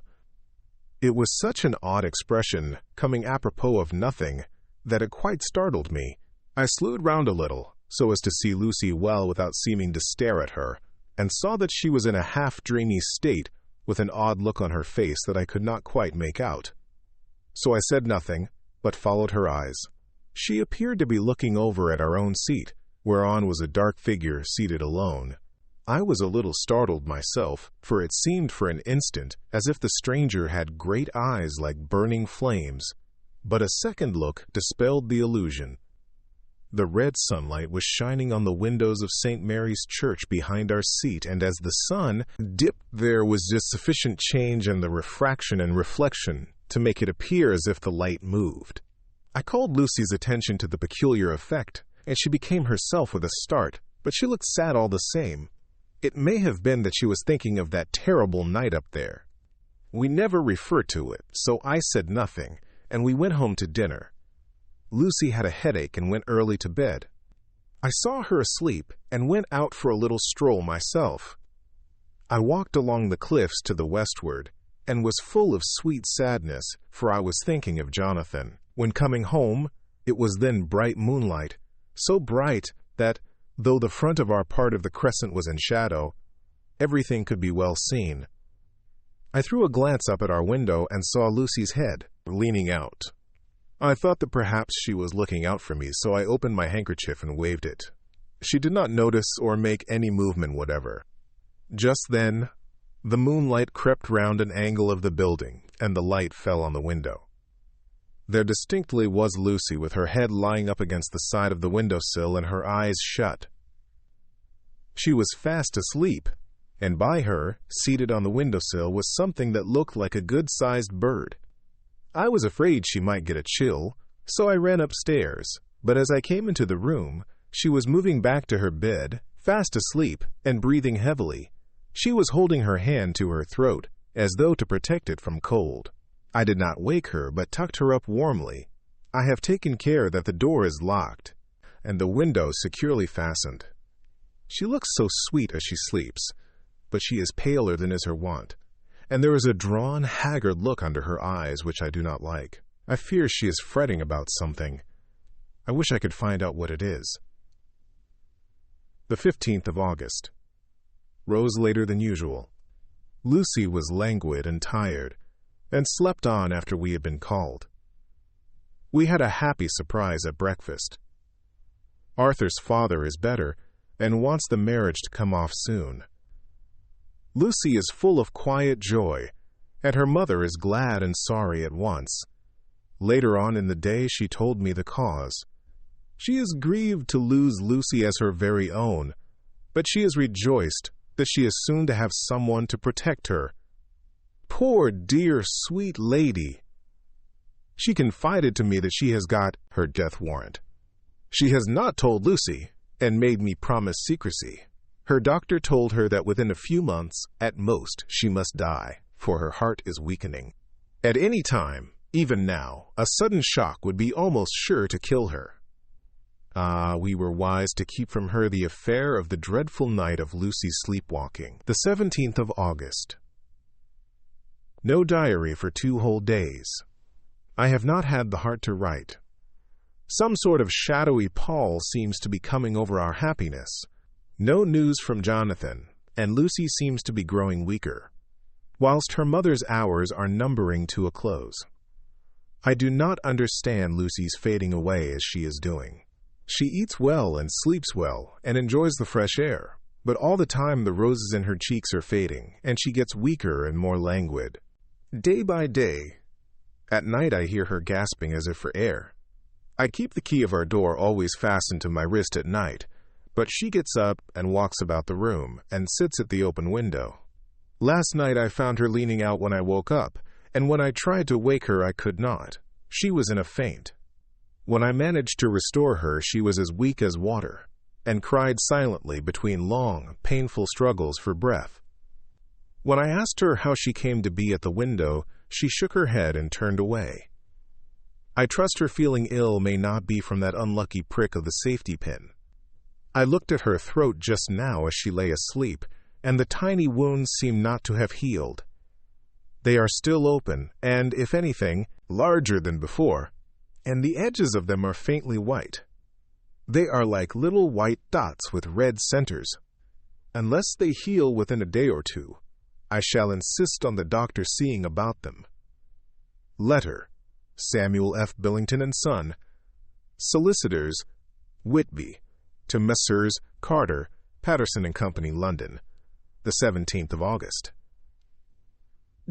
It was such an odd expression, coming apropos of nothing, that it quite startled me. I slewed round a little, so as to see Lucy well without seeming to stare at her, and saw that she was in a half-dreamy state, with an odd look on her face that I could not quite make out. So I said nothing, but followed her eyes. She appeared to be looking over at our own seat, whereon was a dark figure seated alone. I was a little startled myself, for it seemed for an instant as if the stranger had great eyes like burning flames, but a second look dispelled the illusion. The red sunlight was shining on the windows of St. Mary's Church behind our seat, and as the sun dipped, there was just sufficient change in the refraction and reflection to make it appear as if the light moved. I called Lucy's attention to the peculiar effect, and she became herself with a start, but she looked sad all the same. It may have been that she was thinking of that terrible night up there. We never referred to it, so I said nothing, and we went home to dinner. Lucy had a headache and went early to bed. I saw her asleep and went out for a little stroll myself. I walked along the cliffs to the westward and was full of sweet sadness, for I was thinking of Jonathan. When coming home, it was then bright moonlight, so bright that, though the front of our part of the crescent was in shadow, everything could be well seen. I threw a glance up at our window and saw Lucy's head leaning out. I thought that perhaps she was looking out for me, so I opened my handkerchief and waved it. She did not notice or make any movement whatever. Just then, the moonlight crept round an angle of the building, and the light fell on the window. There distinctly was Lucy with her head lying up against the side of the windowsill and her eyes shut. She was fast asleep, and by her, seated on the windowsill, was something that looked like a good-sized bird. I was afraid she might get a chill, so I ran upstairs, but as I came into the room, she was moving back to her bed, fast asleep, and breathing heavily. She was holding her hand to her throat, as though to protect it from cold. I did not wake her, but tucked her up warmly. I have taken care that the door is locked, and the window securely fastened. She looks so sweet as she sleeps, but she is paler than is her wont, and there is a drawn, haggard look under her eyes which I do not like. I fear she is fretting about something. I wish I could find out what it is. The 15th of August. Rose later than usual. Lucy was languid and tired, and slept on after we had been called. We had a happy surprise at breakfast. Arthur's father is better, and wants the marriage to come off soon. Lucy is full of quiet joy, and her mother is glad and sorry at once. Later on in the day she told me the cause. She is grieved to lose Lucy as her very own, but she is rejoiced that she is soon to have someone to protect her. Poor, dear, sweet lady! She confided to me that she has got her death warrant. She has not told Lucy, and made me promise secrecy. Her doctor told her that within a few months, at most, she must die, for her heart is weakening. At any time, even now, a sudden shock would be almost sure to kill her. Ah, we were wise to keep from her the affair of the dreadful night of Lucy's sleepwalking. The 17th of August. No diary for 2 whole days. I have not had the heart to write. Some sort of shadowy pall seems to be coming over our happiness. No news from Jonathan, and Lucy seems to be growing weaker, whilst her mother's hours are numbering to a close. I do not understand Lucy's fading away as she is doing. She eats well and sleeps well and enjoys the fresh air, but all the time the roses in her cheeks are fading, and she gets weaker and more languid. Day by day, at night I hear her gasping as if for air. I keep the key of our door always fastened to my wrist at night, but she gets up and walks about the room and sits at the open window. Last night I found her leaning out when I woke up, and when I tried to wake her I could not. She was in a faint. When I managed to restore her, she was as weak as water, and cried silently between long, painful struggles for breath. When I asked her how she came to be at the window, she shook her head and turned away. I trust her feeling ill may not be from that unlucky prick of the safety pin. I looked at her throat just now as she lay asleep, and the tiny wounds seem not to have healed. They are still open, and, if anything, larger than before, and the edges of them are faintly white. They are like little white dots with red centers. Unless they heal within a day or two, I shall insist on the doctor seeing about them. Letter, Samuel F. Billington and Son, Solicitors, Whitby, to Messrs. Carter, Patterson and Company, London, the 17th of August.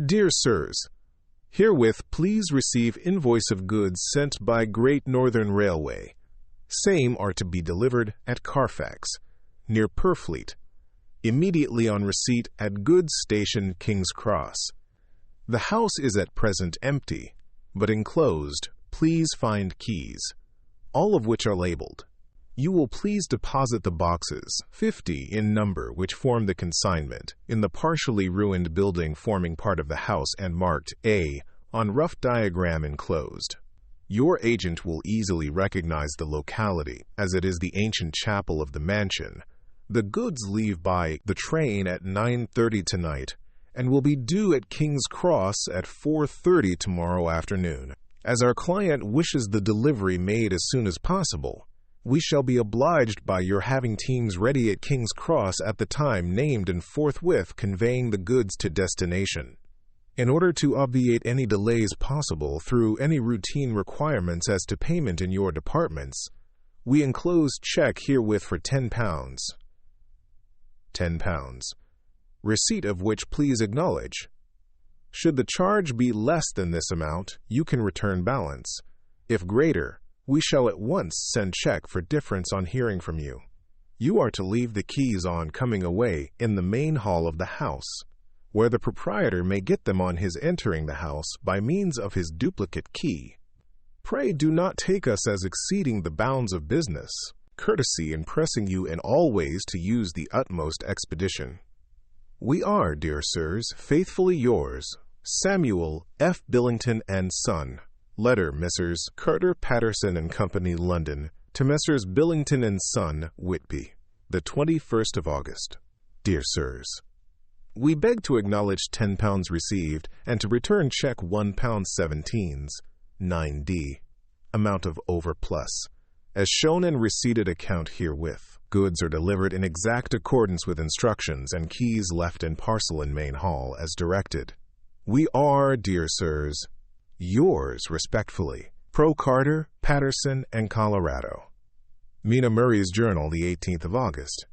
Dear Sirs, herewith please receive invoice of goods sent by Great Northern Railway, Same are to be delivered at Carfax, near Purfleet, immediately on receipt at Goods Station, King's Cross. The house is at present empty, but enclosed, please find keys, all of which are labeled. You will please deposit the boxes, 50 in number, which form the consignment, in the partially ruined building forming part of the house and marked A on rough diagram enclosed. Your agent will easily recognize the locality, as it is the ancient chapel of the mansion. The goods leave by the train at 9:30 tonight and will be due at King's Cross at 4:30 tomorrow afternoon. As our client wishes the delivery made as soon as possible, we shall be obliged by your having teams ready at King's Cross at the time named and forthwith conveying the goods to destination. In order to obviate any delays possible through any routine requirements as to payment in your departments, we enclose check herewith for £10. £10. Receipt of which please acknowledge. Should the charge be less than this amount, you can return balance. If greater, we shall at once send check for difference on hearing from you. You are to leave the keys on coming away in the main hall of the house, where the proprietor may get them on his entering the house by means of his duplicate key. Pray do not take us as exceeding the bounds of business, courtesy in pressing you in all ways to use the utmost expedition. We are, dear sirs, faithfully yours, Samuel F. Billington and Son. Letter, Messrs. Carter, Patterson and Company, London, to Messrs. Billington and Son, Whitby, the 21st of August. Dear sirs, we beg to acknowledge £10 received and to return check £1.17, 9d, amount of overplus, as shown in receipted account herewith. Goods are delivered in exact accordance with instructions and keys left in parcel in main hall as directed. We are, dear sirs, yours respectfully, Pro Carter, Patterson, and Colorado. Mina Murray's Journal, the 18th of August.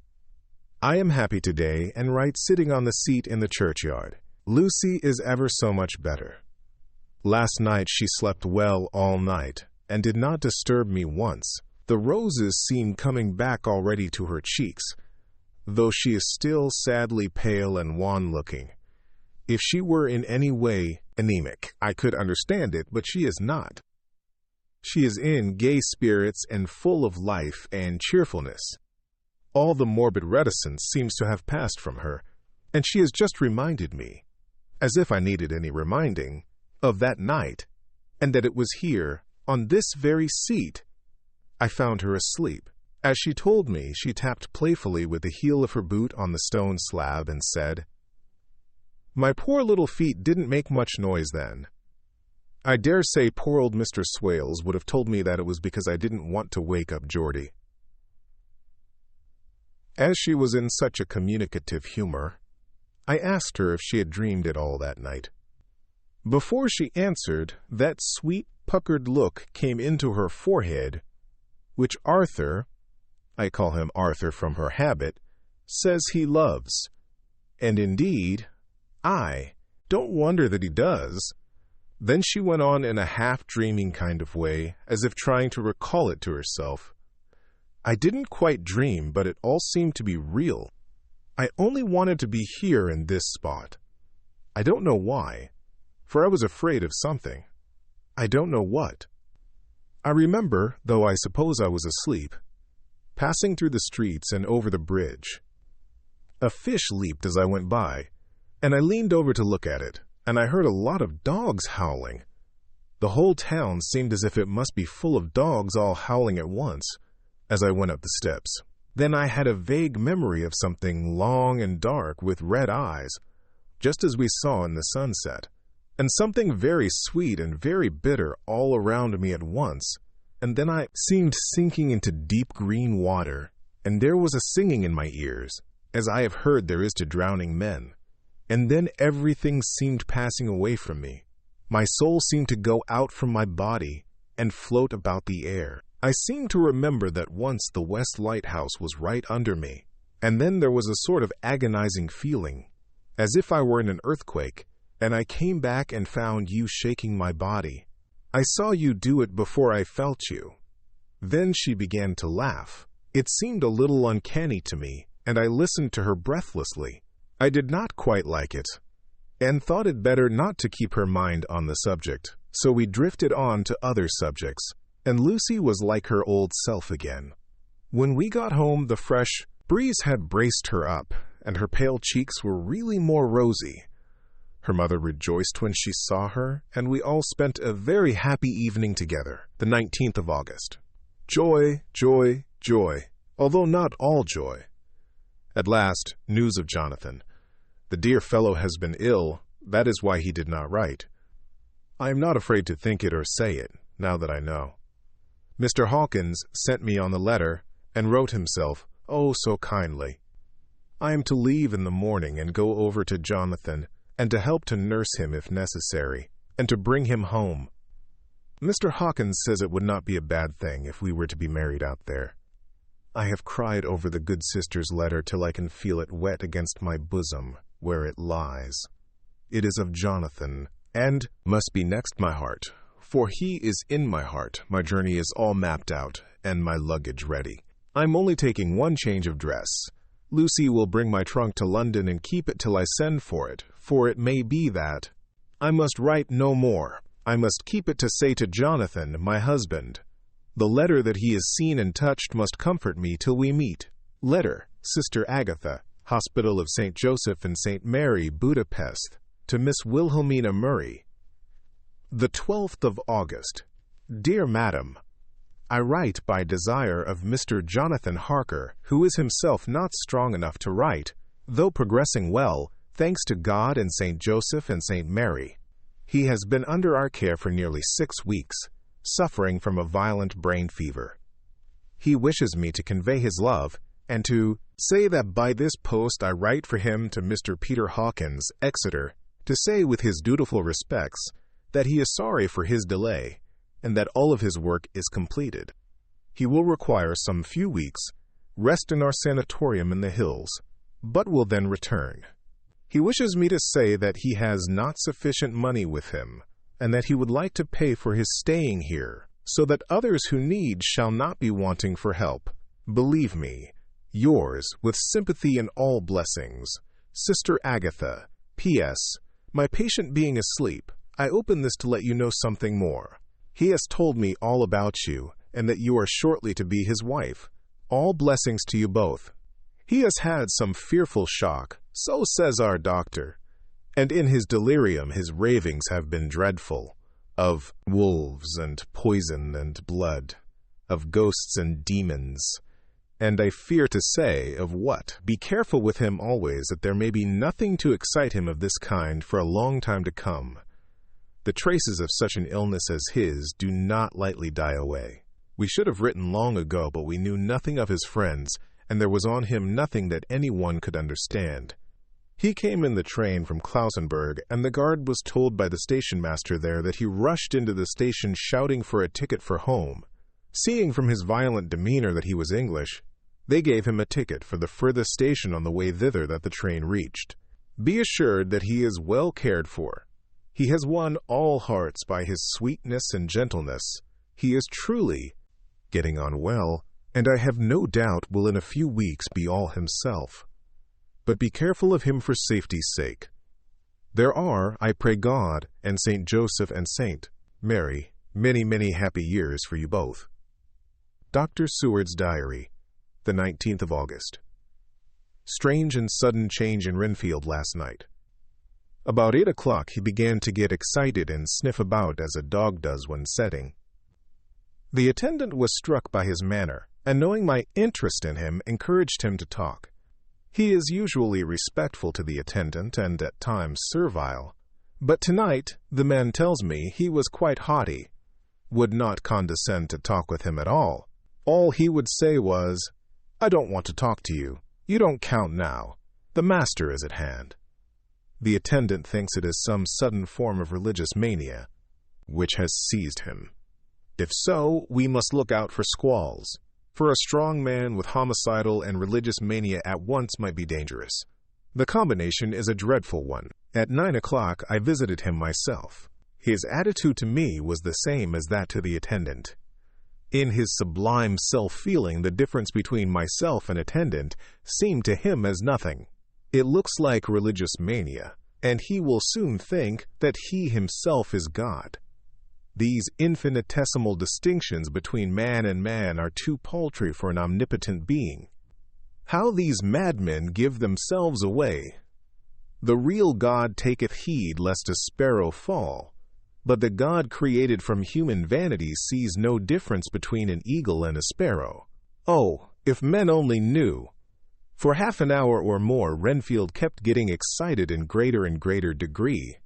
I am happy today and write sitting on the seat in the churchyard. Lucy is ever so much better. Last night she slept well all night and did not disturb me once. The roses seem coming back already to her cheeks, though she is still sadly pale and wan-looking. If she were in any way anemic, I could understand it, but she is not. She is in gay spirits and full of life and cheerfulness. All the morbid reticence seems to have passed from her, and she has just reminded me, as if I needed any reminding, of that night, and that it was here, on this very seat, I found her asleep. As she told me, she tapped playfully with the heel of her boot on the stone slab and said, "My poor little feet didn't make much noise then. I dare say poor old Mr. Swales would have told me that it was because I didn't want to wake up Geordie." As she was in such a communicative humor, I asked her if she had dreamed at all that night. Before she answered, that sweet, puckered look came into her forehead, which Arthur, I call him Arthur from her habit, says he loves. And indeed, I don't wonder that he does. Then she went on in a half-dreaming kind of way, as if trying to recall it to herself. I didn't quite dream, but it all seemed to be real. I only wanted to be here in this spot. I don't know why, for I was afraid of something. I don't know what. I remember, though I suppose I was asleep, passing through the streets and over the bridge. A fish leaped as I went by, and I leaned over to look at it, and I heard a lot of dogs howling. The whole town seemed as if it must be full of dogs all howling at once, as I went up the steps. Then I had a vague memory of something long and dark with red eyes, just as we saw in the sunset, and something very sweet and very bitter all around me at once, and then I seemed sinking into deep green water, and there was a singing in my ears, as I have heard there is to drowning men, and then everything seemed passing away from me. My soul seemed to go out from my body and float about the air. I seem to remember that once the West Lighthouse was right under me, and then there was a sort of agonizing feeling, as if I were in an earthquake, and I came back and found you shaking my body. I saw you do it before I felt you. Then she began to laugh. It seemed a little uncanny to me, and I listened to her breathlessly. I did not quite like it, and thought it better not to keep her mind on the subject, so we drifted on to other subjects, and Lucy was like her old self again. When we got home, the fresh breeze had braced her up, and her pale cheeks were really more rosy. Her mother rejoiced when she saw her, and we all spent a very happy evening together, the 19th of August. Joy, joy, joy, although not all joy. At last, news of Jonathan. The dear fellow has been ill, that is why he did not write. I am not afraid to think it or say it, now that I know. Mr. Hawkins sent me on the letter, and wrote himself, oh, so kindly. I am to leave in the morning and go over to Jonathan, and to help to nurse him if necessary, and to bring him home. Mr. Hawkins says it would not be a bad thing if we were to be married out there. I have cried over the good sister's letter till I can feel it wet against my bosom, where it lies. It is of Jonathan, and must be next my heart, for he is in my heart. My journey is all mapped out, and my luggage ready. I'm only taking one change of dress. Lucy will bring my trunk to London and keep it till I send for it may be that I must write no more. I must keep it to say to Jonathan, my husband. The letter that he has seen and touched must comfort me till we meet. Letter, Sister Agatha, Hospital of St. Joseph and St. Mary, Budapest, to Miss Wilhelmina Murray. The 12th of August. Dear Madam, I write by desire of Mr. Jonathan Harker, who is himself not strong enough to write, though progressing well, thanks to God and St. Joseph and St. Mary. He has been under our care for nearly 6 weeks, suffering from a violent brain fever. He wishes me to convey his love, and to say that by this post I write for him to Mr. Peter Hawkins, Exeter, to say with his dutiful respects that he is sorry for his delay, and that all of his work is completed. He will require some few weeks' rest in our sanatorium in the hills, but will then return. He wishes me to say that he has not sufficient money with him, and that he would like to pay for his staying here, so that others who need shall not be wanting for help. Believe me, yours, with sympathy and all blessings, Sister Agatha. P.S. My patient being asleep, I open this to let you know something more. He has told me all about you, and that you are shortly to be his wife. All blessings to you both. He has had some fearful shock, so says our doctor, and in his delirium his ravings have been dreadful, of wolves and poison and blood, of ghosts and demons, and I fear to say of what. Be careful with him always, that there may be nothing to excite him of this kind for a long time to come. The traces of such an illness as his do not lightly die away. We should have written long ago, but we knew nothing of his friends, and there was on him nothing that any one could understand. He came in the train from Klausenburg, and the guard was told by the station master there that he rushed into the station shouting for a ticket for home. Seeing from his violent demeanor that he was English, they gave him a ticket for the furthest station on the way thither that the train reached. Be assured that he is well cared for. He has won all hearts by his sweetness and gentleness. He is truly getting on well, and I have no doubt will in a few weeks be all himself. But be careful of him for safety's sake. There are, I pray God, and St. Joseph and St. Mary, many, many happy years for you both. Dr. Seward's Diary, the 19th of August. Strange and sudden change in Renfield last night. About 8 o'clock he began to get excited and sniff about as a dog does when setting. The attendant was struck by his manner, and knowing my interest in him, encouraged him to talk. He is usually respectful to the attendant and at times servile, but tonight, the man tells me, he was quite haughty, would not condescend to talk with him at all. All he would say was, "I don't want to talk to you. You don't count now. The master is at hand." The attendant thinks it is some sudden form of religious mania, which has seized him. If so, we must look out for squalls, for a strong man with homicidal and religious mania at once might be dangerous. The combination is a dreadful one. At 9 o'clock I visited him myself. His attitude to me was the same as that to the attendant. In his sublime self-feeling, the difference between myself and attendant seemed to him as nothing. It looks like religious mania, and he will soon think that he himself is God. These infinitesimal distinctions between man and man are too paltry for an omnipotent being. How these madmen give themselves away! The real God taketh heed lest a sparrow fall, but the God created from human vanity sees no difference between an eagle and a sparrow. Oh, if men only knew! For half an hour or more, Renfield kept getting excited in greater and greater degree.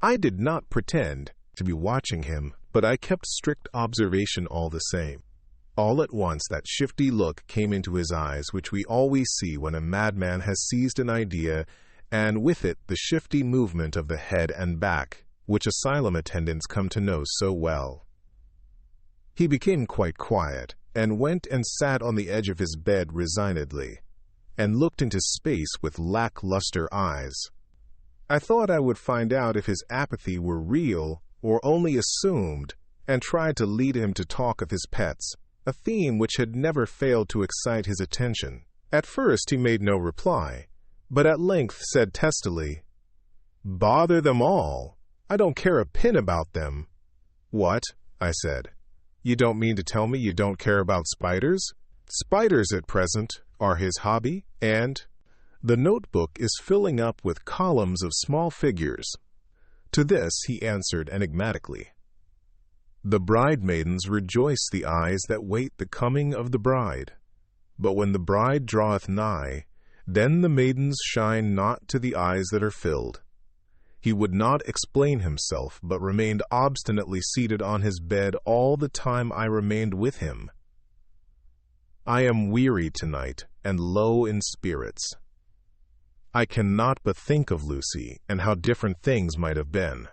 I did not pretend to be watching him, but I kept strict observation all the same. All at once that shifty look came into his eyes which we always see when a madman has seized an idea, and with it the shifty movement of the head and back, which asylum attendants come to know so well. He became quite quiet, and went and sat on the edge of his bed resignedly, and looked into space with lackluster eyes. I thought I would find out if his apathy were real or only assumed, and tried to lead him to talk of his pets, a theme which had never failed to excite his attention. At first he made no reply, but at length said testily, "Bother them all! I don't care a pin about them." "What?" I said. "You don't mean to tell me you don't care about spiders?" "Spiders at present are his hobby, and—" The notebook is filling up with columns of small figures. To this he answered enigmatically, "The bridemaidens rejoice the eyes that wait the coming of the bride. But when the bride draweth nigh, then the maidens shine not to the eyes that are filled." He would not explain himself, but remained obstinately seated on his bed all the time I remained with him. I am weary tonight and low in spirits. I cannot but think of Lucy and how different things might have been.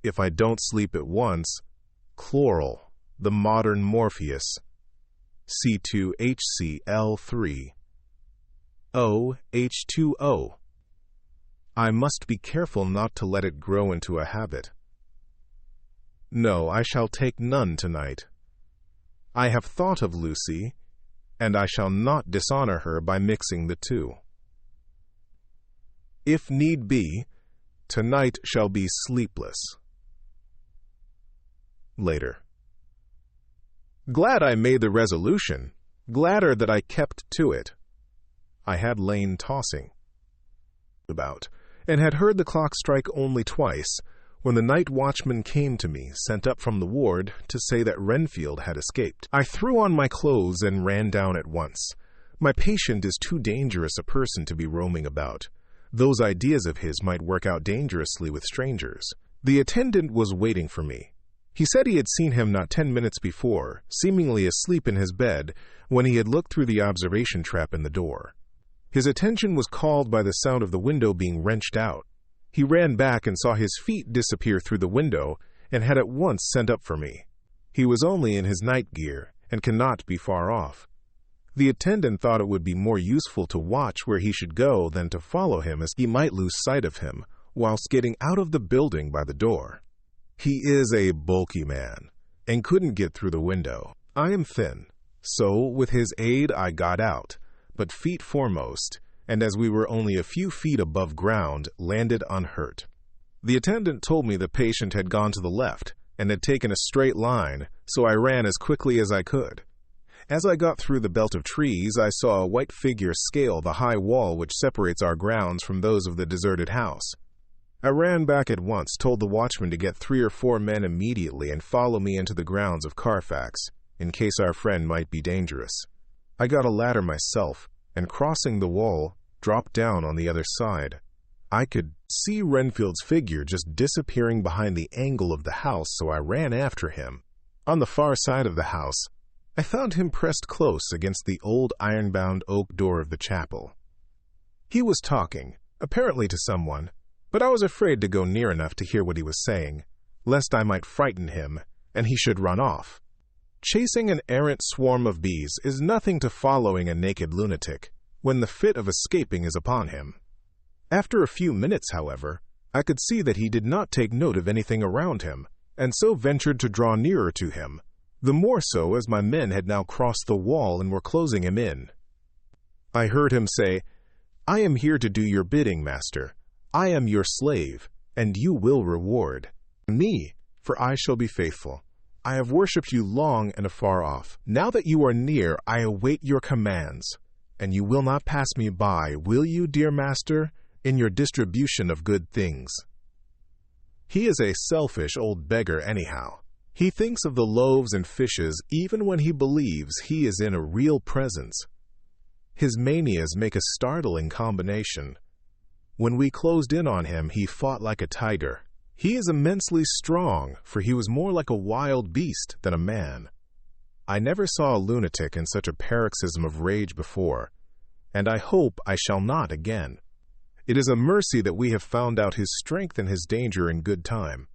If I don't sleep at once, chloral, the modern Morpheus, C2HCl3, OH2O. I must be careful not to let it grow into a habit. No, I shall take none tonight. I have thought of Lucy, and I shall not dishonor her by mixing the two. If need be, tonight shall be sleepless. Later. Glad I made the resolution, gladder that I kept to it. I had lain tossing about, and had heard the clock strike only twice, when the night watchman came to me, sent up from the ward, to say that Renfield had escaped. I threw on my clothes and ran down at once. My patient is too dangerous a person to be roaming about. Those ideas of his might work out dangerously with strangers. The attendant was waiting for me. He said he had seen him not 10 minutes before, seemingly asleep in his bed, when he had looked through the observation trap in the door. His attention was called by the sound of the window being wrenched out. He ran back and saw his feet disappear through the window, and had at once sent up for me. He was only in his night gear, and cannot be far off. The attendant thought it would be more useful to watch where he should go than to follow him, as he might lose sight of him, whilst getting out of the building by the door. He is a bulky man, and couldn't get through the window. I am thin, so with his aid I got out, but feet foremost, and as we were only a few feet above ground, landed unhurt. The attendant told me the patient had gone to the left, and had taken a straight line, so I ran as quickly as I could. As I got through the belt of trees, I saw a white figure scale the high wall which separates our grounds from those of the deserted house. I ran back at once, told the watchman to get 3 or 4 men immediately and follow me into the grounds of Carfax, in case our friend might be dangerous. I got a ladder myself, and crossing the wall, dropped down on the other side. I could see Renfield's figure just disappearing behind the angle of the house, so I ran after him. On the far side of the house, I found him pressed close against the old iron-bound oak door of the chapel. He was talking, apparently to someone, but I was afraid to go near enough to hear what he was saying, lest I might frighten him, and he should run off. Chasing an errant swarm of bees is nothing to following a naked lunatic, when the fit of escaping is upon him. After a few minutes, however, I could see that he did not take note of anything around him, and so ventured to draw nearer to him, the more so as my men had now crossed the wall and were closing him in. I heard him say, "I am here to do your bidding, master. I am your slave, and you will reward me, for I shall be faithful. I have worshipped you long and afar off. Now that you are near, I await your commands, and you will not pass me by, will you, dear master, in your distribution of good things?" He is a selfish old beggar anyhow. He thinks of the loaves and fishes even when he believes he is in a real presence. His manias make a startling combination. When we closed in on him, he fought like a tiger. He is immensely strong, for he was more like a wild beast than a man. I never saw a lunatic in such a paroxysm of rage before, and I hope I shall not again. It is a mercy that we have found out his strength and his danger in good time.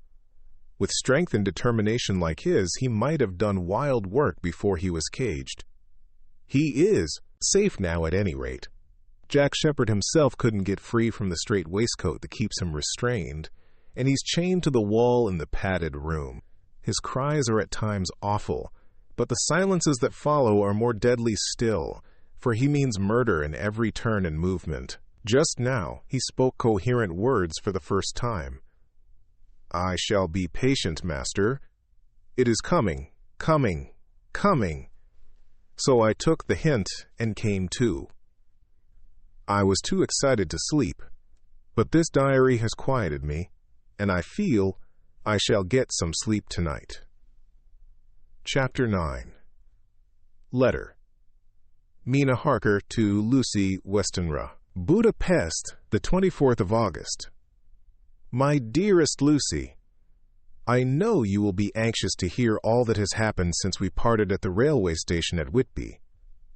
With strength and determination like his, he might have done wild work before he was caged. He is safe now at any rate. Jack Shepherd himself couldn't get free from the strait waistcoat that keeps him restrained, and he's chained to the wall in the padded room. His cries are at times awful, but the silences that follow are more deadly still, for he means murder in every turn and movement. Just now, he spoke coherent words for the first time. "I shall be patient, master. It is coming, coming, coming." So I took the hint and came to. I was too excited to sleep, but this diary has quieted me, and I feel I shall get some sleep tonight. Chapter 9. Letter. Mina Harker to Lucy Westenra. Budapest, the 24th of August. My dearest Lucy, I know you will be anxious to hear all that has happened since we parted at the railway station at Whitby.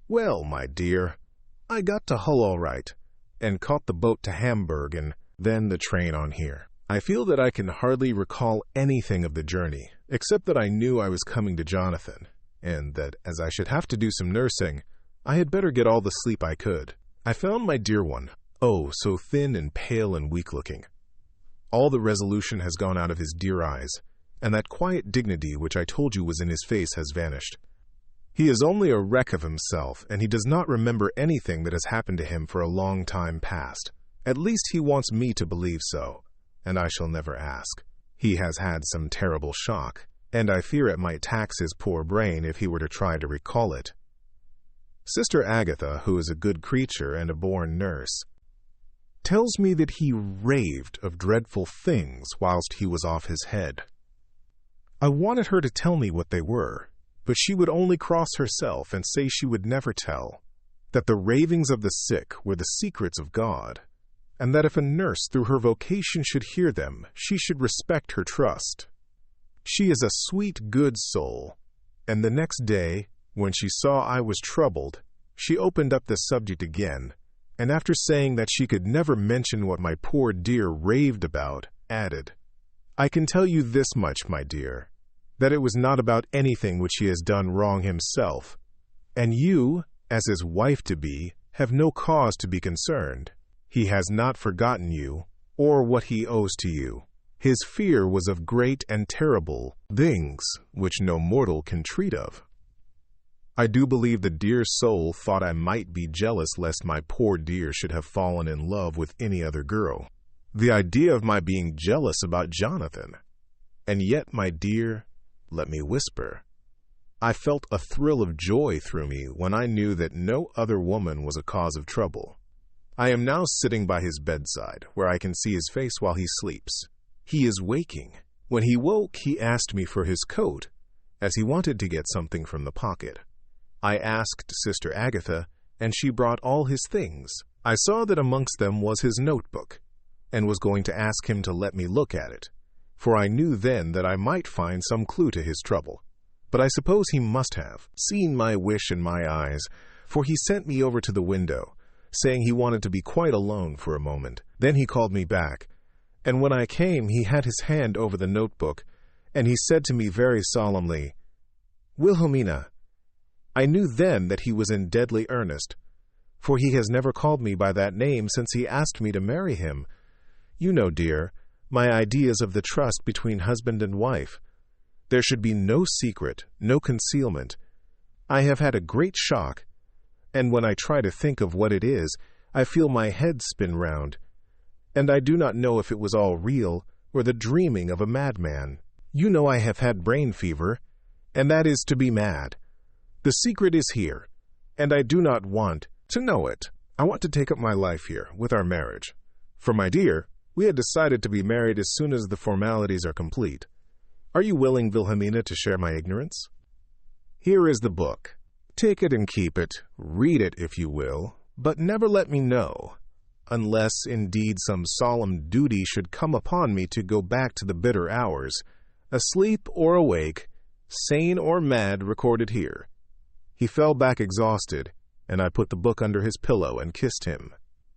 Well, my dear, I got to Hull all right, and caught the boat to Hamburg and then the train on here. I feel that I can hardly recall anything of the journey, except that I knew I was coming to Jonathan, and that as I should have to do some nursing, I had better get all the sleep I could. I found my dear one, oh, so thin and pale and weak-looking. All the resolution has gone out of his dear eyes, and that quiet dignity which I told you was in his face has vanished. He is only a wreck of himself, and he does not remember anything that has happened to him for a long time past. At least he wants me to believe so, and I shall never ask. He has had some terrible shock, and I fear it might tax his poor brain if he were to try to recall it. Sister Agatha, who is a good creature and a born nurse, tells me that he raved of dreadful things whilst he was off his head. I wanted her to tell me what they were, but she would only cross herself and say she would never tell, that the ravings of the sick were the secrets of God, and that if a nurse through her vocation should hear them, she should respect her trust. She is a sweet, good soul, and the next day, when she saw I was troubled, she opened up the subject again, and after saying that she could never mention what my poor dear raved about, added, "I can tell you this much, my dear, that it was not about anything which he has done wrong himself, and you, as his wife-to-be, have no cause to be concerned. He has not forgotten you, or what he owes to you. His fear was of great and terrible things which no mortal can treat of. I do believe the dear soul thought I might be jealous lest my poor dear should have fallen in love with any other girl. The idea of my being jealous about Jonathan! And yet, my dear, let me whisper, I felt a thrill of joy through me when I knew that no other woman was a cause of trouble. I am now sitting by his bedside, where I can see his face while he sleeps. He is waking. When he woke, he asked me for his coat, as he wanted to get something from the pocket. I asked Sister Agatha, and she brought all his things. I saw that amongst them was his notebook, and was going to ask him to let me look at it, for I knew then that I might find some clue to his trouble. But I suppose he must have seen my wish in my eyes, for he sent me over to the window, saying he wanted to be quite alone for a moment. Then he called me back, and when I came he had his hand over the notebook, and he said to me very solemnly, "Wilhelmina." I knew then that he was in deadly earnest, for he has never called me by that name since he asked me to marry him. You know, dear, my ideas of the trust between husband and wife. There should be no secret, no concealment. I have had a great shock, and when I try to think of what it is, I feel my head spin round, and I do not know if it was all real or the dreaming of a madman. You know I have had brain fever, and that is to be mad. The secret is here, and I do not want to know it. I want to take up my life here with our marriage. For my dear, we had decided to be married as soon as the formalities are complete. Are you willing, Wilhelmina, to share my ignorance? Here is the book. Take it and keep it. Read it if you will, but never let me know, unless indeed some solemn duty should come upon me to go back to the bitter hours, asleep or awake, sane or mad, recorded here. He fell back exhausted, and I put the book under his pillow and kissed him.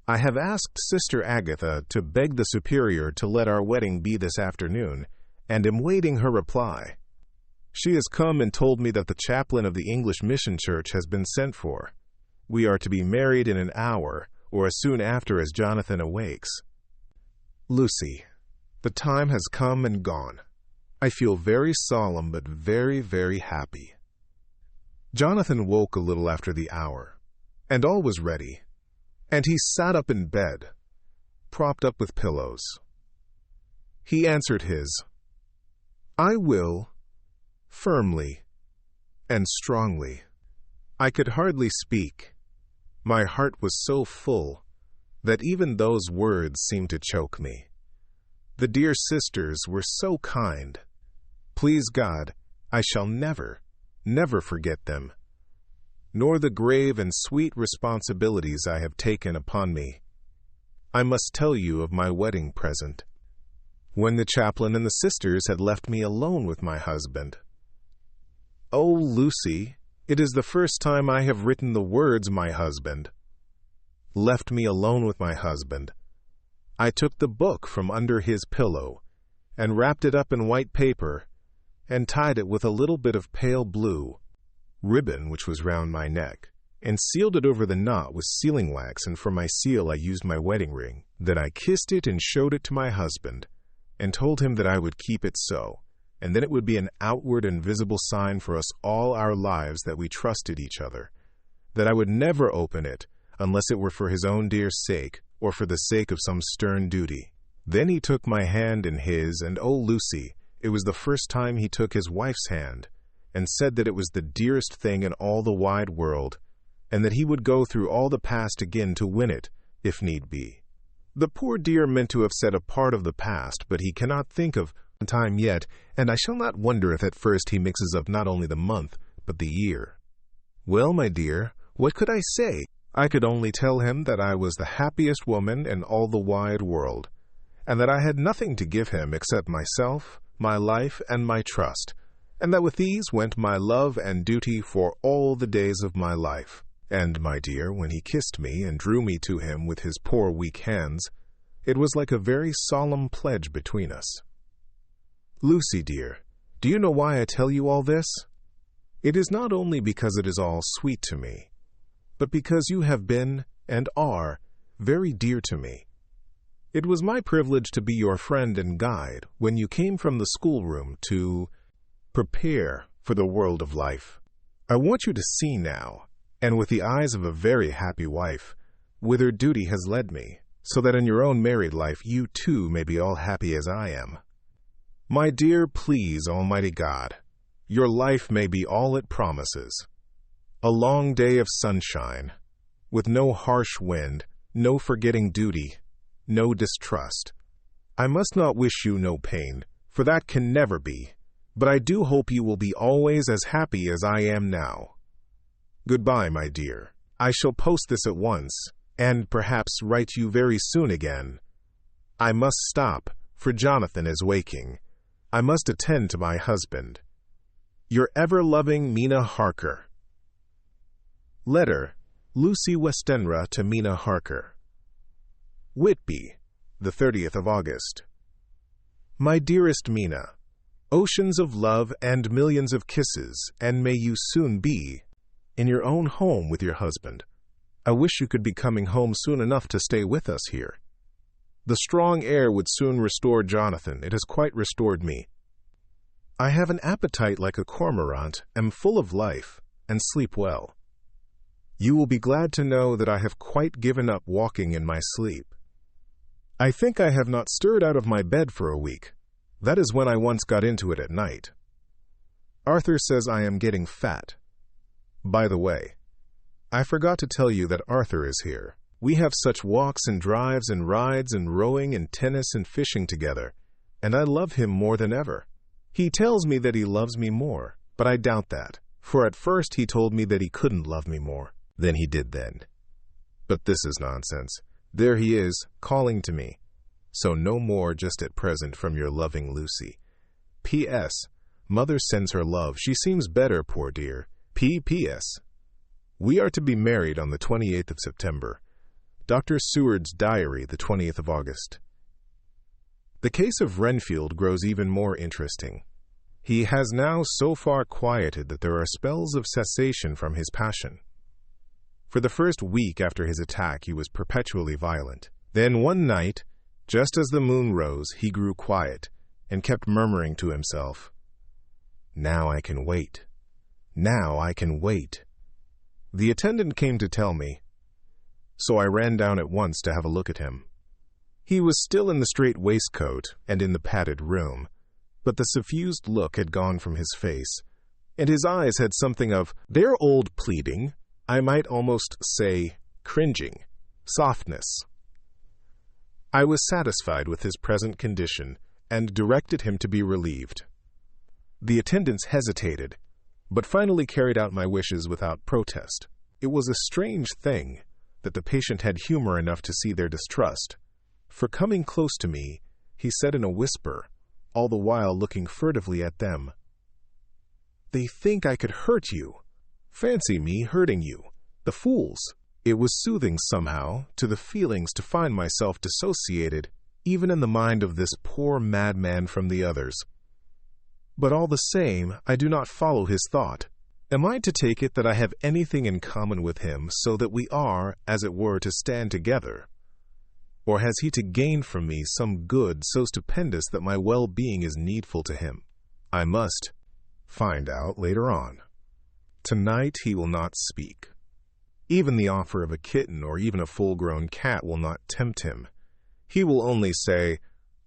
I have asked Sister Agatha to beg the Superior to let our wedding be this afternoon, and am waiting her reply. She has come and told me that the chaplain of the English Mission Church has been sent for. We are to be married in an hour, or as soon after as Jonathan awakes. Lucy, the time has come and gone. I feel very solemn but very, very happy. Jonathan woke a little after the hour, and all was ready, and he sat up in bed, propped up with pillows. He answered his, "I will," firmly and strongly. I could hardly speak. My heart was so full that even those words seemed to choke me. The dear sisters were so kind. Please God, I shall never, never forget them, nor the grave and sweet responsibilities I have taken upon me. I must tell you of my wedding present. When the chaplain and the sisters had left me alone with my husband. Oh, Lucy, it is the first time I have written the words "my husband." Left me alone with my husband. I took the book from under his pillow and wrapped it up in white paper and tied it with a little bit of pale blue ribbon which was round my neck, and sealed it over the knot with sealing wax, and for my seal I used my wedding ring. Then I kissed it and showed it to my husband, and told him that I would keep it so, and then it would be an outward and visible sign for us all our lives that we trusted each other, that I would never open it unless it were for his own dear sake, or for the sake of some stern duty. Then he took my hand in his, and oh, Lucy, it was the first time he took his wife's hand, and said that it was the dearest thing in all the wide world, and that he would go through all the past again to win it, if need be. The poor dear meant to have said a part of the past, but he cannot think of time yet, and I shall not wonder if at first he mixes up not only the month, but the year. Well, my dear, what could I say? I could only tell him that I was the happiest woman in all the wide world, and that I had nothing to give him except myself, my life, and my trust, and that with these went my love and duty for all the days of my life. And, my dear, when he kissed me and drew me to him with his poor weak hands, it was like a very solemn pledge between us. Lucy, dear, do you know why I tell you all this? It is not only because it is all sweet to me, but because you have been, and are, very dear to me. It was my privilege to be your friend and guide when you came from the schoolroom to prepare for the world of life. I want you to see now, and with the eyes of a very happy wife, whither duty has led me, so that in your own married life you too may be all happy as I am. My dear, please, Almighty God, your life may be all it promises. A long day of sunshine, with no harsh wind, no forgetting duty, no distrust. I must not wish you no pain, for that can never be, but I do hope you will be always as happy as I am now. Goodbye, my dear. I shall post this at once, and perhaps write you very soon again. I must stop, for Jonathan is waking. I must attend to my husband. Your ever-loving Mina Harker. Letter, Lucy Westenra to Mina Harker. Whitby, the 30th of August. My dearest Mina, oceans of love and millions of kisses, and may you soon be in your own home with your husband. I wish you could be coming home soon enough to stay with us here. The strong air would soon restore Jonathan. It has quite restored me. I have an appetite like a cormorant, am full of life, and sleep well. You will be glad to know that I have quite given up walking in my sleep. I think I have not stirred out of my bed for a week. That is when I once got into it at night. Arthur says I am getting fat. By the way, I forgot to tell you that Arthur is here. We have such walks and drives and rides and rowing and tennis and fishing together, and I love him more than ever. He tells me that he loves me more, but I doubt that, for at first he told me that he couldn't love me more than he did then. But this is nonsense. There he is, calling to me. So no more just at present from your loving Lucy. P.S. Mother sends her love. She seems better, poor dear. P.P.S. We are to be married on the 28th of September. Dr. Seward's diary, the 20th of August. The case of Renfield grows even more interesting. He has now so far quieted that there are spells of cessation from his passion. For the first week after his attack, he was perpetually violent. Then one night, just as the moon rose, he grew quiet and kept murmuring to himself, "Now I can wait. Now I can wait." The attendant came to tell me, so I ran down at once to have a look at him. He was still in the strait waistcoat and in the padded room, but the suffused look had gone from his face, and his eyes had something of their old pleading, I might almost say cringing, softness. I was satisfied with his present condition and directed him to be relieved. The attendants hesitated, but finally carried out my wishes without protest. It was a strange thing that the patient had humor enough to see their distrust, for coming close to me, he said in a whisper, all the while looking furtively at them, "They think I could hurt you. Fancy me hurting you. The fools." It was soothing somehow to the feelings to find myself dissociated, even in the mind of this poor madman from the others. But all the same, I do not follow his thought. Am I to take it that I have anything in common with him so that we are, as it were, to stand together? Or has he to gain from me some good so stupendous that my well-being is needful to him? I must find out later on. Tonight he will not speak. Even the offer of a kitten or even a full-grown cat will not tempt him. He will only say,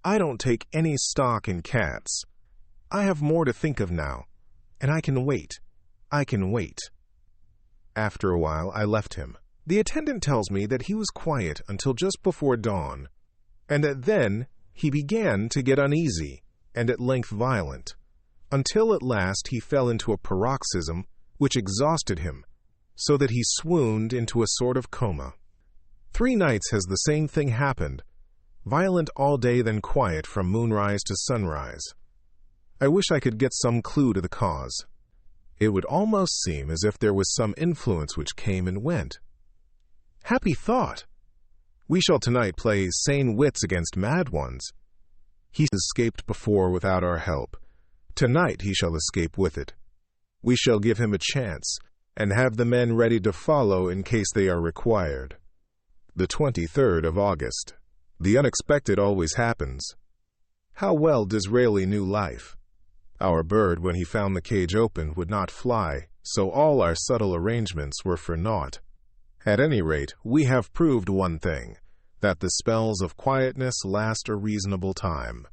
"I don't take any stock in cats. I have more to think of now, and I can wait. I can wait." After a while, I left him. The attendant tells me that he was quiet until just before dawn, and that then he began to get uneasy and at length violent, until at last he fell into a paroxysm which exhausted him, so that he swooned into a sort of coma. 3 nights has the same thing happened, violent all day then quiet from moonrise to sunrise. I wish I could get some clue to the cause. It would almost seem as if there was some influence which came and went. Happy thought! We shall tonight play sane wits against mad ones. He escaped before without our help. Tonight he shall escape with it. We shall give him a chance, and have the men ready to follow in case they are required. The 23rd of August. The unexpected always happens. How well Disraeli knew life. Our bird, when he found the cage open, would not fly, so all our subtle arrangements were for naught. At any rate, we have proved one thing, that the spells of quietness last a reasonable time.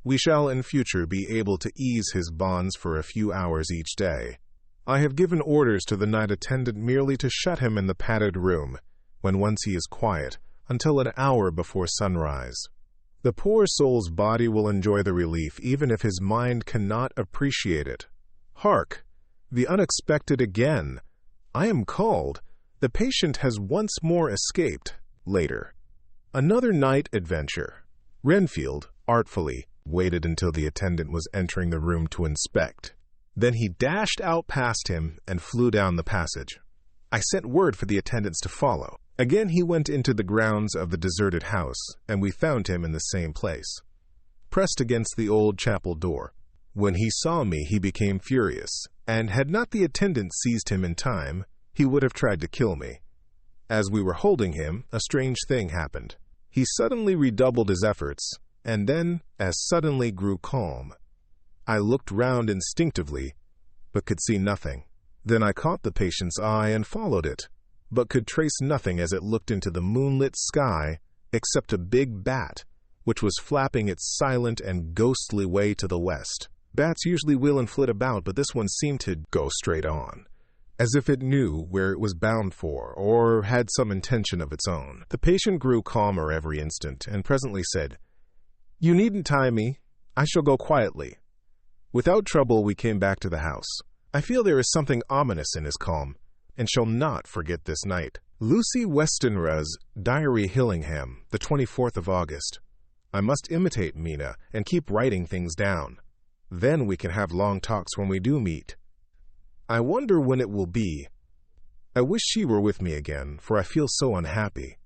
We shall in future be able to ease his bonds for a few hours each day. I have given orders to the night attendant merely to shut him in the padded room, when once he is quiet, until an hour before sunrise. The poor soul's body will enjoy the relief even if his mind cannot appreciate it. Hark! The unexpected again! I am called. The patient has once more escaped. Later. Another night adventure. Renfield, artfully, waited until the attendant was entering the room to inspect. Then he dashed out past him and flew down the passage. I sent word for the attendants to follow. Again he went into the grounds of the deserted house, and we found him in the same place, pressed against the old chapel door. When he saw me, he became furious, and had not the attendant seized him in time, he would have tried to kill me. As we were holding him, a strange thing happened. He suddenly redoubled his efforts, and then, as suddenly, grew calm. I looked round instinctively, but could see nothing. Then I caught the patient's eye and followed it, but could trace nothing as it looked into the moonlit sky except a big bat, which was flapping its silent and ghostly way to the west. Bats usually wheel and flit about, but this one seemed to go straight on, as if it knew where it was bound for, or had some intention of its own. The patient grew calmer every instant, and presently said, "You needn't tie me. I shall go quietly." Without trouble, we came back to the house. I feel there is something ominous in his calm, and shall not forget this night. Lucy Westenra's Diary, Hillingham, the 24th of August. I must imitate Mina and keep writing things down. Then we can have long talks when we do meet. I wonder when it will be. I wish she were with me again, for I feel so unhappy.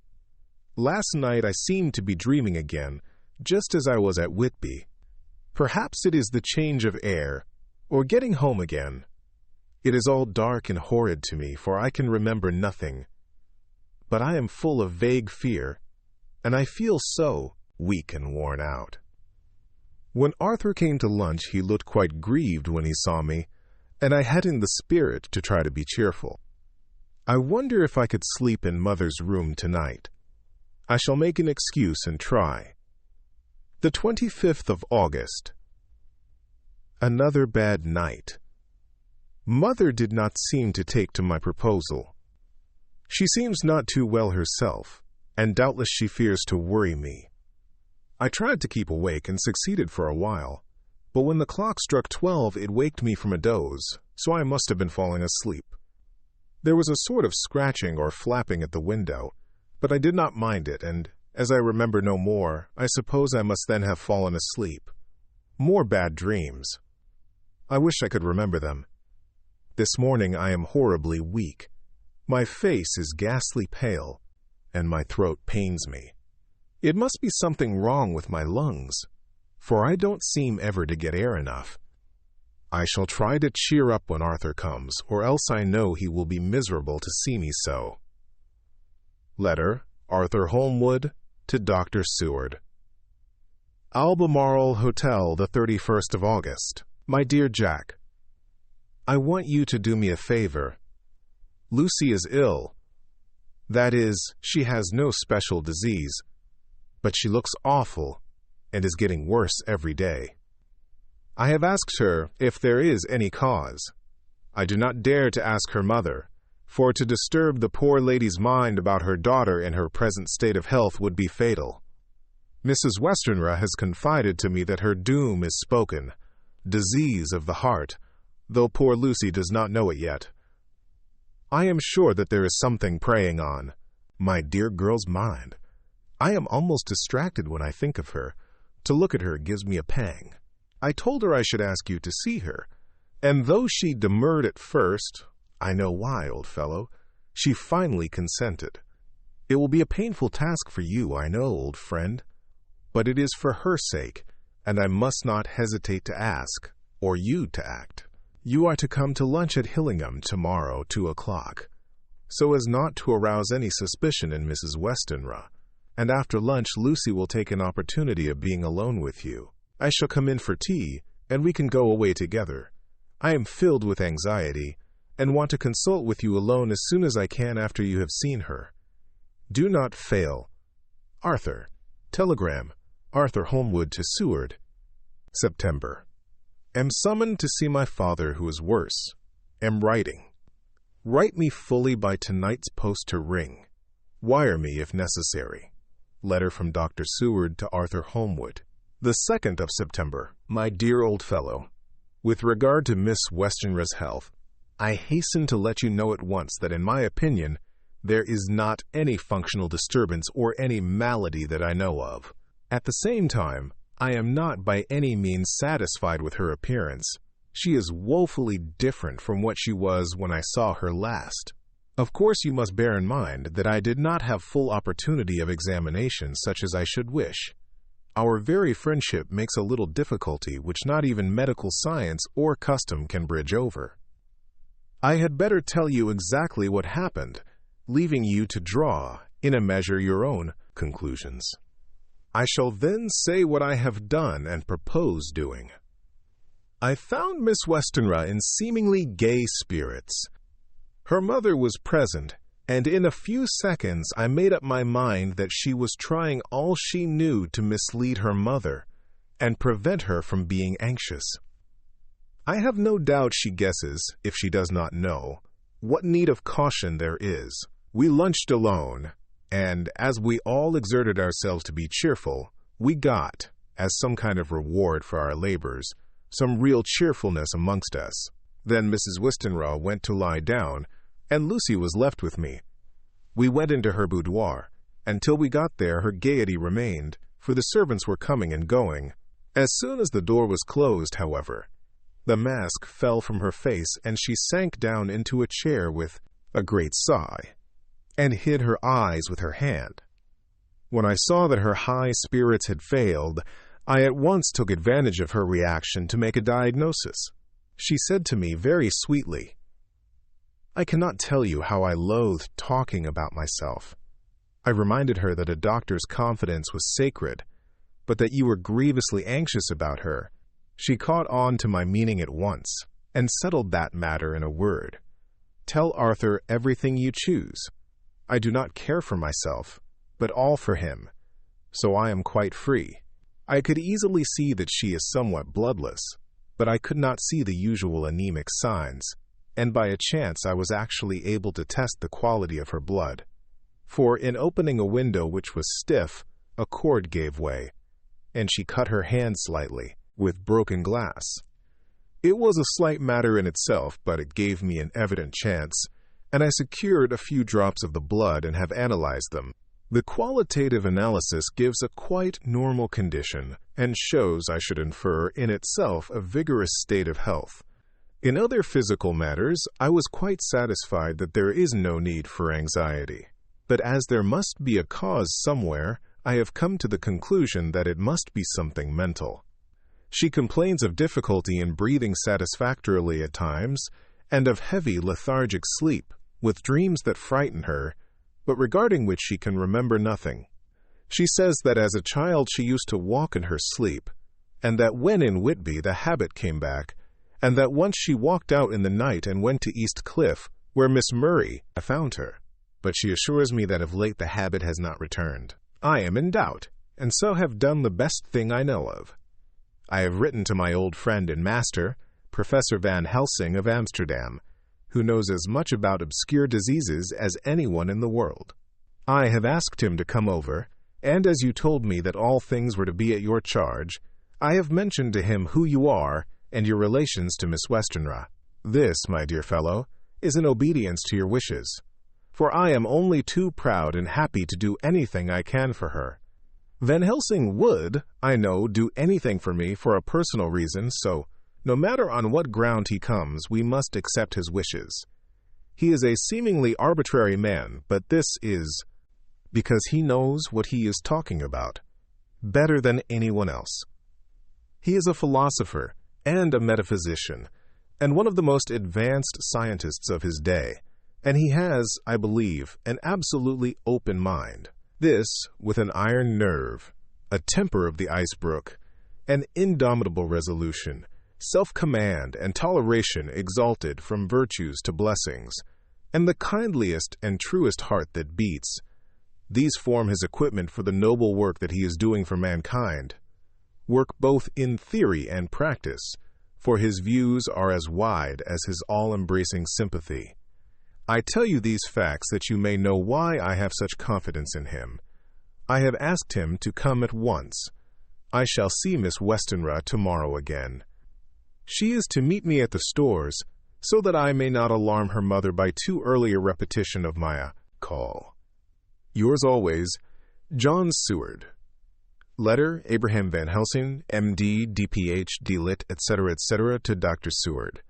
Last night I seemed to be dreaming again, just as I was at Whitby. Perhaps it is the change of air, or getting home again. It is all dark and horrid to me, for I can remember nothing. But I am full of vague fear, and I feel so weak and worn out. When Arthur came to lunch, he looked quite grieved when he saw me, and I hadn't the spirit to try to be cheerful. I wonder if I could sleep in Mother's room tonight. I shall make an excuse and try. The 25th of August. Another bad night. Mother did not seem to take to my proposal. She seems not too well herself, and doubtless she fears to worry me. I tried to keep awake and succeeded for a while, but when the clock struck 12 it waked me from a doze, so I must have been falling asleep. There was a sort of scratching or flapping at the window, but I did not mind it, and as I remember no more, I suppose I must then have fallen asleep. More bad dreams. I wish I could remember them. This morning I am horribly weak. My face is ghastly pale, and my throat pains me. It must be something wrong with my lungs, for I don't seem ever to get air enough. I shall try to cheer up when Arthur comes, or else I know he will be miserable to see me so. Letter, Arthur Holmwood, to Dr. Seward. Albemarle Hotel, the 31st of August. My dear Jack, I want you to do me a favor. Lucy is ill. That is, she has no special disease, but she looks awful and is getting worse every day. I have asked her if there is any cause. I do not dare to ask her mother, for to disturb the poor lady's mind about her daughter in her present state of health would be fatal. Mrs. Westenra has confided to me that her doom is spoken, disease of the heart, though poor Lucy does not know it yet. I am sure that there is something preying on my dear girl's mind. I am almost distracted when I think of her. To look at her gives me a pang. I told her I should ask you to see her, and though she demurred at first, I know why, old fellow, she finally consented. It will be a painful task for you, I know, old friend, but it is for her sake, and I must not hesitate to ask, or you to act. You are to come to lunch at Hillingham tomorrow, 2 o'clock, so as not to arouse any suspicion in Mrs. Westenra, and after lunch Lucy will take an opportunity of being alone with you. I shall come in for tea, and we can go away together. I am filled with anxiety, and want to consult with you alone as soon as I can after you have seen her. Do not fail. Arthur. Telegram. Arthur Holmwood to Seward. September. Am summoned to see my father, who is worse. Am writing. Write me fully by tonight's post to Ring. Wire me if necessary. Letter from Dr. Seward to Arthur Holmwood. The 2nd of September. My dear old fellow, with regard to Miss Westenra's health, I hasten to let you know at once that in my opinion there is not any functional disturbance or any malady that I know of. At the same time, I am not by any means satisfied with her appearance. She is woefully different from what she was when I saw her last. Of course, you must bear in mind that I did not have full opportunity of examination such as I should wish. Our very friendship makes a little difficulty which not even medical science or custom can bridge over. I had better tell you exactly what happened, leaving you to draw, in a measure, your own conclusions. I shall then say what I have done and propose doing. I found Miss Westenra in seemingly gay spirits. Her mother was present, and in a few seconds I made up my mind that she was trying all she knew to mislead her mother and prevent her from being anxious. I have no doubt she guesses, if she does not know, what need of caution there is. We lunched alone, and as we all exerted ourselves to be cheerful, we got, as some kind of reward for our labors, some real cheerfulness amongst us. Then Mrs. Westenra went to lie down, and Lucy was left with me. We went into her boudoir. Until we got there, her gaiety remained, for the servants were coming and going. As soon as the door was closed, however, the mask fell from her face, and she sank down into a chair with a great sigh, and hid her eyes with her hand. When I saw that her high spirits had failed, I at once took advantage of her reaction to make a diagnosis. She said to me very sweetly, "I cannot tell you how I loathed talking about myself." I reminded her that a doctor's confidence was sacred, but that you were grievously anxious about her. She caught on to my meaning at once, and settled that matter in a word. "Tell Arthur everything you choose. I do not care for myself, but all for him, so I am quite free." I could easily see that she is somewhat bloodless, but I could not see the usual anemic signs, and by a chance I was actually able to test the quality of her blood. For in opening a window which was stiff, a cord gave way, and she cut her hand slightly, with broken glass. It was a slight matter in itself, but it gave me an evident chance, and I secured a few drops of the blood and have analyzed them. The qualitative analysis gives a quite normal condition and shows, I should infer, in itself a vigorous state of health. In other physical matters, I was quite satisfied that there is no need for anxiety. But as there must be a cause somewhere, I have come to the conclusion that it must be something mental. She complains of difficulty in breathing satisfactorily at times, and of heavy lethargic sleep, with dreams that frighten her, but regarding which she can remember nothing. She says that as a child she used to walk in her sleep, and that when in Whitby the habit came back, and that once she walked out in the night and went to East Cliff, where Miss Murray found her. But she assures me that of late the habit has not returned. I am in doubt, and so have done the best thing I know of. I have written to my old friend and master, Professor Van Helsing of Amsterdam, who knows as much about obscure diseases as anyone in the world. I have asked him to come over, and as you told me that all things were to be at your charge, I have mentioned to him who you are and your relations to Miss Westenra. This, my dear fellow, is in obedience to your wishes, for I am only too proud and happy to do anything I can for her. Van Helsing would, I know, do anything for me for a personal reason, so no matter on what ground he comes, we must accept his wishes. He is a seemingly arbitrary man, but this is because he knows what he is talking about better than anyone else. He is a philosopher and a metaphysician, and one of the most advanced scientists of his day, and he has, I believe, an absolutely open mind. This, with an iron nerve, a temper of the icebrook, an indomitable resolution, self-command and toleration exalted from virtues to blessings, and the kindliest and truest heart that beats. These form his equipment for the noble work that he is doing for mankind. Work both in theory and practice, for his views are as wide as his all-embracing sympathy. I tell you these facts that you may know why I have such confidence in him. I have asked him to come at once. I shall see Miss Westenra tomorrow again. She is to meet me at the stores, so that I may not alarm her mother by too early a repetition of my call. Yours always, John Seward. Letter, Abraham Van Helsing, M.D., D.Ph., D.Lit., etc., to Dr. Seward.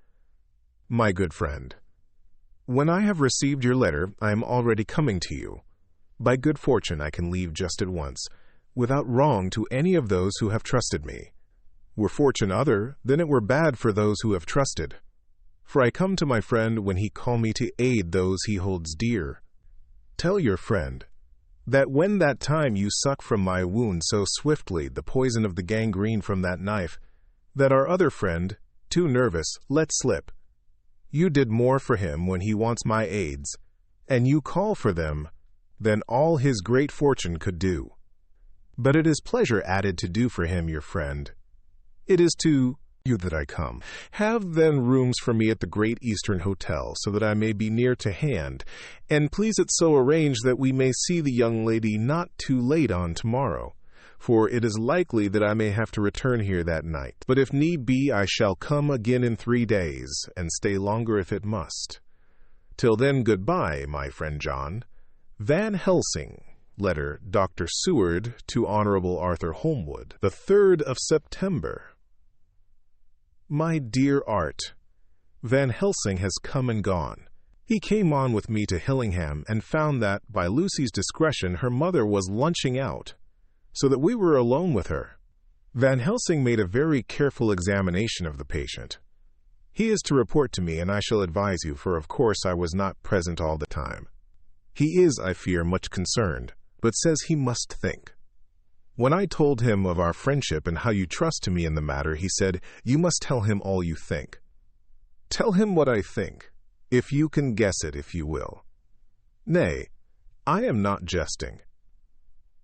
My good friend, when I have received your letter, I am already coming to you. By good fortune I can leave just at once, without wrong to any of those who have trusted me. Were fortune other, then it were bad for those who have trusted. For I come to my friend when he call me to aid those he holds dear. Tell your friend that when that time you suck from my wound so swiftly the poison of the gangrene from that knife, that our other friend, too nervous, let slip. You did more for him when he wants my aids, and you call for them, than all his great fortune could do. But it is pleasure added to do for him, your friend. It is to you that I come. Have then rooms for me at the Great Eastern Hotel, so that I may be near to hand, and please it so arrange that we may see the young lady not too late on tomorrow, for it is likely that I may have to return here that night. But if need be, I shall come again in 3 days, and stay longer if it must. Till then, goodbye, my friend John. Van Helsing. Letter, Dr. Seward to Honorable Arthur Holmwood, the 3rd of September. My dear Art, Van Helsing has come and gone. He came on with me to Hillingham and found that, by Lucy's discretion, her mother was lunching out, so that we were alone with her. Van Helsing made a very careful examination of the patient. He is to report to me, and I shall advise you, for of course I was not present all the time. He is, I fear, much concerned, but says he must think. When I told him of our friendship and how you trust to me in the matter, he said, "You must tell him all you think." Tell him what I think, if you can guess it, if you will. Nay, I am not jesting.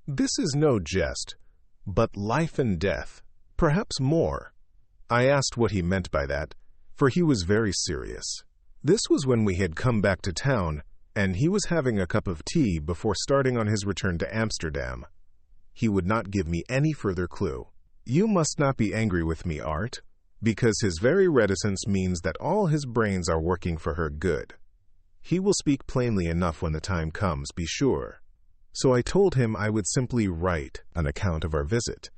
This is no jest, but life and death, perhaps more. I asked what he meant by that, for he was very serious. This was when we had come back to town, and he was having a cup of tea before starting on his return to Amsterdam. He would not give me any further clue. You must not be angry with me, Art, because his very reticence means that all his brains are working for her good. He will speak plainly enough when the time comes, be sure. So I told him I would simply write an account of our visit,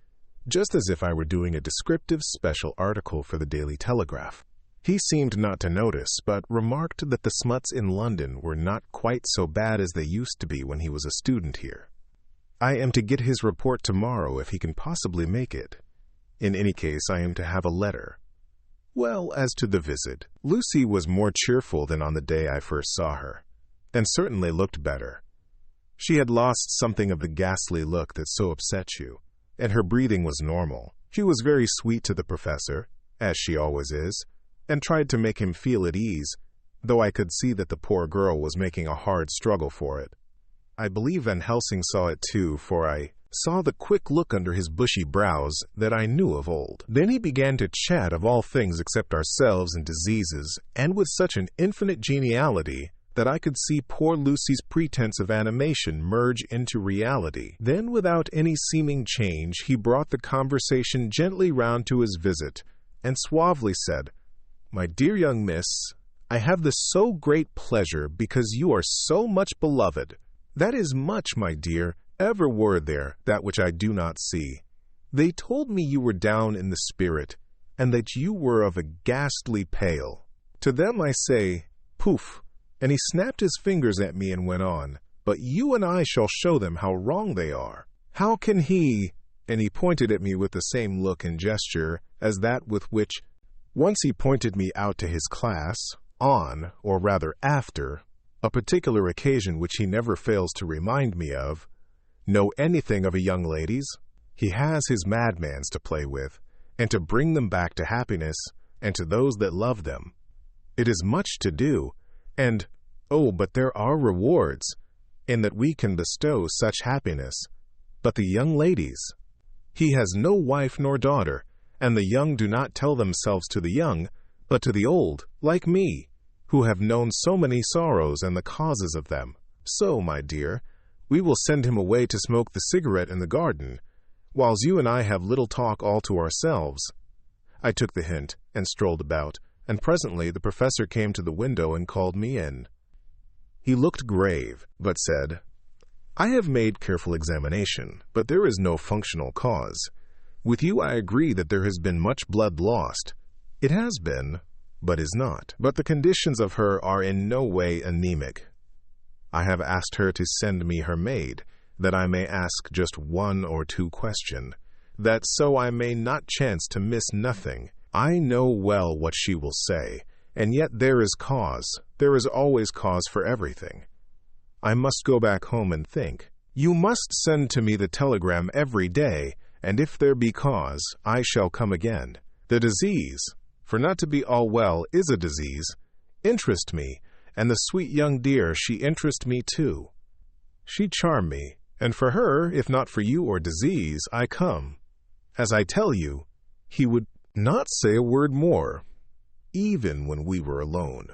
just as if I were doing a descriptive special article for the Daily Telegraph. He seemed not to notice, but remarked that the smuts in London were not quite so bad as they used to be when he was a student here. I am to get his report tomorrow if he can possibly make it. In any case, I am to have a letter. Well, as to the visit, Lucy was more cheerful than on the day I first saw her, and certainly looked better. She had lost something of the ghastly look that so upset you, and her breathing was normal. She was very sweet to the professor, as she always is, and tried to make him feel at ease, though I could see that the poor girl was making a hard struggle for it. I believe Van Helsing saw it too, for I saw the quick look under his bushy brows that I knew of old. Then he began to chat of all things except ourselves and diseases, and with such an infinite geniality that I could see poor Lucy's pretense of animation merge into reality. Then, without any seeming change, he brought the conversation gently round to his visit, and suavely said, "My dear young miss, I have this so great pleasure because you are so much beloved. That is much, my dear, ever were there, that which I do not see. They told me you were down in the spirit, and that you were of a ghastly pale. To them I say, poof," and he snapped his fingers at me and went on, "but you and I shall show them how wrong they are. How can he," and he pointed at me with the same look and gesture as that with which once he pointed me out to his class, on, or rather after, a particular occasion which he never fails to remind me of, know anything of a young lady's? He has his madmans to play with, and to bring them back to happiness, and to those that love them. It is much to do, and, oh, but there are rewards, in that we can bestow such happiness. But the young ladies, he has no wife nor daughter, and the young do not tell themselves to the young, but to the old, like me, who have known so many sorrows and the causes of them. So, my dear, we will send him away to smoke the cigarette in the garden, whiles you and I have little talk all to ourselves." I took the hint and strolled about, and presently the professor came to the window and called me in. He looked grave, but said, "I have made careful examination, but there is no functional cause. With you I agree that there has been much blood lost. It has been, but is not. But the conditions of her are in no way anemic. I have asked her to send me her maid, that I may ask just 1 or 2 questions, that so I may not chance to miss nothing. I know well what she will say, and yet there is cause. There is always cause for everything. I must go back home and think. You must send to me the telegram every day, and if there be cause, I shall come again. The disease, for not to be all well is a disease, interest me, and the sweet young dear, she interest me too. She charm me, and for her, if not for you or disease, I come. As I tell you, he would not say a word more, even when we were alone.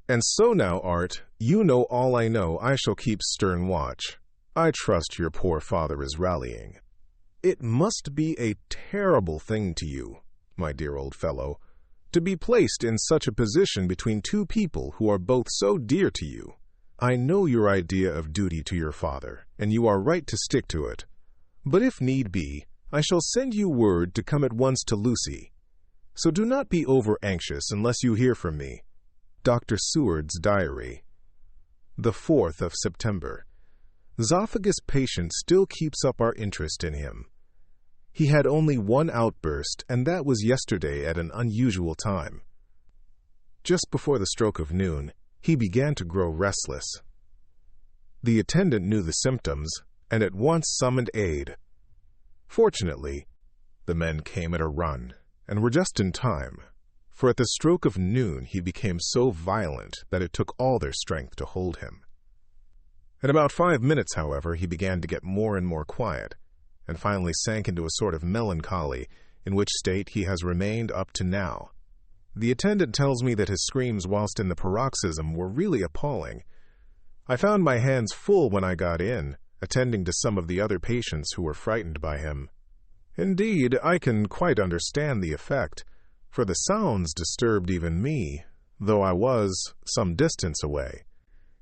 And so now, Art, you know all I know. I shall keep stern watch. I trust your poor father is rallying. It must be a terrible thing to you, my dear old fellow, to be placed in such a position between two people who are both so dear to you. I know your idea of duty to your father, and you are right to stick to it. But if need be, I shall send you word to come at once to Lucy. So do not be over-anxious unless you hear from me. Dr. Seward's Diary. The 4th of September. Zophagus patient still keeps up our interest in him. He had only one outburst, and that was yesterday at an unusual time. Just before the stroke of noon, he began to grow restless. The attendant knew the symptoms, and at once summoned aid. Fortunately, the men came at a run, and were just in time, for at the stroke of noon he became so violent that it took all their strength to hold him. In about 5 minutes, however, he began to get more and more quiet, and finally sank into a sort of melancholy, in which state he has remained up to now. The attendant tells me that his screams whilst in the paroxysm were really appalling. I found my hands full when I got in, attending to some of the other patients who were frightened by him. Indeed, I can quite understand the effect, for the sounds disturbed even me, though I was some distance away.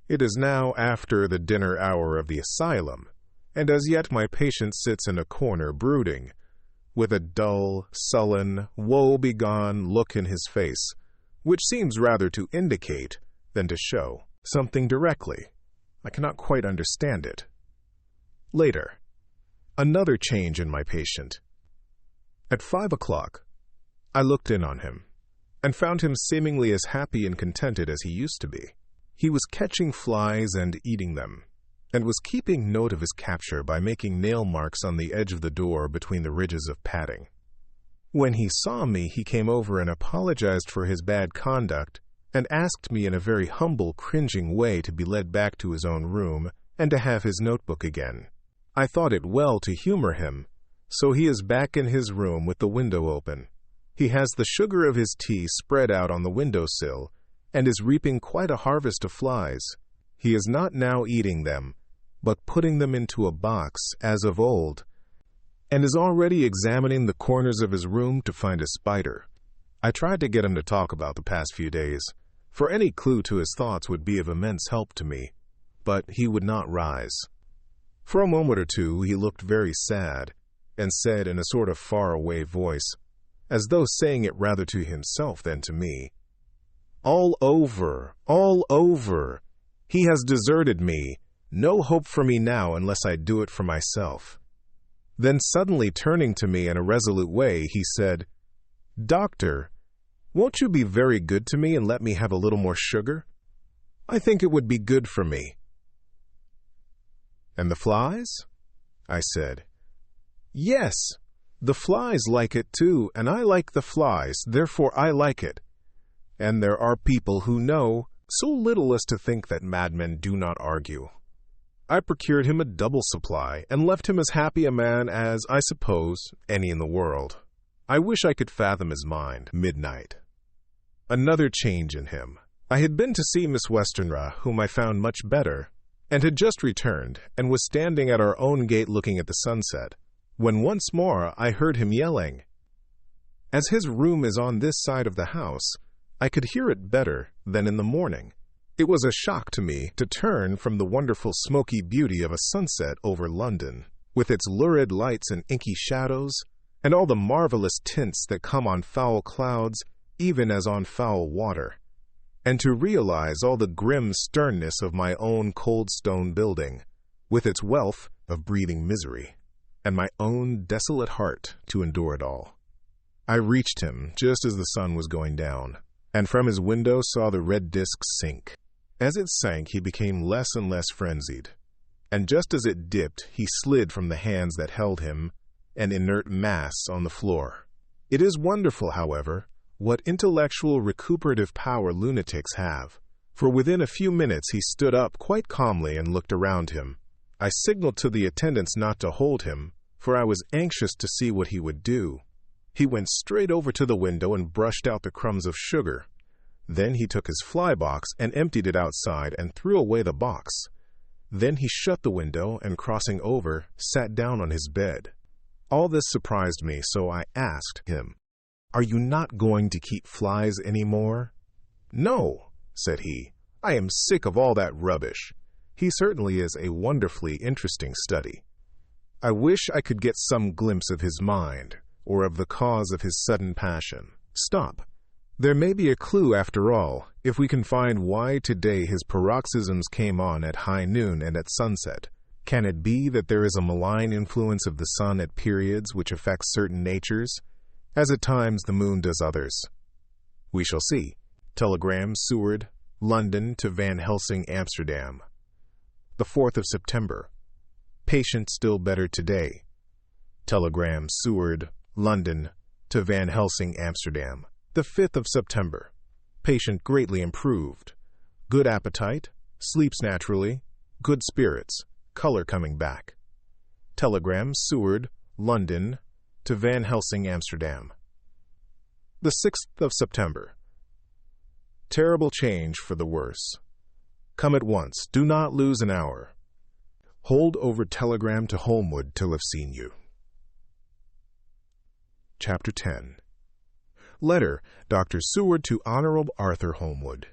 It is now after the dinner hour of the asylum, and as yet my patient sits in a corner brooding, with a dull, sullen, woe-begone look in his face, which seems rather to indicate than to show something directly. I cannot quite understand it. Later, another change in my patient. At 5 o'clock, I looked in on him, and found him seemingly as happy and contented as he used to be. He was catching flies and eating them, and was keeping note of his capture by making nail marks on the edge of the door between the ridges of padding. When he saw me, he came over and apologized for his bad conduct, and asked me in a very humble, cringing way to be led back to his own room and to have his notebook again. I thought it well to humor him, so he is back in his room with the window open. He has the sugar of his tea spread out on the window-sill, and is reaping quite a harvest of flies. He is not now eating them, but putting them into a box, as of old, and is already examining the corners of his room to find a spider. I tried to get him to talk about the past few days, for any clue to his thoughts would be of immense help to me, but he would not rise. For a moment or two he looked very sad, and said in a sort of far-away voice, as though saying it rather to himself than to me, "All over, all over. He has deserted me. No hope for me now unless I do it for myself." Then suddenly turning to me in a resolute way, he said, "Doctor, won't you be very good to me and let me have a little more sugar? I think it would be good for me." "And the flies?" I said. "Yes, the flies like it too, and I like the flies, therefore I like it. And there are people who know so little as to think that madmen do not argue." I procured him a double supply, and left him as happy a man as, I suppose, any in the world. I wish I could fathom his mind. Midnight. Another change in him. I had been to see Miss Westenra, whom I found much better, and had just returned, and was standing at our own gate looking at the sunset, when once more I heard him yelling. As his room is on this side of the house, I could hear it better than in the morning. It was a shock to me to turn from the wonderful smoky beauty of a sunset over London, with its lurid lights and inky shadows, and all the marvelous tints that come on foul clouds, even as on foul water, and to realize all the grim sternness of my own cold stone building, with its wealth of breathing misery, and my own desolate heart to endure it all. I reached him just as the sun was going down, and from his window saw the red disk sink. As it sank, he became less and less frenzied, and just as it dipped, he slid from the hands that held him, an inert mass on the floor. It is wonderful, however, What intellectual recuperative power lunatics have. For within a few minutes he stood up quite calmly and looked around him. I signaled to the attendants not to hold him, for I was anxious to see what he would do. He went straight over to the window and brushed out the crumbs of sugar. Then he took his fly box and emptied it outside and threw away the box. Then he shut the window and, crossing over, sat down on his bed. All this surprised me, so I asked him, "Are you not going to keep flies any more?" "No," said he. "I am sick of all that rubbish." He certainly is a wonderfully interesting study. I wish I could get some glimpse of his mind, or of the cause of his sudden passion. Stop. There may be a clue after all, if we can find why today his paroxysms came on at high noon and at sunset. Can it be that there is a malign influence of the sun at periods which affects certain natures, as at times the moon does others? We shall see. Telegram, Seward, London to Van Helsing, Amsterdam. The 4th of September. Patient still better today. Telegram, Seward, London to Van Helsing, Amsterdam. The 5th of September. Patient greatly improved. Good appetite, sleeps naturally, good spirits, color coming back. Telegram, Seward, London to Van Helsing, Amsterdam. The 6th of September. Terrible change for the worse. Come at once. Do not lose an hour. Hold over telegram to Holmwood till I've seen you. Chapter 10. Letter, Dr. Seward to Honorable Arthur Holmwood.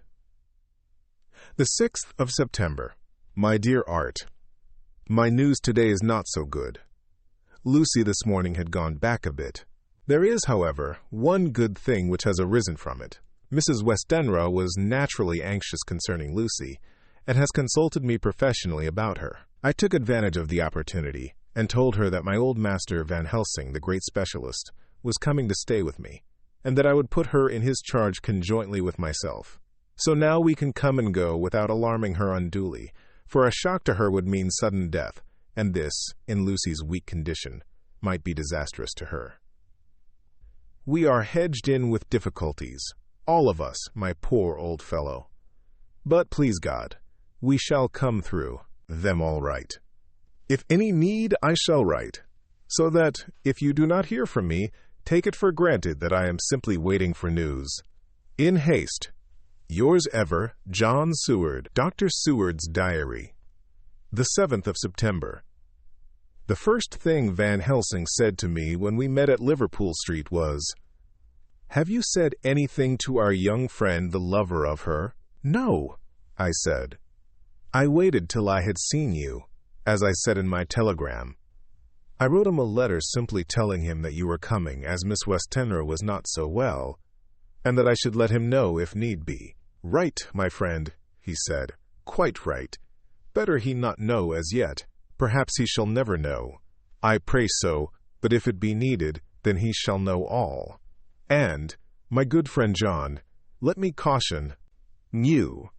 The 6th of September. My dear Art, my news today is not so good. Lucy this morning had gone back a bit. There is, however, one good thing which has arisen from it. Mrs. Westenra was naturally anxious concerning Lucy, and has consulted me professionally about her. I took advantage of the opportunity, and told her that my old master Van Helsing, the great specialist, was coming to stay with me, and that I would put her in his charge conjointly with myself. So now we can come and go without alarming her unduly, for a shock to her would mean sudden death, and this, in Lucy's weak condition, might be disastrous to her. We are hedged in with difficulties, all of us, my poor old fellow. But please God, we shall come through them all right. If any need, I shall write, so that, if you do not hear from me, take it for granted that I am simply waiting for news. In haste, yours ever, John Seward. Dr. Seward's Diary. The 7th of September. The first thing Van Helsing said to me when we met at Liverpool Street was, "Have you said anything to our young friend, the lover of her?" "No," I said. "I waited till I had seen you, as I said in my telegram. I wrote him a letter simply telling him that you were coming, as Miss Westenra was not so well, and that I should let him know if need be." "Right, my friend," he said. "Quite right. Better he not know as yet. Perhaps he shall never know. I pray so, but if it be needed, then he shall know all. And, my good friend John, let me caution you.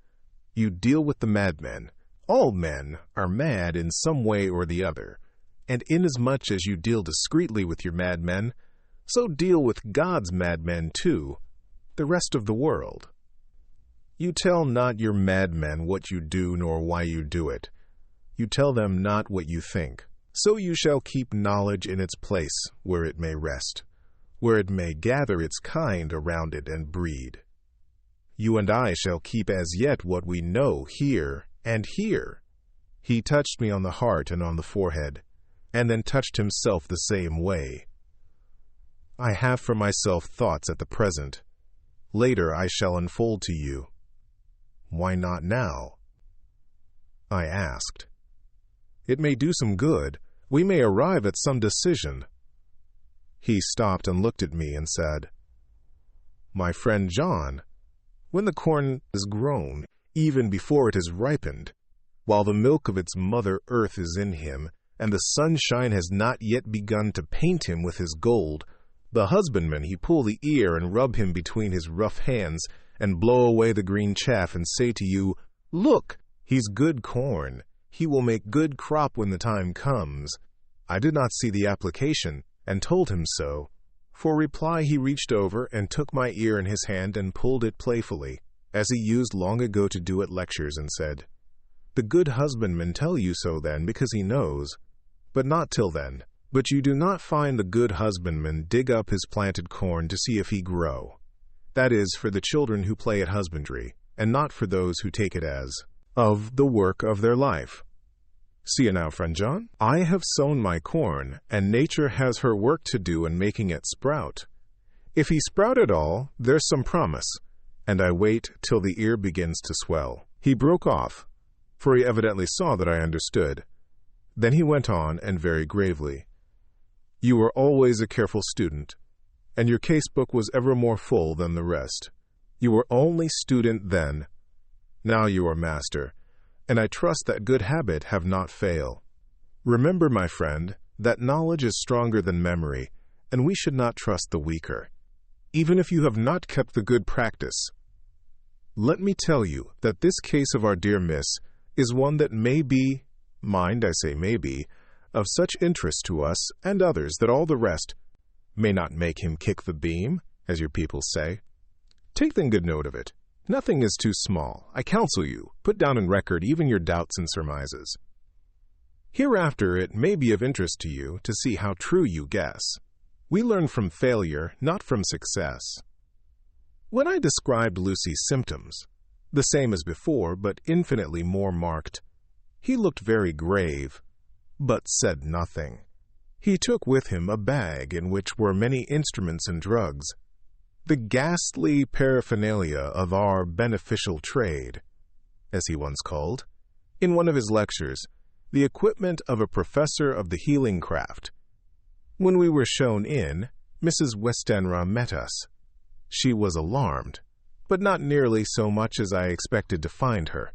You deal with the madmen. All men are mad in some way or the other, and inasmuch as you deal discreetly with your madmen, so deal with God's madmen too, the rest of the world. You tell not your madmen what you do nor why you do it. You tell them not what you think. So you shall keep knowledge in its place where it may rest, where it may gather its kind around it and breed. You and I shall keep as yet what we know here and here." He touched me on the heart and on the forehead, and then touched himself the same way. "I have for myself thoughts at the present. Later I shall unfold to you." "Why not now?" I asked. "It may do some good. We may arrive at some decision." He stopped and looked at me and said, "My friend John, when the corn is grown, even before it is ripened, while the milk of its mother earth is in him, and the sunshine has not yet begun to paint him with his gold, the husbandman he pull the ear and rub him between his rough hands, and blow away the green chaff, and say to you, 'Look, he's good corn. He will make good crop when the time comes.' I did not see the application, and told him so. For reply he reached over and took my ear in his hand and pulled it playfully, as he used long ago to do at lectures, and said, "The good husbandman tell you so then, because he knows, but not till then. But you do not find the good husbandman dig up his planted corn to see if he grow. That is for the children who play at husbandry, and not for those who take it as of the work of their life. See you now, friend John, I have sown my corn, and nature has her work to do in making it sprout. If he sprout at all, there's some promise, and I wait till the ear begins to swell." He broke off, for he evidently saw that I understood. Then he went on, and very gravely, "You were always a careful student, and your casebook was ever more full than the rest. You were only student then. Now you are master, and I trust that good habit have not fail. Remember, my friend, that knowledge is stronger than memory, and we should not trust the weaker, even if you have not kept the good practice. Let me tell you that this case of our dear Miss is one that may be, mind I say may be, of such interest to us and others that all the rest may not make him kick the beam, as your people say. Take then good note of it. Nothing is too small. I counsel you, put down in record even your doubts and surmises. Hereafter it may be of interest to you to see how true you guess. We learn from failure, not from success. When I described Lucy's symptoms, the same as before, but infinitely more marked, he looked very grave, but said nothing. He took with him a bag in which were many instruments and drugs, the ghastly paraphernalia of our beneficial trade, as he once called, in one of his lectures, the equipment of a professor of the healing craft. When we were shown in, Mrs. Westenra met us. She was alarmed, but not nearly so much as I expected to find her.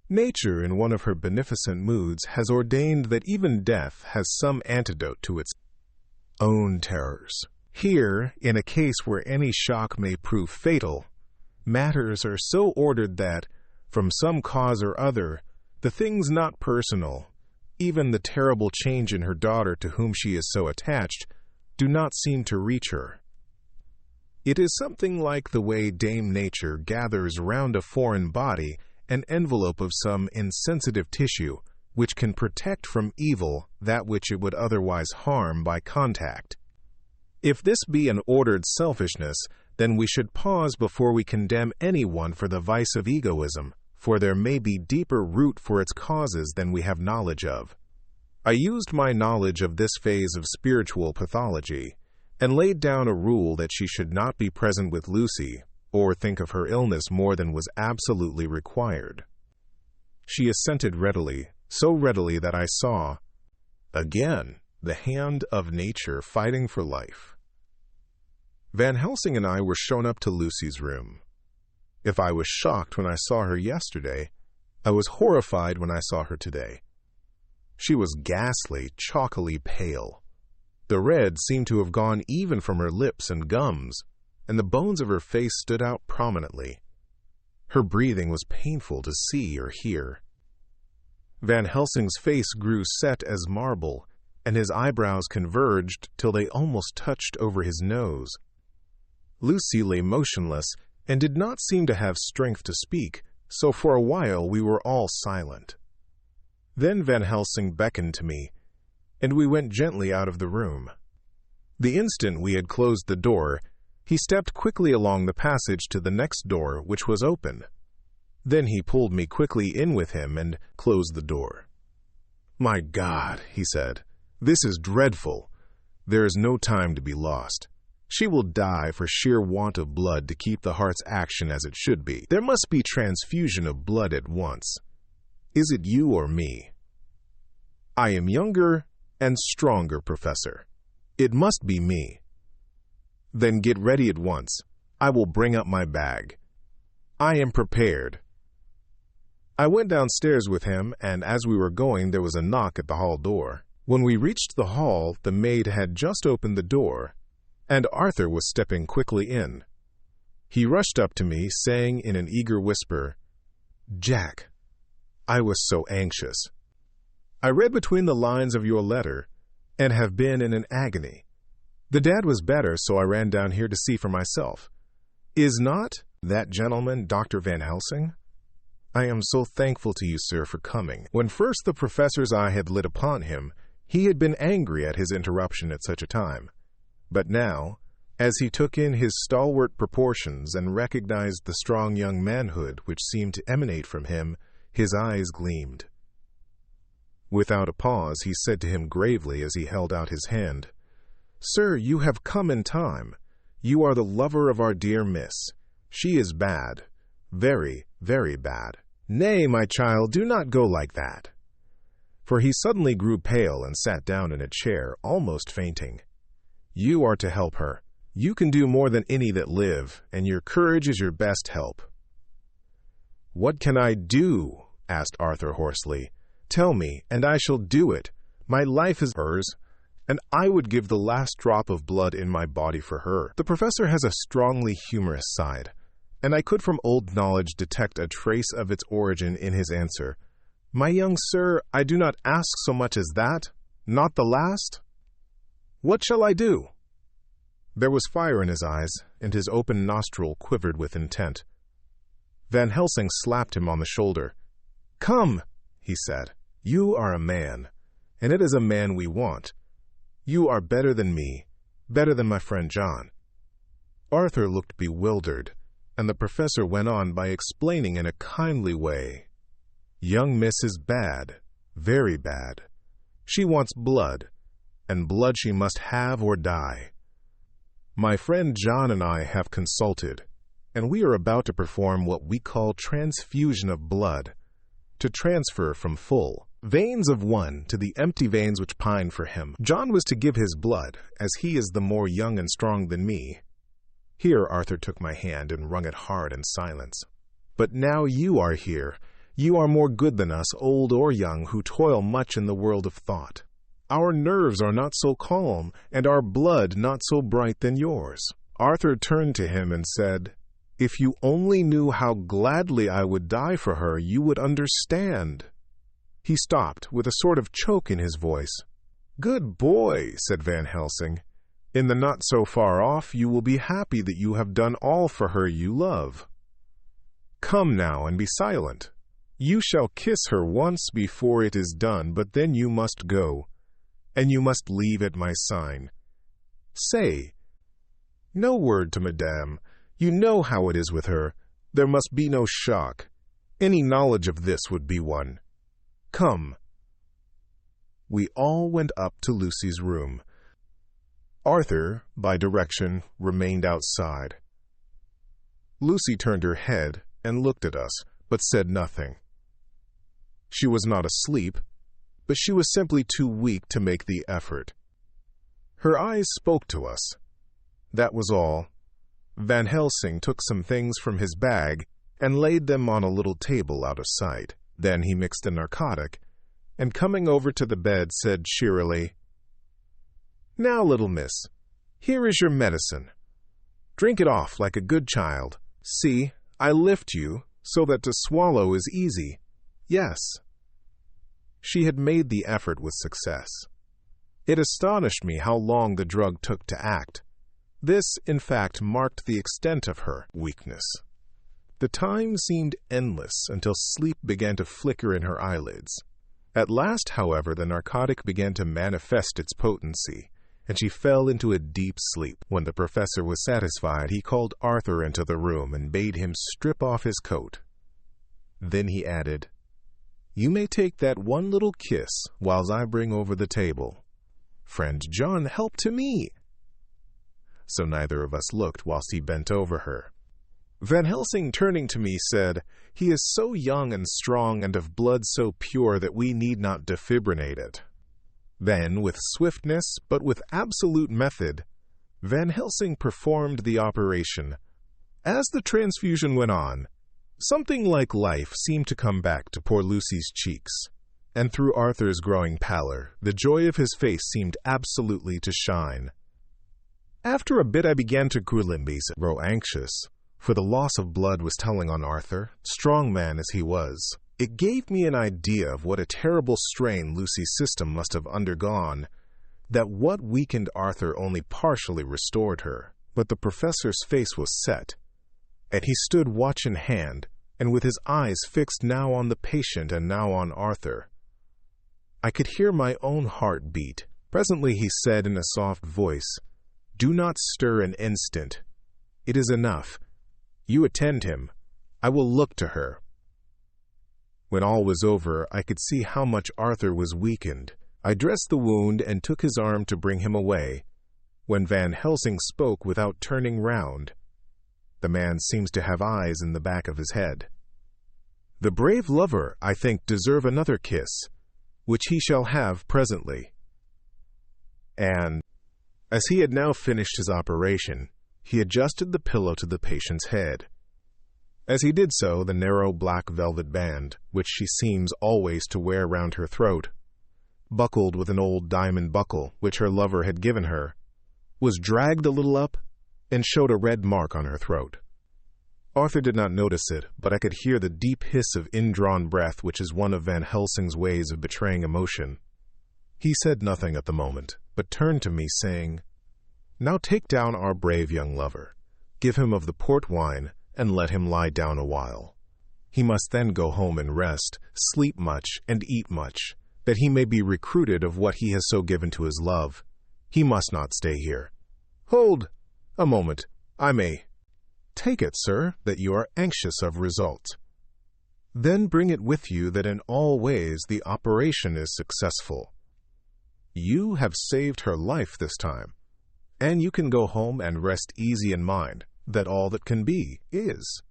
Nature, in one of her beneficent moods, has ordained that even death has some antidote to its own terrors. Here, in a case where any shock may prove fatal, matters are so ordered that, from some cause or other, the things not personal, even the terrible change in her daughter to whom she is so attached, do not seem to reach her. It is something like the way Dame Nature gathers round a foreign body an envelope of some insensitive tissue which can protect from evil that which it would otherwise harm by contact. If this be an ordered selfishness, then we should pause before we condemn anyone for the vice of egoism, for there may be deeper root for its causes than we have knowledge of. I used my knowledge of this phase of spiritual pathology, and laid down a rule that she should not be present with Lucy, or think of her illness more than was absolutely required. She assented readily, so readily that I saw, again, the hand of nature fighting for life. Van Helsing and I were shown up to Lucy's room. If I was shocked when I saw her yesterday, I was horrified when I saw her today. She was ghastly, chalkily pale. The red seemed to have gone even from her lips and gums, and the bones of her face stood out prominently. Her breathing was painful to see or hear. Van Helsing's face grew set as marble, and his eyebrows converged till they almost touched over his nose. Lucy lay motionless, and did not seem to have strength to speak, so for a while we were all silent. Then Van Helsing beckoned to me, and we went gently out of the room. The instant we had closed the door, he stepped quickly along the passage to the next door, which was open. Then he pulled me quickly in with him and closed the door. "My God," he said, "this is dreadful. There is no time to be lost. She will die for sheer want of blood to keep the heart's action as it should be. There must be transfusion of blood at once. Is it you or me? I am younger and stronger, Professor. It must be me. Then get ready at once. I will bring up my bag. I am prepared." I went downstairs with him, and as we were going there was a knock at the hall door. When we reached the hall, the maid had just opened the door, and Arthur was stepping quickly in. He rushed up to me, saying in an eager whisper, "Jack, I was so anxious. I read between the lines of your letter, and have been in an agony. The dad was better, so I ran down here to see for myself. Is not that gentleman Dr. Van Helsing? I am so thankful to you, sir, for coming. When first the professor's eye had lit upon him, he had been angry at his interruption at such a time. But now, as he took in his stalwart proportions and recognized the strong young manhood which seemed to emanate from him, his eyes gleamed. Without a pause, he said to him gravely as he held out his hand, "Sir, you have come in time. You are the lover of our dear miss. She is bad. Very, very bad. Nay, my child, do not go like that." For he suddenly grew pale and sat down in a chair, almost fainting. "You are to help her. You can do more than any that live, and your courage is your best help." "What can I do?" asked Arthur hoarsely. "Tell me, and I shall do it. My life is hers, and I would give the last drop of blood in my body for her." The professor has a strongly humorous side, and I could from old knowledge detect a trace of its origin in his answer. "My young sir, I do not ask so much as that, not the last. What shall I do?" There was fire in his eyes, and his open nostril quivered with intent. Van Helsing slapped him on the shoulder. "Come," he said. "You are a man, and it is a man we want. You are better than me, better than my friend John." Arthur looked bewildered, and the professor went on by explaining in a kindly way. "Young miss is bad, very bad. She wants blood, and blood she must have or die. My friend John and I have consulted, and we are about to perform what we call transfusion of blood, to transfer from full veins of one to the empty veins which pine for him. John was to give his blood, as he is the more young and strong than me." Here Arthur took my hand and wrung it hard in silence. "But now you are here. You are more good than us, old or young, who toil much in the world of thought. Our nerves are not so calm, and our blood not so bright than yours." Arthur turned to him and said, "If you only knew how gladly I would die for her, you would understand." He stopped, with a sort of choke in his voice. "Good boy," said Van Helsing. "In the not so far off, you will be happy that you have done all for her you love. Come now and be silent. You shall kiss her once before it is done, but then you must go, and you must leave at my sign. Say, no word to Madame. You know how it is with her. There must be no shock. Any knowledge of this would be one. Come." We all went up to Lucy's room. Arthur, by direction, remained outside. Lucy turned her head and looked at us, but said nothing. She was not asleep, but she was simply too weak to make the effort. Her eyes spoke to us. That was all. Van Helsing took some things from his bag and laid them on a little table out of sight. Then he mixed a narcotic, and coming over to the bed said cheerily, "Now, little miss, here is your medicine. Drink it off like a good child. See, I lift you so that to swallow is easy. Yes." She had made the effort with success. It astonished me how long the drug took to act. This, in fact, marked the extent of her weakness. The time seemed endless until sleep began to flicker in her eyelids. At last, however, the narcotic began to manifest its potency, and she fell into a deep sleep. When the professor was satisfied, he called Arthur into the room and bade him strip off his coat. Then he added, "You may take that one little kiss whiles I bring over the table. Friend John, help to me." So neither of us looked whilst he bent over her. Van Helsing, turning to me, said, "He is so young and strong and of blood so pure that we need not defibrinate it." Then, with swiftness, but with absolute method, Van Helsing performed the operation. As the transfusion went on, something like life seemed to come back to poor Lucy's cheeks, and through Arthur's growing pallor, the joy of his face seemed absolutely to shine. After a bit I began to grow anxious, for the loss of blood was telling on Arthur, strong man as he was. It gave me an idea of what a terrible strain Lucy's system must have undergone. that what weakened Arthur only partially restored her. But the professor's face was set, and he stood watch in hand, and with his eyes fixed now on the patient and now on Arthur. I could hear my own heart beat. Presently he said in a soft voice, "Do not stir an instant. It is enough. You attend him. I will look to her." When all was over, I could see how much Arthur was weakened. I dressed the wound and took his arm to bring him away, when Van Helsing spoke without turning round. The man seems to have eyes in the back of his head. "The brave lover, I think, deserve another kiss, which he shall have presently." And, as he had now finished his operation, he adjusted the pillow to the patient's head. As he did so, the narrow black velvet band, which she seems always to wear round her throat, buckled with an old diamond buckle which her lover had given her, was dragged a little up and showed a red mark on her throat. Arthur did not notice it, but I could hear the deep hiss of indrawn breath, which is one of Van Helsing's ways of betraying emotion. He said nothing at the moment, but turned to me, saying, "Now take down our brave young lover, give him of the port wine, and let him lie down a while. He must then go home and rest, sleep much, and eat much, that he may be recruited of what he has so given to his love. He must not stay here. Hold a moment, I may. Take it, sir, that you are anxious of result. Then bring it with you that in all ways the operation is successful. You have saved her life this time, and you can go home and rest easy in mind that all that can be is.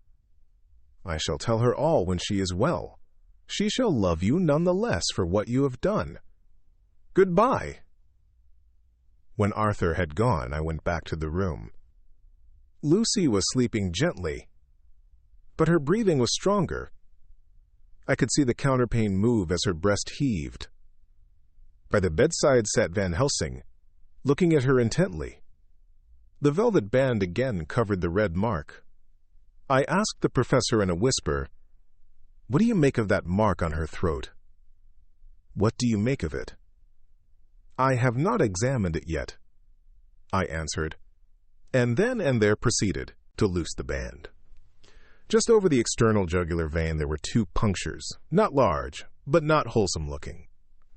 I shall tell her all when she is well. She shall love you none the less for what you have done. Goodbye." When Arthur had gone, I went back to the room. Lucy was sleeping gently, but her breathing was stronger. I could see the counterpane move as her breast heaved. By the bedside sat Van Helsing, looking at her intently. The velvet band again covered the red mark. I asked the professor in a whisper, "What do you make of that mark on her throat?" "What do you make of it?" "I have not examined it yet," I answered, and then and there proceeded to loose the band. Just over the external jugular vein there were 2 punctures, not large, but not wholesome looking.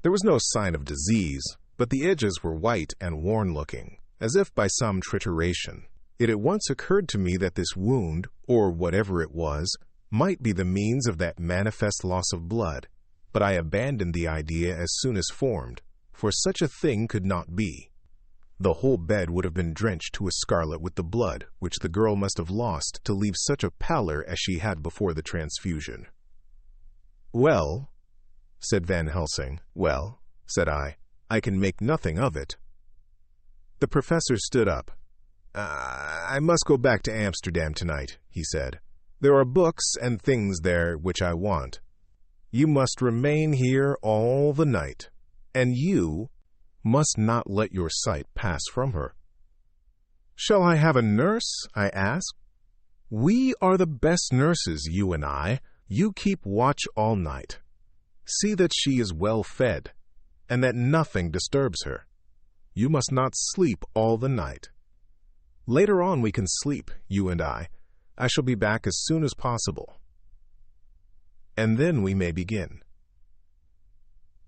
There was no sign of disease, but the edges were white and worn-looking, as if by some trituration. It at once occurred to me that this wound, or whatever it was, might be the means of that manifest loss of blood, but I abandoned the idea as soon as formed, for such a thing could not be. The whole bed would have been drenched to a scarlet with the blood which the girl must have lost to leave such a pallor as she had before the transfusion. "Well," said Van Helsing. "Well," said I can make nothing of it." The professor stood up. "I must go back to Amsterdam tonight," he said. "There are books and things there which I want. You must remain here all the night, and you must not let your sight pass from her." "Shall I have a nurse?" I asked. "We are the best nurses, you and I. You keep watch all night. See that she is well fed, and that nothing disturbs her. You must not sleep all the night. Later on we can sleep, you and I. I shall be back as soon as possible. And then we may begin."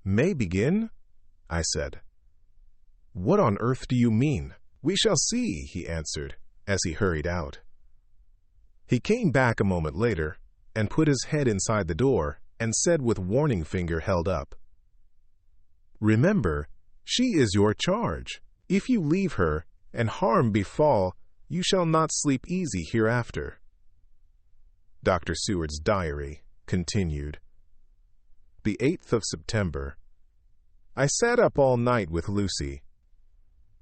"May begin?" I said. "What on earth do you mean?" "We shall see," he answered, as he hurried out. He came back a moment later, and put his head inside the door, and said with warning finger held up, "Remember, she is your charge. If you leave her, and harm befall, you shall not sleep easy hereafter." Dr. Seward's diary continued. The 8th of September. I sat up all night with Lucy.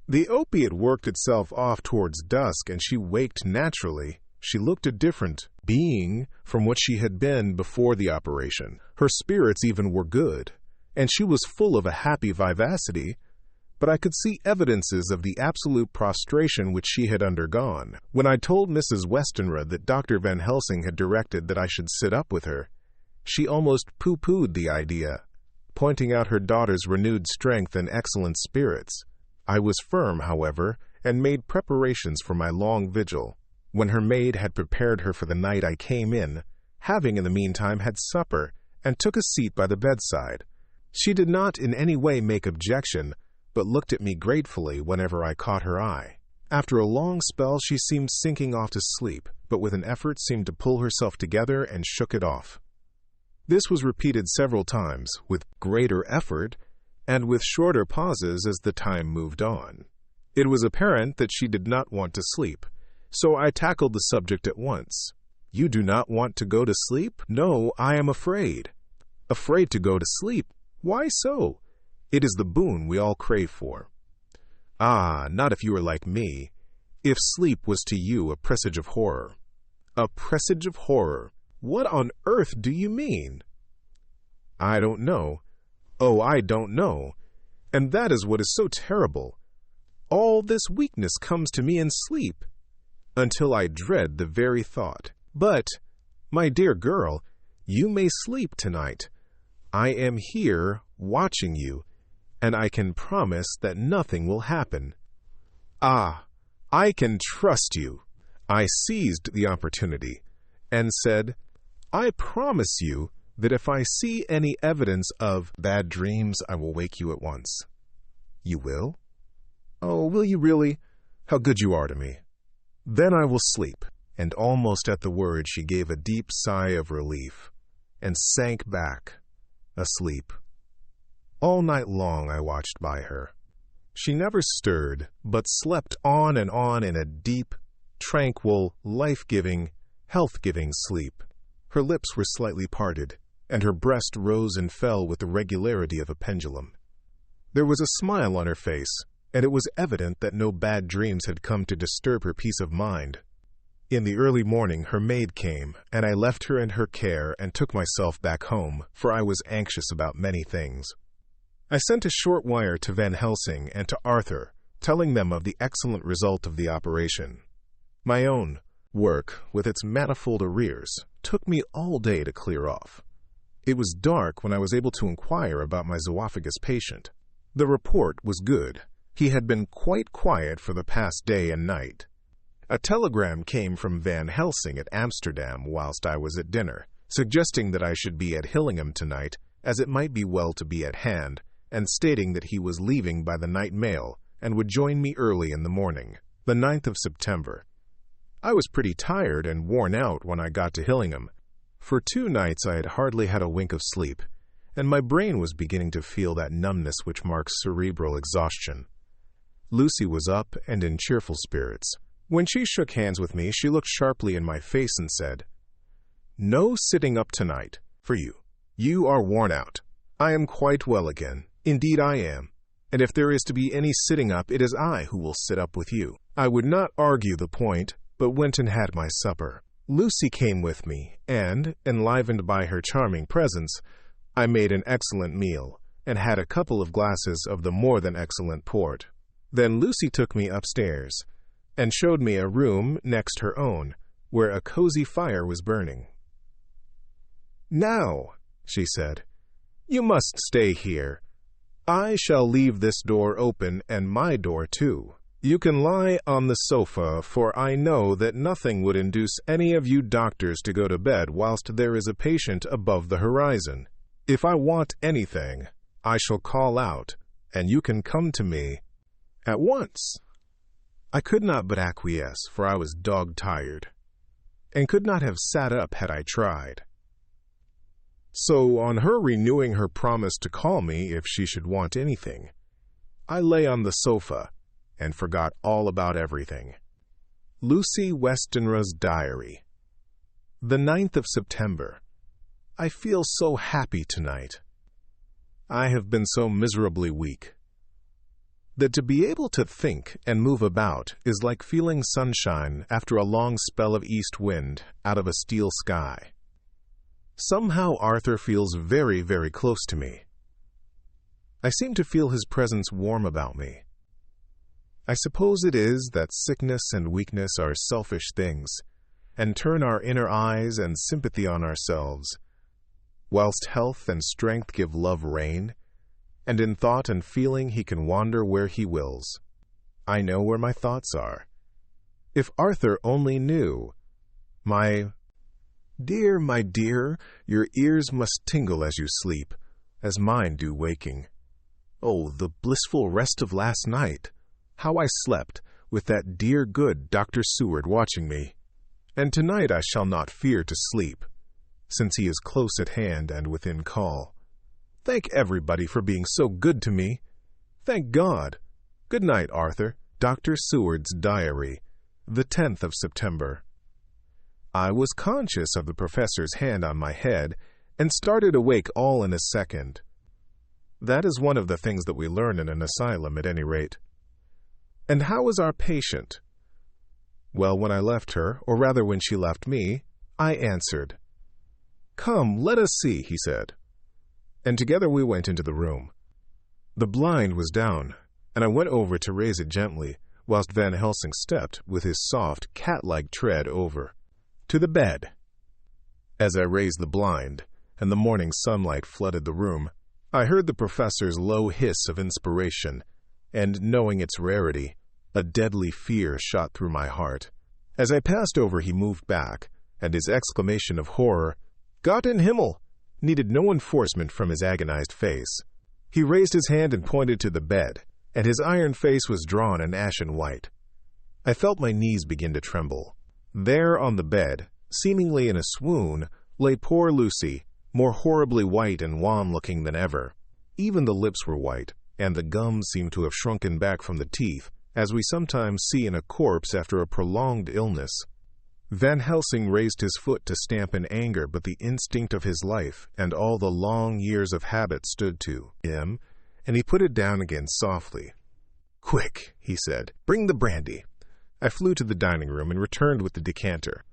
The opiate worked itself off towards dusk, and she waked naturally. She looked a different being from what she had been before the operation. Her spirits even were good, and she was full of a happy vivacity, but I could see evidences of the absolute prostration which she had undergone. When I told Mrs. Westenra that Dr. Van Helsing had directed that I should sit up with her, she almost pooh-poohed the idea, pointing out her daughter's renewed strength and excellent spirits, I was firm, however, and made preparations for my long vigil. When her maid had prepared her for the night, I came in, having in the meantime had supper, and took a seat by the bedside. She did not in any way make objection, but looked at me gratefully whenever I caught her eye. After a long spell she seemed sinking off to sleep, but with an effort seemed to pull herself together and shook it off. This was repeated several times, with greater effort, and with shorter pauses as the time moved on. It was apparent that she did not want to sleep, so I tackled the subject at once. "You do not want to go to sleep?" "No, I am afraid." "Afraid to go to sleep? Why so? It is the boon we all crave for." "Ah, not if you are like me. If sleep was to you a presage of horror." "A presage of horror? What on earth do you mean?" "I don't know. Oh, I don't know. And that is what is so terrible. All this weakness comes to me in sleep, until I dread the very thought. But, my dear girl, you may sleep tonight. I am here, watching you, and I can promise that nothing will happen." "Ah, I can trust you." I seized the opportunity and said, "I promise you that if I see any evidence of bad dreams, I will wake you at once." "You will?" "Oh, will you really? How good you are to me." "Then I will sleep." And almost at the word she gave a deep sigh of relief and sank back, asleep. All night long I watched by her. She never stirred, but slept on in a deep, tranquil, life-giving, health-giving sleep. Her lips were slightly parted, and her breast rose and fell with the regularity of a pendulum. There was a smile on her face, and it was evident that no bad dreams had come to disturb her peace of mind. In the early morning her maid came, and I left her in her care and took myself back home, for I was anxious about many things. I sent a short wire to Van Helsing and to Arthur, telling them of the excellent result of the operation. My own work, with its manifold arrears, took me all day to clear off. It was dark when I was able to inquire about my zoophagus patient. The report was good. He had been quite quiet for the past day and night. A telegram came from Van Helsing at Amsterdam whilst I was at dinner, suggesting that I should be at Hillingham tonight, as it might be well to be at hand, and stating that he was leaving by the night mail and would join me early in the morning, the 9th of September. I was pretty tired and worn out when I got to Hillingham. For 2 nights I had hardly had a wink of sleep, and my brain was beginning to feel that numbness which marks cerebral exhaustion. Lucy was up and in cheerful spirits. When she shook hands with me, she looked sharply in my face and said, "No sitting up tonight, for you. You are worn out. I am quite well again. Indeed I am. And if there is to be any sitting up, it is I who will sit up with you." I would not argue the point, but went and had my supper. Lucy came with me, and, enlivened by her charming presence, I made an excellent meal, and had a couple of glasses of the more than excellent port. Then Lucy took me upstairs, and showed me a room next her own, where a cozy fire was burning. "Now," she said, "you must stay here. I shall leave this door open, and my door too. You can lie on the sofa, for I know that nothing would induce any of you doctors to go to bed whilst there is a patient above the horizon. If I want anything, I shall call out, and you can come to me at once." I could not but acquiesce, for I was dog-tired, and could not have sat up had I tried. So, on her renewing her promise to call me if she should want anything, I lay on the sofa and forgot all about everything. Lucy Westenra's Diary. The 9th of September. I feel so happy tonight. I have been so miserably weak that to be able to think and move about is like feeling sunshine after a long spell of east wind out of a steel sky. Somehow Arthur feels very, very close to me. I seem to feel his presence warm about me. I suppose it is that sickness and weakness are selfish things, and turn our inner eyes and sympathy on ourselves, whilst health and strength give love rein, and in thought and feeling he can wander where he wills. I know where my thoughts are. If Arthur only knew. My dear, your ears must tingle as you sleep, as mine do waking. Oh, the blissful rest of last night! How I slept, with that dear good Dr. Seward watching me. And tonight I shall not fear to sleep, since he is close at hand and within call. Thank everybody for being so good to me. Thank God. Good night, Arthur. Dr. Seward's Diary, the 10th of September. I was conscious of the professor's hand on my head and started awake all in a second. That is one of the things that we learn in an asylum, at any rate. And how is our patient? Well, when I left her, or rather when she left me, I answered. Come, let us see, he said. And together we went into the room. The blind was down, and I went over to raise it gently, whilst Van Helsing stepped, with his soft, cat-like tread over, to the bed. As I raised the blind, and the morning sunlight flooded the room, I heard the professor's low hiss of inspiration, and, knowing its rarity, a deadly fear shot through my heart. As I passed over, he moved back, and his exclamation of horror, Gott in Himmel, needed no enforcement from his agonized face. He raised his hand and pointed to the bed, and his iron face was drawn and ashen white. I felt my knees begin to tremble. There on the bed, seemingly in a swoon, lay poor Lucy, more horribly white and wan-looking than ever. Even the lips were white, and the gums seemed to have shrunken back from the teeth, as we sometimes see in a corpse after a prolonged illness. Van Helsing raised his foot to stamp in anger, but the instinct of his life and all the long years of habit stood to him, and he put it down again softly. Quick, he said, bring the brandy. I flew to the dining room and returned with the decanter.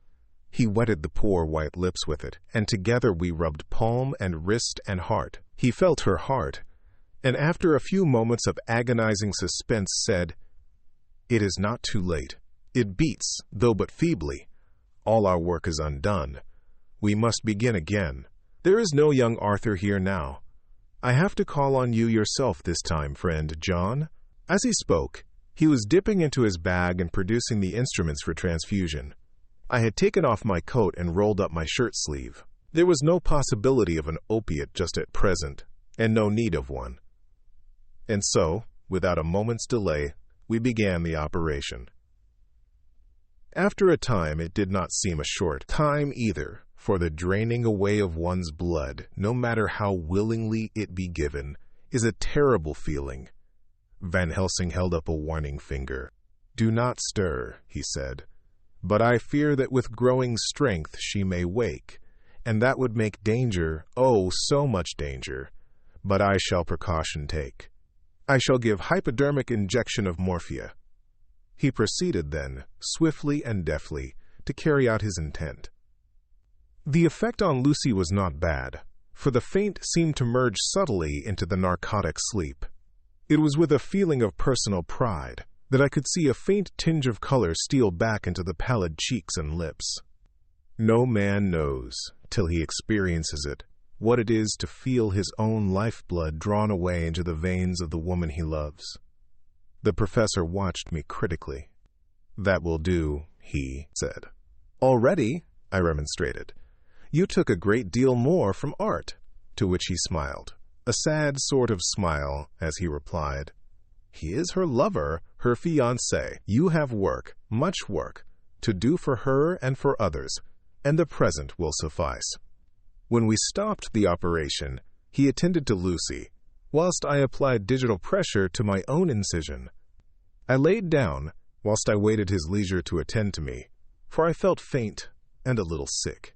He wetted the poor white lips with it, and together we rubbed palm and wrist and heart. He felt her heart, and after a few moments of agonizing suspense said, It is not too late. It beats, though but feebly. All our work is undone. We must begin again. There is no young Arthur here now. I have to call on you yourself this time, friend John. As he spoke, he was dipping into his bag and producing the instruments for transfusion. I had taken off my coat and rolled up my shirt sleeve. There was no possibility of an opiate just at present, and no need of one. And so, without a moment's delay, we began the operation. After a time, it did not seem a short time either, for the draining away of one's blood, no matter how willingly it be given, is a terrible feeling. Van Helsing held up a warning finger. Do not stir, he said. But I fear that with growing strength she may wake, and that would make danger, oh, so much danger. But I shall precaution take. I shall give hypodermic injection of morphia. He proceeded then, swiftly and deftly, to carry out his intent. The effect on Lucy was not bad, for the faint seemed to merge subtly into the narcotic sleep. It was with a feeling of personal pride that I could see a faint tinge of color steal back into the pallid cheeks and lips. No man knows, till he experiences it, what it is to feel his own lifeblood drawn away into the veins of the woman he loves. The professor watched me critically. That will do, he said. Already, I remonstrated. You took a great deal more from art, to which he smiled, a sad sort of smile, as he replied, He is her lover, her fiancé. You have work, much work, to do for her and for others, and the present will suffice. When we stopped the operation, he attended to Lucy, whilst I applied digital pressure to my own incision. I laid down, whilst I waited his leisure to attend to me, for I felt faint and a little sick.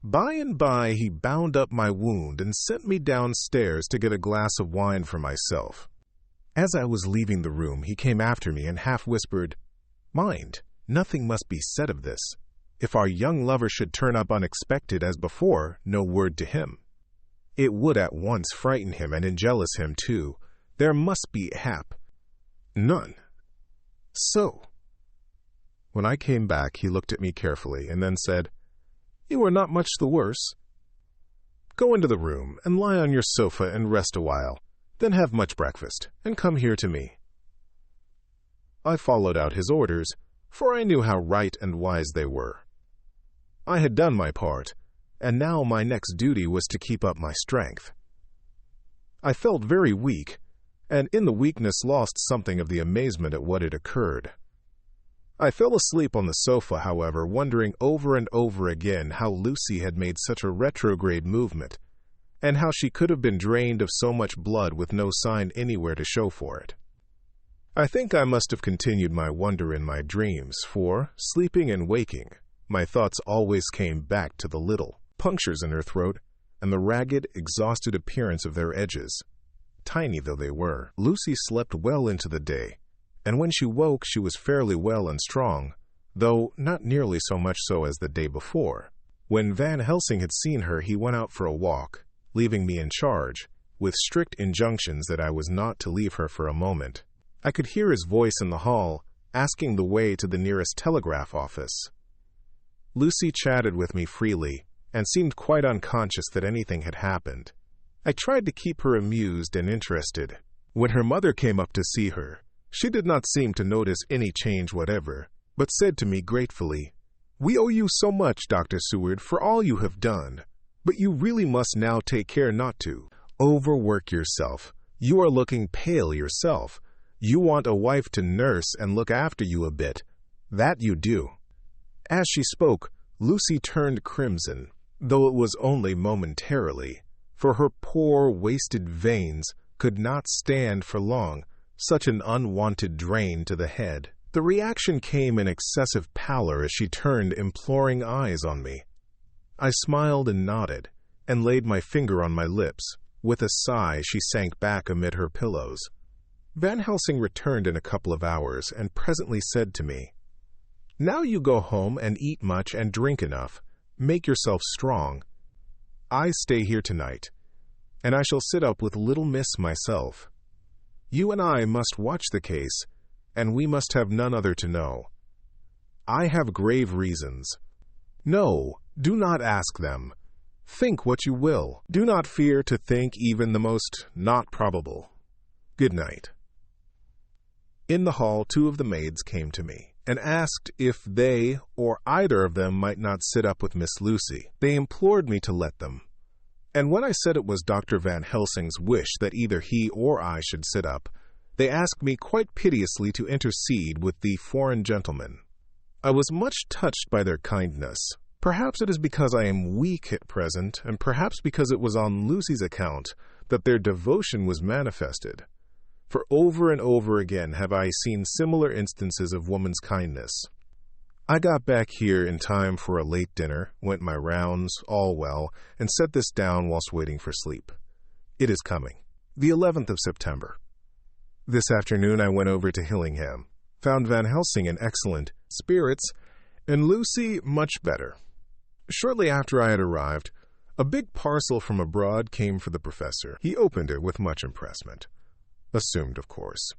By and by he bound up my wound and sent me downstairs to get a glass of wine for myself. As I was leaving the room, he came after me and half whispered, Mind, nothing must be said of this. If our young lover should turn up unexpected as before, no word to him. It would at once frighten him and enjealous him too. There must be hap. None. So. When I came back, he looked at me carefully and then said, You are not much the worse. Go into the room and lie on your sofa and rest a while. Then have much breakfast, and come here to me." I followed out his orders, for I knew how right and wise they were. I had done my part, and now my next duty was to keep up my strength. I felt very weak, and in the weakness lost something of the amazement at what had occurred. I fell asleep on the sofa, however, wondering over and over again how Lucy had made such a retrograde movement, and how she could have been drained of so much blood with no sign anywhere to show for it. I think I must have continued my wonder in my dreams, for, sleeping and waking, my thoughts always came back to the little punctures in her throat and the ragged, exhausted appearance of their edges. Tiny though they were, Lucy slept well into the day, and when she woke she was fairly well and strong, though not nearly so much so as the day before. When Van Helsing had seen her, he went out for a walk, leaving me in charge, with strict injunctions that I was not to leave her for a moment. I could hear his voice in the hall, asking the way to the nearest telegraph office. Lucy chatted with me freely, and seemed quite unconscious that anything had happened. I tried to keep her amused and interested. When her mother came up to see her, she did not seem to notice any change whatever, but said to me gratefully, "We owe you so much, Dr. Seward, for all you have done, but you really must now take care not to overwork yourself. You are looking pale yourself. You want a wife to nurse and look after you a bit. That you do." As she spoke, Lucy turned crimson, though it was only momentarily, for her poor, wasted veins could not stand for long such an unwanted drain to the head. The reaction came in excessive pallor as she turned imploring eyes on me. I smiled and nodded, and laid my finger on my lips. With a sigh, she sank back amid her pillows. Van Helsing returned in a couple of hours, and presently said to me, "Now you go home and eat much and drink enough. Make yourself strong. I stay here tonight, and I shall sit up with little miss myself. You and I must watch the case, and we must have none other to know. I have grave reasons. No, do not ask them. Think what you will. Do not fear to think even the most not probable. Good night." In the hall, 2 of the maids came to me, and asked if they or either of them might not sit up with Miss Lucy. They implored me to let them, and when I said it was Dr. Van Helsing's wish that either he or I should sit up, they asked me quite piteously to intercede with the foreign gentleman. I was much touched by their kindness. Perhaps it is because I am weak at present, and perhaps because it was on Lucy's account that their devotion was manifested. For over and over again have I seen similar instances of woman's kindness. I got back here in time for a late dinner, went my rounds, all well, and set this down whilst waiting for sleep. It is coming, the 11th of September. This afternoon I went over to Hillingham, found Van Helsing in excellent spirits, and Lucy much better. Shortly after I had arrived, a big parcel from abroad came for the professor. He opened it with much impressment, assumed of course,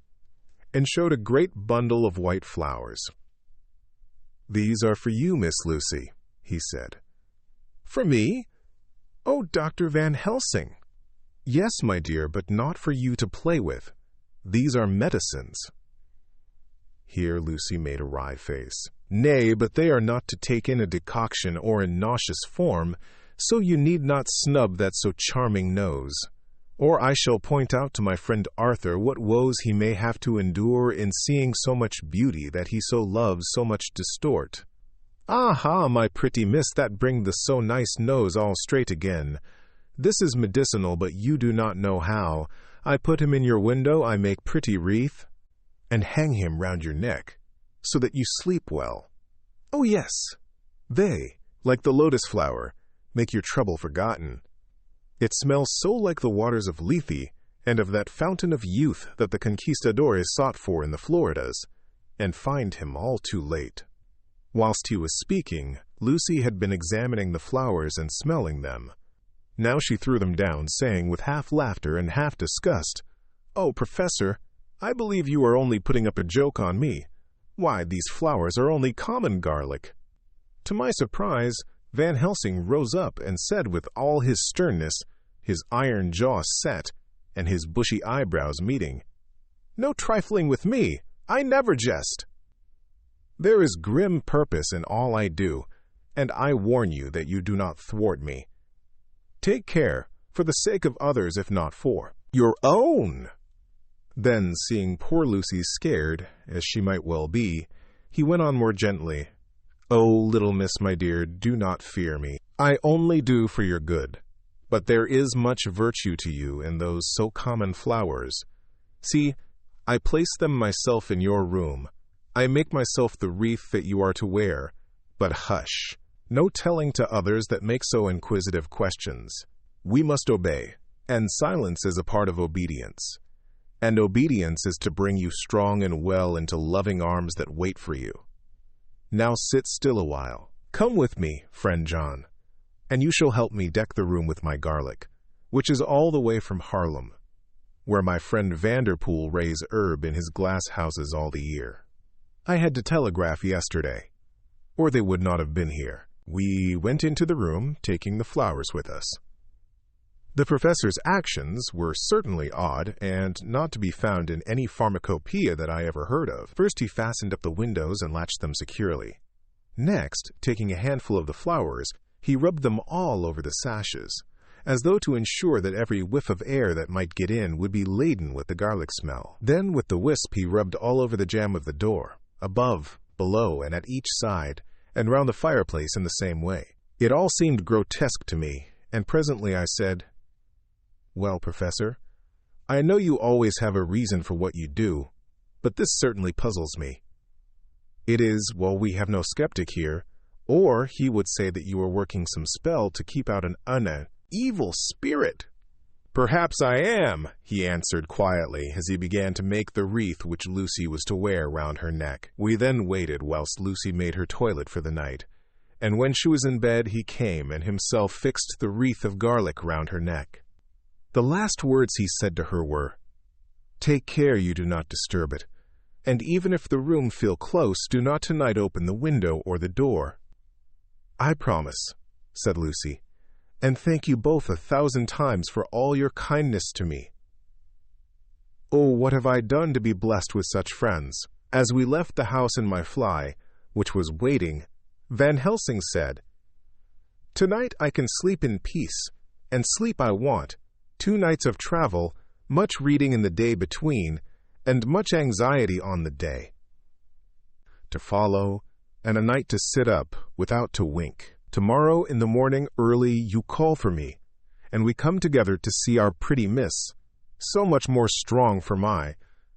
and showed a great bundle of white flowers. "These are for you, Miss Lucy," he said. "For me? Oh, Dr. Van Helsing." "Yes, my dear, but not for you to play with. These are medicines." Here Lucy made a wry face. "Nay, but they are not to take in a decoction or in nauseous form, so you need not snub that so charming nose. Or I shall point out to my friend Arthur what woes he may have to endure in seeing so much beauty that he so loves so much distort. Aha, my pretty miss, that bring the so nice nose all straight again. This is medicinal, but you do not know how. I put him in your window, I make pretty wreath, and hang him round your neck, so that you sleep well. Oh yes, they, like the lotus flower, make your trouble forgotten. It smells so like the waters of Lethe, and of that fountain of youth that the conquistador is sought for in the Floridas, and find him all too late." Whilst he was speaking, Lucy had been examining the flowers and smelling them. Now she threw them down, saying with half laughter and half disgust, "Oh, Professor, I believe you are only putting up a joke on me. Why, these flowers are only common garlic." To my surprise, Van Helsing rose up and said with all his sternness, his iron jaw set, and his bushy eyebrows meeting. "No trifling with me. I never jest. There is grim purpose in all I do, and I warn you that you do not thwart me. Take care, for the sake of others if not for your own." Then, seeing poor Lucy scared, as she might well be, he went on more gently. "Oh, little miss, my dear, do not fear me. I only do for your good. But there is much virtue to you in those so common flowers. See, I place them myself in your room. I make myself the wreath that you are to wear. But hush, no telling to others that make so inquisitive questions. We must obey, and silence is a part of obedience. And obedience is to bring you strong and well into loving arms that wait for you. Now sit still a while. Come with me, friend John, and you shall help me deck the room with my garlic, which is all the way from Haarlem, where my friend Vanderpool raise herb in his glass houses all the year. I had to telegraph yesterday, or they would not have been here." We went into the room, taking the flowers with us. The professor's actions were certainly odd, and not to be found in any pharmacopoeia that I ever heard of. First he fastened up the windows and latched them securely. Next, taking a handful of the flowers, he rubbed them all over the sashes, as though to ensure that every whiff of air that might get in would be laden with the garlic smell. Then with the wisp he rubbed all over the jamb of the door, above, below, and at each side, and round the fireplace in the same way. It all seemed grotesque to me, and presently I said, "Well, Professor, I know you always have a reason for what you do, but this certainly puzzles me. It is, well, we have no skeptic here, or he would say that you are working some spell to keep out an evil spirit." "Perhaps I am," he answered quietly as he began to make the wreath which Lucy was to wear round her neck. We then waited whilst Lucy made her toilet for the night, and when she was in bed he came and himself fixed the wreath of garlic round her neck. The last words he said to her were, "Take care you do not disturb it, and even if the room feel close, do not tonight open the window or the door." "I promise," said Lucy, "and thank you both 1,000 times for all your kindness to me." Oh, what have I done to be blessed with such friends? As we left the house in my fly, which was waiting, Van Helsing said, "Tonight I can sleep in peace, and sleep I want. 2 nights of travel, much reading in the day between, and much anxiety on the day to follow, and a night to sit up without to wink. Tomorrow in the morning early you call for me, and we come together to see our pretty miss, so much more strong for my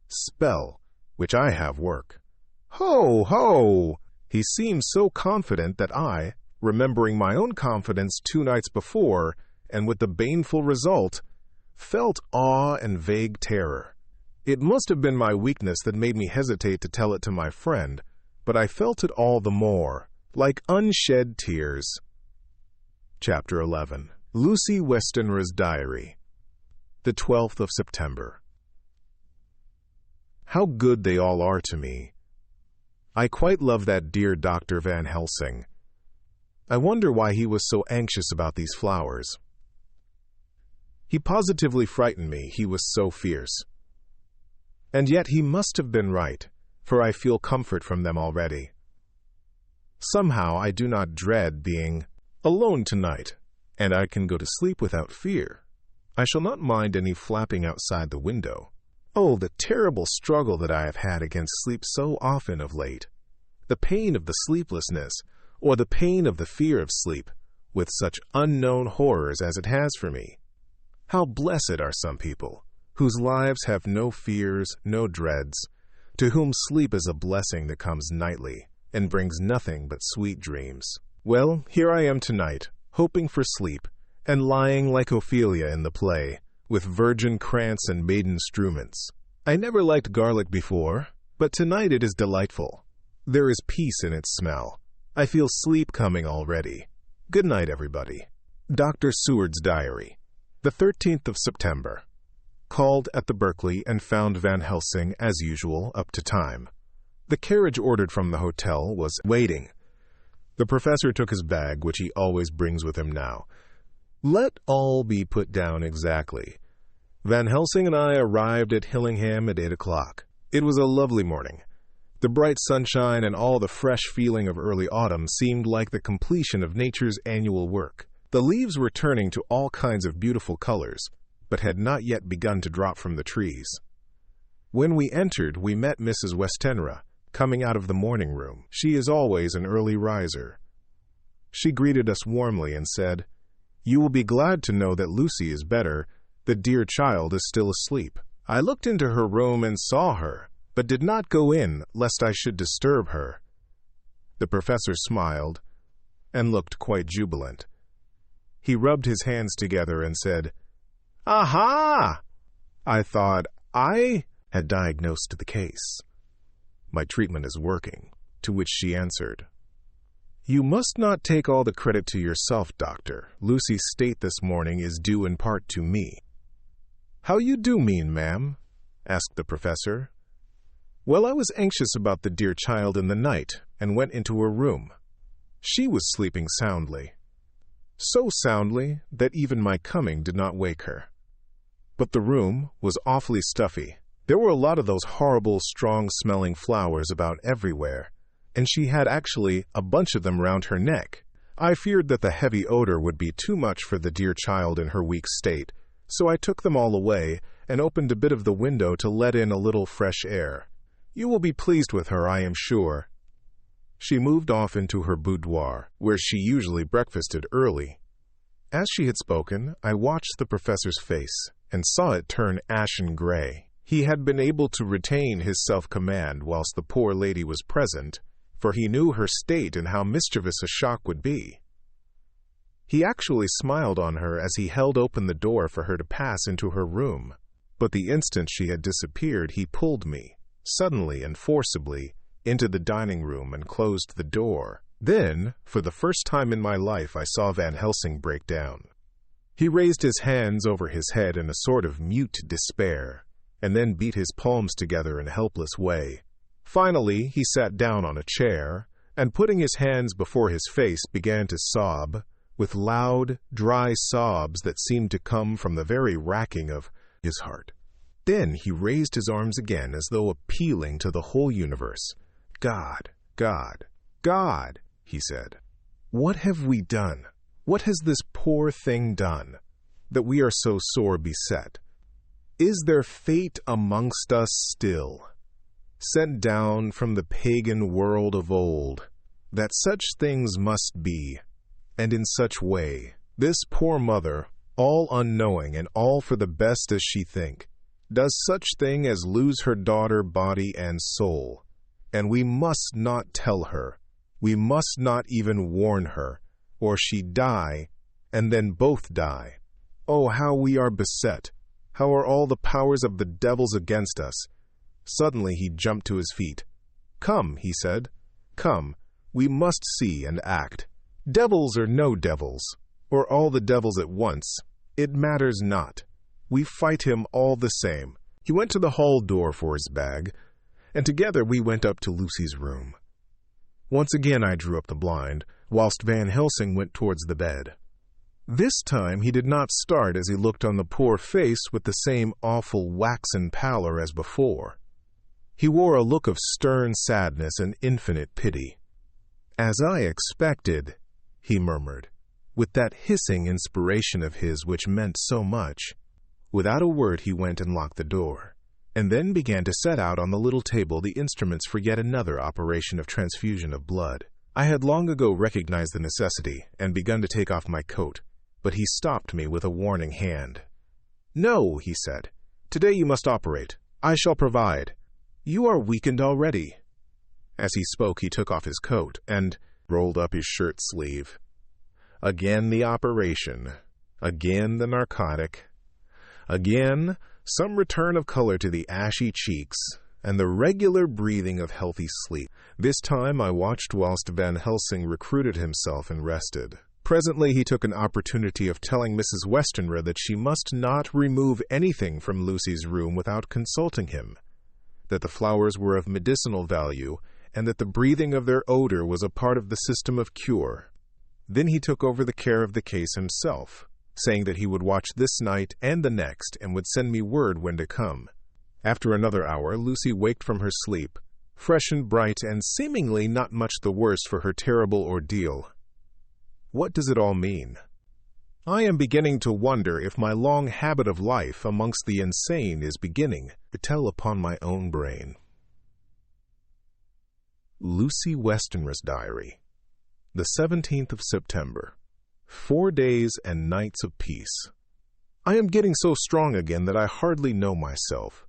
spell, which I have work." Ho, ho! He seemed so confident that I, remembering my own confidence 2 nights before, and with the baneful result, felt awe and vague terror. It must have been my weakness that made me hesitate to tell it to my friend, but I felt it all the more, like unshed tears. Chapter 11. Lucy Westenra's Diary. The 12th of September. How good they all are to me. I quite love that dear Dr. Van Helsing. I wonder why he was so anxious about these flowers. He positively frightened me, he was so fierce. And yet he must have been right, for I feel comfort from them already. Somehow I do not dread being alone tonight, and I can go to sleep without fear. I shall not mind any flapping outside the window. Oh, the terrible struggle that I have had against sleep so often of late. The pain of the sleeplessness, or the pain of the fear of sleep, with such unknown horrors as it has for me. How blessed are some people, whose lives have no fears, no dreads, to whom sleep is a blessing that comes nightly, and brings nothing but sweet dreams. Well, here I am tonight, hoping for sleep, and lying like Ophelia in the play, with virgin krantz and maiden struments. I never liked garlic before, but tonight it is delightful. There is peace in its smell. I feel sleep coming already. Good night, everybody. Dr. Seward's Diary. The 13th of September. Called at the Berkeley and found Van Helsing, as usual, up to time. The carriage ordered from the hotel was waiting. The professor took his bag, which he always brings with him now. Let all be put down exactly. Van Helsing and I arrived at Hillingham at 8 o'clock. It was a lovely morning. The bright sunshine and all the fresh feeling of early autumn seemed like the completion of nature's annual work. The leaves were turning to all kinds of beautiful colors, but had not yet begun to drop from the trees. When we entered, we met Mrs. Westenra, coming out of the morning room. She is always an early riser. She greeted us warmly and said, "You will be glad to know that Lucy is better. The dear child is still asleep." I looked into her room and saw her, but did not go in, lest I should disturb her. The professor smiled and looked quite jubilant. He rubbed his hands together and said, "Aha!" I thought I had diagnosed the case. "My treatment is working," to which she answered, "You must not take all the credit to yourself, doctor. Lucy's state this morning is due in part to me." "How you do mean, ma'am?" asked the professor. "Well, I was anxious about the dear child in the night, and went into her room. She was sleeping soundly. So soundly that even my coming did not wake her. But the room was awfully stuffy. There were a lot of those horrible, strong-smelling flowers about everywhere, and she had actually a bunch of them round her neck. I feared that the heavy odor would be too much for the dear child in her weak state, so I took them all away and opened a bit of the window to let in a little fresh air. You will be pleased with her, I am sure." She moved off into her boudoir, where she usually breakfasted early. As she had spoken, I watched the professor's face and saw it turn ashen gray. He had been able to retain his self-command whilst the poor lady was present, for he knew her state and how mischievous a shock would be. He actually smiled on her as he held open the door for her to pass into her room. But the instant she had disappeared, he pulled me, suddenly and forcibly, into the dining room and closed the door. Then, for the first time in my life, I saw Van Helsing break down. He raised his hands over his head in a sort of mute despair, and then beat his palms together in a helpless way. Finally, he sat down on a chair, and putting his hands before his face, began to sob, with loud, dry sobs that seemed to come from the very racking of his heart. Then he raised his arms again as though appealing to the whole universe. "God, God, God," he said. "What have we done? What has this poor thing done, that we are so sore beset? Is there fate amongst us still, sent down from the pagan world of old, that such things must be, and in such way? This poor mother, all unknowing and all for the best as she think, does such thing as lose her daughter body and soul, and we must not tell her, we must not even warn her, or she die, and then both die. Oh, how we are beset! How are all the powers of the devils against us?" Suddenly he jumped to his feet. "Come," he said, "come, we must see and act. Devils or no devils, or all the devils at once, it matters not. We fight him all the same." He went to the hall door for his bag, and together we went up to Lucy's room. Once again I drew up the blind, whilst Van Helsing went towards the bed. This time he did not start as he looked on the poor face with the same awful waxen pallor as before. He wore a look of stern sadness and infinite pity. "As I expected," he murmured, with that hissing inspiration of his which meant so much. Without a word he went and locked the door, and then began to set out on the little table the instruments for yet another operation of transfusion of blood. I had long ago recognized the necessity, and begun to take off my coat, but he stopped me with a warning hand. "No," he said, "today you must operate. I shall provide. You are weakened already." As he spoke, he took off his coat and rolled up his shirt sleeve. Again the operation, again the narcotic, again some return of color to the ashy cheeks, and the regular breathing of healthy sleep. This time I watched whilst Van Helsing recruited himself and rested. Presently he took an opportunity of telling Mrs. Westenra that she must not remove anything from Lucy's room without consulting him, that the flowers were of medicinal value, and that the breathing of their odor was a part of the system of cure. Then he took over the care of the case himself, saying that he would watch this night and the next and would send me word when to come. After another hour, Lucy waked from her sleep, fresh and bright and seemingly not much the worse for her terrible ordeal. What does it all mean? I am beginning to wonder if my long habit of life amongst the insane is beginning to tell upon my own brain. Lucy Westenra's Diary. The 17th of September. 4 days and nights of peace. I am getting so strong again that I hardly know myself.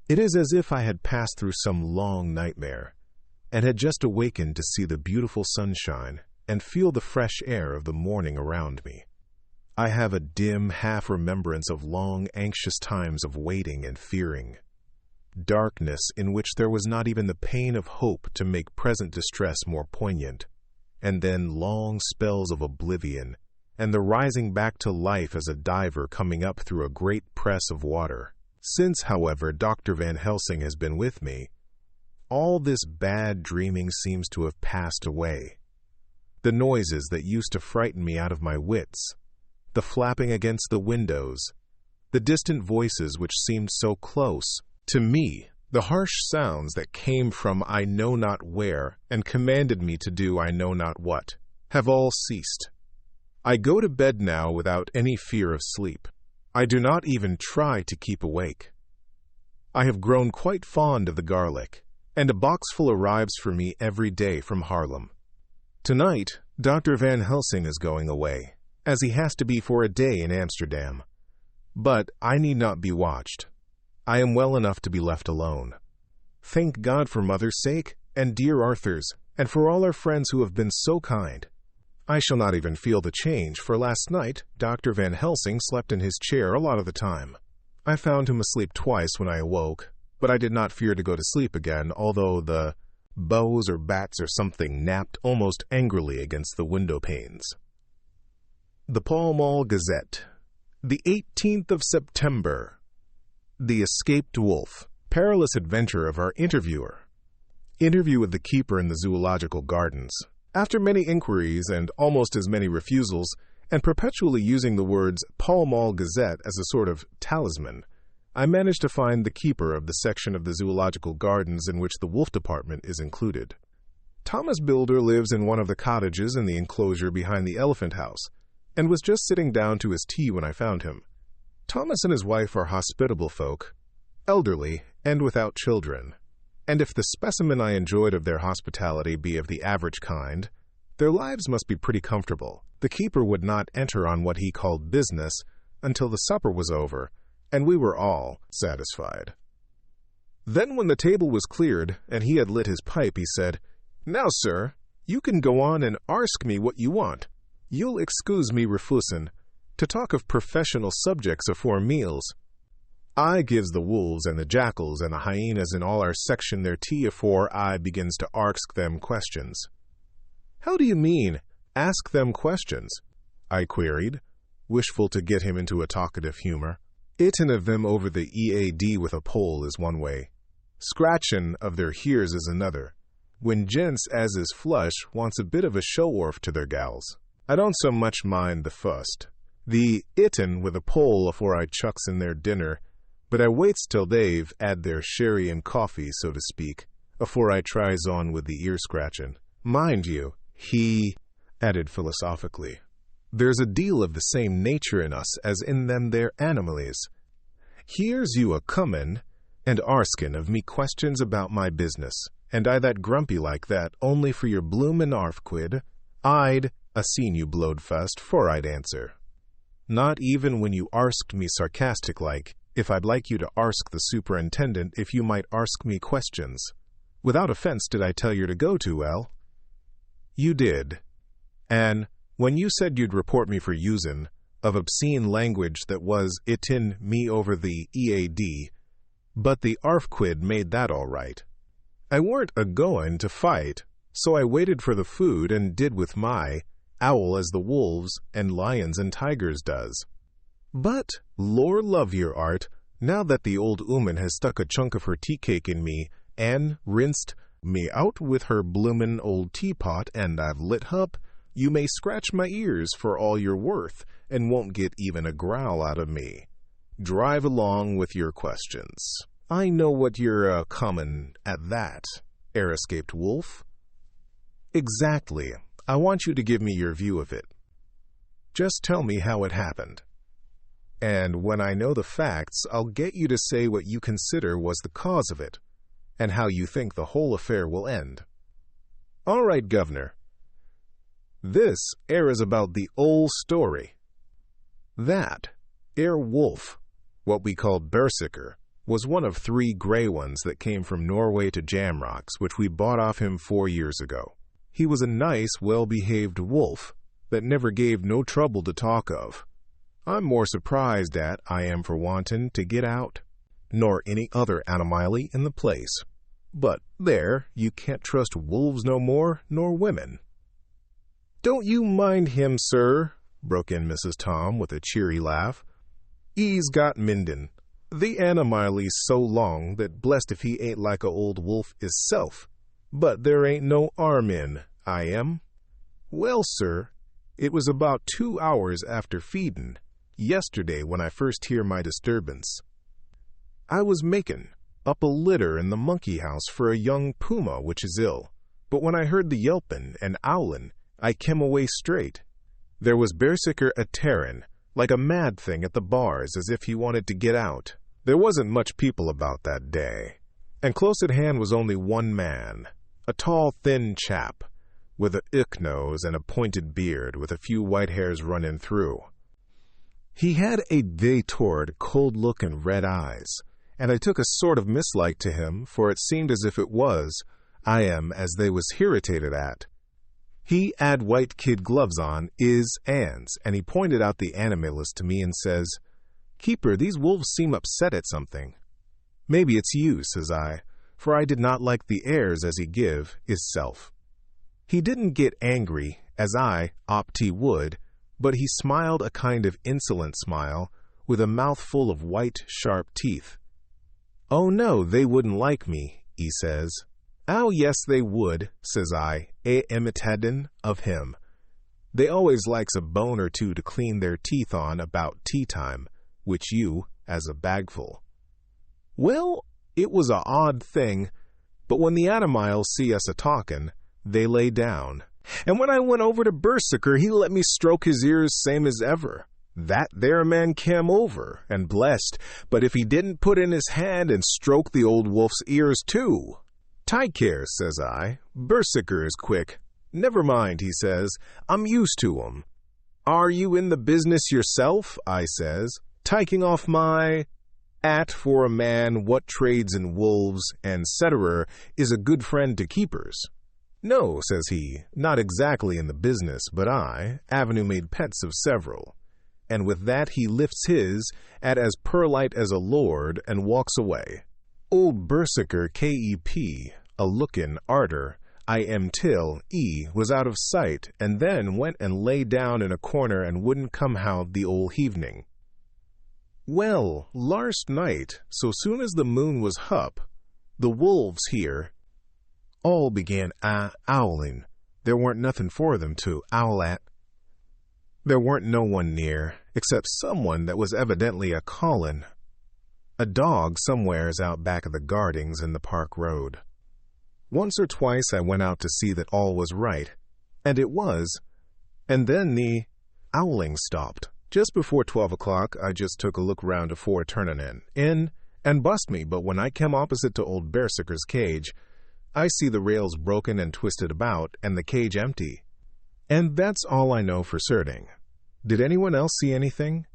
It is as if I had passed through some long nightmare, and had just awakened to see the beautiful sunshine and feel the fresh air of the morning around me. I have a dim half-remembrance of long, anxious times of waiting and fearing. Darkness in which there was not even the pain of hope to make present distress more poignant, and then long spells of oblivion, and the rising back to life as a diver coming up through a great press of water. Since, however, Dr. Van Helsing has been with me, all this bad dreaming seems to have passed away. The noises that used to frighten me out of my wits, the flapping against the windows, the distant voices which seemed so close to me, the harsh sounds that came from I know not where and commanded me to do I know not what, have all ceased. I go to bed now without any fear of sleep. I do not even try to keep awake. I have grown quite fond of the garlic, and a boxful arrives for me every day from Haarlem. Tonight, Dr. Van Helsing is going away, as he has to be for a day in Amsterdam. But I need not be watched. I am well enough to be left alone. Thank God for Mother's sake, and dear Arthur's, and for all our friends who have been so kind. I shall not even feel the change, for last night Dr. Van Helsing slept in his chair a lot of the time. I found him asleep twice when I awoke, but I did not fear to go to sleep again, although the bows or bats or something napped almost angrily against the window panes. The Pall Mall Gazette. The 18th of September. The Escaped Wolf. Perilous adventure of our interviewer. Interview with the keeper in the zoological gardens. After many inquiries and almost as many refusals, and perpetually using the words Pall Mall Gazette as a sort of talisman, I managed to find the keeper of the section of the zoological gardens in which the wolf department is included. Thomas Builder lives in one of the cottages in the enclosure behind the elephant house, and was just sitting down to his tea when I found him. Thomas and his wife are hospitable folk, elderly, and without children. And if the specimen I enjoyed of their hospitality be of the average kind, their lives must be pretty comfortable. The keeper would not enter on what he called business until the supper was over, and we were all satisfied. Then when the table was cleared, and he had lit his pipe, he said, "Now, sir, you can go on and arsk me what you want. You'll excuse me refusin' to talk of professional subjects afore meals. I gives the wolves and the jackals and the hyenas in all our section their tea afore I begins to arsk them questions." "How do you mean, ask them questions?" I queried, wishful to get him into a talkative humor. "Ittin' of them over the EAD with a pole is one way. Scratchin' of their hears is another. When gents as is flush wants a bit of a show-orf to their gals. I don't so much mind the fust. The ittin' with a pole afore I chucks in their dinner, but I waits till they've 'ad their sherry and coffee, so to speak, afore I tries on with the ear-scratchin'. Mind you," he added philosophically, "there's a deal of the same nature in us as in them there animalies. Here's you a-comin' and arskin' of me questions about my business, and I that grumpy like that only for your bloomin' arfquid. I'd a-seen you blowed fust, for I'd answer. Not even when you arsked me sarcastic-like, if I'd like you to arsk the superintendent if you might arsk me questions. Without offense did I tell you to go to, El?" "You did. An' when you said you'd report me for usin' of obscene language that was itin me over the EAD, but the arfquid made that all right. I weren't a-goin' to fight, so I waited for the food and did with my owl as the wolves and lions and tigers does. But, lor love your art, now that the old 'ooman has stuck a chunk of her tea-cake in me and rinsed me out with her bloomin' old teapot and I've lit hup, You may scratch my ears for all you're worth and won't get even a growl out of me. Drive along with your questions. I know what you're comin' at that, air-escaped wolf. Exactly. I want you to give me your view of it. Just tell me how it happened. And when I know the facts, I'll get you to say what you consider was the cause of it, and how you think the whole affair will end. All right, Governor. This is about the old story. That wolf, what we called Berserker, was one of 3 gray ones that came from Norway to Jamrocks, which we bought off him 4 years ago. He was a nice, well-behaved wolf that never gave no trouble to talk of. I'm more surprised at I am for wanting to get out, nor any other animile in the place. But there, you can't trust wolves no more, nor women. Don't you mind him, sir, broke in Mrs. Tom with a cheery laugh. He's got Minden. The animale's so long that blessed if he ain't like a old wolf hisself. But there ain't no harm in, I am. Well, sir, it was about 2 hours after feedin', yesterday when I first hear my disturbance. I was makin' up a litter in the monkey house for a young puma which is ill, but when I heard the yelpin' and owlin', I kem away straight. There was Berserker a-tearin', like a mad thing at the bars as if he wanted to get out. There wasn't much people about that day, and close at hand was only one man, a tall, thin chap, with a ick nose and a pointed beard with a few white hairs running through. He had a day-toward, cold look and red eyes, and I took a sort of mislike to him, for it seemed as if it was, I am as they was irritated at. He had white kid gloves on, ands, and he pointed out the animalist to me and says, Keeper, these wolves seem upset at something. Maybe it's you, says I, for I did not like the airs as he give, hisself. He didn't get angry, as I opt he would, but he smiled a kind of insolent smile, with a mouth full of white, sharp teeth. Oh no, they wouldn't like me, he says. Oh yes, they would, says I, imitadin of him. They always likes a bone or two to clean their teeth on about tea time, which you, as a bagful. Well, it was a odd thing, but when the animals see us a-talkin', they lay down. And when I went over to Berserker, he let me stroke his ears same as ever. That there man came over, and blessed, but if he didn't put in his hand and stroke the old wolf's ears too. Take care, says I. Berserker is quick. Never mind, he says. I'm used to 'em. Are you in the business yourself? I says, taking off my at for a man what trades in wolves, and cetera, is a good friend to keepers. No, says he, not exactly in the business, but I, Avenue made pets of several. And with that he lifts his, at as perlite as a lord, and walks away. Old Berserker K.E.P., a lookin' arter, I am till was out of sight, and then went and lay down in a corner and wouldn't come out the ole hevening. Well, larst night, so soon as the moon was hup, the wolves here all began owling. There weren't nothing for them to owl at. There weren't no one near, except someone that was evidently a-callin'. A dog somewheres out back of the gardings in the park road. Once or twice I went out to see that all was right, and it was, and then the owling stopped. Just before 12 o'clock, I just took a look round afore turnin' in, and bust me, but when I kem opposite to old Berserker's cage, I see the rails broken and twisted about, and the cage empty. And that's all I know for certain. Did anyone else see anything?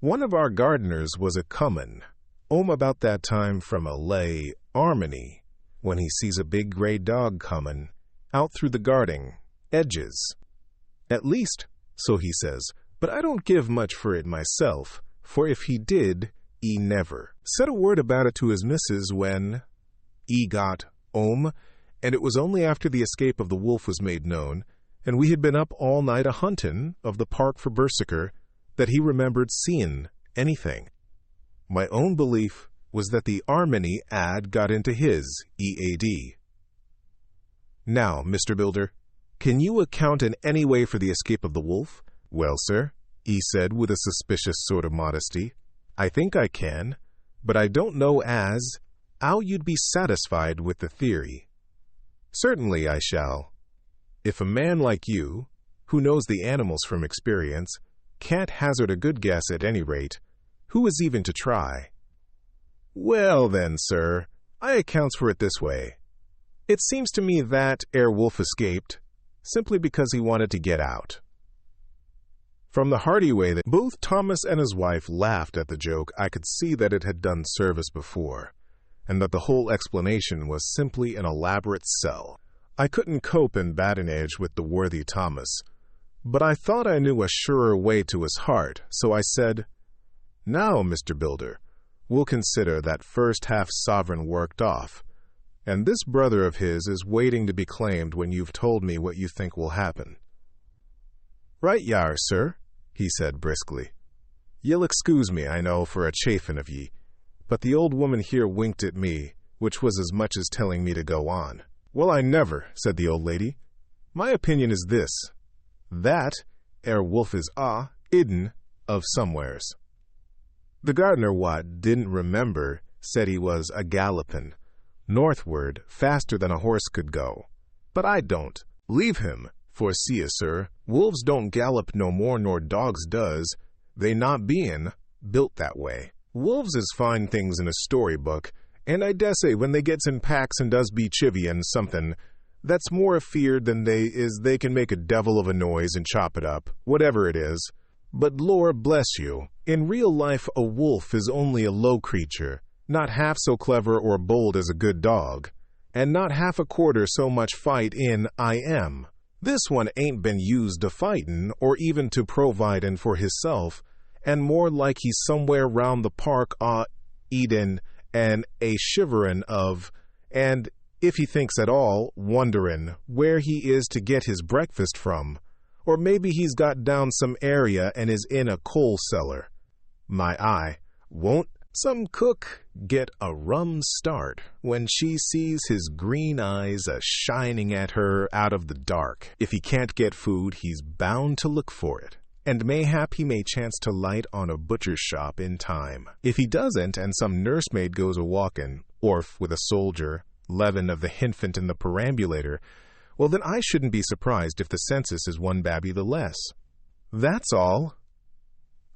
One of our gardeners was a-comin', about that time from a lay Armony, when he sees a big gray dog comin', out through the garden, edges. At least, so he says, but I don't give much for it myself, for if he did, he never said a word about it to his missus when he got home, and it was only after the escape of the wolf was made known, and we had been up all night a-huntin' of the park for Berserker, that he remembered seein' anything. My own belief was that the Armony ad got into his EAD. Now, Mr. Builder, "Can you account in any way for the escape of the wolf?" "Well, sir," he said with a suspicious sort of modesty, "I think I can, but I don't know as how you'd be satisfied with the theory." "Certainly I shall. If a man like you, who knows the animals from experience, can't hazard a good guess at any rate, who is even to try?" "Well then, sir, I accounts for it this way. It seems to me that wolf escaped simply because he wanted to get out." From the hearty way that both Thomas and his wife laughed at the joke, I could see that it had done service before, and that the whole explanation was simply an elaborate sell. I couldn't cope in badinage with the worthy Thomas, but I thought I knew a surer way to his heart, so I said, "Now, Mr. Builder, we'll consider that first half-sovereign worked off, and this brother of his is waiting to be claimed when you've told me what you think will happen." "Right ye are, sir," he said briskly. "Ye'll excuse me, I know, for a chaffin' of ye, but the old woman here winked at me, which was as much as telling me to go on." "Well, I never," said the old lady. "My opinion is this, that wolf is idden of somewheres." The gardener what didn't remember said he was a-gallopin' northward faster than a horse could go. But I don't. Leave him, for see ye, sir, wolves don't gallop no more nor dogs does, they not bein' built that way. Wolves is fine things in a storybook, and I dessay when they gets in packs and does be chivy and somethin', that's more afeard than they can make a devil of a noise and chop it up, whatever it is. But lor bless you, in real life a wolf is only a low creature, not half so clever or bold as a good dog, and not half a quarter so much fight in I am. This one ain't been used to fightin' or even to providin' for hisself, and more like he's somewhere round the park eatin' and a shiverin' of, and if he thinks at all, wonderin' where he is to get his breakfast from, or maybe he's got down some area and is in a coal cellar. My eye, won't some cook get a rum start when she sees his green eyes a-shining at her out of the dark? If he can't get food, he's bound to look for it, and mayhap he may chance to light on a butcher's shop in time. If he doesn't, and some nursemaid goes a-walkin', orf with a soldier, leaven of the hinfant in the perambulator, well then I shouldn't be surprised if the census is one babby the less. That's all."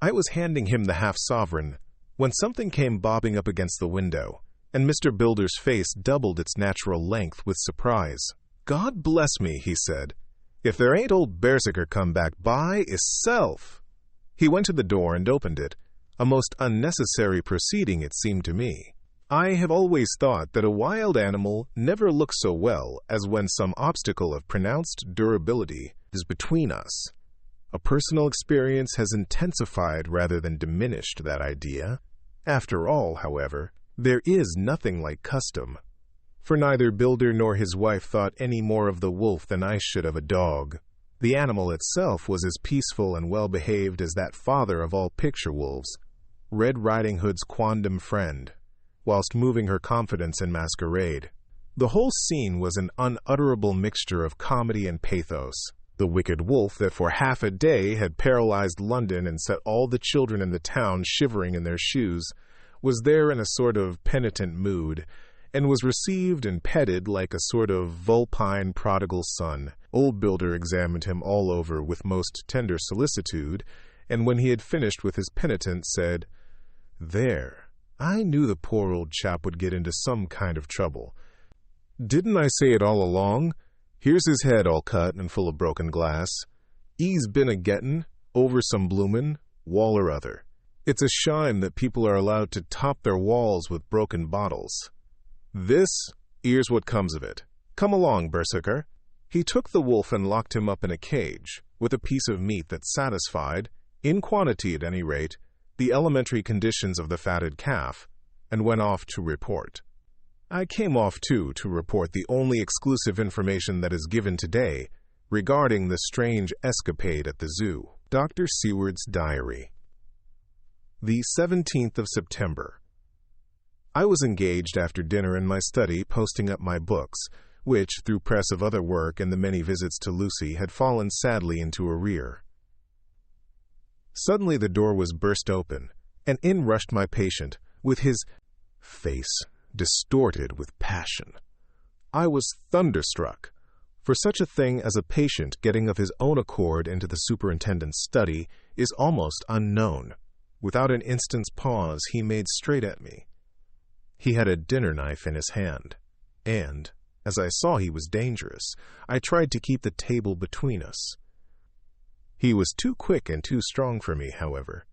I was handing him the half-sovereign when something came bobbing up against the window, and Mr. Builder's face doubled its natural length with surprise. "God bless me," he said, "if there ain't old Berserker come back by isself." He went to the door and opened it, a most unnecessary proceeding it seemed to me. I have always thought that a wild animal never looks so well as when some obstacle of pronounced durability is between us. A personal experience has intensified rather than diminished that idea. After all, however, there is nothing like custom, for neither Builder nor his wife thought any more of the wolf than I should of a dog. The animal itself was as peaceful and well-behaved as that father of all picture wolves, Red Riding Hood's quondam friend, whilst moving her confidence in masquerade. The whole scene was an unutterable mixture of comedy and pathos. The wicked wolf that for half a day had paralyzed London and set all the children in the town shivering in their shoes was there in a sort of penitent mood, and was received and petted like a sort of vulpine prodigal son. Old Builder examined him all over with most tender solicitude, and when he had finished with his penitence, said, "There, I knew the poor old chap would get into some kind of trouble. Didn't I say it all along? Here's his head all cut and full of broken glass. He's been a-gettin' over some bloomin' wall or other. It's a shime that people are allowed to top their walls with broken bottles. Here's what comes of it. Come along, Berserker." He took the wolf and locked him up in a cage, with a piece of meat that satisfied, in quantity at any rate, the elementary conditions of the fatted calf, and went off to report. I came off, too, to report the only exclusive information that is given today regarding the strange escapade at the zoo. Dr. Seward's Diary. The 17th of September. I was engaged after dinner in my study posting up my books, which, through press of other work and the many visits to Lucy, had fallen sadly into arrear. Suddenly the door was burst open, and in rushed my patient, with his face distorted with passion. I was thunderstruck, for such a thing as a patient getting of his own accord into the superintendent's study is almost unknown. Without an instant's pause, he made straight at me. He had a dinner knife in his hand, and, as I saw he was dangerous, I tried to keep the table between us. He was too quick and too strong for me, however,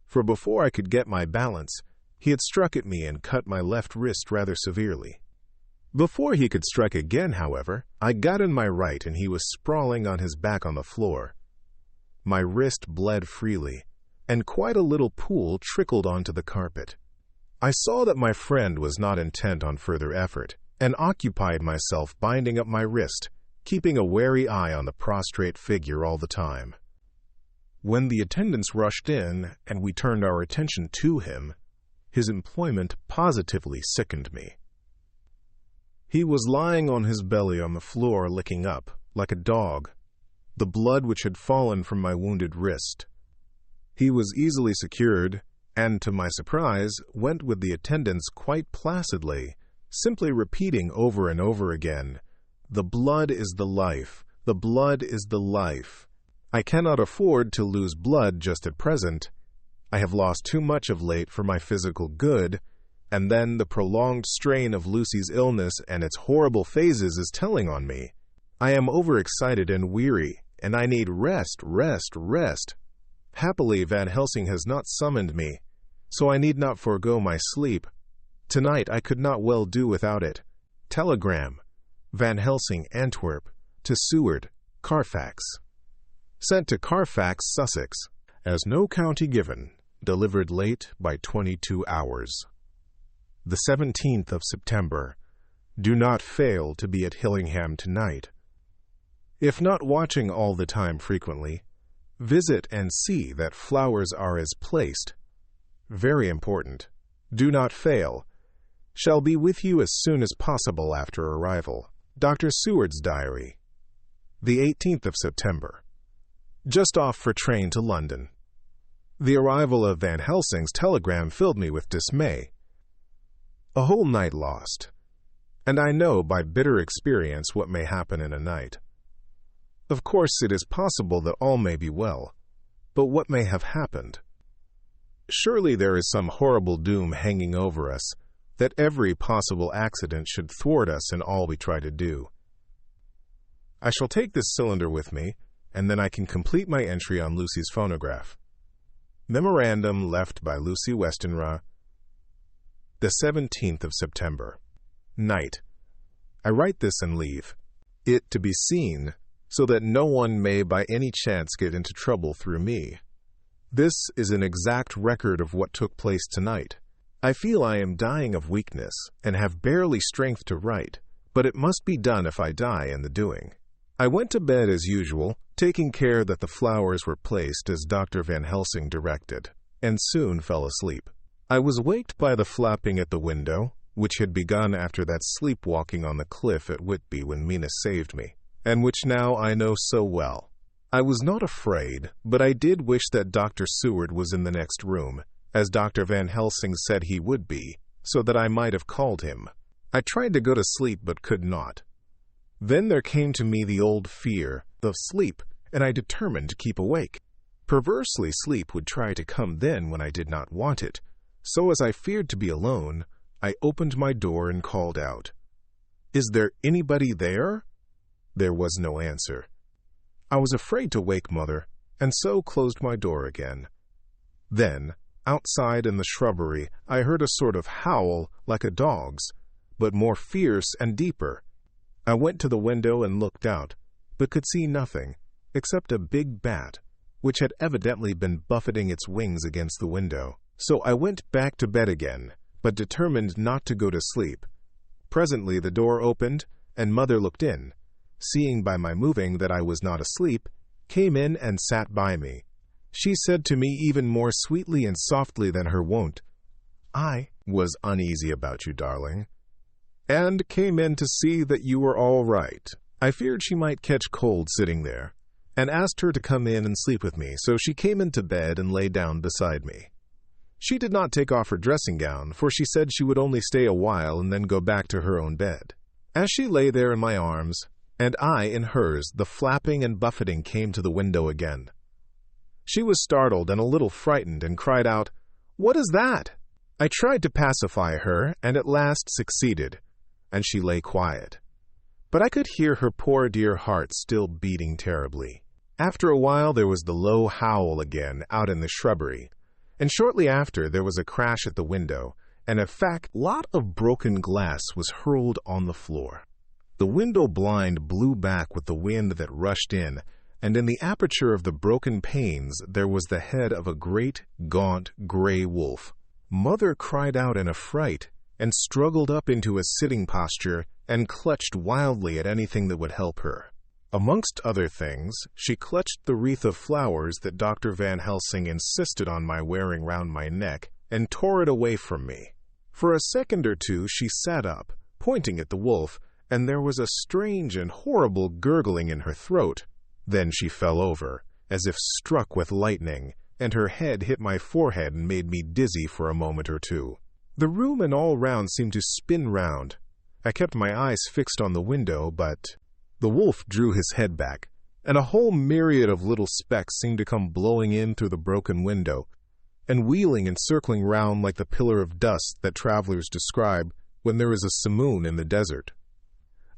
for before I could get my balance, he had struck at me and cut my left wrist rather severely. Before he could strike again, however, I got in my right and he was sprawling on his back on the floor. My wrist bled freely, and quite a little pool trickled onto the carpet. I saw that my friend was not intent on further effort, and occupied myself binding up my wrist, keeping a wary eye on the prostrate figure all the time. When the attendants rushed in and we turned our attention to him, his employment positively sickened me. He was lying on his belly on the floor, licking up, like a dog, the blood which had fallen from my wounded wrist. He was easily secured, and, to my surprise, went with the attendants quite placidly, simply repeating over and over again, "The blood is the life, the blood is the life. I cannot afford to lose blood just at present. I have lost too much of late for my physical good, and then the prolonged strain of Lucy's illness and its horrible phases is telling on me. I am overexcited and weary, and I need rest, rest, rest. Happily, Van Helsing has not summoned me, so I need not forego my sleep. Tonight I could not well do without it. Telegram, Van Helsing, Antwerp, to Seward, Carfax. Sent to Carfax, Sussex, as no county given, delivered late by 22 hours. The 17th of September. Do not fail to be at Hillingham tonight. If not watching all the time frequently, visit and see that flowers are as placed. Very important. Do not fail. Shall be with you as soon as possible after arrival. Dr. Seward's diary. The 18th of September. Just off for train to London. The arrival of Van Helsing's telegram filled me with dismay. A whole night lost, and I know by bitter experience what may happen in a night. Of course, it is possible that all may be well, but what may have happened? Surely there is some horrible doom hanging over us, that every possible accident should thwart us in all we try to do. I shall take this cylinder with me, and then I can complete my entry on Lucy's phonograph. Memorandum left by Lucy Westenra, the 17th of September. Night. I write this and leave it to be seen, so that no one may by any chance get into trouble through me. This is an exact record of what took place tonight. I feel I am dying of weakness, and have barely strength to write, but it must be done if I die in the doing. I went to bed as usual, taking care that the flowers were placed as Dr. Van Helsing directed, and soon fell asleep. I was waked by the flapping at the window, which had begun after that sleepwalking on the cliff at Whitby when Mina saved me, and which now I know so well. I was not afraid, but I did wish that Dr. Seward was in the next room, as Dr. Van Helsing said he would be, so that I might have called him. I tried to go to sleep but could not. Then there came to me the old fear of sleep, and I determined to keep awake. Perversely, sleep would try to come then when I did not want it, so as I feared to be alone, I opened my door and called out, "Is there anybody there?" There was no answer. I was afraid to wake Mother, and so closed my door again. Then, outside in the shrubbery, I heard a sort of howl like a dog's, but more fierce and deeper. I went to the window and looked out, but could see nothing, except a big bat, which had evidently been buffeting its wings against the window. So I went back to bed again, but determined not to go to sleep. Presently the door opened, and Mother looked in. Seeing by my moving that I was not asleep, came in and sat by me. She said to me even more sweetly and softly than her wont, "I was uneasy about you, darling. and came in to see that you were all right. I feared she might catch cold sitting there, and asked her to come in and sleep with me, so she came into bed and lay down beside me. She did not take off her dressing gown, for she said she would only stay a while and then go back to her own bed. As she lay there in my arms, and I in hers, the flapping and buffeting came to the window again. She was startled and a little frightened and cried out, "What is that?" I tried to pacify her, and at last succeeded, and she lay quiet. But I could hear her poor dear heart still beating terribly. After a while there was the low howl again out in the shrubbery, and shortly after there was a crash at the window, and a lot of broken glass was hurled on the floor. The window blind blew back with the wind that rushed in, and in the aperture of the broken panes there was the head of a great, gaunt, gray wolf. Mother cried out in a fright, and struggled up into a sitting posture, and clutched wildly at anything that would help her. Amongst other things, she clutched the wreath of flowers that Dr. Van Helsing insisted on my wearing round my neck, and tore it away from me. For a second or two she sat up, pointing at the wolf, and there was a strange and horrible gurgling in her throat. Then she fell over, as if struck with lightning, and her head hit my forehead and made me dizzy for a moment or two. The room and all round seemed to spin round. I kept my eyes fixed on the window, but the wolf drew his head back, and a whole myriad of little specks seemed to come blowing in through the broken window, and wheeling and circling round like the pillar of dust that travelers describe when there is a simoon in the desert.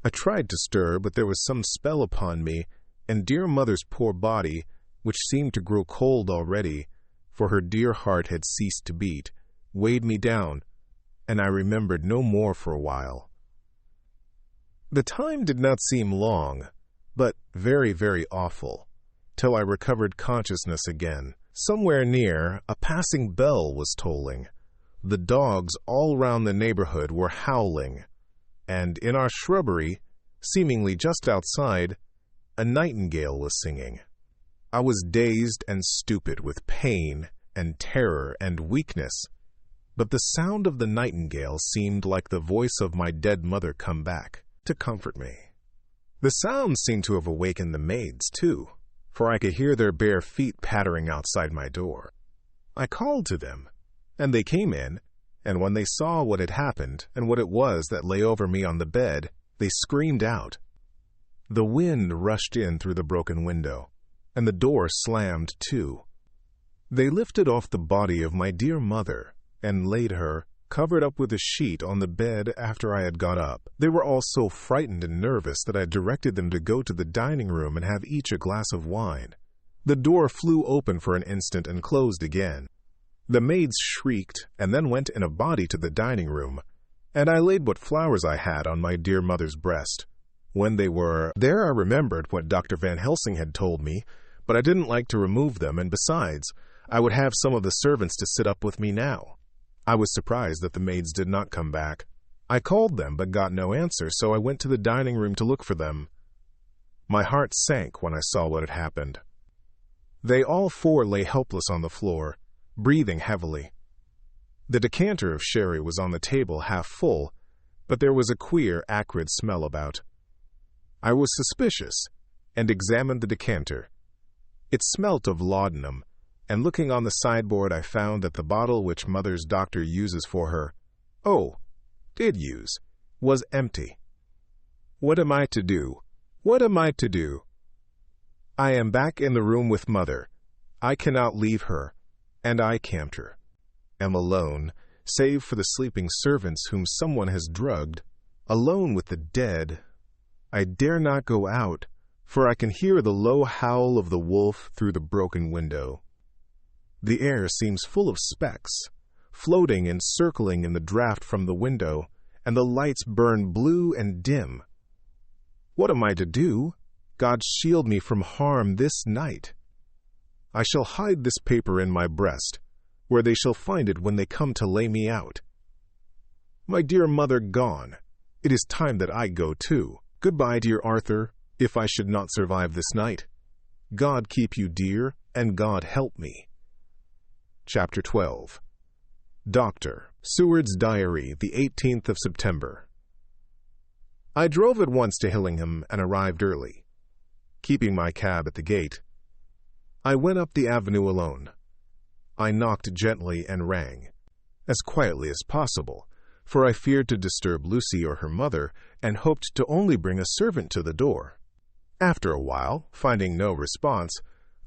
I tried to stir, but there was some spell upon me, and dear mother's poor body, which seemed to grow cold already, for her dear heart had ceased to beat, weighed me down, and I remembered no more for a while. The time did not seem long, but very, very awful, till I recovered consciousness again. Somewhere near, a passing bell was tolling. The dogs all round the neighborhood were howling, and in our shrubbery, seemingly just outside, a nightingale was singing. I was dazed and stupid with pain and terror and weakness, but the sound of the nightingale seemed like the voice of my dead mother come back to comfort me. The sound seemed to have awakened the maids, too, for I could hear their bare feet pattering outside my door. I called to them, and they came in, and when they saw what had happened and what it was that lay over me on the bed, they screamed out. The wind rushed in through the broken window, and the door slammed too. They lifted off the body of my dear mother and laid her, covered up with a sheet, on the bed after I had got up. They were all so frightened and nervous that I directed them to go to the dining room and have each a glass of wine. The door flew open for an instant and closed again. The maids shrieked and then went in a body to the dining room, and I laid what flowers I had on my dear mother's breast. When they were there, I remembered what Dr. Van Helsing had told me, but I didn't like to remove them, and besides, I would have some of the servants to sit up with me now. I was surprised that the maids did not come back. I called them, but got no answer, so I went to the dining room to look for them. My heart sank when I saw what had happened. They all four lay helpless on the floor, breathing heavily. The decanter of sherry was on the table half full, but there was a queer, acrid smell about. I was suspicious, and examined the decanter. It smelt of laudanum, and looking on the sideboard I found that the bottle which mother's doctor uses for her, did use, was empty. What am I to do? What am I to do? I am back in the room with mother. I cannot leave her, and I camped her. Am alone, save for the sleeping servants whom someone has drugged, alone with the dead. I dare not go out, for I can hear the low howl of the wolf through the broken window. The air seems full of specks, floating and circling in the draught from the window, and the lights burn blue and dim. What am I to do? God shield me from harm this night. I shall hide this paper in my breast, where they shall find it when they come to lay me out. My dear mother gone, it is time that I go too. Goodbye, dear Arthur, if I should not survive this night. God keep you, dear, and God help me. Chapter 12. Dr. Seward's Diary, the 18th of September. I drove at once to Hillingham and arrived early. Keeping my cab at the gate, I went up the avenue alone. I knocked gently and rang, as quietly as possible, for I feared to disturb Lucy or her mother and hoped to only bring a servant to the door. After a while, finding no response,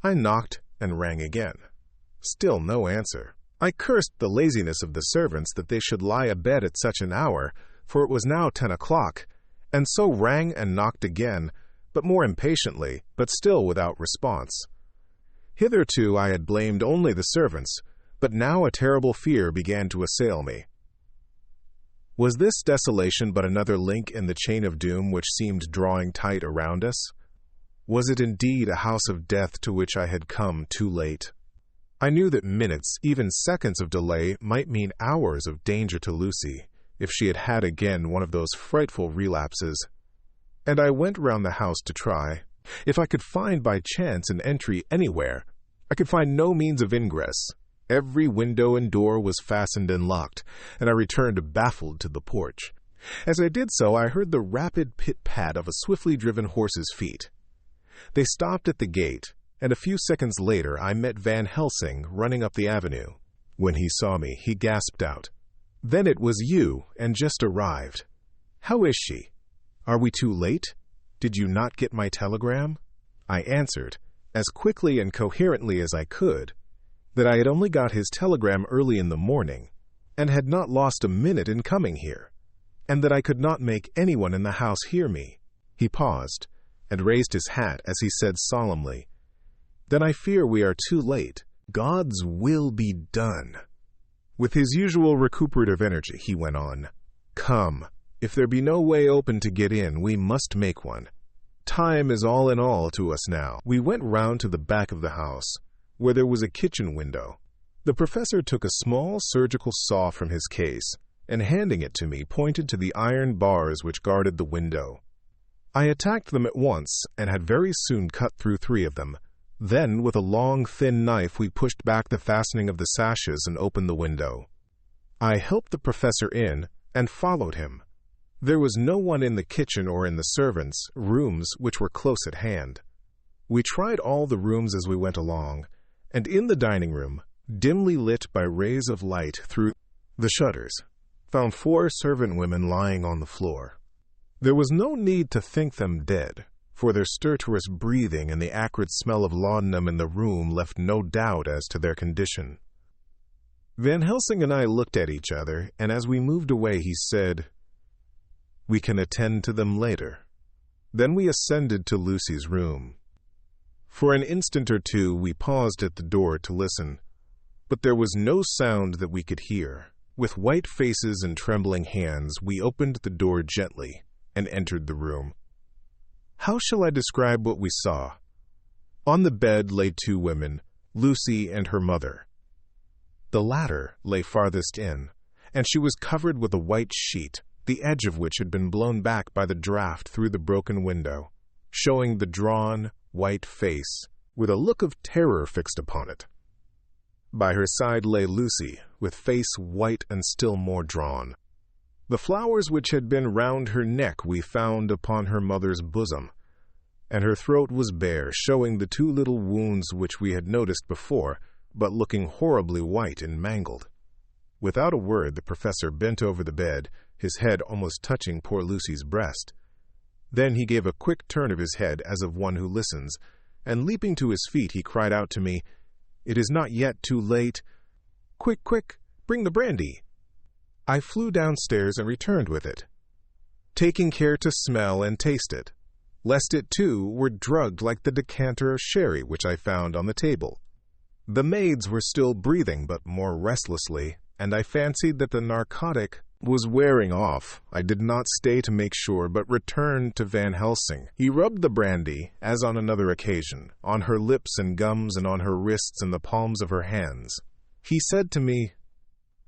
I knocked and rang again. Still no answer. I cursed the laziness of the servants that they should lie abed at such an hour, for it was now 10 o'clock, and so rang and knocked again, but more impatiently, but still without response. Hitherto I had blamed only the servants, but now a terrible fear began to assail me. Was this desolation but another link in the chain of doom which seemed drawing tight around us? Was it indeed a house of death to which I had come too late? I knew that minutes, even seconds of delay might mean hours of danger to Lucy, if she had had again one of those frightful relapses. And I went round the house to try. If I could find by chance an entry anywhere, I could find no means of ingress. Every window and door was fastened and locked, and I returned baffled to the porch. As I did so, I heard the rapid pit-pat of a swiftly driven horse's feet. They stopped at the gate, and a few seconds later I met Van Helsing running up the avenue. When he saw me, he gasped out, "Then it was you, and just arrived. How is she? Are we too late? Did you not get my telegram?" I answered, as quickly and coherently as I could, that I had only got his telegram early in the morning, and had not lost a minute in coming here, and that I could not make anyone in the house hear me. He paused, and raised his hat as he said solemnly, "Then I fear we are too late. God's will be done." With his usual recuperative energy, he went on, "Come, if there be no way open to get in, we must make one. Time is all in all to us now." We went round to the back of the house, where there was a kitchen window. The professor took a small surgical saw from his case, and handing it to me, pointed to the iron bars which guarded the window. I attacked them at once, and had very soon cut through 3 of them. Then, with a long, thin knife, we pushed back the fastening of the sashes and opened the window. I helped the professor in, and followed him. There was no one in the kitchen or in the servants' rooms, which were close at hand. We tried all the rooms as we went along, and in the dining room, dimly lit by rays of light through the shutters, found 4 servant women lying on the floor. There was no need to think them dead, for their stertorous breathing and the acrid smell of laudanum in the room left no doubt as to their condition. Van Helsing and I looked at each other, and as we moved away he said, "We can attend to them later." Then we ascended to Lucy's room. For an instant or two we paused at the door to listen, but there was no sound that we could hear. With white faces and trembling hands, we opened the door gently and entered the room. How shall I describe what we saw? On the bed lay 2 women, Lucy and her mother. The latter lay farthest in, and she was covered with a white sheet, the edge of which had been blown back by the draught through the broken window, showing the drawn, white face, with a look of terror fixed upon it. By her side lay Lucy, with face white and still more drawn. The flowers which had been round her neck we found upon her mother's bosom, and her throat was bare, showing the 2 little wounds which we had noticed before, but looking horribly white and mangled. Without a word, the professor bent over the bed, his head almost touching poor Lucy's breast. Then he gave a quick turn of his head as of one who listens, and leaping to his feet he cried out to me, "It is not yet too late. Quick, quick, bring the brandy." I flew downstairs and returned with it, taking care to smell and taste it, lest it too were drugged like the decanter of sherry which I found on the table. The maids were still breathing, but more restlessly, and I fancied that the narcotic was wearing off. I did not stay to make sure, but returned to Van Helsing. He rubbed the brandy, as on another occasion, on her lips and gums and on her wrists and the palms of her hands. He said to me,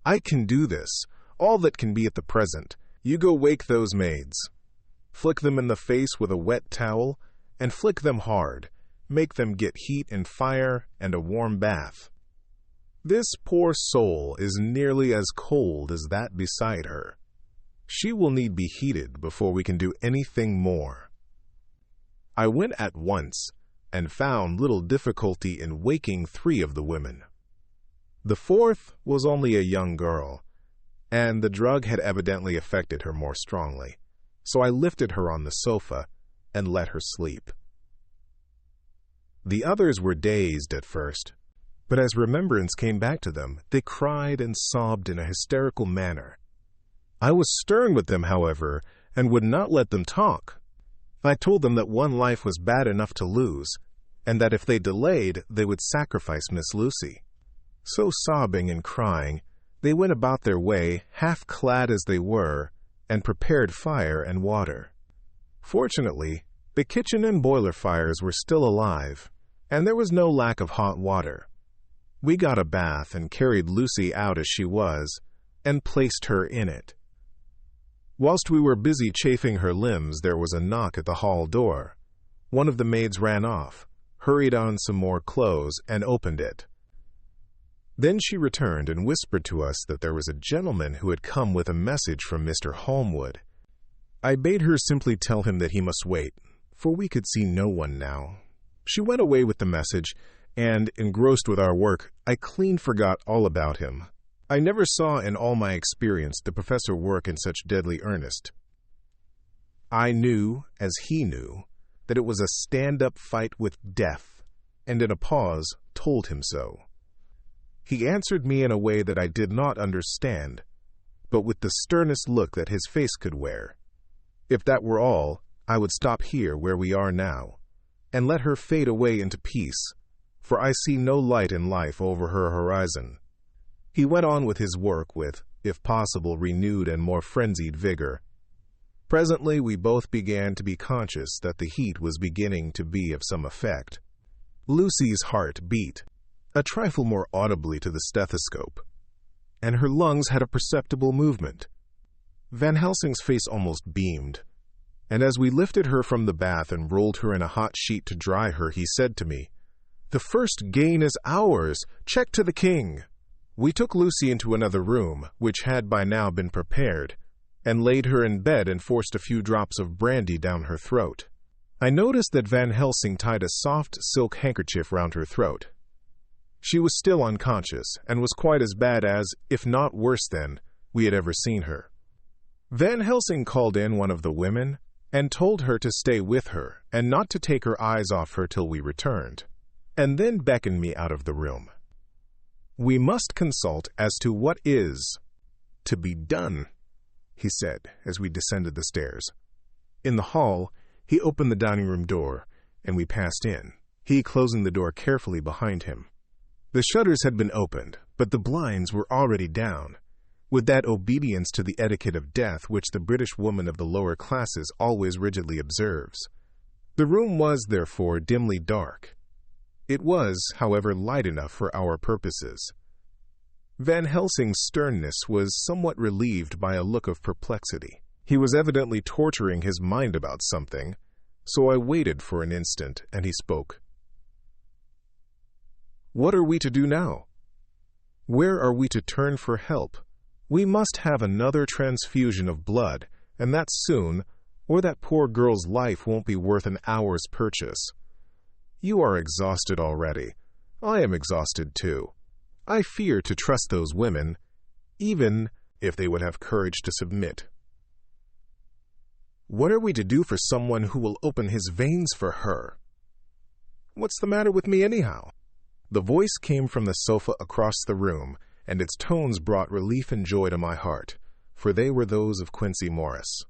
"I can do this, all that can be at the present. You go wake those maids. Flick them in the face with a wet towel, and flick them hard. Make them get heat and fire and a warm bath. This poor soul is nearly as cold as that beside her. She will need be heated before we can do anything more." I went at once and found little difficulty in waking 3 of the women. The 4th was only a young girl, and the drug had evidently affected her more strongly, so I lifted her on the sofa and let her sleep. The others were dazed at first, but as remembrance came back to them, they cried and sobbed in a hysterical manner. I was stern with them, however, and would not let them talk. I told them that one life was bad enough to lose, and that if they delayed, they would sacrifice Miss Lucy. So sobbing and crying, they went about their way, half clad as they were, and prepared fire and water. Fortunately, the kitchen and boiler fires were still alive, and there was no lack of hot water. We got a bath and carried Lucy out as she was, and placed her in it. Whilst we were busy chafing her limbs, there was a knock at the hall door. One of the maids ran off, hurried on some more clothes, and opened it. Then she returned and whispered to us that there was a gentleman who had come with a message from Mr. Holmwood. I bade her simply tell him that he must wait, for we could see no one now. She went away with the message, and, engrossed with our work, I clean forgot all about him. I never saw in all my experience the professor work in such deadly earnest. I knew, as he knew, that it was a stand-up fight with death, and in a pause told him so. He answered me in a way that I did not understand, but with the sternest look that his face could wear. If that were all, I would stop here where we are now, and let her fade away into peace, for I see no light in life over her horizon. He went on with his work with, if possible, renewed and more frenzied vigor. Presently we both began to be conscious that the heat was beginning to be of some effect. Lucy's heart beat, a trifle more audibly to the stethoscope, and her lungs had a perceptible movement. Van Helsing's face almost beamed, and as we lifted her from the bath and rolled her in a hot sheet to dry her, he said to me, "The first gain is ours! Check to the king!" We took Lucy into another room, which had by now been prepared, and laid her in bed and forced a few drops of brandy down her throat. I noticed that Van Helsing tied a soft silk handkerchief round her throat. She was still unconscious, and was quite as bad as, if not worse than, we had ever seen her. Van Helsing called in one of the women, and told her to stay with her, and not to take her eyes off her till we returned, and then beckoned me out of the room. "We must consult as to what is to be done," he said as we descended the stairs. In the hall, he opened the dining-room door, and we passed in, he closing the door carefully behind him. The shutters had been opened, but the blinds were already down, with that obedience to the etiquette of death which the British woman of the lower classes always rigidly observes. The room was, therefore, dimly dark. It was, however, light enough for our purposes. Van Helsing's sternness was somewhat relieved by a look of perplexity. He was evidently torturing his mind about something, so I waited for an instant, and he spoke. "What are we to do now? Where are we to turn for help? We must have another transfusion of blood, and that soon, or that poor girl's life won't be worth an hour's purchase. You are exhausted already. I am exhausted too. I fear to trust those women, even if they would have courage to submit. What are we to do for someone who will open his veins for her? What's the matter with me anyhow?" The voice came from the sofa across the room, and its tones brought relief and joy to my heart, for they were those of Quincy Morris.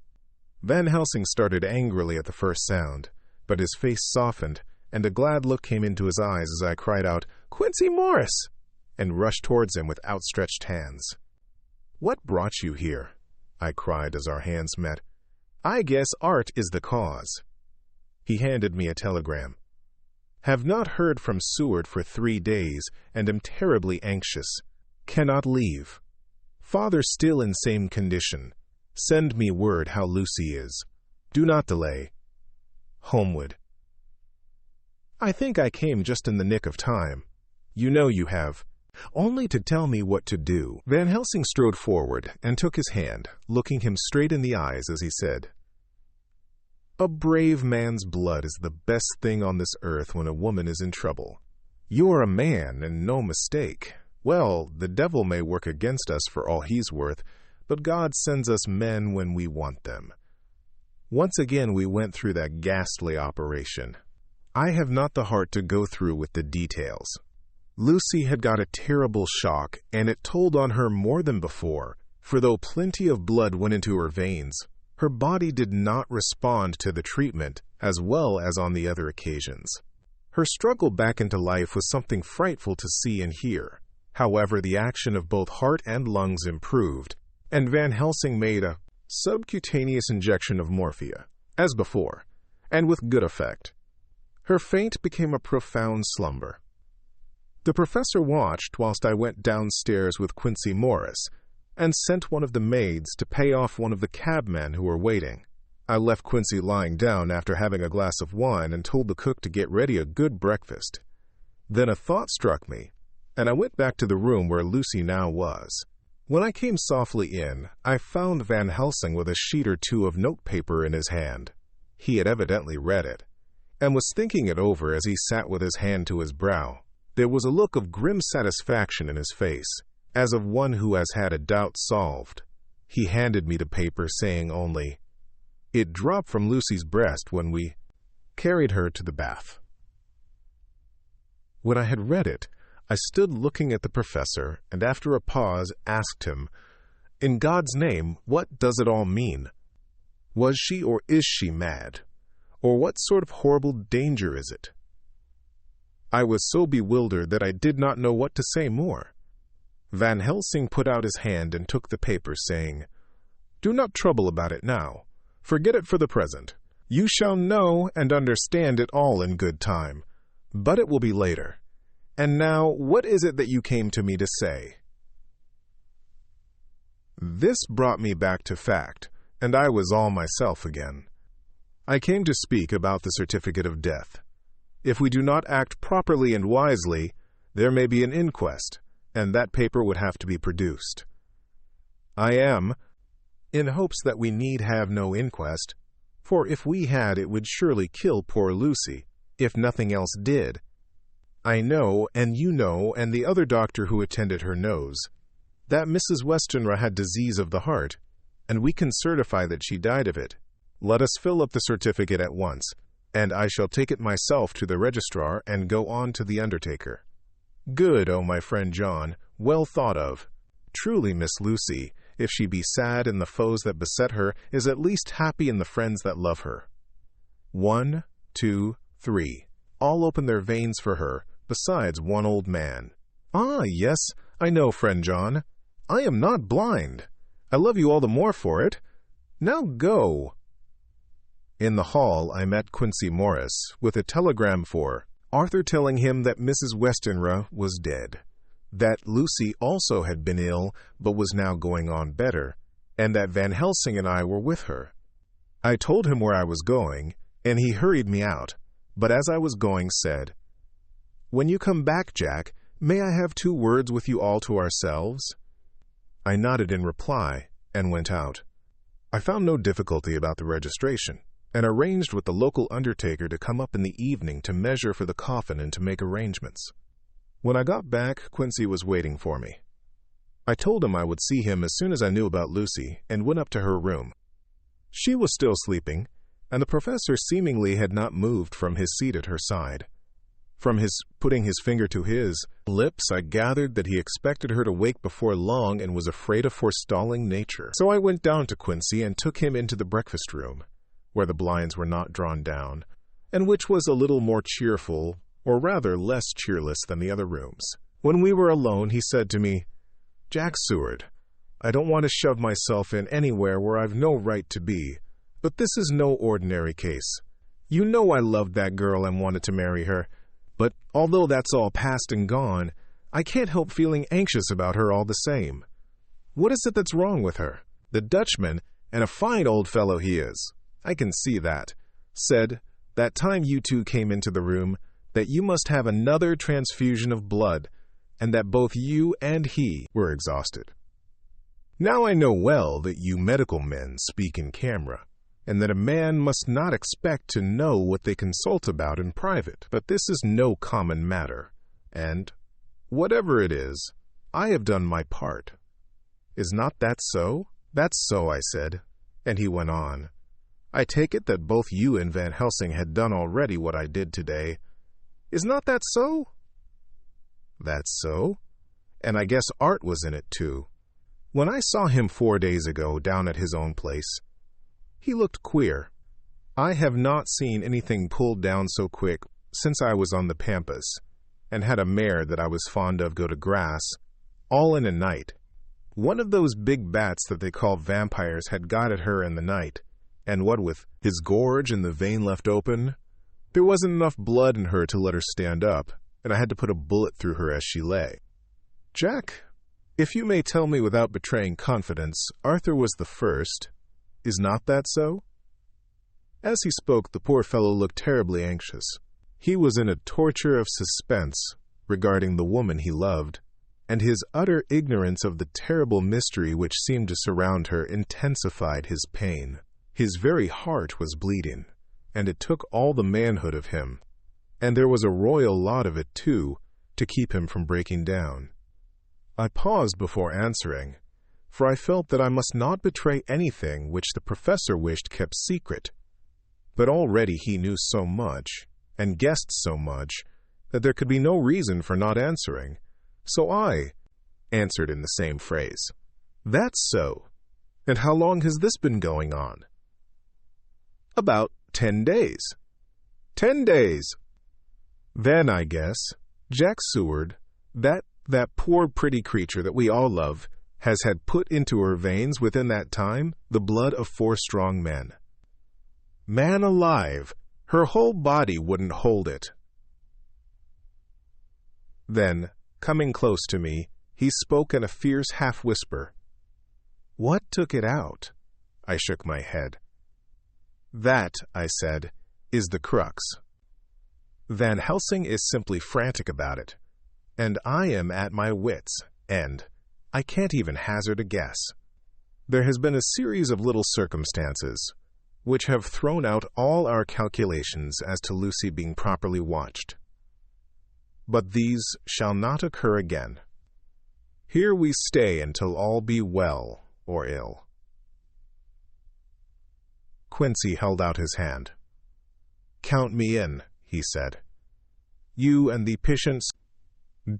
Van Helsing started angrily at the first sound, but his face softened, and a glad look came into his eyes as I cried out, "Quincy Morris!" and rushed towards him with outstretched hands. "What brought you here?" I cried as our hands met. "I guess art is the cause." He handed me a telegram. "Have not heard from Seward for 3 days, and am terribly anxious. Cannot leave. Father still in same condition. Send me word how Lucy is. Do not delay. Holmwood." I think I came just in the nick of time. You know you have. only to tell me what to do. Van Helsing strode forward and took his hand, looking him straight in the eyes as he said, "A brave man's blood is the best thing on this earth when a woman is in trouble. You are a man, and no mistake. Well, the devil may work against us for all he's worth, but God sends us men when we want them." Once again we went through that ghastly operation. I have not the heart to go through with the details. Lucy had got a terrible shock, and it told on her more than before, for though plenty of blood went into her veins, her body did not respond to the treatment as well as on the other occasions. Her struggle back into life was something frightful to see and hear. However, the action of both heart and lungs improved, and Van Helsing made a subcutaneous injection of morphia, as before, and with good effect. Her faint became a profound slumber. The professor watched whilst I went downstairs with Quincy Morris, and sent one of the maids to pay off one of the cabmen who were waiting. I left Quincy lying down after having a glass of wine and told the cook to get ready a good breakfast. Then a thought struck me, and I went back to the room where Lucy now was. When I came softly in, I found Van Helsing with a sheet or two of notepaper in his hand. He had evidently read it, and was thinking it over as he sat with his hand to his brow. There was a look of grim satisfaction in his face, as of one who has had a doubt solved. He handed me the paper, saying only, "It dropped from Lucy's breast when we carried her to the bath." When I had read it, I stood looking at the professor, and after a pause asked him, "In God's name, what does it all mean? Was she or is she mad? Or what sort of horrible danger is it?" I was so bewildered that I did not know what to say more. Van Helsing put out his hand and took the paper, saying, "Do not trouble about it now. Forget it for the present. You shall know and understand it all in good time, but it will be later. And now, what is it that you came to me to say?" This brought me back to fact, and I was all myself again. I came to speak about the certificate of death. If we do not act properly and wisely, there may be an inquest, and that paper would have to be produced. I am, in hopes that we need have no inquest, for if we had it would surely kill poor Lucy, if nothing else did. I know, and you know, and the other doctor who attended her knows, that Mrs. Westenra had disease of the heart, and we can certify that she died of it. Let us fill up the certificate at once, and I shall take it myself to the registrar and go on to the undertaker. Good, oh my friend John, well thought of. Truly Miss Lucy, if she be sad in the foes that beset her, is at least happy in the friends that love her. 1, 2, 3. All open their veins for her, besides one old man. Ah, yes, I know, friend John. I am not blind. I love you all the more for it. Now go. In the hall, I met Quincy Morris, with a telegram for Arthur telling him that Mrs. Westenra was dead, that Lucy also had been ill, but was now going on better, and that Van Helsing and I were with her. I told him where I was going, and he hurried me out, but as I was going said, "When you come back, Jack, may I have 2 words with you all to ourselves?" I nodded in reply, and went out. I found no difficulty about the registration, and arranged with the local undertaker to come up in the evening to measure for the coffin and to make arrangements. When I got back, Quincy was waiting for me. I told him I would see him as soon as I knew about Lucy, and went up to her room. She was still sleeping, and the professor seemingly had not moved from his seat at her side. From his putting his finger to his lips, I gathered that he expected her to wake before long and was afraid of forestalling nature. So I went down to Quincy and took him into the breakfast room, where the blinds were not drawn down, and which was a little more cheerful, or rather less cheerless than the other rooms. When we were alone, he said to me, "Jack Seward, I don't want to shove myself in anywhere where I've no right to be, but this is no ordinary case. You know I loved that girl and wanted to marry her, but although that's all past and gone, I can't help feeling anxious about her all the same. What is it that's wrong with her? The Dutchman, and a fine old fellow he is, I can see that, said, that time you 2 came into the room, that you must have another transfusion of blood, and that both you and he were exhausted. Now I know well that you medical men speak in camera, and that a man must not expect to know what they consult about in private. But this is no common matter, and, whatever it is, I have done my part. Is not that so? That's so, I said, and he went on. I take it that both you and Van Helsing had done already what I did today. Is not that so? That's so, and I guess Art was in it too. When I saw him 4 days ago down at his own place, he looked queer. I have not seen anything pulled down so quick since I was on the Pampas, and had a mare that I was fond of go to grass, all in a night. One of those big bats that they call vampires had got at her in the night, and what with his gorge and the vein left open, there wasn't enough blood in her to let her stand up, and I had to put a bullet through her as she lay. Jack, if you may tell me without betraying confidence, Arthur was the first. Is not that so? As he spoke, the poor fellow looked terribly anxious. He was in a torture of suspense regarding the woman he loved, and his utter ignorance of the terrible mystery which seemed to surround her intensified his pain. His very heart was bleeding, and it took all the manhood of him, and there was a royal lot of it too, to keep him from breaking down. I paused before answering, for I felt that I must not betray anything which the professor wished kept secret. But already he knew so much, and guessed so much, that there could be no reason for not answering. So I answered in the same phrase. That's so. And how long has this been going on? About 10 days. 10 days! Then, I guess, Jack Seward, that poor pretty creature that we all love, has had put into her veins within that time the blood of 4 strong men. Man alive, her whole body wouldn't hold it. Then, coming close to me, he spoke in a fierce half-whisper. What took it out? I shook my head. That, I said, is the crux. Van Helsing is simply frantic about it, and I am at my wits' end. I can't even hazard a guess. There has been a series of little circumstances which have thrown out all our calculations as to Lucy being properly watched. But these shall not occur again. Here we stay until all be well or ill. Quincy held out his hand. Count me in, he said. You and the patient's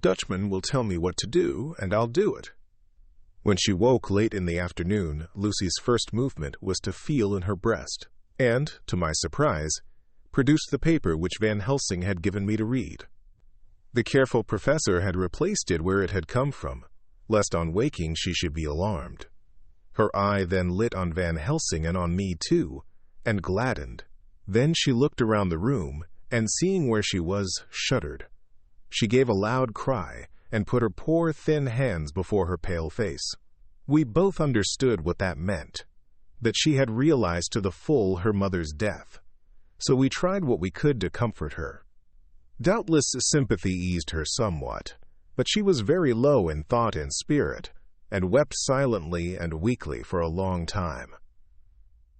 Dutchman will tell me what to do, and I'll do it. When she woke late in the afternoon, Lucy's first movement was to feel in her breast, and, to my surprise, produced the paper which Van Helsing had given me to read. The careful professor had replaced it where it had come from, lest on waking she should be alarmed. Her eye then lit on Van Helsing and on me too, and gladdened. Then she looked around the room, and seeing where she was, shuddered. She gave a loud cry, and put her poor thin hands before her pale face. We both understood what that meant, that she had realized to the full her mother's death, so we tried what we could to comfort her. Doubtless sympathy eased her somewhat, but she was very low in thought and spirit, and wept silently and weakly for a long time.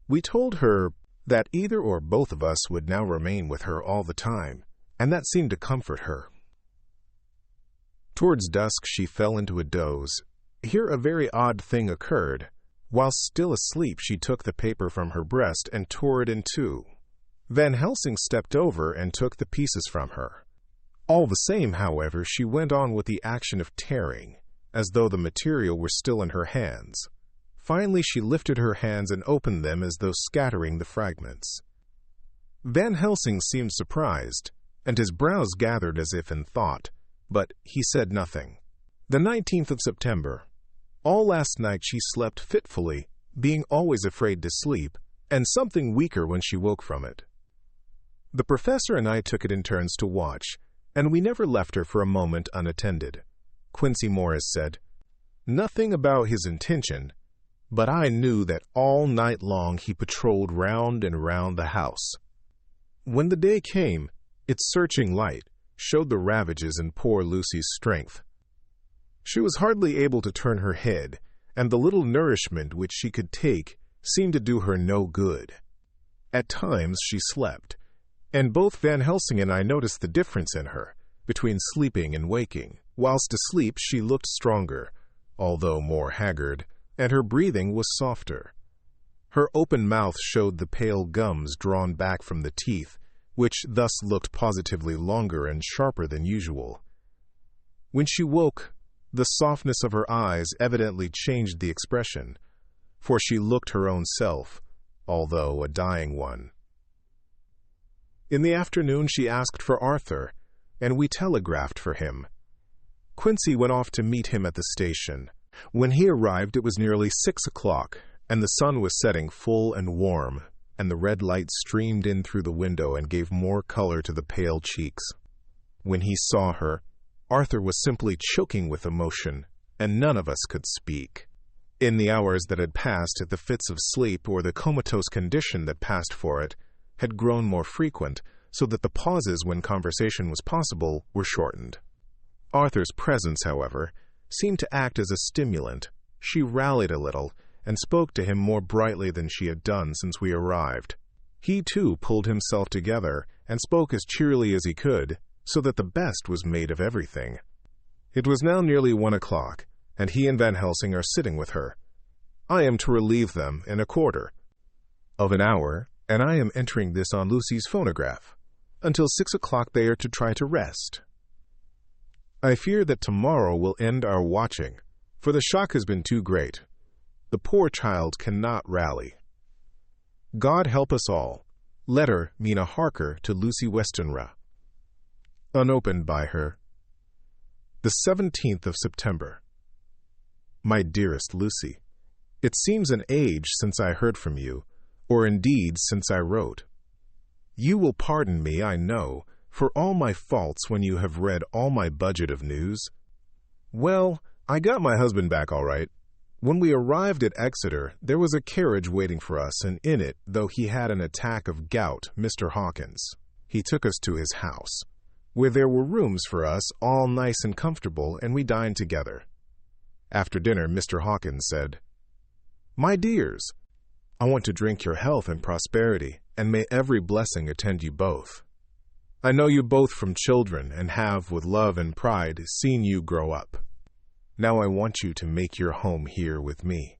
We told her that either or both of us would now remain with her all the time, and that seemed to comfort her. Towards dusk she fell into a doze. Here a very odd thing occurred. Whilst still asleep, she took the paper from her breast and tore it in two. Van Helsing stepped over and took the pieces from her. All the same, however, she went on with the action of tearing, as though the material were still in her hands. Finally, she lifted her hands and opened them as though scattering the fragments. Van Helsing seemed surprised, and his brows gathered as if in thought, but he said nothing. The 19th of September. All last night she slept fitfully, being always afraid to sleep, and something weaker when she woke from it. The professor and I took it in turns to watch, and we never left her for a moment unattended. Quincy Morris said, "Nothing about his intention, but I knew that all night long he patrolled round and round the house. When the day came, its searching light showed the ravages in poor Lucy's strength. She was hardly able to turn her head, and the little nourishment which she could take seemed to do her no good. At times she slept, and both Van Helsing and I noticed the difference in her, between sleeping and waking. Whilst asleep she looked stronger, although more haggard, and her breathing was softer. Her open mouth showed the pale gums drawn back from the teeth, which thus looked positively longer and sharper than usual. When she woke, the softness of her eyes evidently changed the expression, for she looked her own self, although a dying one. In the afternoon she asked for Arthur, and we telegraphed for him. Quincy went off to meet him at the station. When he arrived it was nearly 6 o'clock, and the sun was setting full and warm, and the red light streamed in through the window and gave more color to the pale cheeks. When he saw her, Arthur was simply choking with emotion, and none of us could speak. In the hours that had passed, the fits of sleep or the comatose condition that passed for it had grown more frequent, so that the pauses when conversation was possible were shortened. Arthur's presence, however, seemed to act as a stimulant. She rallied a little, and spoke to him more brightly than she had done since we arrived. He, too, pulled himself together, and spoke as cheerily as he could, so that the best was made of everything. It was now nearly 1 o'clock, and he and Van Helsing are sitting with her. I am to relieve them in a quarter of an hour, and I am entering this on Lucy's phonograph. Until 6 o'clock they are to try to rest. I fear that tomorrow will end our watching, for the shock has been too great. The poor child cannot rally. God help us all. Letter Mina Harker to Lucy Westenra. Unopened by her. The 17th of September. My dearest Lucy, it seems an age since I heard from you, or indeed since I wrote. You will pardon me, I know, for all my faults when you have read all my budget of news. Well, I got my husband back all right. When we arrived at Exeter, there was a carriage waiting for us, and in it, though he had an attack of gout, Mr. Hawkins. He took us to his house, where there were rooms for us, all nice and comfortable, and we dined together. After dinner, Mr. Hawkins said, My dears, I want to drink your health and prosperity, and may every blessing attend you both. I know you both from children, and have, with love and pride, seen you grow up. Now I want you to make your home here with me.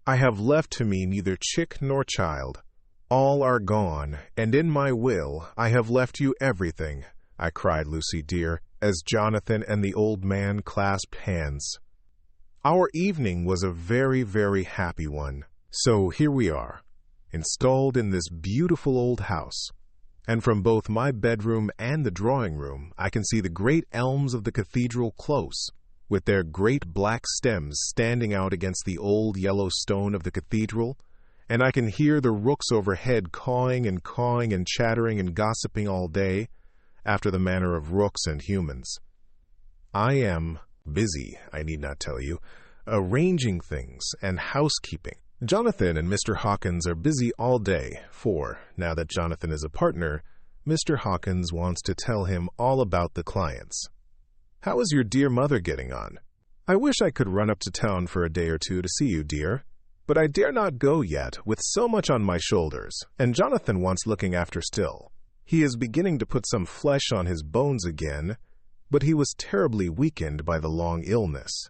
I have left to me neither chick nor child. All are gone, and in my will I have left you everything, I cried, Lucy dear, as Jonathan and the old man clasped hands. Our evening was a very, very happy one. So here we are, installed in this beautiful old house, and from both my bedroom and the drawing room I can see the great elms of the cathedral close, with their great black stems standing out against the old yellow stone of the cathedral, and I can hear the rooks overhead cawing and chattering and gossiping all day, after the manner of rooks and humans. I am busy, I need not tell you, arranging things and housekeeping. Jonathan and Mr. Hawkins are busy all day, for, now that Jonathan is a partner, Mr. Hawkins wants to tell him all about the clients. How is your dear mother getting on? I wish I could run up to town for a day or two to see you, dear, but I dare not go yet, with so much on my shoulders, and Jonathan wants looking after still. He is beginning to put some flesh on his bones again, but he was terribly weakened by the long illness.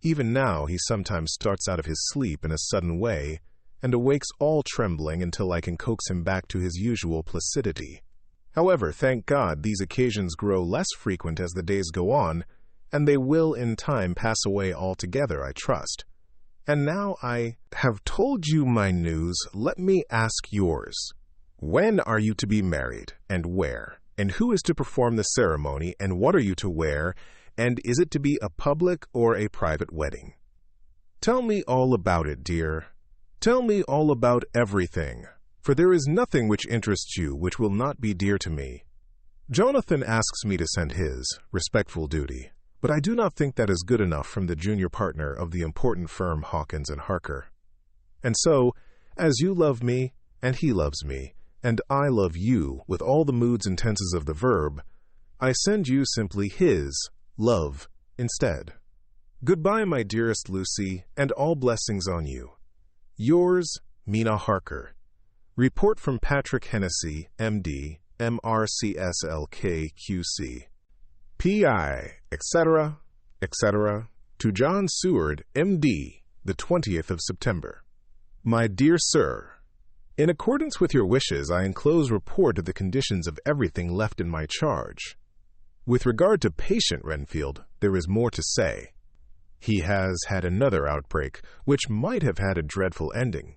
Even now he sometimes starts out of his sleep in a sudden way, and awakes all trembling until I can coax him back to his usual placidity. However, thank God, these occasions grow less frequent as the days go on, and they will in time pass away altogether, I trust. And now I have told you my news, let me ask yours. When are you to be married, and where? And who is to perform the ceremony, and what are you to wear, and is it to be a public or a private wedding? Tell me all about it, dear. Tell me all about everything, for there is nothing which interests you which will not be dear to me. Jonathan asks me to send his respectful duty, but I do not think that is good enough from the junior partner of the important firm Hawkins and Harker. And so, as you love me, and he loves me, and I love you with all the moods and tenses of the verb, I send you simply his love instead. Goodbye, my dearest Lucy, and all blessings on you. Yours, Mina Harker. Report from Patrick Hennessy, M.D., MRCSLK-QC. P.I., etc., etc., to John Seward, M.D., the 20th of September. My dear Sir, in accordance with your wishes, I enclose report of the conditions of everything left in my charge. With regard to patient Renfield, there is more to say. He has had another outbreak, which might have had a dreadful ending,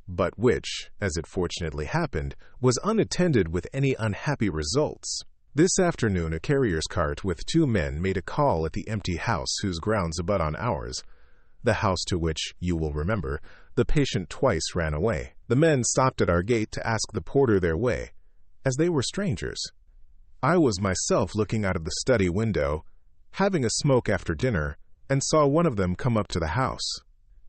but which, as it fortunately happened, was unattended with any unhappy results. This afternoon, a carrier's cart with 2 men made a call at the empty house whose grounds abut on ours, the house to which, you will remember, the patient twice ran away. The men stopped at our gate to ask the porter their way, as they were strangers. I was myself looking out of the study window, having a smoke after dinner, and saw one of them come up to the house.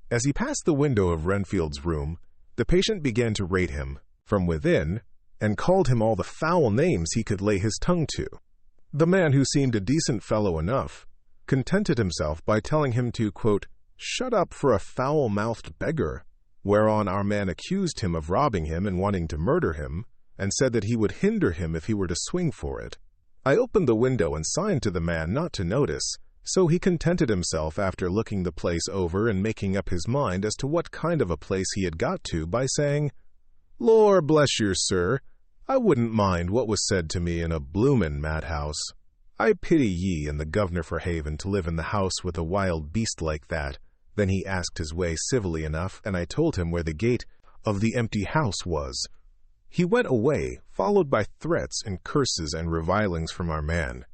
As he passed the window of Renfield's room, the patient began to rate him from within and called him all the foul names he could lay his tongue to. The man, who seemed a decent fellow enough, contented himself by telling him to, quote, shut up for a foul-mouthed beggar, whereon our man accused him of robbing him and wanting to murder him, and said that he would hinder him if he were to swing for it. I opened the window and signed to the man not to notice, so he contented himself after looking the place over and making up his mind as to what kind of a place he had got to by saying, Lor bless you, sir, I wouldn't mind what was said to me in a bloomin' madhouse. I pity ye and the governor for haven to live in the house with a wild beast like that. Then he asked his way civilly enough, and I told him where the gate of the empty house was. He went away, followed by threats and curses and revilings from our man.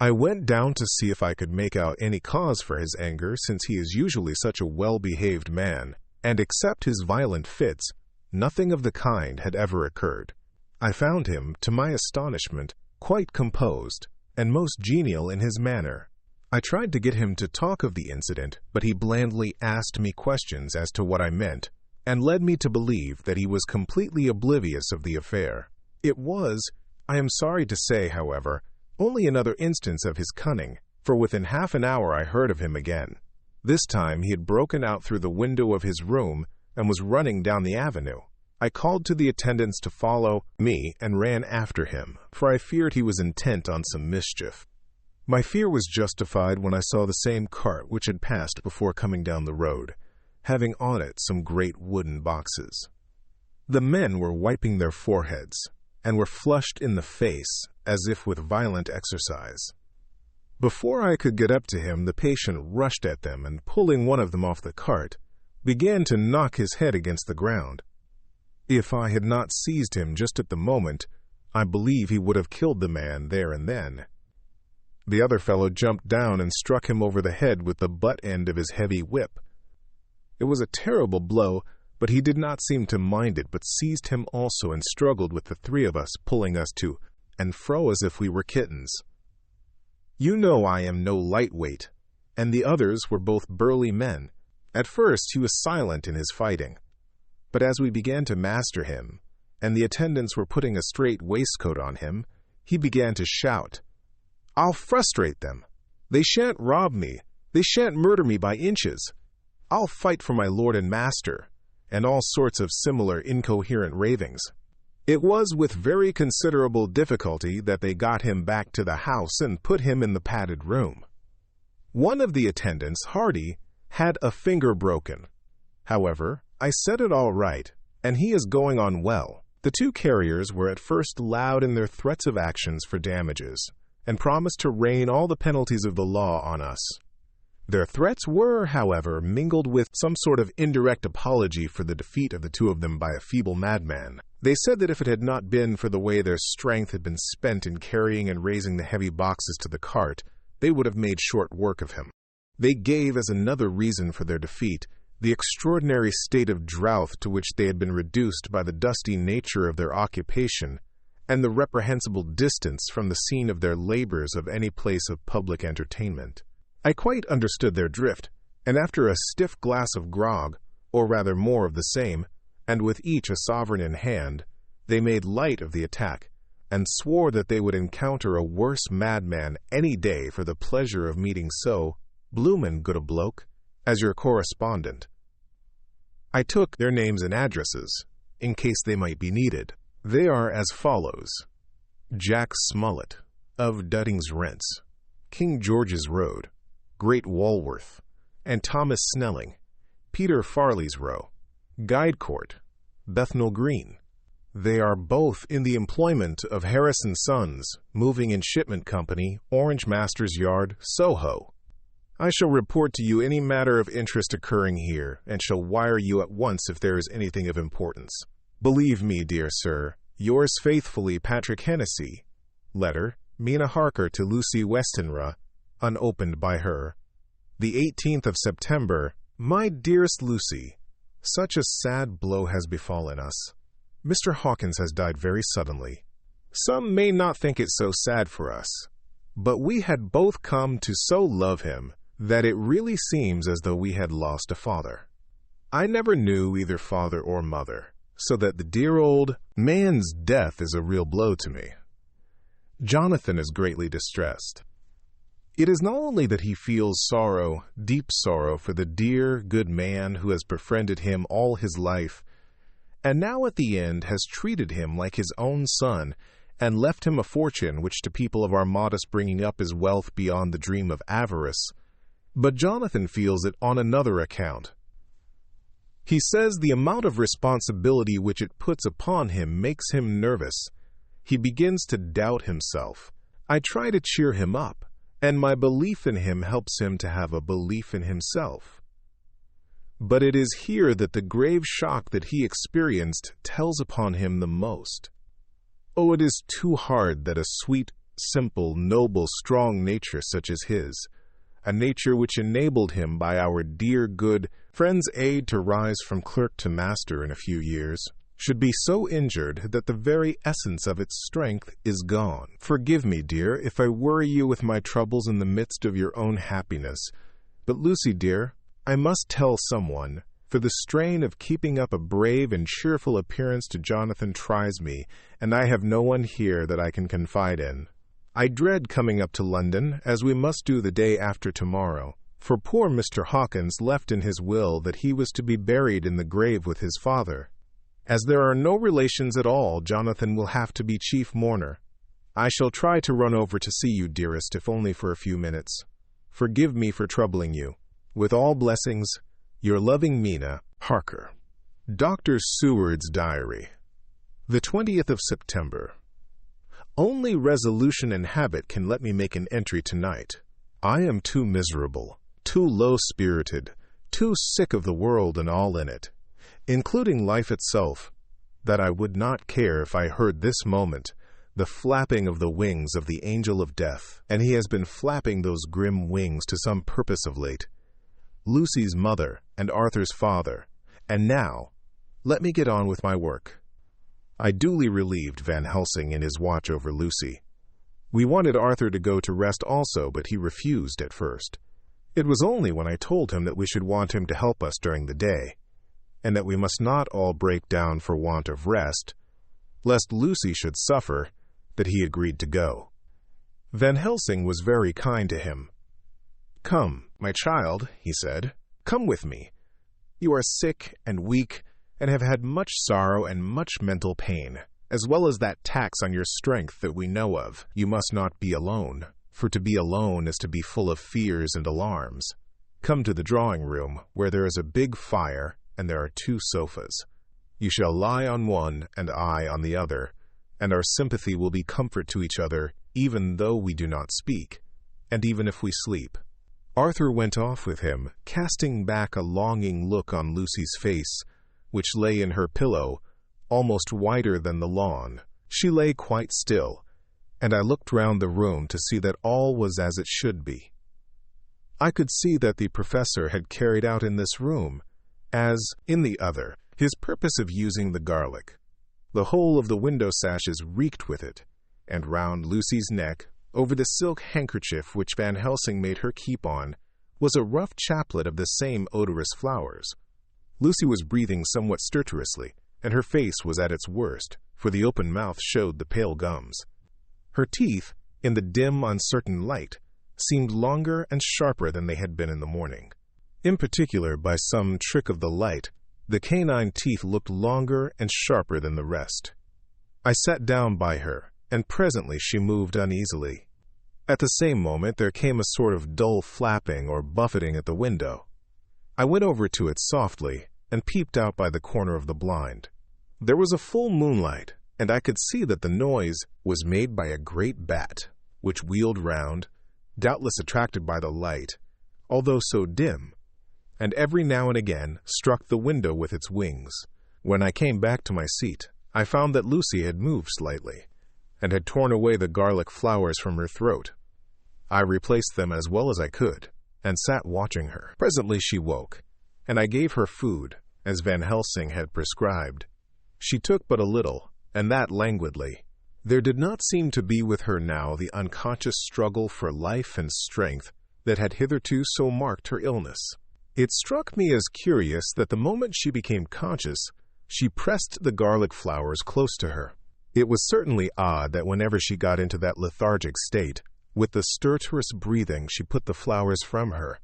I went down to see if I could make out any cause for his anger, since he is usually such a well-behaved man, and except his violent fits, nothing of the kind had ever occurred. I found him, to my astonishment, quite composed, and most genial in his manner. I tried to get him to talk of the incident, but he blandly asked me questions as to what I meant, and led me to believe that he was completely oblivious of the affair. It was, I am sorry to say, however, only another instance of his cunning, for within half an hour I heard of him again. This time he had broken out through the window of his room and was running down the avenue. I called to the attendants to follow me and ran after him, for I feared he was intent on some mischief. My fear was justified when I saw the same cart which had passed before coming down the road, having on it some great wooden boxes. The men were wiping their foreheads, and were flushed in the face, as if with violent exercise. Before I could get up to him, the patient rushed at them, and pulling one of them off the cart, began to knock his head against the ground. If I had not seized him just at the moment, I believe he would have killed the man there and then. The other fellow jumped down and struck him over the head with the butt end of his heavy whip. It was a terrible blow, but he did not seem to mind it, but seized him also and struggled with the 3 of us, pulling us to and fro as if we were kittens. You know I am no lightweight, and the others were both burly men. At first he was silent in his fighting, but as we began to master him, and the attendants were putting a straight waistcoat on him, he began to shout, I'll frustrate them. They shan't rob me. They shan't murder me by inches. I'll fight for my lord and master, and all sorts of similar incoherent ravings. It was with very considerable difficulty that they got him back to the house and put him in the padded room. One of the attendants, Hardy, had a finger broken. However, I set it all right, and he is going on well. The 2 carriers were at first loud in their threats of actions for damages, and promised to rain all the penalties of the law on us. Their threats were, however, mingled with some sort of indirect apology for the defeat of the 2 of them by a feeble madman. They said that if it had not been for the way their strength had been spent in carrying and raising the heavy boxes to the cart, they would have made short work of him. They gave as another reason for their defeat the extraordinary state of drought to which they had been reduced by the dusty nature of their occupation, and the reprehensible distance from the scene of their labors of any place of public entertainment. I quite understood their drift, and after a stiff glass of grog, or rather more of the same, and with each a sovereign in hand, they made light of the attack, and swore that they would encounter a worse madman any day for the pleasure of meeting so bloomin' good a bloke, as your correspondent. I took their names and addresses, in case they might be needed. They are as follows: Jack Smollett, of Dudding's Rents, King George's Road, Great Walworth, and Thomas Snelling, Peter Farley's Row, Guide Court, Bethnal Green. They are both in the employment of Harris & Sons, Moving and Shipment Company, Orange Masters Yard, Soho. I shall report to you any matter of interest occurring here, and shall wire you at once if there is anything of importance. Believe me, dear sir, yours faithfully, Patrick Hennessy. Letter, Mina Harker to Lucy Westenra, unopened by her. The 18th of September. My dearest Lucy, such a sad blow has befallen us. Mr. Hawkins has died very suddenly. Some may not think it so sad for us, but we had both come to so love him that it really seems as though we had lost a father. I never knew either father or mother, so that the dear old man's death is a real blow to me. Jonathan is greatly distressed. It is not only that he feels sorrow, deep sorrow, for the dear, good man who has befriended him all his life, and now at the end has treated him like his own son, and left him a fortune which to people of our modest bringing up is wealth beyond the dream of avarice, but Jonathan feels it on another account. He says the amount of responsibility which it puts upon him makes him nervous. He begins to doubt himself. I try to cheer him up, and my belief in him helps him to have a belief in himself. But it is here that the grave shock that he experienced tells upon him the most. Oh, it is too hard that a sweet, simple, noble, strong nature such as his, a nature which enabled him by our dear good friend's aid to rise from clerk to master in a few years, should be so injured that the very essence of its strength is gone. Forgive me, dear, if I worry you with my troubles in the midst of your own happiness, but Lucy, dear, I must tell someone, for the strain of keeping up a brave and cheerful appearance to Jonathan tries me, and I have no one here that I can confide in. I dread coming up to London, as we must do the day after tomorrow, for poor Mr. Hawkins left in his will that he was to be buried in the grave with his father. As there are no relations at all, Jonathan will have to be chief mourner. I shall try to run over to see you, dearest, if only for a few minutes. Forgive me for troubling you. With all blessings, your loving Mina Harker. Dr. Seward's Diary. The 20th of September. Only resolution and habit can let me make an entry tonight. I am too miserable, too low-spirited, too sick of the world and all in it, including life itself, that I would not care if I heard this moment the flapping of the wings of the angel of death, and he has been flapping those grim wings to some purpose of late. Lucy's mother and Arthur's father, and now, let me get on with my work. I duly relieved Van Helsing in his watch over Lucy. We wanted Arthur to go to rest also, but he refused at first. It was only when I told him that we should want him to help us during the day, and that we must not all break down for want of rest, lest Lucy should suffer, that he agreed to go. Van Helsing was very kind to him. "Come, my child," he said, "come with me. You are sick and weak, and have had much sorrow and much mental pain, as well as that tax on your strength that we know of. You must not be alone, for to be alone is to be full of fears and alarms. Come to the drawing-room, where there is a big fire, and there are 2 sofas. You shall lie on one, and I on the other, and our sympathy will be comfort to each other, even though we do not speak, and even if we sleep." Arthur went off with him, casting back a longing look on Lucy's face, which lay in her pillow, almost whiter than the lawn. She lay quite still, and I looked round the room to see that all was as it should be. I could see that the professor had carried out in this room, as in the other, his purpose of using the garlic. The whole of the window sashes reeked with it, and round Lucy's neck, over the silk handkerchief which Van Helsing made her keep on, was a rough chaplet of the same odorous flowers. Lucy was breathing somewhat stertorously, and her face was at its worst, for the open mouth showed the pale gums. Her teeth, in the dim, uncertain light, seemed longer and sharper than they had been in the morning. In particular, by some trick of the light, the canine teeth looked longer and sharper than the rest. I sat down by her, and presently she moved uneasily. At the same moment there came a sort of dull flapping or buffeting at the window. I went over to it softly and peeped out by the corner of the blind. There was a full moonlight, and I could see that the noise was made by a great bat, which wheeled round, doubtless attracted by the light, although so dim, and every now and again struck the window with its wings. When I came back to my seat, I found that Lucy had moved slightly, and had torn away the garlic flowers from her throat. I replaced them as well as I could, and sat watching her. Presently she woke, and I gave her food, as Van Helsing had prescribed. She took but a little, and that languidly. There did not seem to be with her now the unconscious struggle for life and strength that had hitherto so marked her illness. It struck me as curious that the moment she became conscious, she pressed the garlic flowers close to her. It was certainly odd that whenever she got into that lethargic state, with the stertorous breathing she put the flowers from her,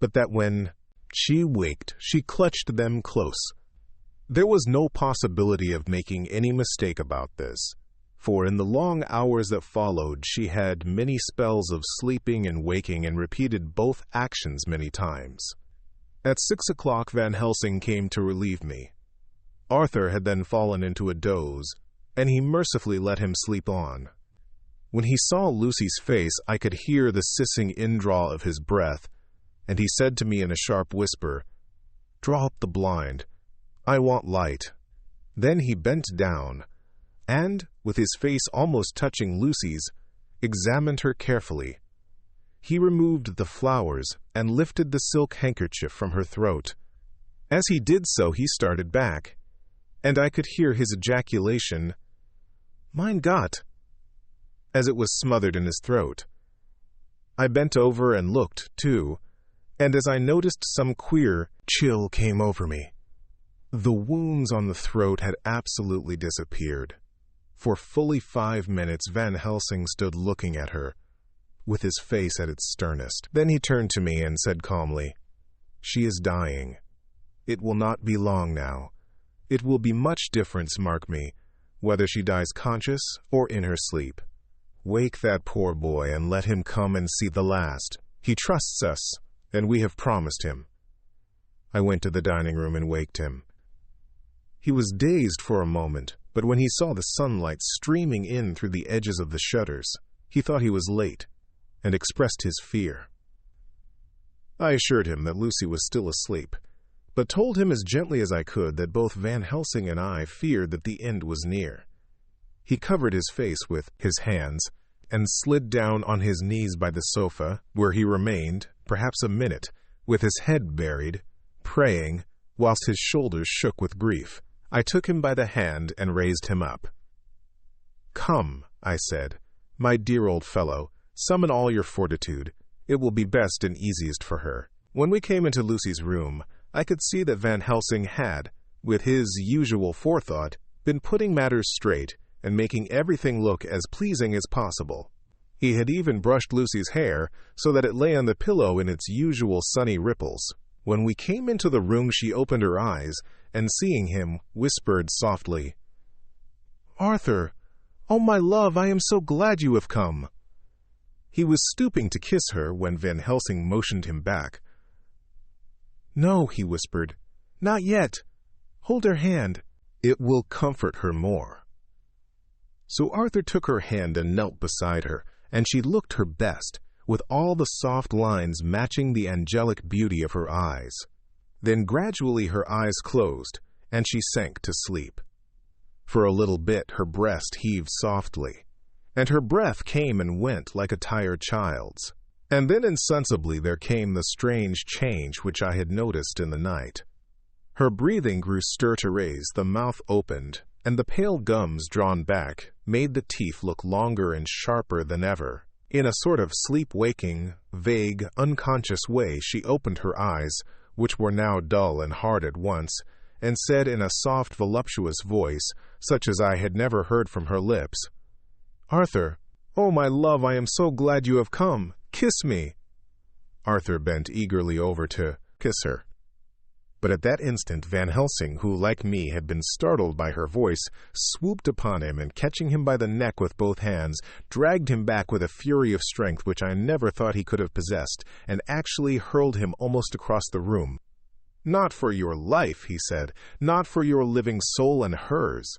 but that when she waked, she clutched them close. There was no possibility of making any mistake about this, for in the long hours that followed she had many spells of sleeping and waking and repeated both actions many times. At 6 o'clock Van Helsing came to relieve me. Arthur had then fallen into a doze, and he mercifully let him sleep on. When he saw Lucy's face, I could hear the sissing indraw of his breath, and he said to me in a sharp whisper, "Draw up the blind. I want light." Then he bent down, and, with his face almost touching Lucy's, examined her carefully. He removed the flowers and lifted the silk handkerchief from her throat. As he did so, he started back, and I could hear his ejaculation, "Mein Gott," as it was smothered in his throat. I bent over and looked, too, and as I noticed, some queer chill came over me. The wounds on the throat had absolutely disappeared. For fully 5 minutes Van Helsing stood looking at her, with his face at its sternest. Then he turned to me and said calmly, "She is dying. It will not be long now. It will be much difference, mark me, whether she dies conscious or in her sleep. Wake that poor boy and let him come and see the last. He trusts us, and we have promised him." I went to the dining room and waked him. He was dazed for a moment, but when he saw the sunlight streaming in through the edges of the shutters, he thought he was late, and expressed his fear. I assured him that Lucy was still asleep, but told him as gently as I could that both Van Helsing and I feared that the end was near. He covered his face with his hands, and slid down on his knees by the sofa, where he remained, perhaps a minute, with his head buried, praying, whilst his shoulders shook with grief. I took him by the hand and raised him up. "Come," I said, "my dear old fellow, summon all your fortitude. It will be best and easiest for her." When we came into Lucy's room, I could see that Van Helsing had, with his usual forethought, been putting matters straight and making everything look as pleasing as possible. He had even brushed Lucy's hair so that it lay on the pillow in its usual sunny ripples. When we came into the room, she opened her eyes, and seeing him, whispered softly, "Arthur, oh my love, I am so glad you have come." He was stooping to kiss her when Van Helsing motioned him back. "No," he whispered, "not yet. Hold her hand. It will comfort her more." So Arthur took her hand and knelt beside her, and she looked her best, with all the soft lines matching the angelic beauty of her eyes. Then gradually her eyes closed, and she sank to sleep. For a little bit her breast heaved softly, and her breath came and went like a tired child's. And then insensibly there came the strange change which I had noticed in the night. Her breathing grew stertorous, the mouth opened, and the pale gums drawn back made the teeth look longer and sharper than ever. In a sort of sleep-waking, vague, unconscious way she opened her eyes, which were now dull and hard at once, and said in a soft, voluptuous voice, such as I had never heard from her lips, "Arthur, oh my love, I am so glad you have come. Kiss me!" Arthur bent eagerly over to kiss her. But at that instant Van Helsing, who, like me, had been startled by her voice, swooped upon him and, catching him by the neck with both hands, dragged him back with a fury of strength which I never thought he could have possessed, and actually hurled him almost across the room. "Not for your life," he said, "not for your living soul and hers."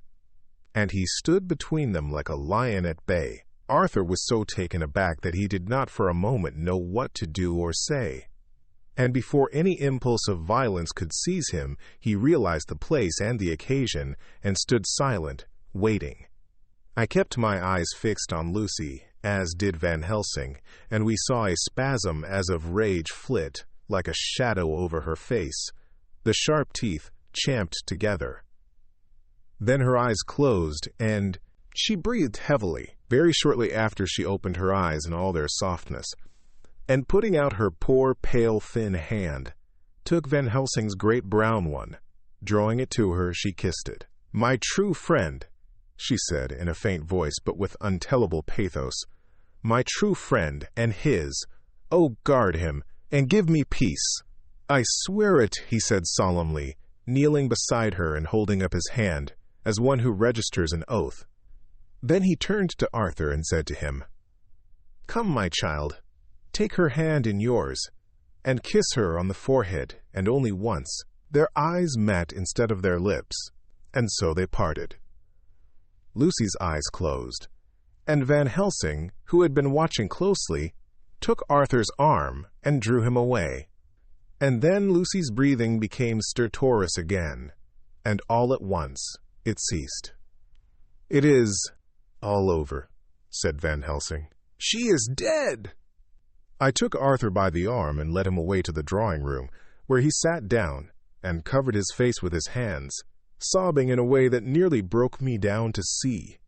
And he stood between them like a lion at bay. Arthur was so taken aback that he did not for a moment know what to do or say. And before any impulse of violence could seize him, he realized the place and the occasion, and stood silent, waiting. I kept my eyes fixed on Lucy, as did Van Helsing, and we saw a spasm as of rage flit, like a shadow over her face. The sharp teeth champed together. Then her eyes closed, and she breathed heavily, very shortly after she opened her eyes in all their softness, and putting out her poor, pale, thin hand, took Van Helsing's great brown one. Drawing it to her, she kissed it. "My true friend," she said in a faint voice but with untellable pathos, "my true friend, and his. Oh, guard him, and give me peace." "I swear it," he said solemnly, kneeling beside her and holding up his hand, as one who registers an oath. Then he turned to Arthur and said to him, "Come, my child, take her hand in yours, and kiss her on the forehead, and only once." Their eyes met instead of their lips, and so they parted. Lucy's eyes closed, and Van Helsing, who had been watching closely, took Arthur's arm and drew him away. And then Lucy's breathing became stertorous again, and all at once it ceased. "It is all over," said Van Helsing. "She is dead!" I took Arthur by the arm and led him away to the drawing-room, where he sat down and covered his face with his hands, sobbing in a way that nearly broke me down to see.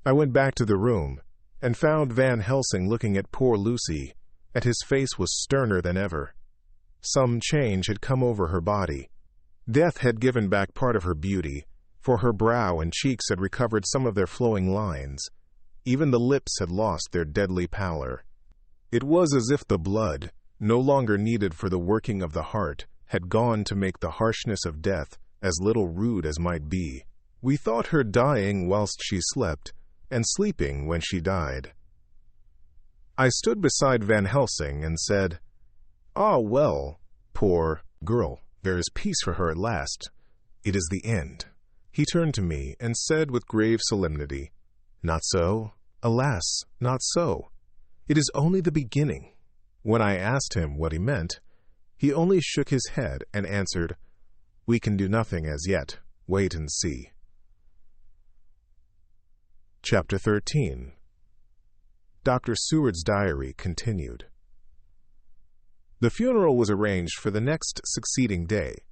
I went back to the room and found Van Helsing looking at poor Lucy, and his face was sterner than ever. Some change had come over her body. Death had given back part of her beauty, for her brow and cheeks had recovered some of their flowing lines. Even the lips had lost their deadly pallor. It was as if the blood, no longer needed for the working of the heart, had gone to make the harshness of death as little rude as might be. We thought her dying whilst she slept, and sleeping when she died. I stood beside Van Helsing and said, "Ah, well, poor girl, there is peace for her at last. It is the end." He turned to me and said with grave solemnity, "Not so, alas, not so. It is only the beginning." When I asked him what he meant, he only shook his head and answered, "We can do nothing as yet. Wait and see." Chapter 13. Dr. Seward's Diary continued. The funeral was arranged for the next succeeding day,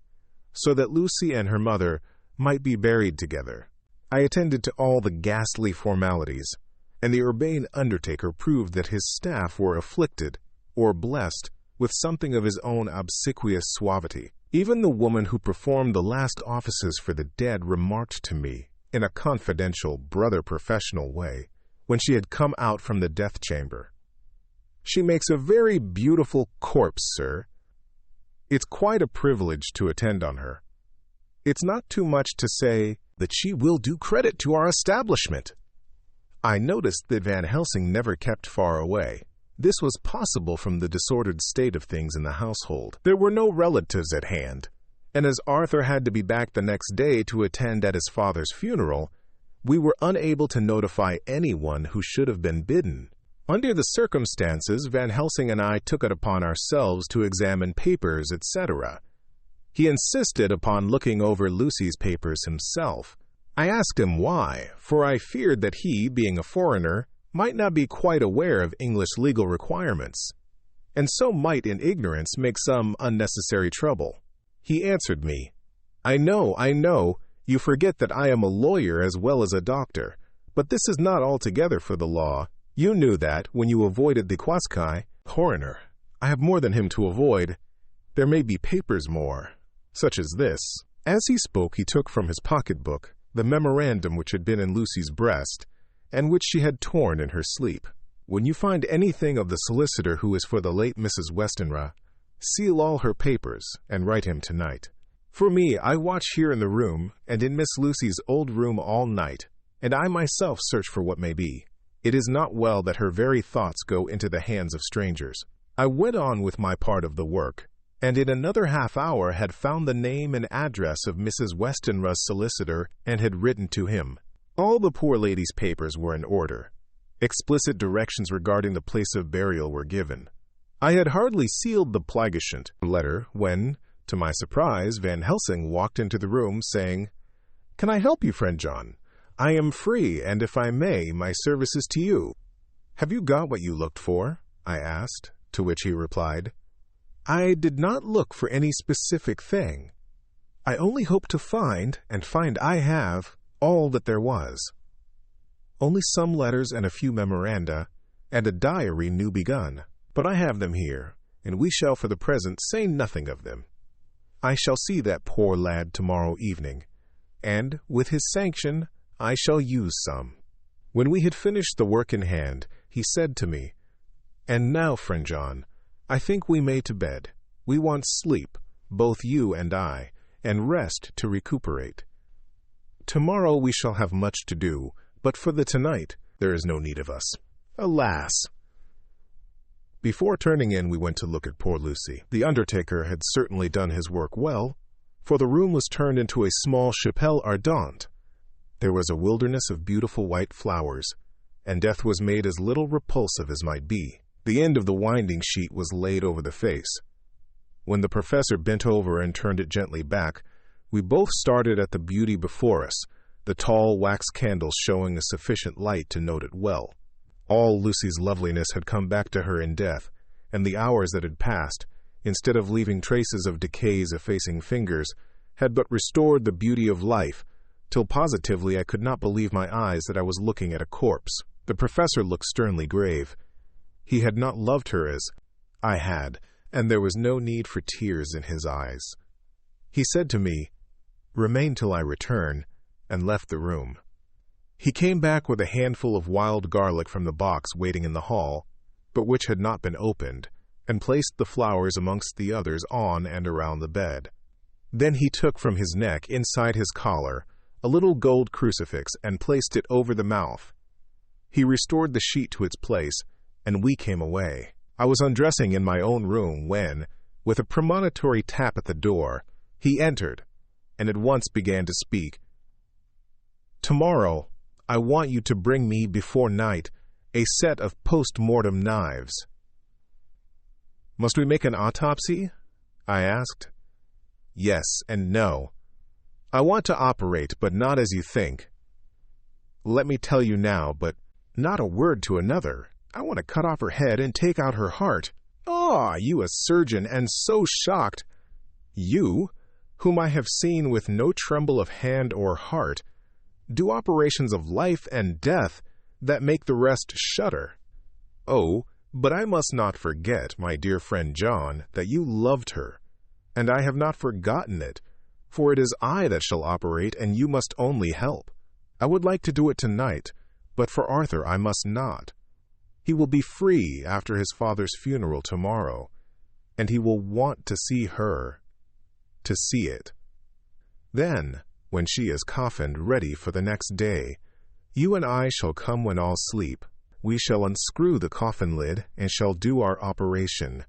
so that Lucy and her mother might be buried together. I attended to all the ghastly formalities, and the urbane undertaker proved that his staff were afflicted, or blessed, with something of his own obsequious suavity. Even the woman who performed the last offices for the dead remarked to me, in a confidential, brother-professional way, when she had come out from the death chamber, "She makes a very beautiful corpse, sir. It's quite a privilege to attend on her. It's not too much to say that she will do credit to our establishment." I noticed that Van Helsing never kept far away. This was possible from the disordered state of things in the household. There were no relatives at hand, and as Arthur had to be back the next day to attend at his father's funeral, we were unable to notify anyone who should have been bidden. Under the circumstances, Van Helsing and I took it upon ourselves to examine papers, etc. He insisted upon looking over Lucy's papers himself. I asked him why, for I feared that he, being a foreigner, might not be quite aware of English legal requirements, and so might in ignorance make some unnecessary trouble. He answered me, I know, you forget that I am a lawyer as well as a doctor, but this is not altogether for the law. You knew that when you avoided the quaskai coroner. I have more than him to avoid. There may be papers more, such as this." As he spoke, he took from his pocketbook the memorandum which had been in Lucy's breast, and which she had torn in her sleep. When you find anything of the solicitor who is for the late Mrs. Westenra, seal all her papers and write him tonight. For me, I watch here in the room and in Miss Lucy's old room all night, and I myself search for what may be. It is not well that her very thoughts go into the hands of strangers. I went on with my part of the work, and in another half-hour had found the name and address of Mrs. Westenra's solicitor and had written to him. All the poor lady's papers were in order. Explicit directions regarding the place of burial were given. I had hardly sealed the plagiarized letter when, to my surprise, Van Helsing walked into the room, saying, "Can I help you, friend John? I am free, and if I may, my service is to you." "Have you got what you looked for?" I asked, to which he replied, "I did not look for any specific thing. I only hope to find, and find I have, all that there was. Only some letters and a few memoranda, and a diary new begun. But I have them here, and we shall for the present say nothing of them. I shall see that poor lad tomorrow evening, and, with his sanction, I shall use some." When we had finished the work in hand, he said to me, "And now, friend John, I think we may to bed. We want sleep, both you and I, and rest to recuperate. Tomorrow we shall have much to do, but for the tonight there is no need of us. Alas!" Before turning in, we went to look at poor Lucy. The undertaker had certainly done his work well, for the room was turned into a small chapelle ardente. There was a wilderness of beautiful white flowers, and death was made as little repulsive as might be. The end of the winding sheet was laid over the face. When the professor bent over and turned it gently back, we both started at the beauty before us, the tall wax candles showing a sufficient light to note it well. All Lucy's loveliness had come back to her in death, and the hours that had passed, instead of leaving traces of decay's effacing fingers, had but restored the beauty of life, till positively I could not believe my eyes that I was looking at a corpse. The professor looked sternly grave. He had not loved her as I had, and there was no need for tears in his eyes. He said to me, "Remain till I return," and left the room. He came back with a handful of wild garlic from the box waiting in the hall, but which had not been opened, and placed the flowers amongst the others on and around the bed. Then he took from his neck, inside his collar, a little gold crucifix and placed it over the mouth. He restored the sheet to its place, and we came away. I was undressing in my own room when, with a premonitory tap at the door, he entered, and at once began to speak. "Tomorrow, I want you to bring me before night a set of post-mortem knives." "Must we make an autopsy?" I asked. "Yes and no. I want to operate, but not as you think. Let me tell you now, but not a word to another. I want to cut off her head and take out her heart." "Ah, you a surgeon, and so shocked! You, whom I have seen with no tremble of hand or heart, do operations of life and death that make the rest shudder. Oh, but I must not forget, my dear friend John, that you loved her, and I have not forgotten it, for it is I that shall operate, and you must only help. I would like to do it tonight, but for Arthur I must not. He will be free after his father's funeral tomorrow, and he will want to see her, to see it. Then, when she is coffined ready for the next day, you and I shall come when all sleep. We shall unscrew the coffin lid and shall do our operation,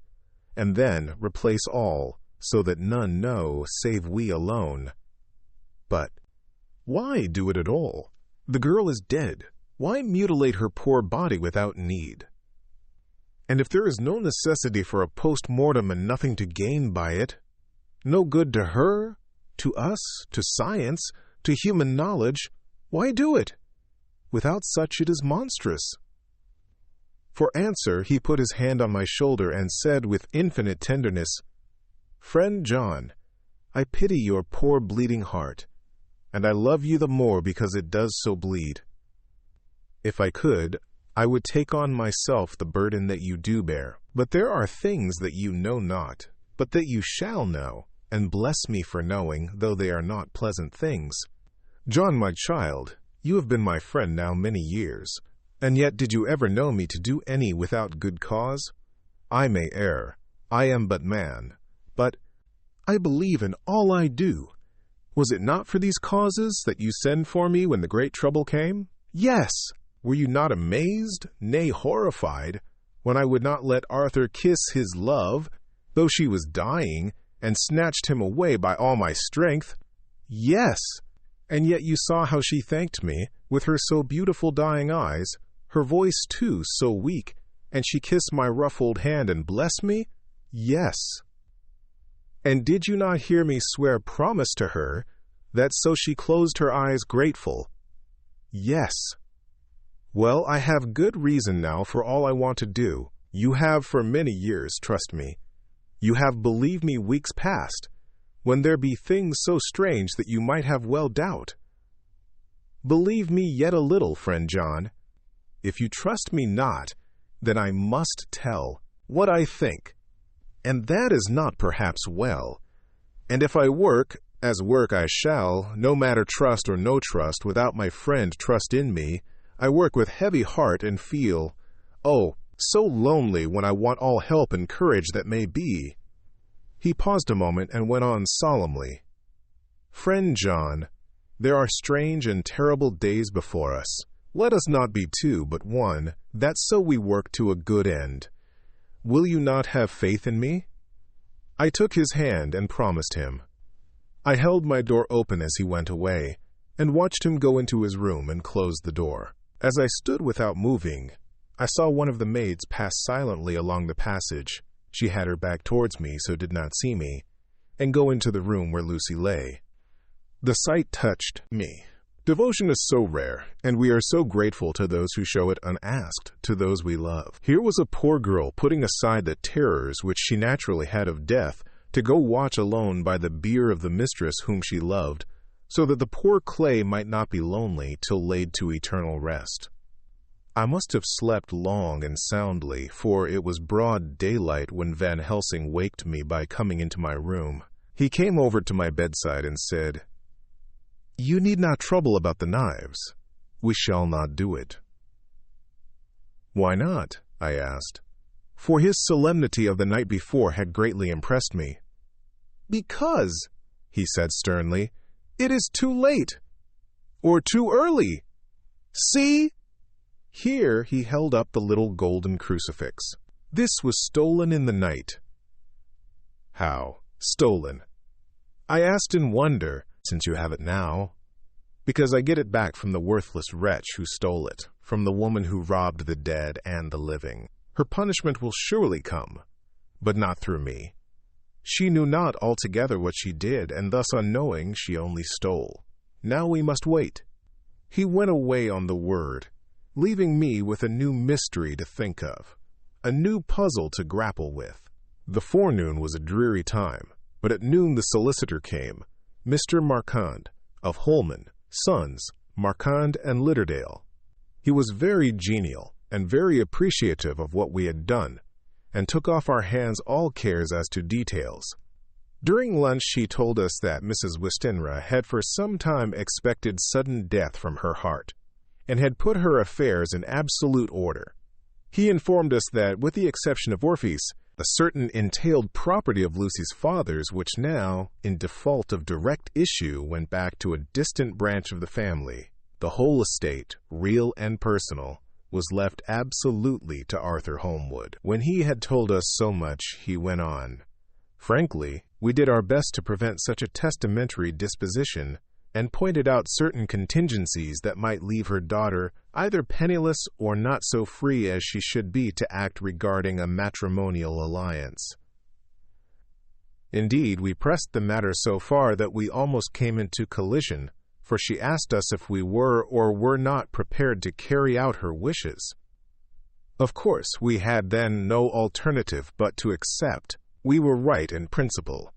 and then replace all, so that none know save we alone." "But why do it at all? The girl is dead. Why mutilate her poor body without need? And if there is no necessity for a post-mortem and nothing to gain by it, no good to her, to us, to science, to human knowledge, why do it? Without such it is monstrous." For answer, he put his hand on my shoulder and said with infinite tenderness, "Friend John, I pity your poor bleeding heart, and I love you the more because it does so bleed. If I could, I would take on myself the burden that you do bear. But there are things that you know not, but that you shall know, and bless me for knowing, though they are not pleasant things. John, my child, you have been my friend now many years. And yet did you ever know me to do any without good cause? I may err, I am but man, but I believe in all I do. Was it not for these causes that you sent for me when the great trouble came? Yes! Were you not amazed, nay horrified, when I would not let Arthur kiss his love, though she was dying, and snatched him away by all my strength? Yes! And yet you saw how she thanked me, with her so beautiful dying eyes, her voice too so weak, and she kissed my rough old hand and blessed me? Yes. And did you not hear me swear promise to her, that so she closed her eyes grateful? Yes. Well, I have good reason now for all I want to do. You have for many years, trust me. You have believed me weeks past, when there be things so strange that you might have well doubt. Believe me yet a little, friend John. If you trust me not, then I must tell what I think, and that is not perhaps well. And if I work, as work I shall, no matter trust or no trust, without my friend trust in me, I work with heavy heart and feel, oh, so lonely when I want all help and courage that may be. He paused a moment and went on solemnly. Friend John, there are strange and terrible days before us. Let us not be two, but one, that so we work to a good end. Will you not have faith in me? I took his hand and promised him. I held my door open as he went away, and watched him go into his room and close the door. As I stood without moving, I saw one of the maids pass silently along the passage. She had her back towards me, so did not see me, and go into the room where Lucy lay. The sight touched me. Devotion is so rare, and we are so grateful to those who show it unasked to those we love. Here was a poor girl putting aside the terrors which she naturally had of death to go watch alone by the bier of the mistress whom she loved, so that the poor clay might not be lonely till laid to eternal rest. I must have slept long and soundly, for it was broad daylight when Van Helsing waked me by coming into my room. He came over to my bedside and said, You need not trouble about the knives. We shall not do it. Why not? I asked, for his solemnity of the night before had greatly impressed me. Because, he said sternly, it is too late, or too early. See? Here he held up the little golden crucifix. This was stolen in the night. How? Stolen? I asked in wonder, since you have it now. Because I get it back from the worthless wretch who stole it, from the woman who robbed the dead and the living. Her punishment will surely come, but not through me. She knew not altogether what she did, and thus unknowing she only stole. Now we must wait. He went away on the word, leaving me with a new mystery to think of, a new puzzle to grapple with. The forenoon was a dreary time, but at noon the solicitor came, Mr. Marquand, of Holman, Sons, Marquand and Litterdale. He was very genial and very appreciative of what we had done, and took off our hands all cares as to details. During lunch he told us that Mrs. Westenra had for some time expected sudden death from her heart, and had put her affairs in absolute order. He informed us that, with the exception of Orpheus, a certain entailed property of Lucy's father's, which now, in default of direct issue, went back to a distant branch of the family, the whole estate, real and personal, was left absolutely to Arthur Holmwood. When he had told us so much, he went on. Frankly, we did our best to prevent such a testamentary disposition, and pointed out certain contingencies that might leave her daughter either penniless or not so free as she should be to act regarding a matrimonial alliance. Indeed, we pressed the matter so far that we almost came into collision, for she asked us if we were or were not prepared to carry out her wishes. Of course, we had then no alternative but to accept. We were right in principle,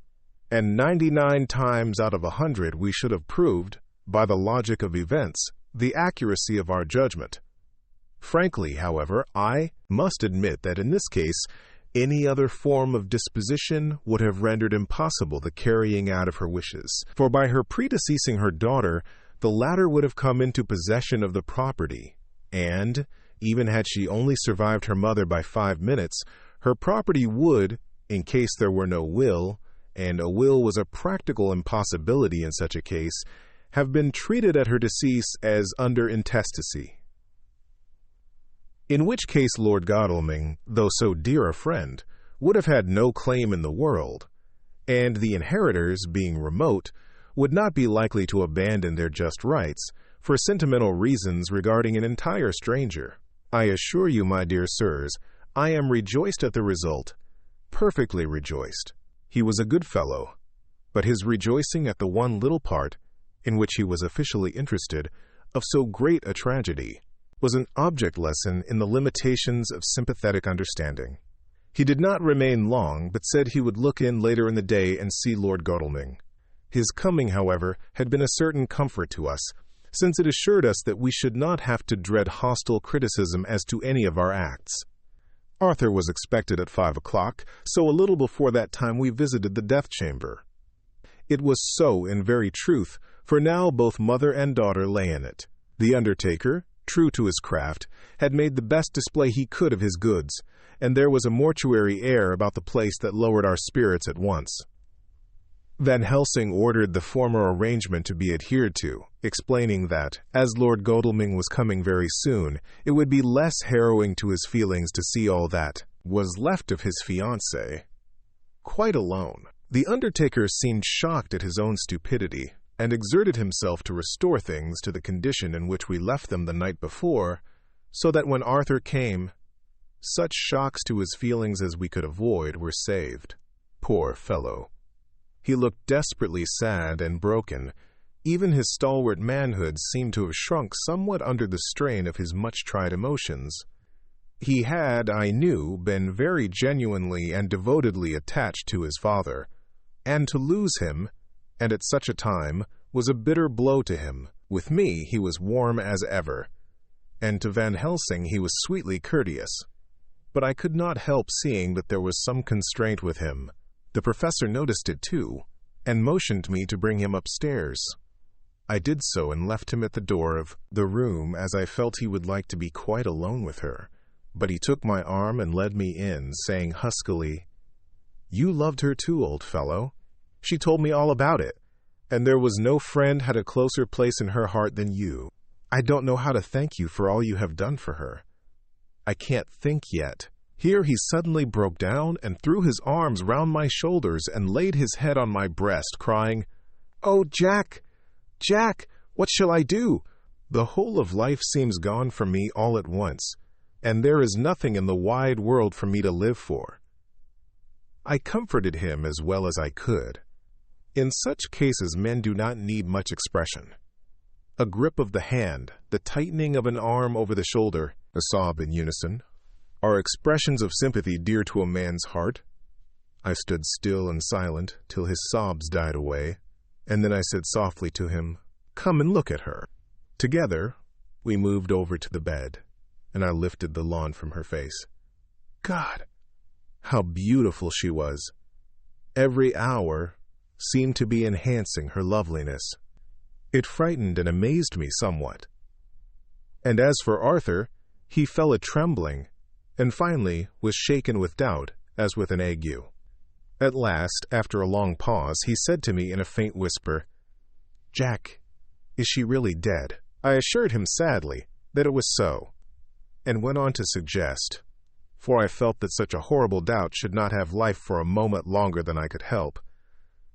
and 99 times out of 100 we should have proved, by the logic of events, the accuracy of our judgment. Frankly, however, I must admit that in this case, any other form of disposition would have rendered impossible the carrying out of her wishes, for by her predeceasing her daughter, the latter would have come into possession of the property, and, Even had she only survived her mother by 5 minutes, her property would, in case there were no will, and a will was a practical impossibility in such a case, have been treated at her decease as under intestacy. In which case Lord Godalming, though so dear a friend, would have had no claim in the world, and the inheritors, being remote, would not be likely to abandon their just rights for sentimental reasons regarding an entire stranger. I assure you, my dear sirs, I am rejoiced at the result, perfectly rejoiced. He was a good fellow, but his rejoicing at the one little part, in which he was officially interested, of so great a tragedy, was an object lesson in the limitations of sympathetic understanding. He did not remain long, but said he would look in later in the day and see Lord Godalming. His coming, however, had been a certain comfort to us, since it assured us that we should not have to dread hostile criticism as to any of our acts. Arthur was expected at 5 o'clock, so a little before that time we visited the death chamber. It was so in very truth, for now both mother and daughter lay in it. The undertaker, true to his craft, had made the best display he could of his goods, and there was a mortuary air about the place that lowered our spirits at once. Van Helsing ordered the former arrangement to be adhered to, explaining that, as Lord Godalming was coming very soon, it would be less harrowing to his feelings to see all that was left of his fiancée quite alone. The undertaker seemed shocked at his own stupidity, and exerted himself to restore things to the condition in which we left them the night before, so that when Arthur came, such shocks to his feelings as we could avoid were saved. Poor fellow! He looked desperately sad and broken. Even his stalwart manhood seemed to have shrunk somewhat under the strain of his much-tried emotions. He had, I knew, been very genuinely and devotedly attached to his father, and to lose him, and at such a time, was a bitter blow to him. With me he was warm as ever, and to Van Helsing he was sweetly courteous. But I could not help seeing that there was some constraint with him. The professor noticed it too, and motioned me to bring him upstairs. I did so and left him at the door of the room, as I felt he would like to be quite alone with her. But he took my arm and led me in, saying huskily, "You loved her too, old fellow. She told me all about it, and there was no friend had a closer place in her heart than you. I don't know how to thank you for all you have done for her. I can't think yet." Here he suddenly broke down and threw his arms round my shoulders and laid his head on my breast, crying, "Oh, Jack, Jack, what shall I do? The whole of life seems gone from me all at once, and there is nothing in the wide world for me to live for." I comforted him as well as I could. In such cases men do not need much expression. A grip of the hand, the tightening of an arm over the shoulder, a sob in unison, are expressions of sympathy dear to a man's heart. I stood still and silent till his sobs died away, and then I said softly to him, "Come and look at her." Together, we moved over to the bed, and I lifted the lawn from her face. God, how beautiful she was! Every hour seemed to be enhancing her loveliness. It frightened and amazed me somewhat. And as for Arthur, he fell a-trembling, and finally was shaken with doubt, as with an ague. At last, after a long pause, he said to me in a faint whisper, "Jack, is she really dead?" I assured him sadly that it was so, and went on to suggest, for I felt that such a horrible doubt should not have life for a moment longer than I could help,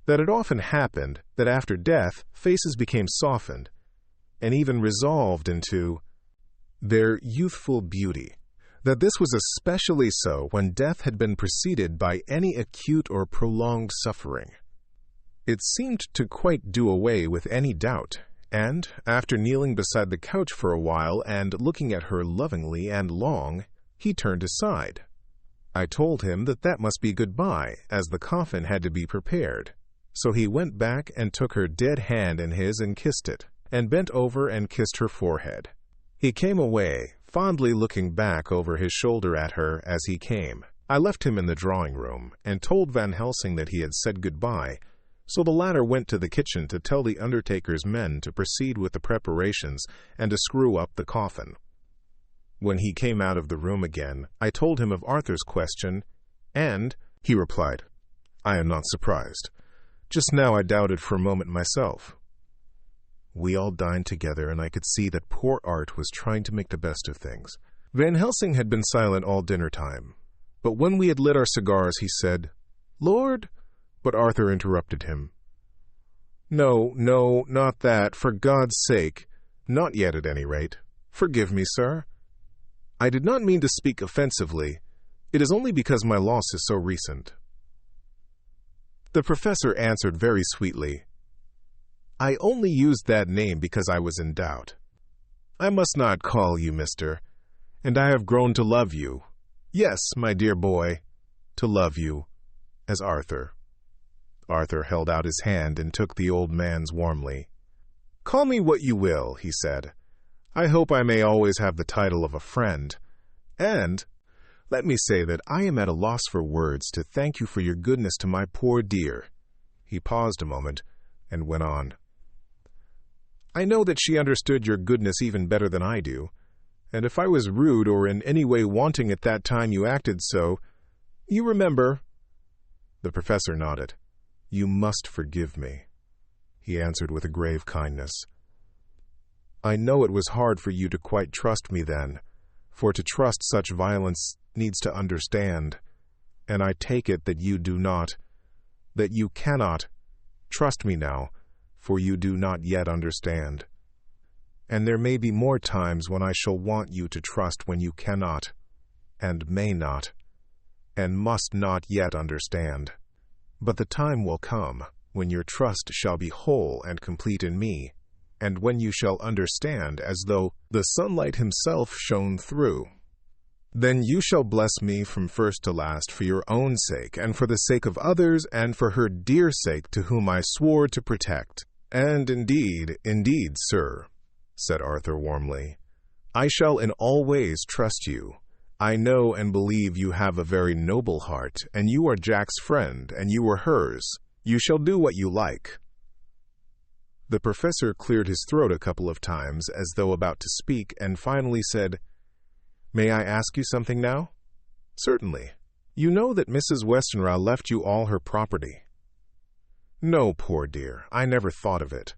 that it often happened that after death faces became softened, and even resolved into their youthful beauty, that this was especially so when death had been preceded by any acute or prolonged suffering. It seemed to quite do away with any doubt, and, after kneeling beside the couch for a while and looking at her lovingly and long, he turned aside. I told him that that must be goodbye, as the coffin had to be prepared. So he went back and took her dead hand in his and kissed it, and bent over and kissed her forehead. He came away, fondly looking back over his shoulder at her as he came. I left him in the drawing-room, and told Van Helsing that he had said goodbye, so the latter went to the kitchen to tell the undertaker's men to proceed with the preparations and to screw up the coffin. When he came out of the room again, I told him of Arthur's question, and he replied, "I am not surprised. Just now I doubted for a moment myself." We all dined together, and I could see that poor Art was trying to make the best of things. Van Helsing had been silent all dinner time, but when we had lit our cigars, he said, "Lord," but Arthur interrupted him. No, not that, for God's sake. Not yet, at any rate. Forgive me, sir. I did not mean to speak offensively. It is only because my loss is so recent. The professor answered very sweetly, "I only used that name because I was in doubt. I must not call you Mr., and I have grown to love you. Yes, my dear boy, to love you, as Arthur." Arthur held out his hand and took the old man's warmly. "Call me what you will," he said. "I hope I may always have the title of a friend. And let me say that I am at a loss for words to thank you for your goodness to my poor dear." He paused a moment and went on. "I know that she understood your goodness even better than I do, and if I was rude or in any way wanting at that time you acted so, you remember—" The professor nodded. "You must forgive me," he answered with a grave kindness. "I know it was hard for you to quite trust me then, for to trust such violence needs to understand, and I take it that you do not, that you cannot, trust me now, for you do not yet understand. And there may be more times when I shall want you to trust when you cannot, and may not, and must not yet understand. But the time will come when your trust shall be whole and complete in me, and when you shall understand as though the sunlight himself shone through. Then you shall bless me from first to last for your own sake, and for the sake of others, and for her dear sake to whom I swore to protect. And indeed, sir," said Arthur warmly, "I shall in all ways trust you. I know and believe you have a very noble heart, and you are Jack's friend, and you are hers. You shall do what you like." The professor cleared his throat a couple of times, as though about to speak, and finally said, "May I ask you something now?" "Certainly. You know that Mrs. Westenra left you all her property." "No, poor dear, I never thought of it."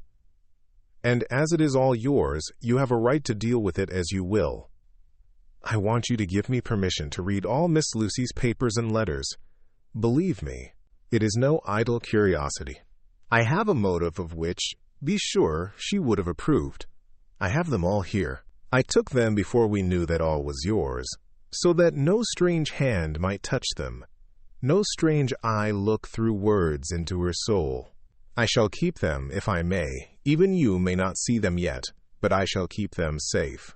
"And as it is all yours, you have a right to deal with it as you will. I want you to give me permission to read all Miss Lucy's papers and letters. Believe me, it is no idle curiosity. I have a motive of which, be sure, she would have approved. I have them all here. I took them before we knew that all was yours, so that no strange hand might touch them, no strange eye look through words into her soul. I shall keep them, if I may. Even you may not see them yet, but I shall keep them safe.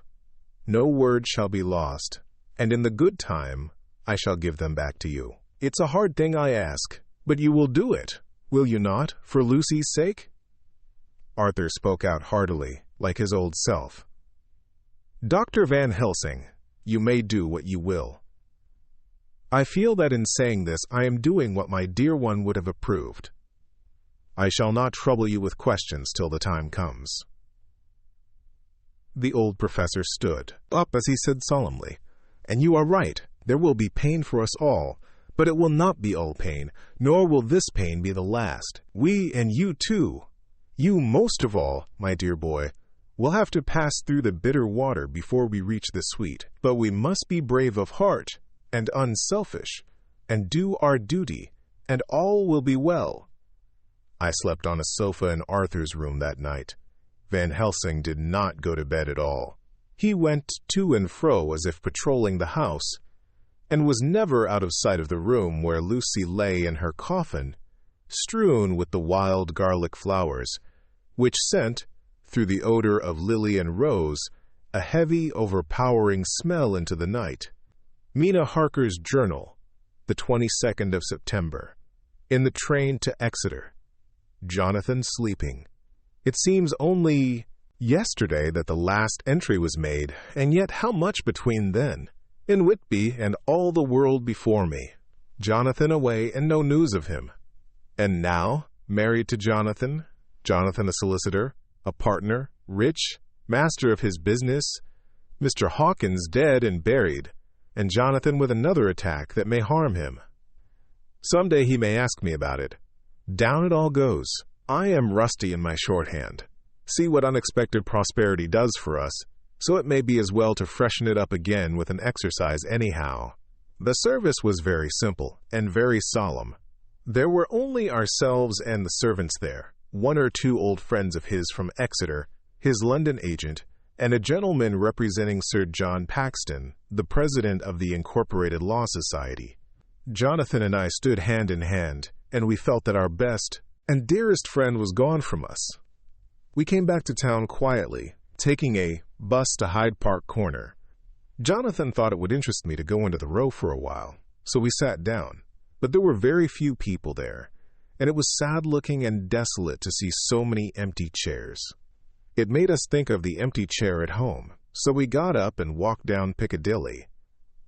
No word shall be lost, and in the good time I shall give them back to you. It's a hard thing I ask, but you will do it, will you not, for Lucy's sake?" Arthur spoke out heartily, like his old self. "Dr. Van Helsing, you may do what you will. I feel that in saying this I am doing what my dear one would have approved. I shall not trouble you with questions till the time comes." The old professor stood up as he said solemnly, "And you are right, there will be pain for us all, but it will not be all pain, nor will this pain be the last. We and you too, you most of all, my dear boy, will have to pass through the bitter water before we reach the sweet. But we must be brave of heart and unselfish, and do our duty, and all will be well." I slept on a sofa in Arthur's room that night. Van Helsing did not go to bed at all. He went to and fro as if patrolling the house, and was never out of sight of the room where Lucy lay in her coffin, strewn with the wild garlic flowers, which sent, through the odor of lily and rose, a heavy, overpowering smell into the night. Mina Harker's journal, the 22nd of September. In the train to Exeter. Jonathan sleeping. It seems only yesterday that the last entry was made, and yet how much between then? In Whitby and all the world before me. Jonathan away and no news of him. And now, married to Jonathan, Jonathan a solicitor, a partner, rich, master of his business, Mr. Hawkins dead and buried, and Jonathan with another attack that may harm him. Someday he may ask me about it. Down it all goes. I am rusty in my shorthand. See what unexpected prosperity does for us, so it may be as well to freshen it up again with an exercise anyhow. The service was very simple and very solemn. There were only ourselves and the servants there, one or two old friends of his from Exeter, his London agent, and a gentleman representing Sir John Paxton, the president of the Incorporated Law Society. Jonathan and I stood hand in hand, and we felt that our best and dearest friend was gone from us. We came back to town quietly, taking a bus to Hyde Park Corner. Jonathan thought it would interest me to go into the Row for a while, so we sat down, but there were very few people there, and it was sad-looking and desolate to see so many empty chairs. It made us think of the empty chair at home, so we got up and walked down Piccadilly.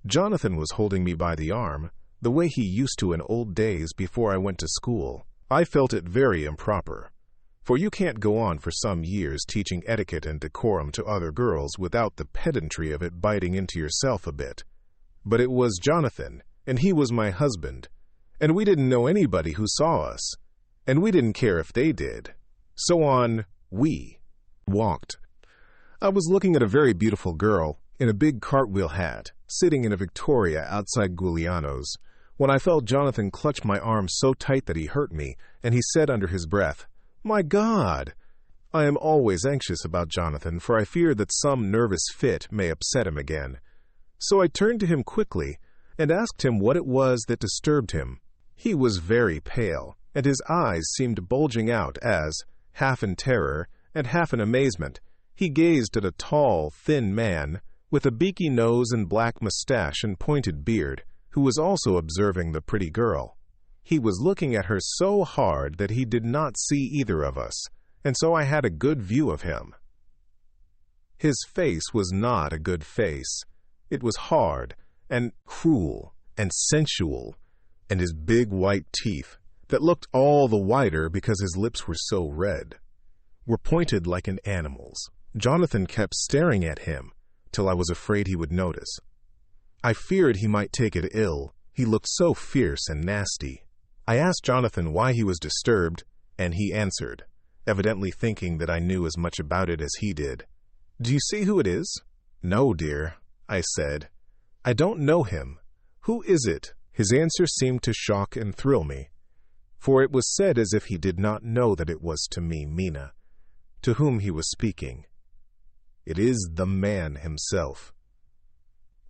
Jonathan was holding me by the arm, the way he used to in old days before I went to school. I felt it very improper, for you can't go on for some years teaching etiquette and decorum to other girls without the pedantry of it biting into yourself a bit. But it was Jonathan, and he was my husband, and we didn't know anybody who saw us, and we didn't care if they did. So on we walked. I was looking at a very beautiful girl in a big cartwheel hat, sitting in a Victoria outside Giuliano's, when I felt Jonathan clutch my arm so tight that he hurt me, and he said under his breath, "My God!" I am always anxious about Jonathan, for I fear that some nervous fit may upset him again. So I turned to him quickly and asked him what it was that disturbed him. He was very pale, and his eyes seemed bulging out as, half in terror and half in amazement, he gazed at a tall, thin man with a beaky nose and black mustache and pointed beard, who was also observing the pretty girl. He was looking at her so hard that he did not see either of us, and so I had a good view of him. His face was not a good face. It was hard and cruel and sensual, and his big white teeth, that looked all the whiter because his lips were so red, were pointed like an animal's. Jonathan kept staring at him till I was afraid he would notice. I feared he might take it ill. He looked so fierce and nasty. I asked Jonathan why he was disturbed, and he answered, evidently thinking that I knew as much about it as he did. "Do you see who it is?" "No, dear," I said. "I don't know him. Who is it?" His answer seemed to shock and thrill me, for it was said as if he did not know that it was to me, Mina, to whom he was speaking. "It is the man himself."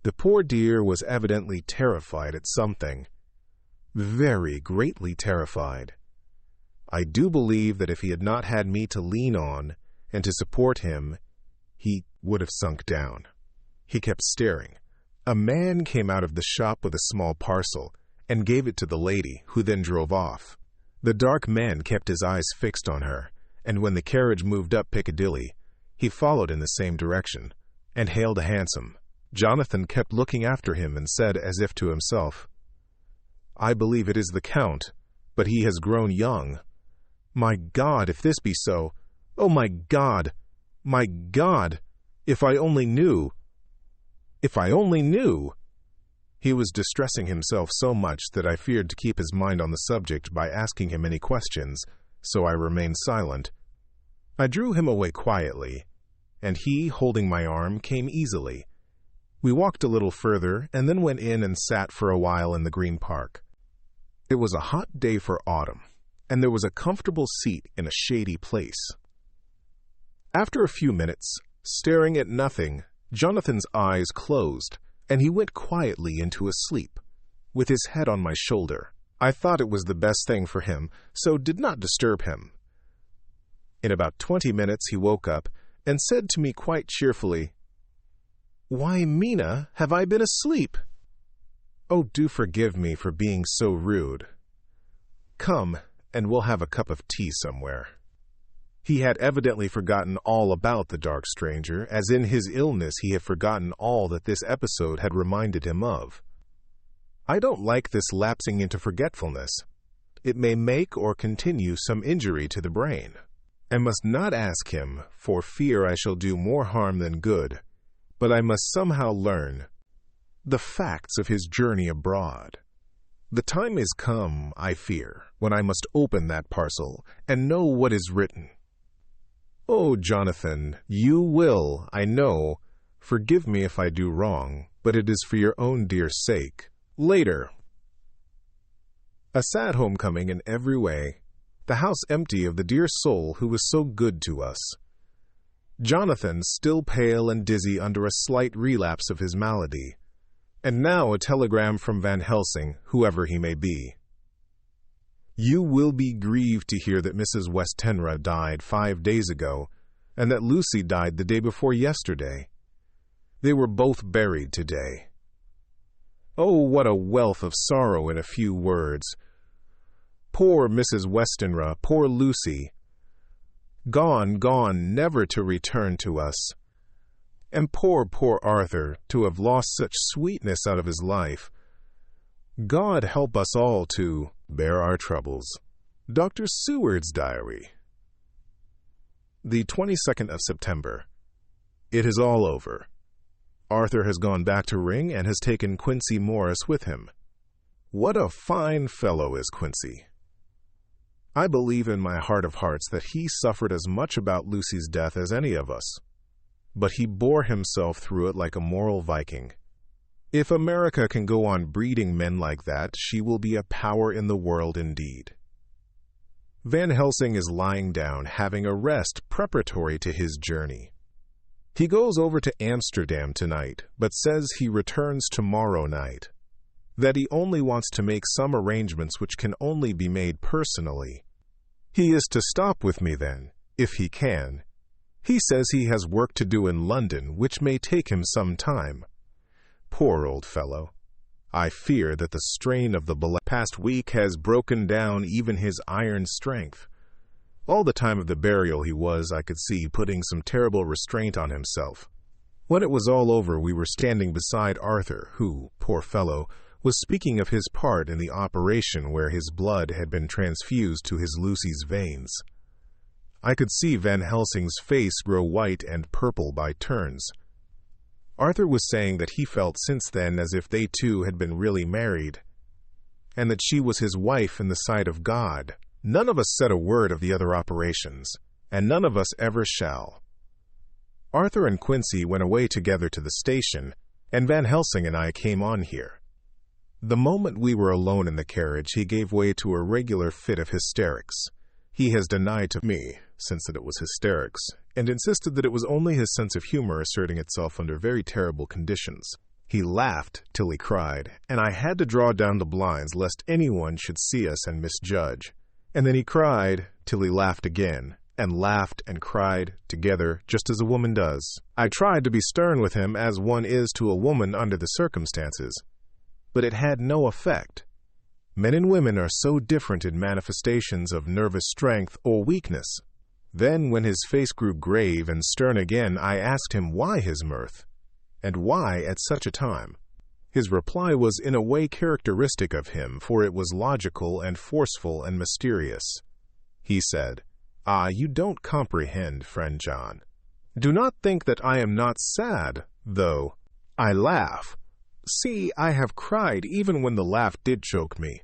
The poor dear was evidently terrified at something, very greatly terrified. I do believe that if he had not had me to lean on and to support him, he would have sunk down. He kept staring. A man came out of the shop with a small parcel and gave it to the lady, who then drove off. The dark man kept his eyes fixed on her, and when the carriage moved up Piccadilly, he followed in the same direction and hailed a hansom. Jonathan kept looking after him and said as if to himself, "I believe it is the Count, but he has grown young. My God, if this be so, oh my God, if I only knew, if I only knew." He was distressing himself so much that I feared to keep his mind on the subject by asking him any questions, so I remained silent. I drew him away quietly, and he, holding my arm, came easily. We walked a little further and then went in and sat for a while in the Green Park. It was a hot day for autumn, and there was a comfortable seat in a shady place. After a few minutes, staring at nothing, Jonathan's eyes closed, and he went quietly into a sleep, with his head on my shoulder. I thought it was the best thing for him, so did not disturb him. In about 20 minutes he woke up and said to me quite cheerfully, "Why, Mina, have I been asleep?" "Oh, do forgive me for being so rude. Come, and we'll have a cup of tea somewhere." He had evidently forgotten all about the dark stranger, as in his illness he had forgotten all that this episode had reminded him of. I don't like this lapsing into forgetfulness. It may make or continue some injury to the brain. I must not ask him, for fear I shall do more harm than good. but I must somehow learn the facts of his journey abroad. The time is come, I fear, when I must open that parcel and know what is written. Oh, Jonathan, you will, I know, forgive me if I do wrong, but it is for your own dear sake. Later. A sad homecoming in every way, the house empty of the dear soul who was so good to us. Jonathan still pale and dizzy under a slight relapse of his malady, and now a telegram from Van Helsing, whoever he may be. You will be grieved to hear that Mrs. Westenra died 5 days ago, and that Lucy died the day before yesterday. They were both buried today. Oh, what a wealth of sorrow in a few words. Poor Mrs. Westenra, poor Lucy. Gone, gone, never to return to us. And poor Arthur, to have lost such sweetness out of his life. God help us all to bear our troubles. Dr. Seward's Diary. The 22nd of September. It is all over. Arthur has gone back to Ring and has taken Quincy Morris with him. What a fine fellow is Quincy. I believe in my heart of hearts that he suffered as much about Lucy's death as any of us. But he bore himself through it like a moral Viking. If America can go on breeding men like that, she will be a power in the world indeed. Van Helsing is lying down, having a rest preparatory to his journey. He goes over to Amsterdam tonight, but says he returns tomorrow night. That he only wants to make some arrangements which can only be made personally. He is to stop with me then, if he can. He says he has work to do in London, which may take him some time. Poor old fellow. I fear that the strain of the past week has broken down even his iron strength. All the time of the burial he was, I could see, putting some terrible restraint on himself. When it was all over, we were standing beside Arthur, who, poor fellow, was speaking of his part in the operation where his blood had been transfused to his Lucy's veins. I could see Van Helsing's face grow white and purple by turns. Arthur was saying that he felt since then as if they two had been really married, and that she was his wife in the sight of God. None of us said a word of the other operations, and none of us ever shall. Arthur and Quincy went away together to the station, and Van Helsing and I came on here. The moment we were alone in the carriage, he gave way to a regular fit of hysterics. He has denied to me, since that it was hysterics, and insisted that it was only his sense of humor asserting itself under very terrible conditions. He laughed till he cried, and I had to draw down the blinds lest anyone should see us and misjudge. And then he cried till he laughed again, and laughed and cried together, just as a woman does. I tried to be stern with him as one is to a woman under the circumstances, but it had no effect. Men and women are so different in manifestations of nervous strength or weakness. Then, when his face grew grave and stern again, I asked him why his mirth, and why at such a time. His reply was in a way characteristic of him, for it was logical and forceful and mysterious. He said, "Ah, you don't comprehend, friend John. Do not think that I am not sad, though. I laugh. See, I have cried even when the laugh did choke me.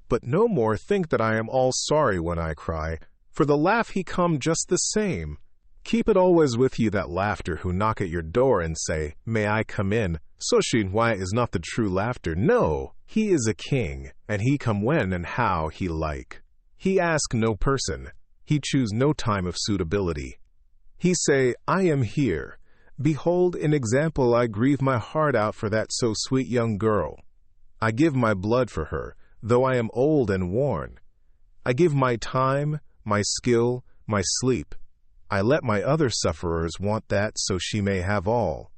But no more think that I am all sorry when I cry, for the laugh he come just the same. Keep it always with you, that laughter who knock at your door and say, 'May I come in?' So why is not the true laughter. No, he is a king, and he come when and how he like. He ask no person. He choose no time of suitability. He say, 'I am here. Behold, in example, I grieve my heart out for that so sweet young girl. I give my blood for her, though I am old and worn. I give my time, my skill, my sleep. I let my other sufferers want that so she may have all.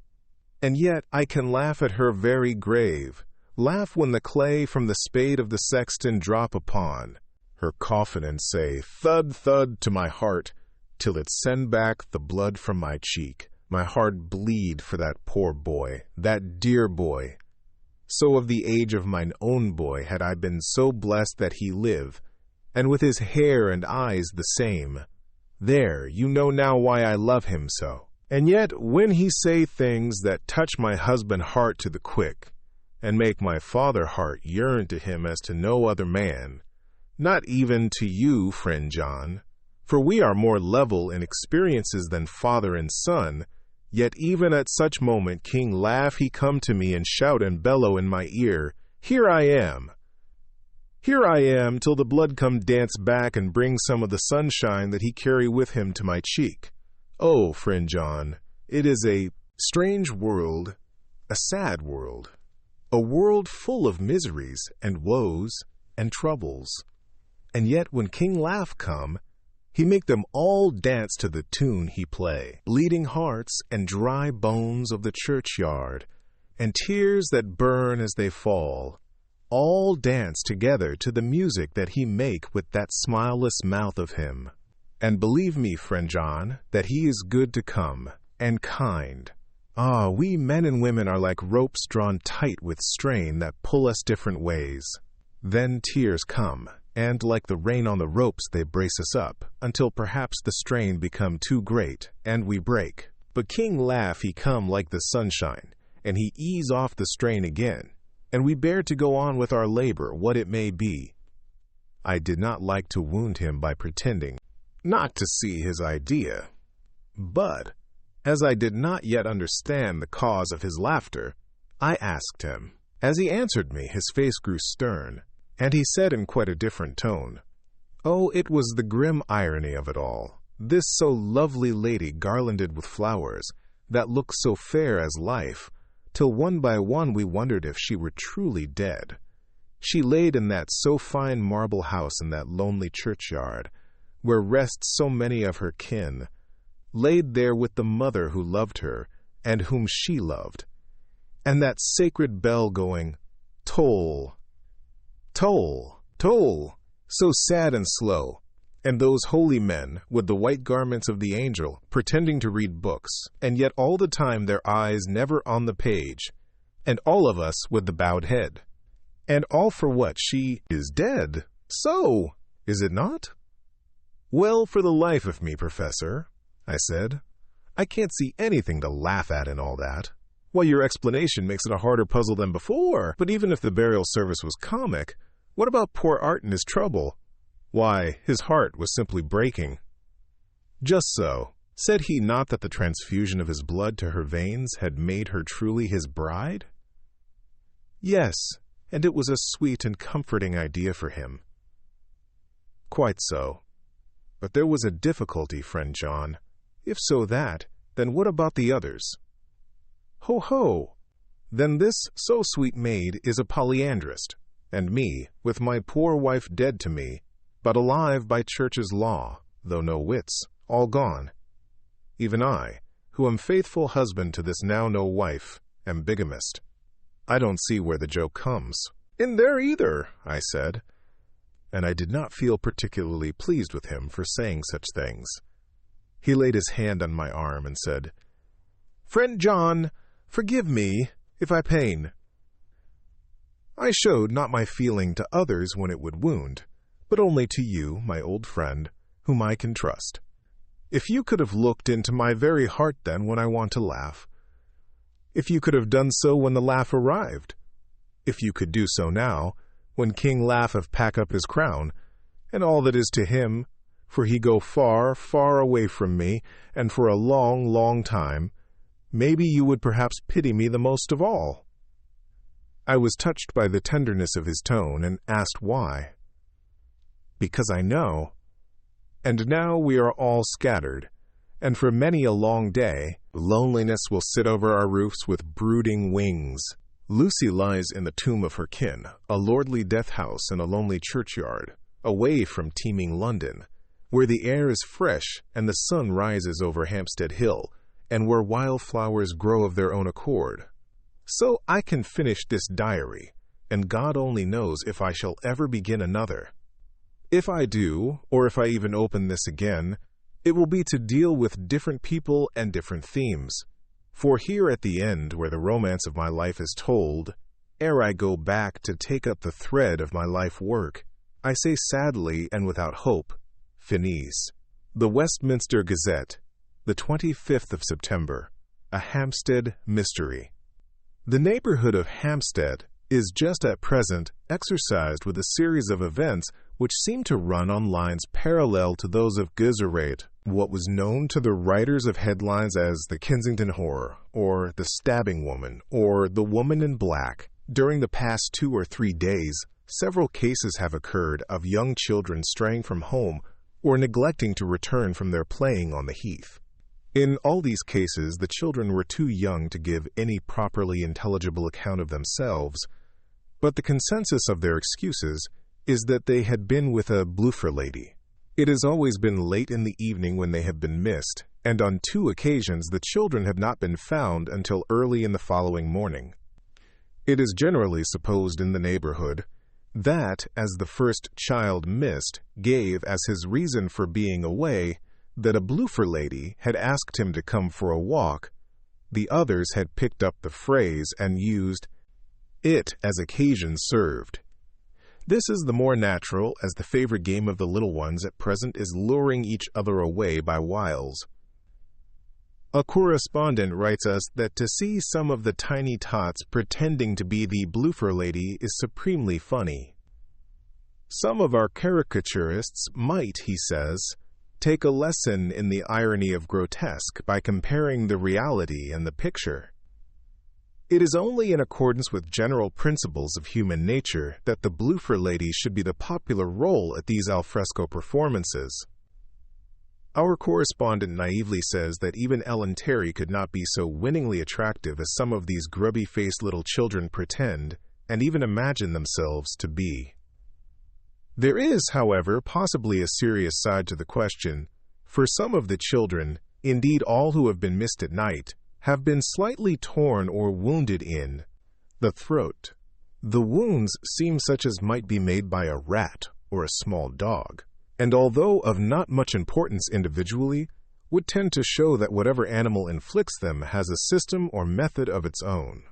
And yet I can laugh at her very grave, laugh when the clay from the spade of the sexton drop upon her coffin and say, thud, thud to my heart, till it send back the blood from my cheek. My heart bleed for that poor boy, that dear boy. So of the age of mine own boy had I been so blessed that he live, and with his hair and eyes the same. There, you know now why I love him so. And yet when he say things that touch my husband heart to the quick, and make my father heart yearn to him as to no other man, not even to you, friend John, for we are more level in experiences than father and son, yet even at such moment King laugh he come to me and shout and bellow in my ear, Here I am! Here I am, till the blood come dance back and bring some of the sunshine that he carry with him to my cheek. Oh, friend John, it is a strange world, a sad world, a world full of miseries and woes and troubles. And yet when King Laugh come, he make them all dance to the tune he play, bleeding hearts and dry bones of the churchyard, and tears that burn as they fall, all dance together to the music that he make with that smileless mouth of him. And believe me, friend John, that he is good to come, and kind. Ah, we men and women are like ropes drawn tight with strain that pull us different ways. Then tears come, and like the rain on the ropes they brace us up, until perhaps the strain become too great, and we break. But King Laugh he come like the sunshine, and he ease off the strain again, and we bear to go on with our labor, what it may be. I did not like to wound him by pretending not to see his idea, but, as I did not yet understand the cause of his laughter, I asked him. As he answered me, his face grew stern, and he said in quite a different tone, Oh, it was the grim irony of it all, this so lovely lady garlanded with flowers, that looked so fair as life, till one by one we wondered if she were truly dead. She laid in that so fine marble house in that lonely churchyard, where rest so many of her kin, laid there with the mother who loved her, and whom she loved, and that sacred bell going, toll, toll, toll, so sad and slow, and those holy men, with the white garments of the angel, pretending to read books, and yet all the time their eyes never on the page, and all of us with the bowed head. And all for what? She is dead. So, is it not? Well, for the life of me, Professor, I said, I can't see anything to laugh at in all that. Why, your explanation makes it a harder puzzle than before. But even if the burial service was comic, what about poor Art and his trouble? Why, his heart was simply breaking. Just so. Said he not that the transfusion of his blood to her veins had made her truly his bride? Yes, and it was a sweet and comforting idea for him. Quite so. But there was a difficulty, friend John. If so that, then what about the others? Ho, ho! Then this so sweet maid is a polyandrist, and me, with my poor wife dead to me, but alive by church's law, though no wits, all gone. Even I, who am faithful husband to this now no wife, am bigamist. I don't see where the joke comes. In there either, I said, and I did not feel particularly pleased with him for saying such things. He laid his hand on my arm and said, Friend John, forgive me if I pain. I showed not my feeling to others when it would wound, but only to you, my old friend, whom I can trust. If you could have looked into my very heart then when I want to laugh, if you could have done so when the laugh arrived, if you could do so now, when King Laugh have pack up his crown, and all that is to him, for he go far, far away from me, and for a long, long time, maybe you would perhaps pity me the most of all. I was touched by the tenderness of his tone, and asked why. Because I know. And now we are all scattered, and for many a long day, loneliness will sit over our roofs with brooding wings. Lucy lies in the tomb of her kin, a lordly death house in a lonely churchyard, away from teeming London, where the air is fresh and the sun rises over Hampstead Hill, and where wildflowers grow of their own accord. So I can finish this diary, and God only knows if I shall ever begin another. If I do, or if I even open this again, it will be to deal with different people and different themes. For here at the end, where the romance of my life is told, ere I go back to take up the thread of my life work, I say sadly and without hope, finis. The Westminster Gazette, the 25th of September, a Hampstead mystery. The neighborhood of Hampstead is just at present exercised with a series of events which seem to run on lines parallel to those of Gizerate, what was known to the writers of headlines as the Kensington Horror, or the Stabbing Woman, or the Woman in Black. During the past 2 or 3 days, several cases have occurred of young children straying from home or neglecting to return from their playing on the heath. In all these cases, the children were too young to give any properly intelligible account of themselves, but the consensus of their excuses is that they had been with a bloofer lady. It has always been late in the evening when they have been missed, and on 2 occasions the children have not been found until early in the following morning. It is generally supposed in the neighborhood that, as the first child missed gave as his reason for being away that a bloofer lady had asked him to come for a walk, the others had picked up the phrase and used it as occasion served. This is the more natural, as the favorite game of the little ones at present is luring each other away by wiles. A correspondent writes us that to see some of the tiny tots pretending to be the bloofer lady is supremely funny. Some of our caricaturists might, he says, take a lesson in the irony of grotesque by comparing the reality and the picture. It is only in accordance with general principles of human nature that the bloofer lady should be the popular role at these alfresco performances. Our correspondent naively says that even Ellen Terry could not be so winningly attractive as some of these grubby-faced little children pretend and even imagine themselves to be. There is, however, possibly a serious side to the question, for some of the children, indeed all who have been missed at night, have been slightly torn or wounded in the throat. The wounds seem such as might be made by a rat or a small dog, and although of not much importance individually, would tend to show that whatever animal inflicts them has a system or method of its own.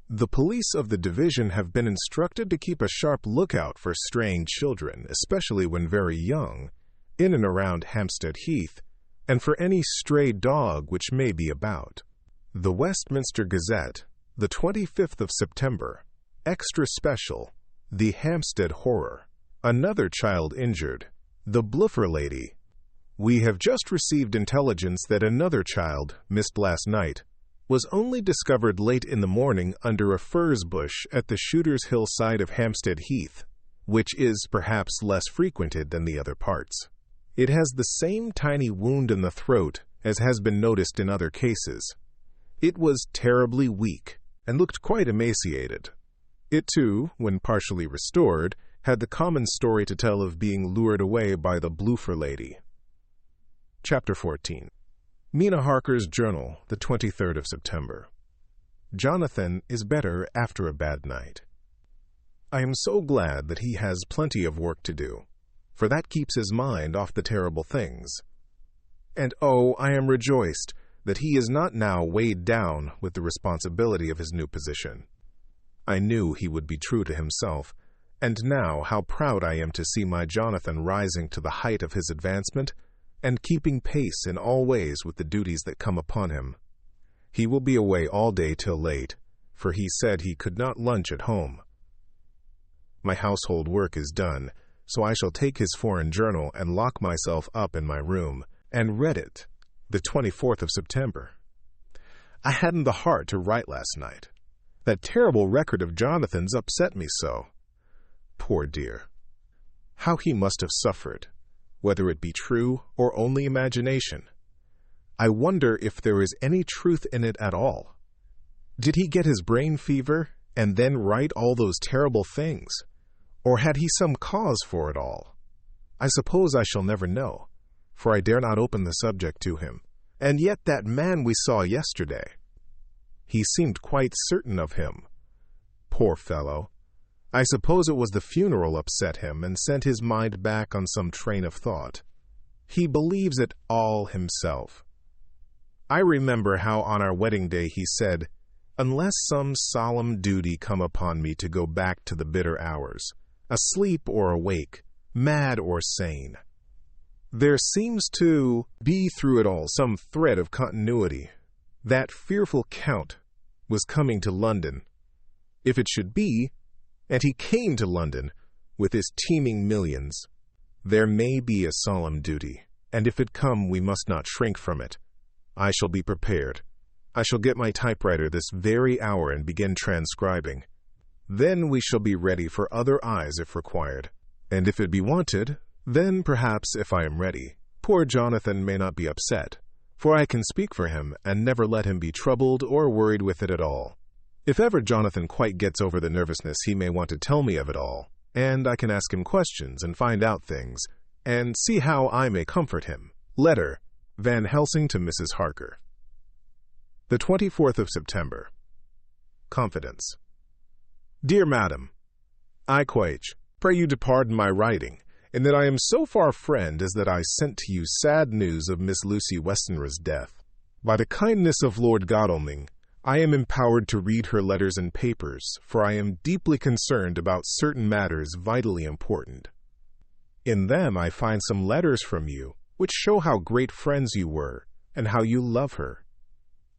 The police of the division have been instructed to keep a sharp lookout for straying children, especially when very young, in and around Hampstead Heath, and for any stray dog which may be about. The Westminster Gazette, the 25th of September, extra special, the Hampstead Horror, another child injured, the bloofer lady. We have just received intelligence that another child, missed last night, was only discovered late in the morning under a furze bush at the Shooter's Hill side of Hampstead Heath, which is perhaps less frequented than the other parts. It has the same tiny wound in the throat as has been noticed in other cases. It was terribly weak and looked quite emaciated. It too, when partially restored, had the common story to tell of being lured away by the bloofer lady. Chapter 14. Mina Harker's Journal, the 23rd of September. Jonathan is better after a bad night. I am so glad that he has plenty of work to do, for that keeps his mind off the terrible things. And oh, I am rejoiced that he is not now weighed down with the responsibility of his new position. I knew he would be true to himself, and now how proud I am to see my Jonathan rising to the height of his advancement and keeping pace in all ways with the duties that come upon him. He will be away all day till late, for he said he could not lunch at home. My household work is done, so I shall take his foreign journal and lock myself up in my room, and read it, the 24th of September. I hadn't the heart to write last night. That terrible record of Jonathan's upset me so. Poor dear. How he must have suffered, whether it be true or only imagination. I wonder if there is any truth in it at all. Did he get his brain fever and then write all those terrible things? Or had he some cause for it all? I suppose I shall never know, for I dare not open the subject to him. And yet that man we saw yesterday. He seemed quite certain of him. Poor fellow. I suppose it was the funeral upset him and sent his mind back on some train of thought. He believes it all himself. I remember how on our wedding day he said, "Unless some solemn duty come upon me to go back to the bitter hours, asleep or awake, mad or sane." There seems to be through it all some thread of continuity. That fearful Count was coming to London, if it should be, and he came to London with his teeming millions. There may be a solemn duty, and if it come, we must not shrink from it. I shall be prepared. I shall get my typewriter this very hour and begin transcribing. Then we shall be ready for other eyes if required. And if it be wanted, then perhaps if I am ready, poor Jonathan may not be upset, for I can speak for him and never let him be troubled or worried with it at all. If ever Jonathan quite gets over the nervousness, he may want to tell me of it all, and I can ask him questions and find out things, and see how I may comfort him. Letter, Van Helsing to Mrs. Harker. The 24th of September. Confidence. Dear Madam, I quite pray you to pardon my writing, in that I am so far friend as that I sent to you sad news of Miss Lucy Westenra's death. By the kindness of Lord Godalming, I am empowered to read her letters and papers, for I am deeply concerned about certain matters vitally important. In them I find some letters from you, which show how great friends you were, and how you love her.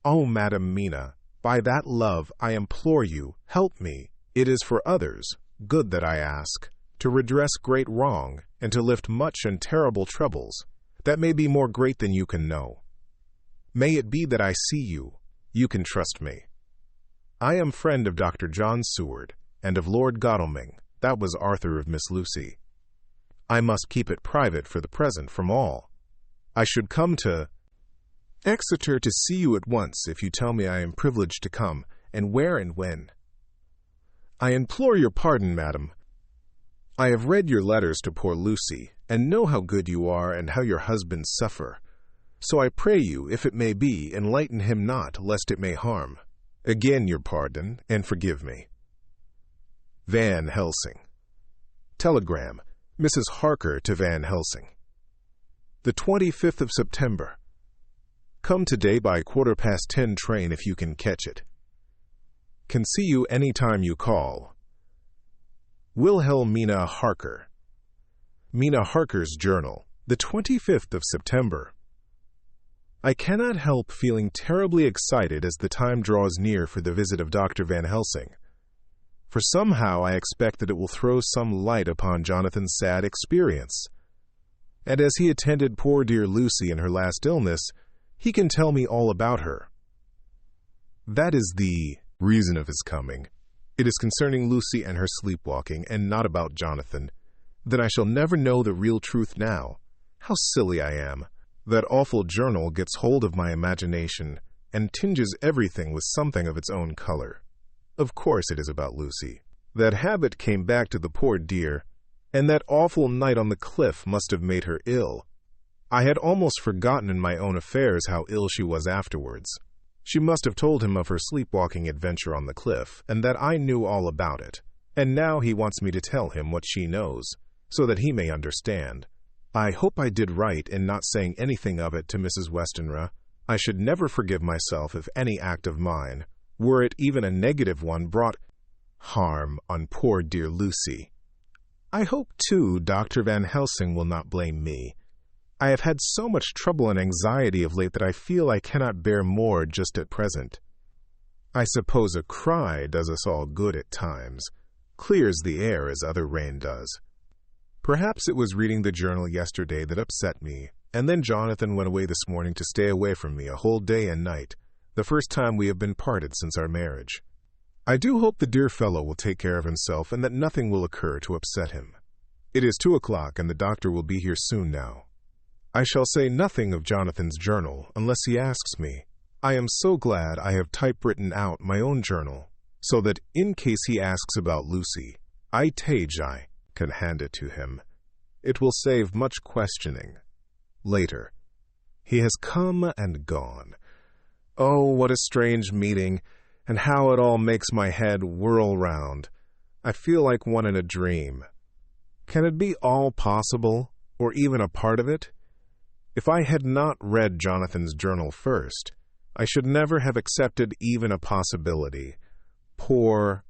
Oh, Madam Mina, by that love I implore you, help me. It is for others, good that I ask, to redress great wrong, and to lift much and terrible troubles, that may be more great than you can know. May it be that I see you. You can trust me. I am friend of Dr. John Seward, and of Lord Godalming, that was Arthur of Miss Lucy. I must keep it private for the present from all. I should come to Exeter to see you at once if you tell me I am privileged to come, and where and when. I implore your pardon, madam. I have read your letters to poor Lucy, and know how good you are and how your husbands suffer. So I pray you, if it may be, enlighten him not, lest it may harm. Again your pardon, and forgive me. Van Helsing. Telegram, Mrs. Harker to Van Helsing. The 25th of September. Come today by 10:15 train if you can catch it. Can see you any time you call. Wilhelmina Harker. Mina Harker's Journal, the 25th of September. I cannot help feeling terribly excited as the time draws near for the visit of Dr. Van Helsing, for somehow I expect that it will throw some light upon Jonathan's sad experience. And as he attended poor dear Lucy in her last illness, he can tell me all about her. That is the reason of his coming. It is concerning Lucy and her sleepwalking, and not about Jonathan. Then I shall never know the real truth now. How silly I am! That awful journal gets hold of my imagination, and tinges everything with something of its own color. Of course it is about Lucy. That habit came back to the poor dear, and that awful night on the cliff must have made her ill. I had almost forgotten in my own affairs how ill she was afterwards. She must have told him of her sleepwalking adventure on the cliff, and that I knew all about it, and now he wants me to tell him what she knows, so that he may understand. I hope I did right in not saying anything of it to Mrs. Westenra. I should never forgive myself if any act of mine, were it even a negative one, brought harm on poor dear Lucy. I hope, too, Dr. Van Helsing will not blame me. I have had so much trouble and anxiety of late that I feel I cannot bear more just at present. I suppose a cry does us all good at times, clears the air as other rain does. Perhaps it was reading the journal yesterday that upset me, and then Jonathan went away this morning to stay away from me a whole day and night, the first time we have been parted since our marriage. I do hope the dear fellow will take care of himself and that nothing will occur to upset him. It is 2:00 and the doctor will be here soon now. I shall say nothing of Jonathan's journal unless he asks me. I am so glad I have typewritten out my own journal, so that in case he asks about Lucy, I can hand it to him. It will save much questioning. Later. He has come and gone. Oh, what a strange meeting, and how it all makes my head whirl round. I feel like one in a dream. Can it be all possible, or even a part of it? If I had not read Jonathan's journal first, I should never have accepted even a possibility. Poor,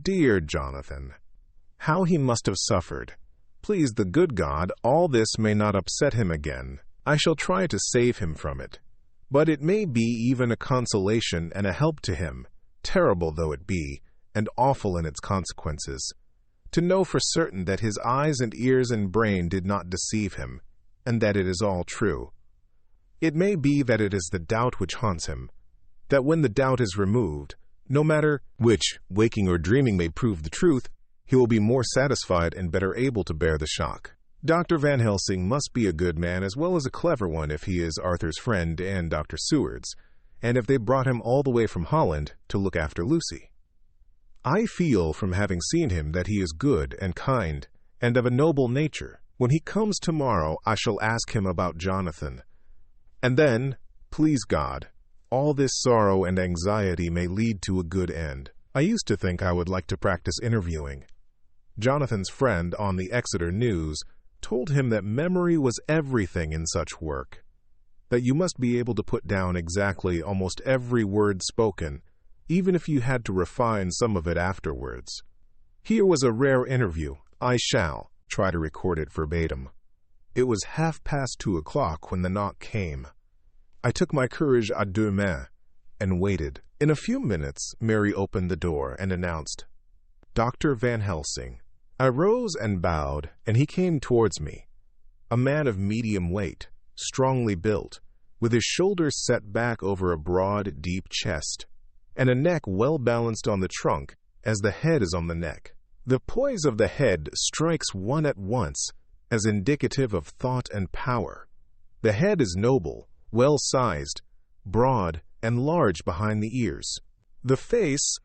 dear Jonathan. How he must have suffered. Please the good God, all this may not upset him again. I shall try to save him from it. But it may be even a consolation and a help to him, terrible though it be, and awful in its consequences, to know for certain that his eyes and ears and brain did not deceive him, and that it is all true. It may be that it is the doubt which haunts him, that when the doubt is removed, no matter which, waking or dreaming, may prove the truth, he will be more satisfied and better able to bear the shock. Dr. Van Helsing must be a good man as well as a clever one if he is Arthur's friend and Dr. Seward's, and if they brought him all the way from Holland to look after Lucy. I feel from having seen him that he is good and kind and of a noble nature. When he comes tomorrow, I shall ask him about Jonathan. And then, please God, all this sorrow and anxiety may lead to a good end. I used to think I would like to practice interviewing. Jonathan's friend on the Exeter News told him that memory was everything in such work, that you must be able to put down exactly almost every word spoken, even if you had to refine some of it afterwards. Here was a rare interview. I shall try to record it verbatim. It was 2:30 when the knock came. I took my courage à deux mains and waited. In a few minutes, Mary opened the door and announced, "Dr. Van Helsing." I rose and bowed, and he came towards me, a man of medium weight, strongly built, with his shoulders set back over a broad, deep chest, and a neck well balanced on the trunk as the head is on the neck. The poise of the head strikes one at once as indicative of thought and power. The head is noble, well-sized, broad, and large behind the ears. The face,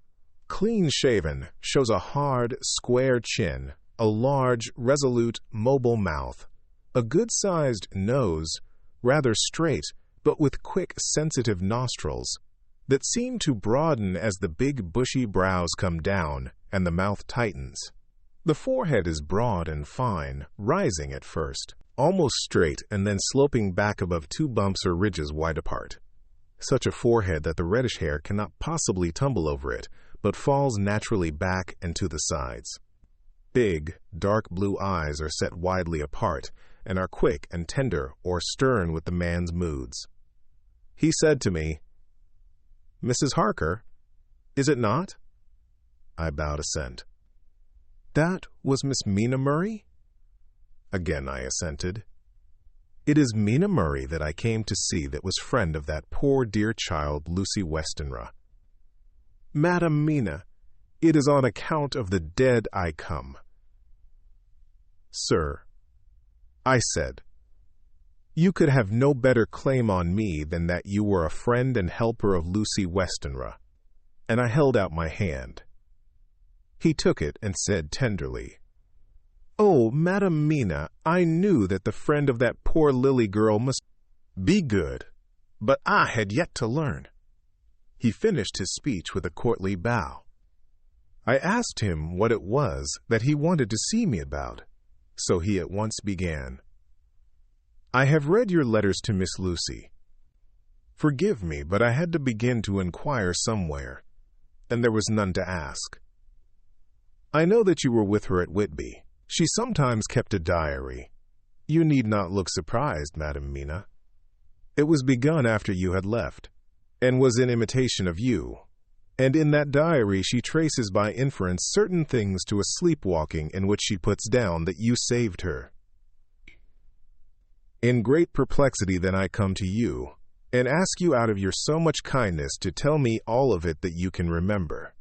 clean-shaven, shows a hard, square chin, a large, resolute, mobile mouth, a good-sized nose, rather straight, but with quick, sensitive nostrils that seem to broaden as the big, bushy brows come down and the mouth tightens. The forehead is broad and fine, rising at first, almost straight, and then sloping back above two bumps or ridges wide apart. Such a forehead that the reddish hair cannot possibly tumble over it, but falls naturally back and to the sides. Big, dark blue eyes are set widely apart and are quick and tender or stern with the man's moods. He said to me, "Mrs. Harker, is it not?" I bowed assent. "That was Miss Mina Murray?" Again I assented. "It is Mina Murray that I came to see that was friend of that poor dear child, Lucy Westenra." "Madam Mina, it is on account of the dead I come." "Sir," I said, "you could have no better claim on me than that you were a friend and helper of Lucy Westenra," and I held out my hand. He took it and said tenderly, "Oh, Madam Mina, I knew that the friend of that poor Lily girl must be good, but I had yet to learn." He finished his speech with a courtly bow. I asked him what it was that he wanted to see me about, so he at once began. "I have read your letters to Miss Lucy. Forgive me, but I had to begin to inquire somewhere, and there was none to ask. I know that you were with her at Whitby. She sometimes kept a diary. You need not look surprised, Madam Mina. It was begun after you had left, and was in imitation of you, and in that diary she traces by inference certain things to a sleepwalking in which she puts down that you saved her. In great perplexity then I come to you, and ask you out of your so much kindness to tell me all of it that you can remember.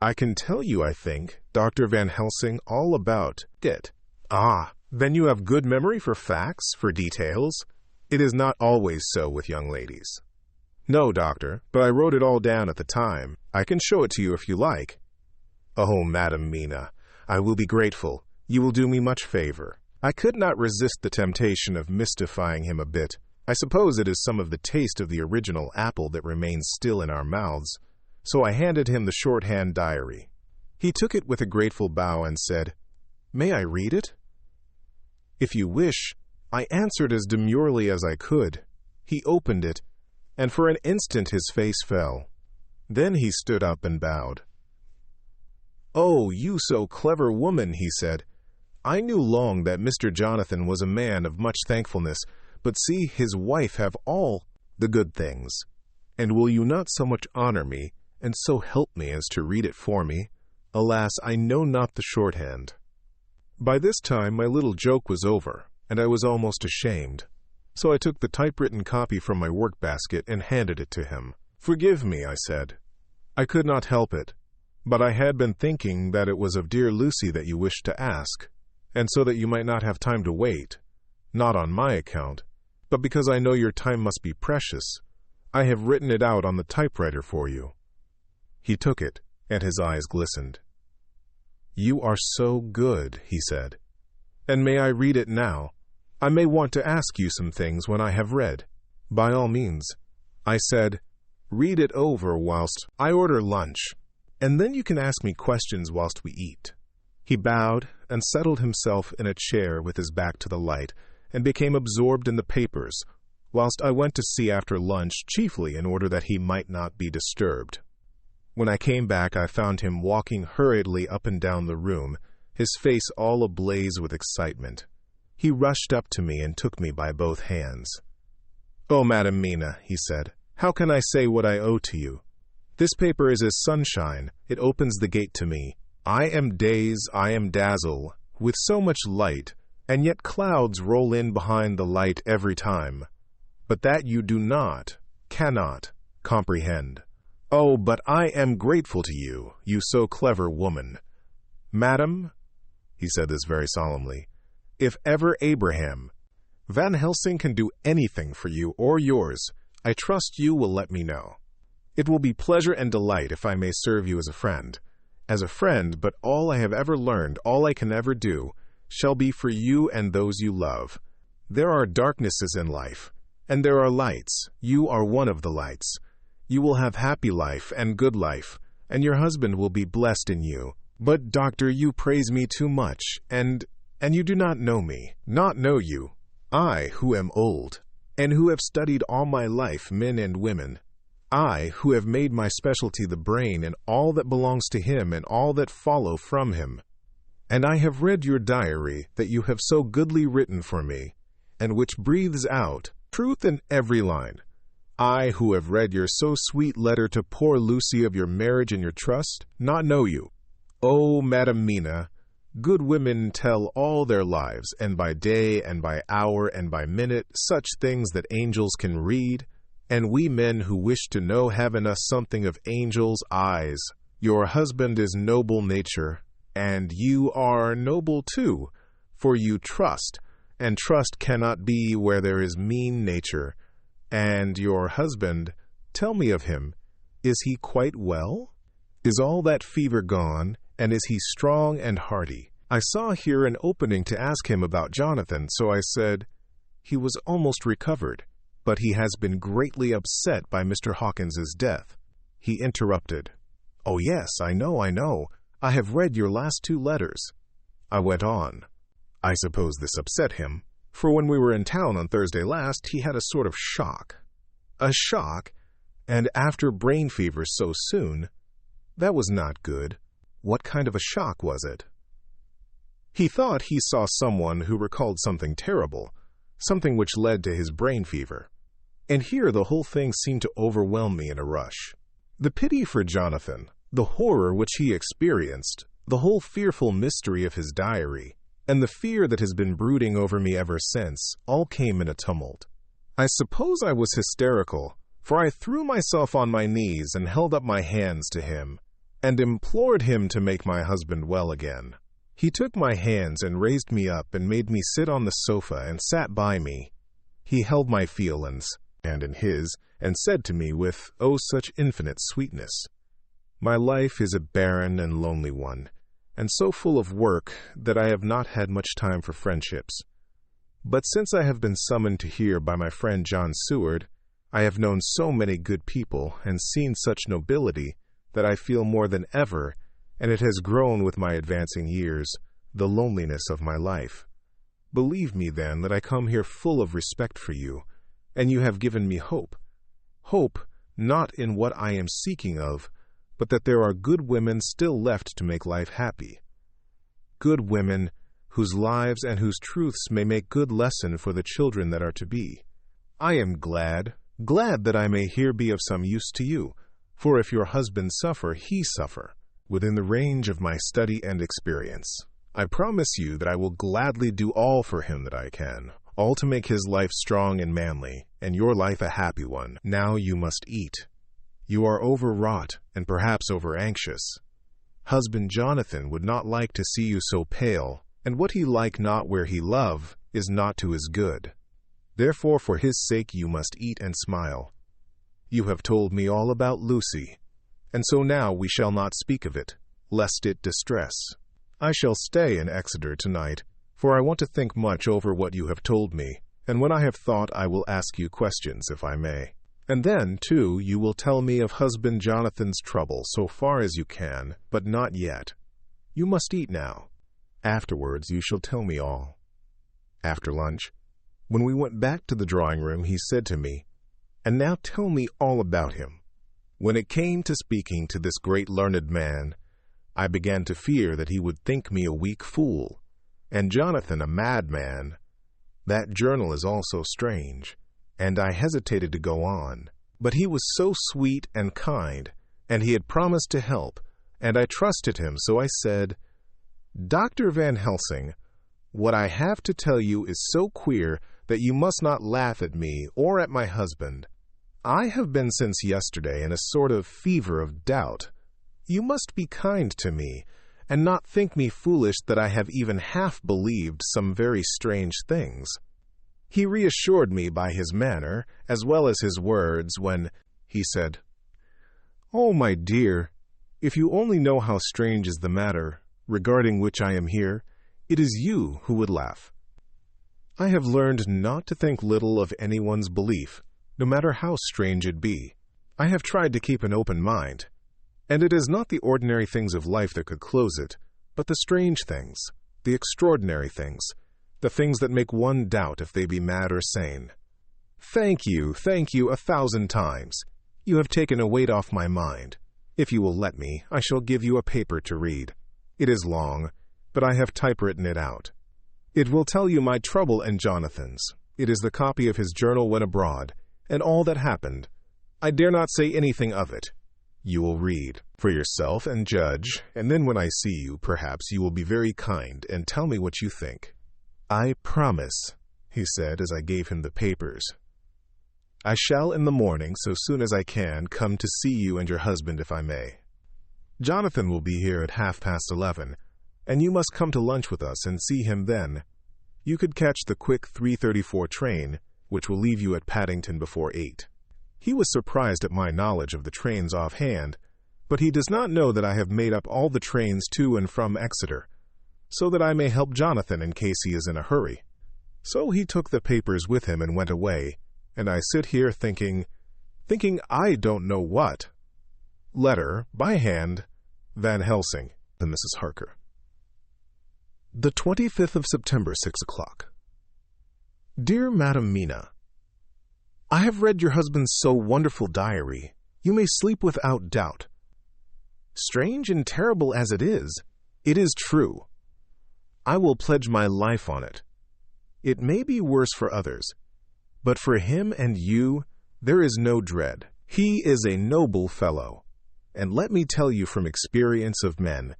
I can tell you, I think, Dr. Van Helsing, all about it." "Ah, then you have good memory for facts, for details? It is not always so with young ladies." "No, doctor, but I wrote it all down at the time. I can show it to you if you like." "Oh, Madam Mina, I will be grateful. You will do me much favor." I could not resist the temptation of mystifying him a bit. I suppose it is some of the taste of the original apple that remains still in our mouths. So I handed him the shorthand diary. He took it with a grateful bow and said, "May I read it?" "If you wish," I answered as demurely as I could. He opened it, and for an instant his face fell. Then he stood up and bowed. "Oh, you so clever woman," he said. I knew long that Mr. Jonathan was a man of much thankfulness, but see his wife have all the good things. And will you not so much honor me, and so help me as to read it for me? Alas, I know not the shorthand. By this time my little joke was over, and I was almost ashamed. So I took the typewritten copy from my work-basket and handed it to him. "Forgive me," I said. "I could not help it, but I had been thinking that it was of dear Lucy that you wished to ask, and so that you might not have time to wait, not on my account, but because I know your time must be precious, I have written it out on the typewriter for you." He took it, and his eyes glistened. "You are so good," he said. "And may I read it now? I may want to ask you some things when I have read." "By all means," I said. "Read it over whilst I order lunch, and then you can ask me questions whilst we eat." He bowed and settled himself in a chair with his back to the light, and became absorbed in the papers, whilst I went to see after lunch, chiefly in order that he might not be disturbed. When I came back, I found him walking hurriedly up and down the room, his face all ablaze with excitement. He rushed up to me and took me by both hands. "Oh, Madam Mina," he said, "how can I say what I owe to you? This paper is as sunshine, it opens the gate to me. I am dazzle, with so much light, and yet clouds roll in behind the light every time. But that you do not, cannot, comprehend. Oh, but I am grateful to you, you so clever woman. Madam," he said this very solemnly, "if ever Abraham Van Helsing can do anything for you or yours, I trust you will let me know. It will be pleasure and delight if I may serve you as a friend. But all I have ever learned, all I can ever do, shall be for you and those you love. There are darknesses in life, and there are lights. You are one of the lights. You will have happy life and good life, and your husband will be blessed in you. But, doctor, you praise me too much, and you do not know me. Not know you. I, who am old, and who have studied all my life men and women. I, who have made my specialty the brain and all that belongs to him and all that follow from him. And I have read your diary that you have so goodly written for me, and which breathes out truth in every line. I, who have read your so sweet letter to poor Lucy of your marriage and your trust, not know you. Oh, Madam Mina, good women tell all their lives, and by day and by hour and by minute, such things that angels can read, and we men who wish to know have in us something of angels' eyes. Your husband is noble nature, and you are noble too, for you trust, and trust cannot be where there is mean nature. And your husband, tell me of him, is he quite well? Is all that fever gone, and is he strong and hearty? I saw here an opening to ask him about Jonathan, so I said, he was almost recovered, but he has been greatly upset by Mr. Hawkins's death. He interrupted. Oh yes, I know. I have read your last 2 letters. I went on. I suppose this upset him, for when we were in town on Thursday last, he had a sort of shock. A shock, and after brain fever so soon. That was not good. What kind of a shock was it? He thought he saw someone who recalled something terrible, something which led to his brain fever. And here the whole thing seemed to overwhelm me in a rush. The pity for Jonathan, the horror which he experienced, the whole fearful mystery of his diary, and the fear that has been brooding over me ever since, all came in a tumult. I suppose I was hysterical, for I threw myself on my knees and held up my hands to him, and implored him to make my husband well again. He took my hands and raised me up and made me sit on the sofa and sat by me. He held my feelings, hand in his, and said to me with, oh, such infinite sweetness, my life is a barren and lonely one, and so full of work that I have not had much time for friendships. But since I have been summoned to here by my friend John Seward, I have known so many good people and seen such nobility that I feel more than ever, and it has grown with my advancing years, the loneliness of my life. Believe me, then, that I come here full of respect for you, and you have given me hope. Hope, not in what I am seeking of, but that there are good women still left to make life happy. Good women whose lives and whose truths may make good lesson for the children that are to be. I am glad that I may here be of some use to you, for if your husband suffer, he suffer, within the range of my study and experience. I promise you that I will gladly do all for him that I can, all to make his life strong and manly, and your life a happy one. Now you must eat. You are overwrought, and perhaps over-anxious. Husband Jonathan would not like to see you so pale, and what he like not where he love is not to his good. Therefore for his sake you must eat and smile. You have told me all about Lucy, and so now we shall not speak of it, lest it distress. I shall stay in Exeter tonight, for I want to think much over what you have told me, and when I have thought I will ask you questions if I may. And then, too, you will tell me of husband Jonathan's trouble so far as you can, but not yet. You must eat now. Afterwards you shall tell me all. After lunch, when we went back to the drawing-room, he said to me, "And now tell me all about him." When it came to speaking to this great learned man, I began to fear that he would think me a weak fool, and Jonathan a madman. That journal is also strange, and I hesitated to go on. But he was so sweet and kind, and he had promised to help, and I trusted him, so I said, "Dr. Van Helsing, what I have to tell you is so queer that you must not laugh at me or at my husband. I have been since yesterday in a sort of fever of doubt. You must be kind to me, and not think me foolish that I have even half believed some very strange things." He reassured me by his manner, as well as his words, when he said, "Oh, my dear, if you only know how strange is the matter, regarding which I am here, it is you who would laugh. I have learned not to think little of anyone's belief, no matter how strange it be. I have tried to keep an open mind, and it is not the ordinary things of life that could close it, but the strange things, the extraordinary things, the things that make one doubt if they be mad or sane. Thank you 1,000 times. You have taken a weight off my mind. If you will let me, I shall give you a paper to read. It is long, but I have typewritten it out. It will tell you my trouble and Jonathan's. It is the copy of his journal when abroad, and all that happened. I dare not say anything of it. You will read for yourself and judge, and then when I see you, perhaps you will be very kind and tell me what you think." "I promise," he said as I gave him the papers. "I shall in the morning, so soon as I can, come to see you and your husband if I may. Jonathan will be here at 11:30, and you must come to lunch with us and see him then. You could catch the quick 3:34 train, which will leave you at Paddington before 8. He was surprised at my knowledge of the trains offhand, but he does not know that I have made up all the trains to and from Exeter, so that I may help Jonathan in case he is in a hurry. So he took the papers with him and went away, and I sit here thinking I don't know what. Letter, by hand, Van Helsing, to Mrs. Harker. The 25th of September, 6 o'clock. Dear Madam Mina, I have read your husband's so wonderful diary. You may sleep without doubt. Strange and terrible as it is true. I will pledge my life on it. It may be worse for others, but for him and you there is no dread. He is a noble fellow, and let me tell you from experience of men,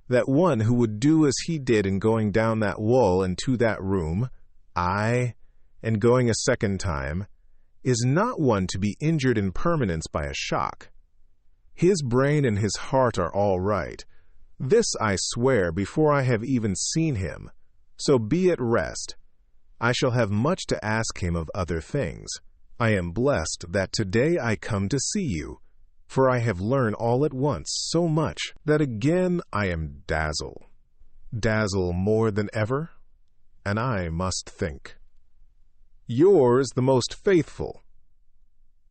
that one who would do as he did in going down that wall and to that room, aye, and going a second time, is not one to be injured in permanence by a shock. His brain and his heart are all right. This I swear before I have even seen him. So be at rest. I shall have much to ask him of other things. I am blessed that today I come to see you, for I have learned all at once so much that again I am dazzle more than ever, and I must think. Yours the most faithful,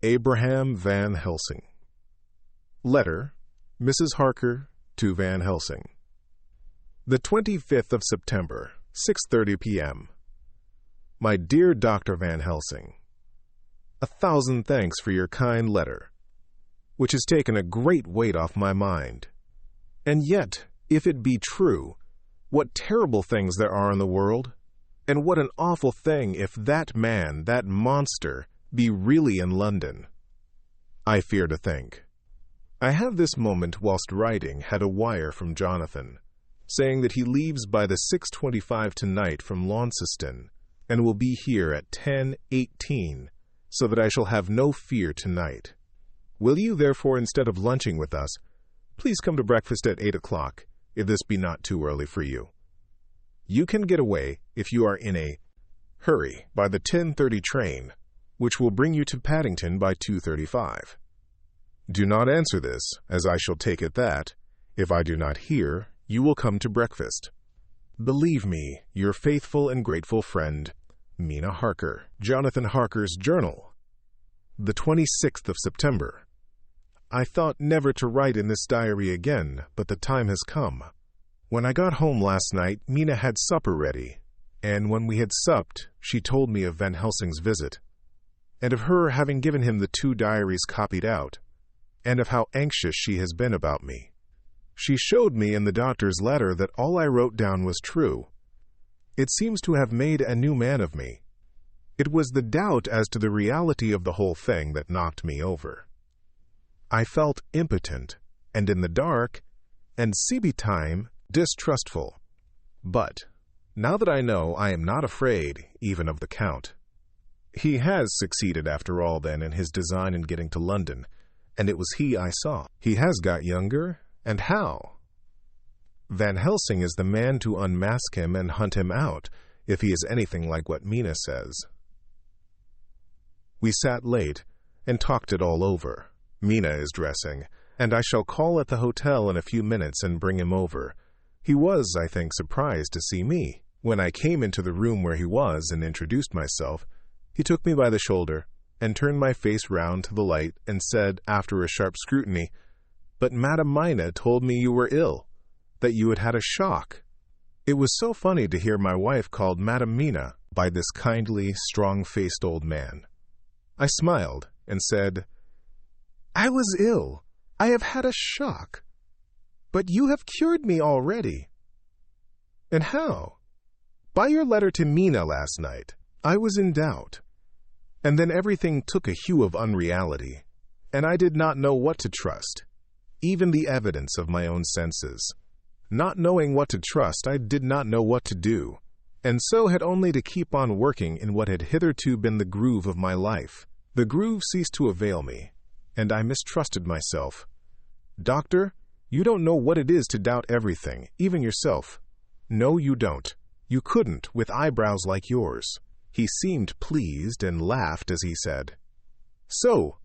Abraham Van Helsing. Letter, Mrs. Harker to Van Helsing. The 25th of September, 6:30 p.m. My dear Dr. Van Helsing, 1,000 thanks for your kind letter, which has taken a great weight off my mind. And yet, if it be true, What terrible things there are in the world, and what an awful thing if that man, that monster, be really in London. I fear to think. I have this moment, whilst writing, had a wire from Jonathan, saying that he leaves by the 6:25 tonight from Launceston, and will be here at 10:18, so that I shall have no fear tonight. Will you, therefore, instead of lunching with us, please come to breakfast at 8 o'clock, if this be not too early for you. You can get away, if you are in a hurry, by the 10:30 train, which will bring you to Paddington by 2:35. Do not answer this, as I shall take it that, if I do not hear, you will come to breakfast. Believe me, your faithful and grateful friend, Mina Harker. Jonathan Harker's Journal. The 26th of September. I thought never to write in this diary again, but the time has come. When I got home last night, Mina had supper ready, and when we had supped, she told me of Van Helsing's visit, and of her having given him the 2 diaries copied out, and of how anxious she has been about me. She showed me in the doctor's letter that all I wrote down was true. It seems to have made a new man of me. It was the doubt as to the reality of the whole thing that knocked me over. I felt impotent, and in the dark, and time distrustful. But, now that I know, I am not afraid, even of the Count. He has succeeded, after all, then, in his design in getting to London, and it was he I saw. He has got younger, and how? Van Helsing is the man to unmask him and hunt him out, if he is anything like what Mina says. We sat late, and talked it all over. Mina is dressing, and I shall call at the hotel in a few minutes and bring him over. He was, I think, surprised to see me. When I came into the room where he was and introduced myself, he took me by the shoulder and turned my face round to the light and said, after a sharp scrutiny, "But Madame Mina told me you were ill, that you had had a shock." It was so funny to hear my wife called Madame Mina by this kindly, strong-faced old man. I smiled and said, "I was ill. I have had a shock. But you have cured me already." "And how?" "By your letter to Mina last night." I was in doubt. And then everything took a hue of unreality, and I did not know what to trust, even the evidence of my own senses. Not knowing what to trust, I did not know what to do, and so had only to keep on working in what had hitherto been the groove of my life. The groove ceased to avail me, and I mistrusted myself. "Doctor, you don't know what it is to doubt everything, even yourself." "No, you don't. You couldn't, with eyebrows like yours." He seemed pleased and laughed as he said, "So,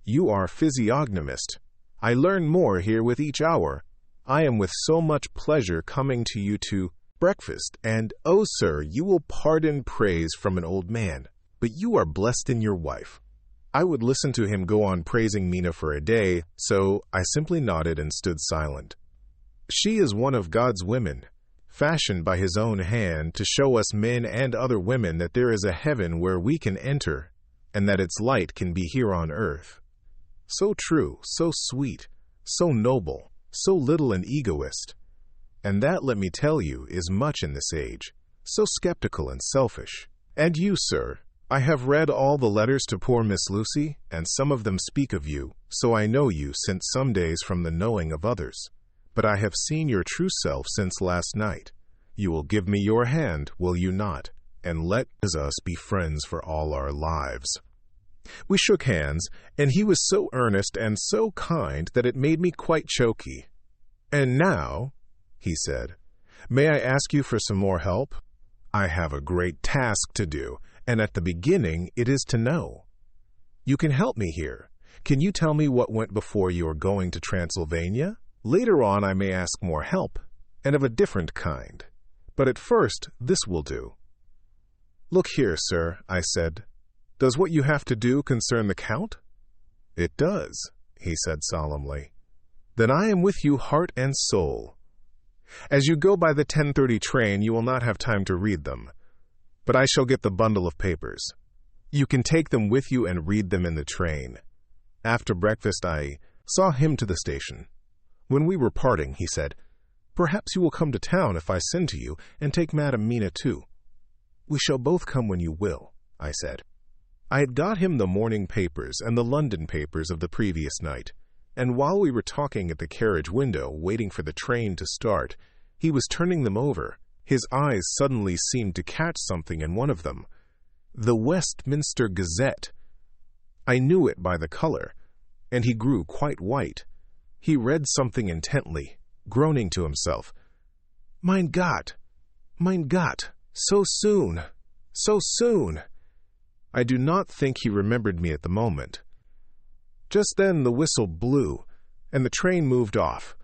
you are physiognomist. I learn more here with each hour. I am with so much pleasure coming to you to breakfast, and, oh, sir, you will pardon praise from an old man, but you are blessed in your wife." I would listen to him go on praising Mina for a day, so I simply nodded and stood silent. She is one of God's women, fashioned by his own hand to show us men and other women that there is a heaven where we can enter, and that its light can be here on earth. So true, so sweet, so noble, so little an egoist. And that, let me tell you, is much in this age, so skeptical and selfish. And you, sir, I have read all the letters to poor Miss Lucy, and some of them speak of you, so I know you since some days from the knowing of others. But I have seen your true self since last night. You will give me your hand, will you not? And let us be friends for all our lives. We shook hands, and he was so earnest and so kind that it made me quite choky. "And now," he said, "may I ask you for some more help? I have a great task to do, and at the beginning it is to know. You can help me here. Can you tell me what went before you were going to Transylvania? Later on I may ask more help, and of a different kind. But at first this will do." "Look here, sir," I said. "Does what you have to do concern the Count?" "It does," he said solemnly. "Then I am with you heart and soul. As you go by the 10:30 train, you will not have time to read them, but I shall get the bundle of papers. You can take them with you and read them in the train." After breakfast, I saw him to the station. When we were parting, he said, Perhaps you will come to town if I send to you, and take Madam Mina too. We shall both come when you will, I said. I had got him the morning papers and the London papers of the previous night, and while we were talking at the carriage window, waiting for the train to start, he was turning them over. His eyes suddenly seemed to catch something in one of them. The Westminster Gazette. I knew it by the color, and he grew quite white. He read something intently, groaning to himself. Mein Gott! Mein Gott! So soon! So soon! I do not think he remembered me at the moment. Just then the whistle blew, and the train moved off.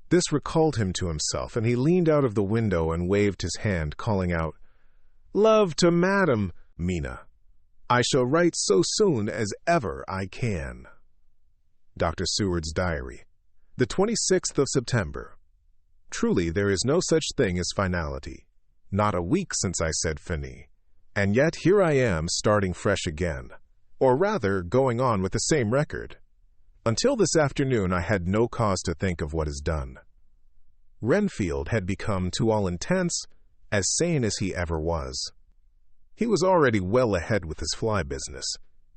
This recalled him to himself, and he leaned out of the window and waved his hand, calling out, Love to Madam Mina. I shall write so soon as ever I can. Dr. Seward's Diary. The 26th of September. Truly there is no such thing as finality. Not a week since I said fini. And yet here I am starting fresh again. Or rather, going on with the same record. Until this afternoon I had no cause to think of what is done. Renfield had become, to all intents, as sane as he ever was. He was already well ahead with his fly business,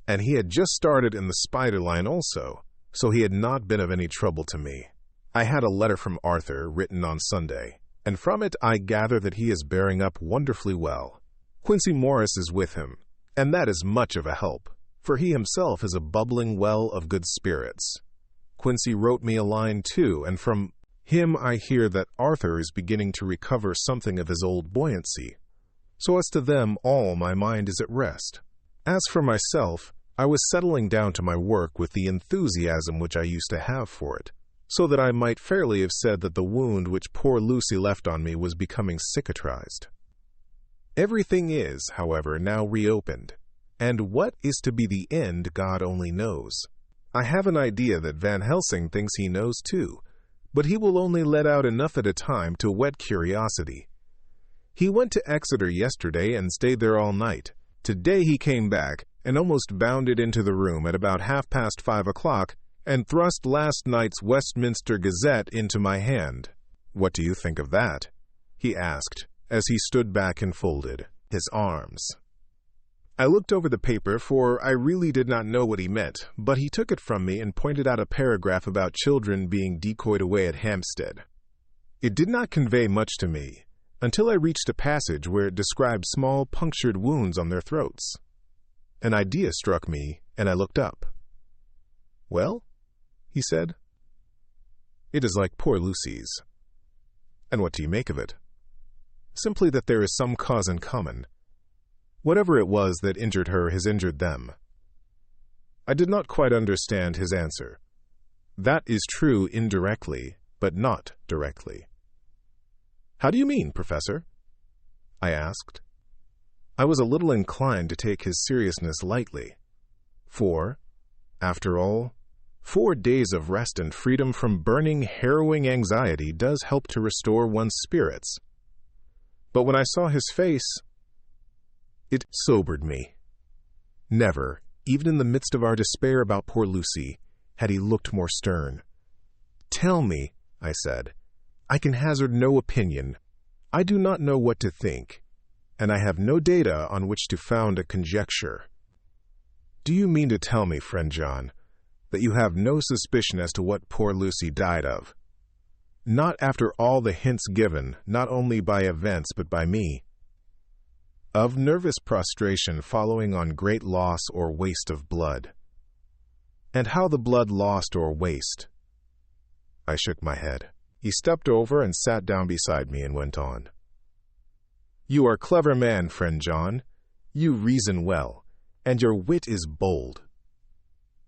and he had just started in the spider line also, so he had not been of any trouble to me. I had a letter from Arthur written on Sunday, and from it I gather that he is bearing up wonderfully well. Quincy Morris is with him, and that is much of a help, for he himself is a bubbling well of good spirits. Quincy wrote me a line too, and from him I hear that Arthur is beginning to recover something of his old buoyancy. So as to them all, my mind is at rest. As for myself, I was settling down to my work with the enthusiasm which I used to have for it, so that I might fairly have said that the wound which poor Lucy left on me was becoming cicatrized. Everything is, however, now reopened, and what is to be the end God only knows. I have an idea that Van Helsing thinks he knows too, but he will only let out enough at a time to whet curiosity. He went to Exeter yesterday and stayed there all night. Today he came back and almost bounded into the room at about 5:30 o'clock and thrust last night's Westminster Gazette into my hand. What do you think of that? He asked, as he stood back and folded his arms. I looked over the paper, for I really did not know what he meant, but he took it from me and pointed out a paragraph about children being decoyed away at Hampstead. It did not convey much to me, until I reached a passage where it described small punctured wounds on their throats. An idea struck me, and I looked up. Well, he said. It is like poor Lucy's. And what do you make of it? Simply that there is some cause in common. Whatever it was that injured her has injured them. I did not quite understand his answer. That is true indirectly, but not directly. How do you mean, Professor? I asked. I was a little inclined to take his seriousness lightly. For, after all, 4 days of rest and freedom from burning, harrowing anxiety does help to restore one's spirits. But when I saw his face, it sobered me. Never, even in the midst of our despair about poor Lucy, had he looked more stern. Tell me, I said. I can hazard no opinion. I do not know what to think, and I have no data on which to found a conjecture. Do you mean to tell me, friend John, that you have no suspicion as to what poor Lucy died of? Not after all the hints given, not only by events but by me. Of nervous prostration following on great loss or waste of blood. And how the blood lost or waste? I shook my head. He stepped over and sat down beside me and went on. You are a clever man, friend John. You reason well, and your wit is bold.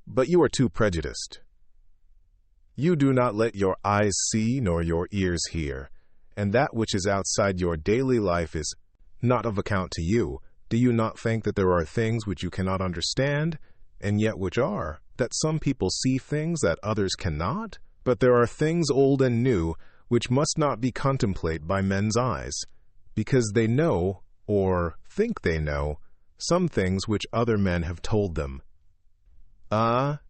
But you are too prejudiced. You do not let your eyes see nor your ears hear, and that which is outside your daily life is not of account to you. Do you not think that there are things which you cannot understand, and yet which are, that some people see things that others cannot? But there are things old and new which must not be contemplated by men's eyes, because they know, or think they know, some things which other men have told them.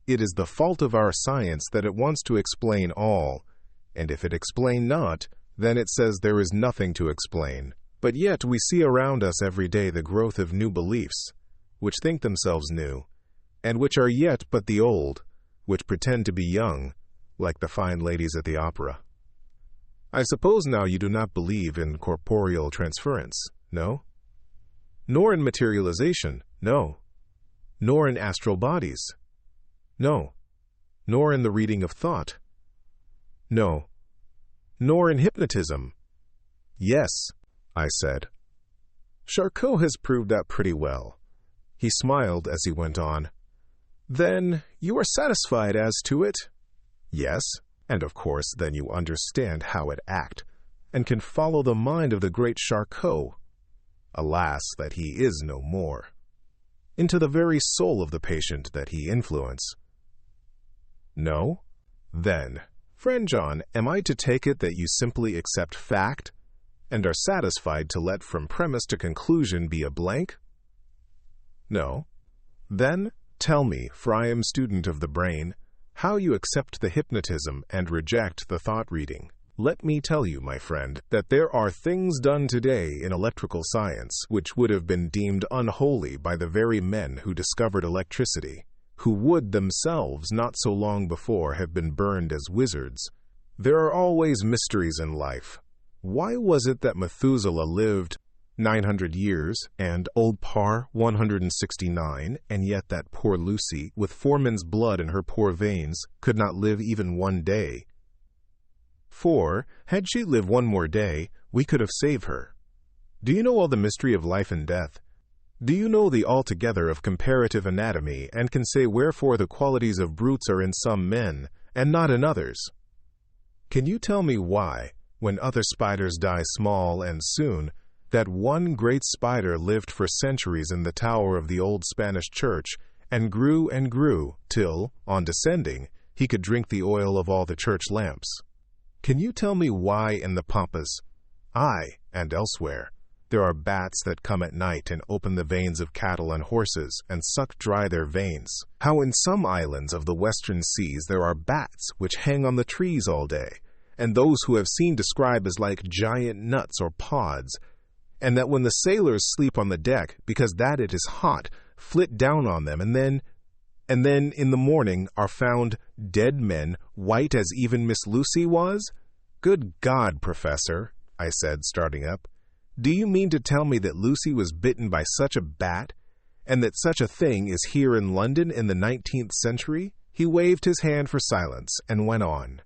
It is the fault of our science that it wants to explain all, And if it explain not, then it says there is nothing to explain. But yet we see around us every day the growth of new beliefs, which think themselves new, and which are yet but the old, which pretend to be young, like the fine ladies at the opera. I suppose now you do not believe in corporeal transference, no? Nor in materialization, no. Nor in astral bodies, no. Nor in the reading of thought, no. Nor in hypnotism, yes, I said. Charcot has proved that pretty well. He smiled as he went on. Then you are satisfied as to it? Yes, and of course then you understand how it act, and can follow the mind of the great Charcot, alas that he is no more, into the very soul of the patient that he influence. No? Then, friend John, am I to take it that you simply accept fact, and are satisfied to let from premise to conclusion be a blank? No. Then, tell me, for I am student of the brain, how you accept the hypnotism and reject the thought-reading. Let me tell you, my friend, that there are things done today in electrical science which would have been deemed unholy by the very men who discovered electricity, who would themselves not so long before have been burned as wizards. There are always mysteries in life. Why was it that Methuselah lived 900 years, and old Parr 169, and yet that poor Lucy, with foreman's blood in her poor veins, could not live even one day? For, had she lived one more day, we could have saved her. Do you know all the mystery of life and death? Do you know the altogether of comparative anatomy, and can say wherefore the qualities of brutes are in some men, and not in others? Can you tell me why, when other spiders die small and soon, that one great spider lived for centuries in the tower of the old Spanish church, and grew, till, on descending, he could drink the oil of all the church lamps? Can you tell me why in the Pampas, aye, and elsewhere, there are bats that come at night and open the veins of cattle and horses and suck dry their veins? How in some islands of the western seas there are bats which hang on the trees all day, and those who have seen describe as like giant nuts or pods, and that when the sailors sleep on the deck, because that it is hot, flit down on them, and then in the morning are found dead men, white as even Miss Lucy was? Good God, Professor, I said, starting up. Do you mean to tell me that Lucy was bitten by such a bat, and that such a thing is here in London in the 19th century? He waved his hand for silence and went on.